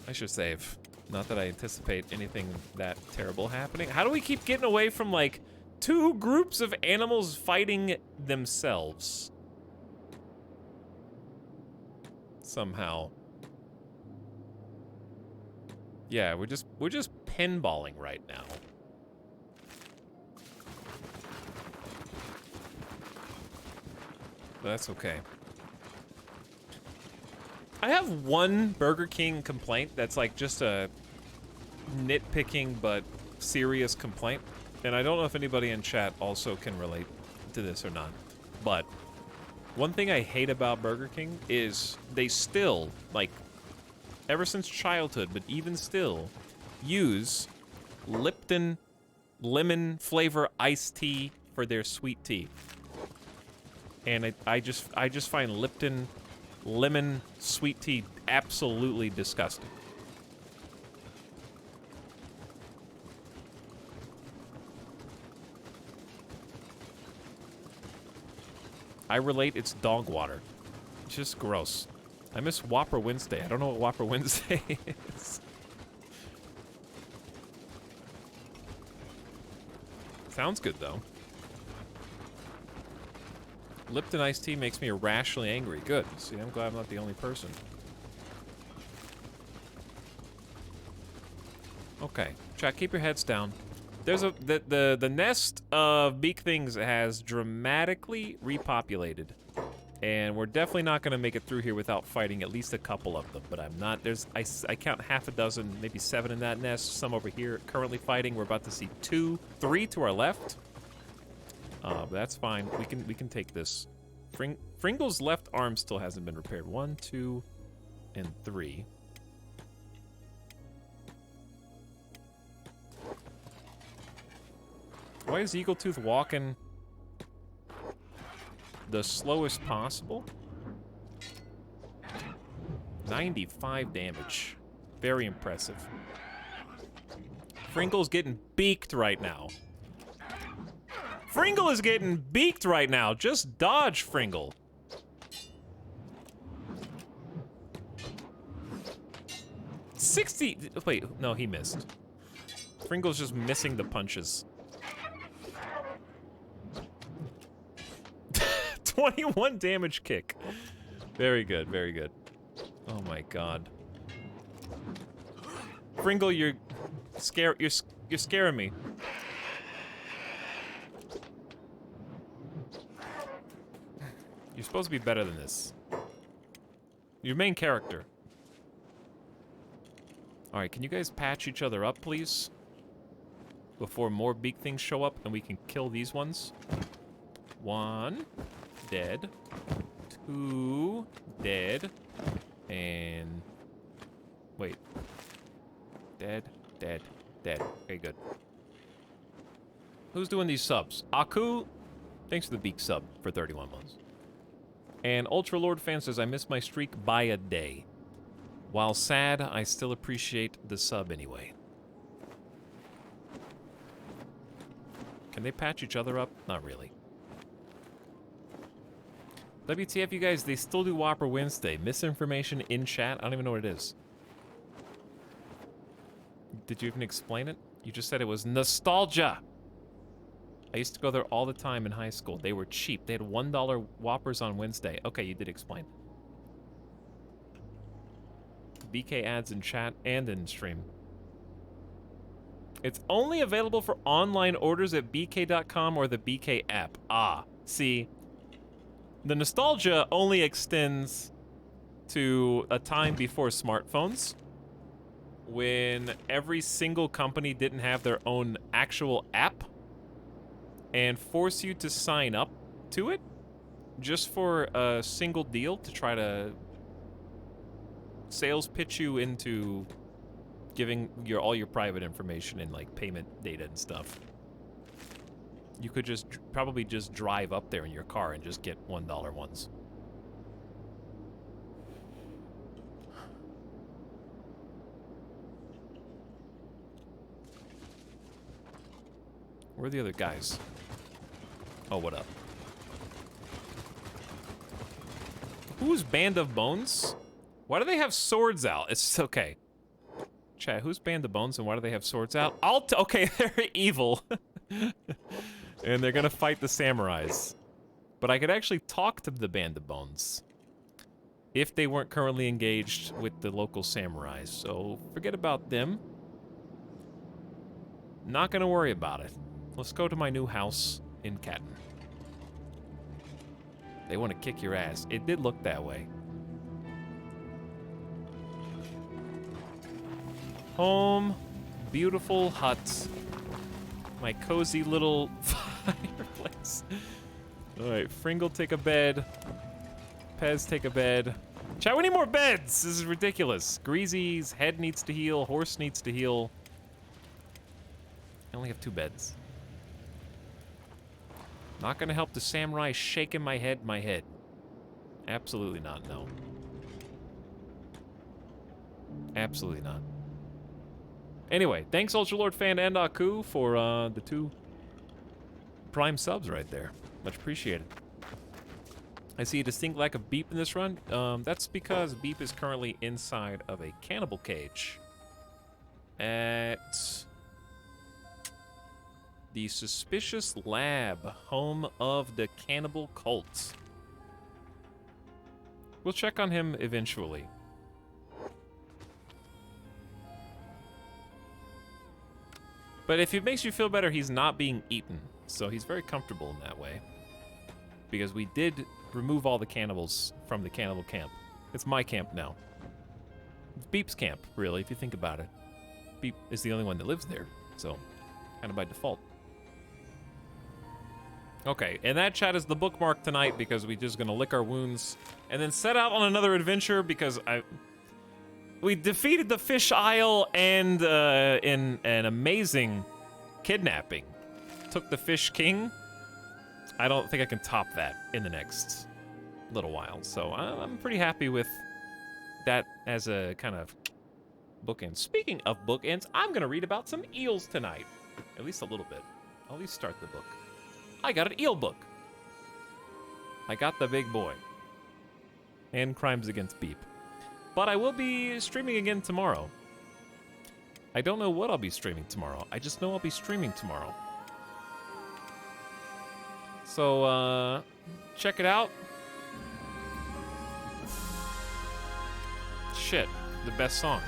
I should save. Not that I anticipate anything that terrible happening. How do we keep getting away from, like, two groups of animals fighting themselves? Somehow. Yeah, we're just pinballing right now. But that's okay. I have one Burger King complaint that's like just a nitpicking but serious complaint. And I don't know if anybody in chat also can relate to this or not. But one thing I hate about Burger King is they still, like, ever since childhood, but even still, use Lipton lemon flavor iced tea for their sweet tea. And I just find Lipton lemon sweet tea absolutely disgusting. I relate, it's dog water. It's just gross. I miss Whopper Wednesday. I don't know what Whopper Wednesday is. Sounds good though. Lipton iced tea makes me irrationally angry. Good. See, I'm glad I'm not the only person. Okay. Chat, keep your heads down. There's a the nest of beak things has dramatically repopulated. And we're definitely not gonna make it through here without fighting at least a couple of them. But I'm not, I count half a dozen, maybe 7 in that nest, some over here currently fighting. We're about to see 3 to our left. But that's fine. We can take this. Fringle's left arm still hasn't been repaired. 1, 2, and 3. Why is Eagletooth walking the slowest possible? 95 damage. Very impressive. Fringle's getting beaked right now. Fringle is getting beaked right now. Just dodge, Fringle. Wait, no, he missed. Fringle's just missing the punches. 21 damage kick. Very good, very good. Oh my god. Fringle, you're scaring me. You're supposed to be better than this. Your main character. Alright, can you guys patch each other up, please? Before more beak things show up and we can kill these ones. 1, dead. 2, dead. And... wait. Dead, dead, dead. Okay, good. Who's doing these subs? Aku, thanks for the beak sub for 31 months. And Ultra Lord fan says, I miss my streak by a day. While sad, I still appreciate the sub anyway. Can they patch each other up? Not really. WTF, you guys, they still do Whopper Wednesday. Misinformation in chat? I don't even know what it is. Did you even explain it? You just said it was nostalgia. I used to go there all the time in high school. They were cheap. They had $1 Whoppers on Wednesday. Okay, you did explain. BK ads in chat and in stream. It's only available for online orders at bk.com or the BK app. Ah, see, the nostalgia only extends to a time before smartphones, when every single company didn't have their own actual app and force you to sign up to it just for a single deal to try to sales pitch you into giving all your private information and like payment data and stuff. You could just probably just drive up there in your car and just get $1 ones. Where are the other guys? Oh, what up? Who's Band of Bones? Why do they have swords out? It's okay. Chat, who's Band of Bones and why do they have swords out? Okay, they're evil. And they're gonna fight the samurais. But I could actually talk to the Band of Bones if they weren't currently engaged with the local samurais. So forget about them. Not gonna worry about it. Let's go to my new house in Catton. They want to kick your ass. It did look that way. Home, beautiful hut. My cozy little fireplace. Alright, Fringle take a bed. Pez take a bed. Chat, we need more beds! This is ridiculous. Greasy's head needs to heal, horse needs to heal. I only have 2 beds. Not gonna help the samurai shaking my head. Absolutely not, no. Absolutely not. Anyway, thanks Ultralord Fan and Aku for the 2 Prime subs right there. Much appreciated. I see a distinct lack of Beep in this run. That's because Beep is currently inside of a cannibal cage at the Suspicious Lab, home of the cannibal cult. We'll check on him eventually. But if it makes you feel better, he's not being eaten. So he's very comfortable in that way. Because we did remove all the cannibals from the cannibal camp. It's my camp now. It's Beep's camp, really, if you think about it. Beep is the only one that lives there. So, kind of by default. Okay, and that chat is the bookmark tonight because we're just gonna lick our wounds and then set out on another adventure because we defeated the Fish Isle and in an amazing kidnapping. Took the Fish King. I don't think I can top that in the next little while, so I'm pretty happy with that as a kind of bookend. Speaking of bookends, I'm gonna read about some eels tonight. At least a little bit. I'll at least start the book. I got an eel book. I got the big boy. And Crimes Against Beep. But I will be streaming again tomorrow. I don't know what I'll be streaming tomorrow. I just know I'll be streaming tomorrow. So, check it out. Shit, the best song.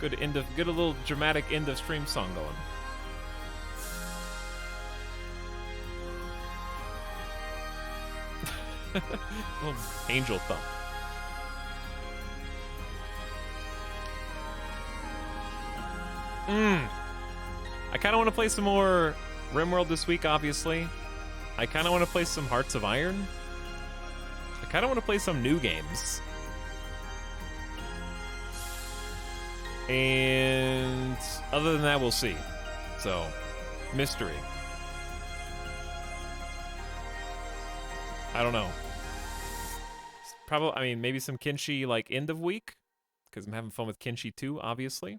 Good a little dramatic end of stream song going. Little angel thump. I kind of want to play some more RimWorld this week, obviously. I kind of want to play some Hearts of Iron. I kind of want to play some new games. And other than that, we'll see. So, mystery. I don't know. Probably, I mean, maybe some Kenshi, like, end of week. Because I'm having fun with Kenshi 2, obviously.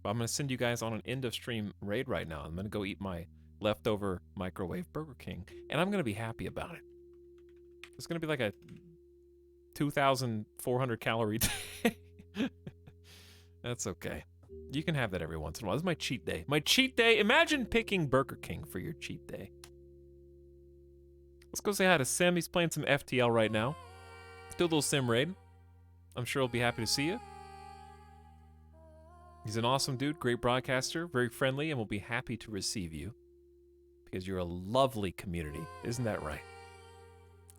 But I'm gonna send you guys on an end of stream raid right now. I'm gonna go eat my leftover microwave Burger King, and I'm gonna be happy about it. It's gonna be like a 2,400 calorie day. That's okay. You can have that every once in a while. This is my cheat day. My cheat day. Imagine picking Burger King for your cheat day. Let's go say hi to Sim. He's playing some FTL right now. Do a little sim raid. I'm sure he'll be happy to see you. He's an awesome dude, great broadcaster, very friendly, and will be happy to receive you. Because you're a lovely community. Isn't that right?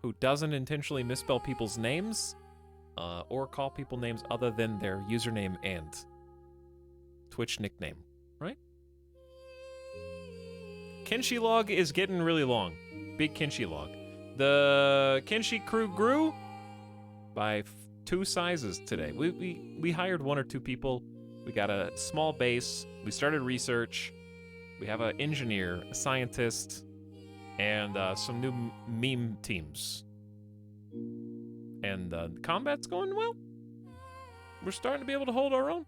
Who doesn't intentionally misspell people's names or call people names other than their username and Twitch nickname, right? Kenshi log is getting really long. Big Kenshi log. The Kenshi crew grew by 2 sizes today. We hired 1 or 2 people. We got a small base. We started research. We have an engineer, a scientist, and some new meme teams. And combat's going well. We're starting to be able to hold our own.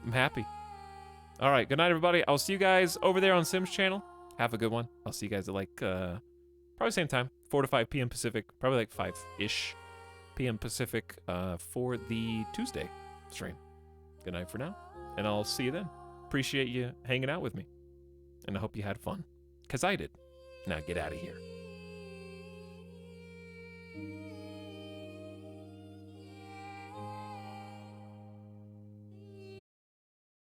I'm happy. All right, good night, everybody. I'll see you guys over there on Sim's channel. Have a good one. I'll see you guys at like probably same time, 4 to 5 p.m. Pacific, probably like 5-ish p.m. Pacific for the Tuesday stream. Good night for now, and I'll see you then. Appreciate you hanging out with me, and I hope you had fun, because I did. Now get out of here.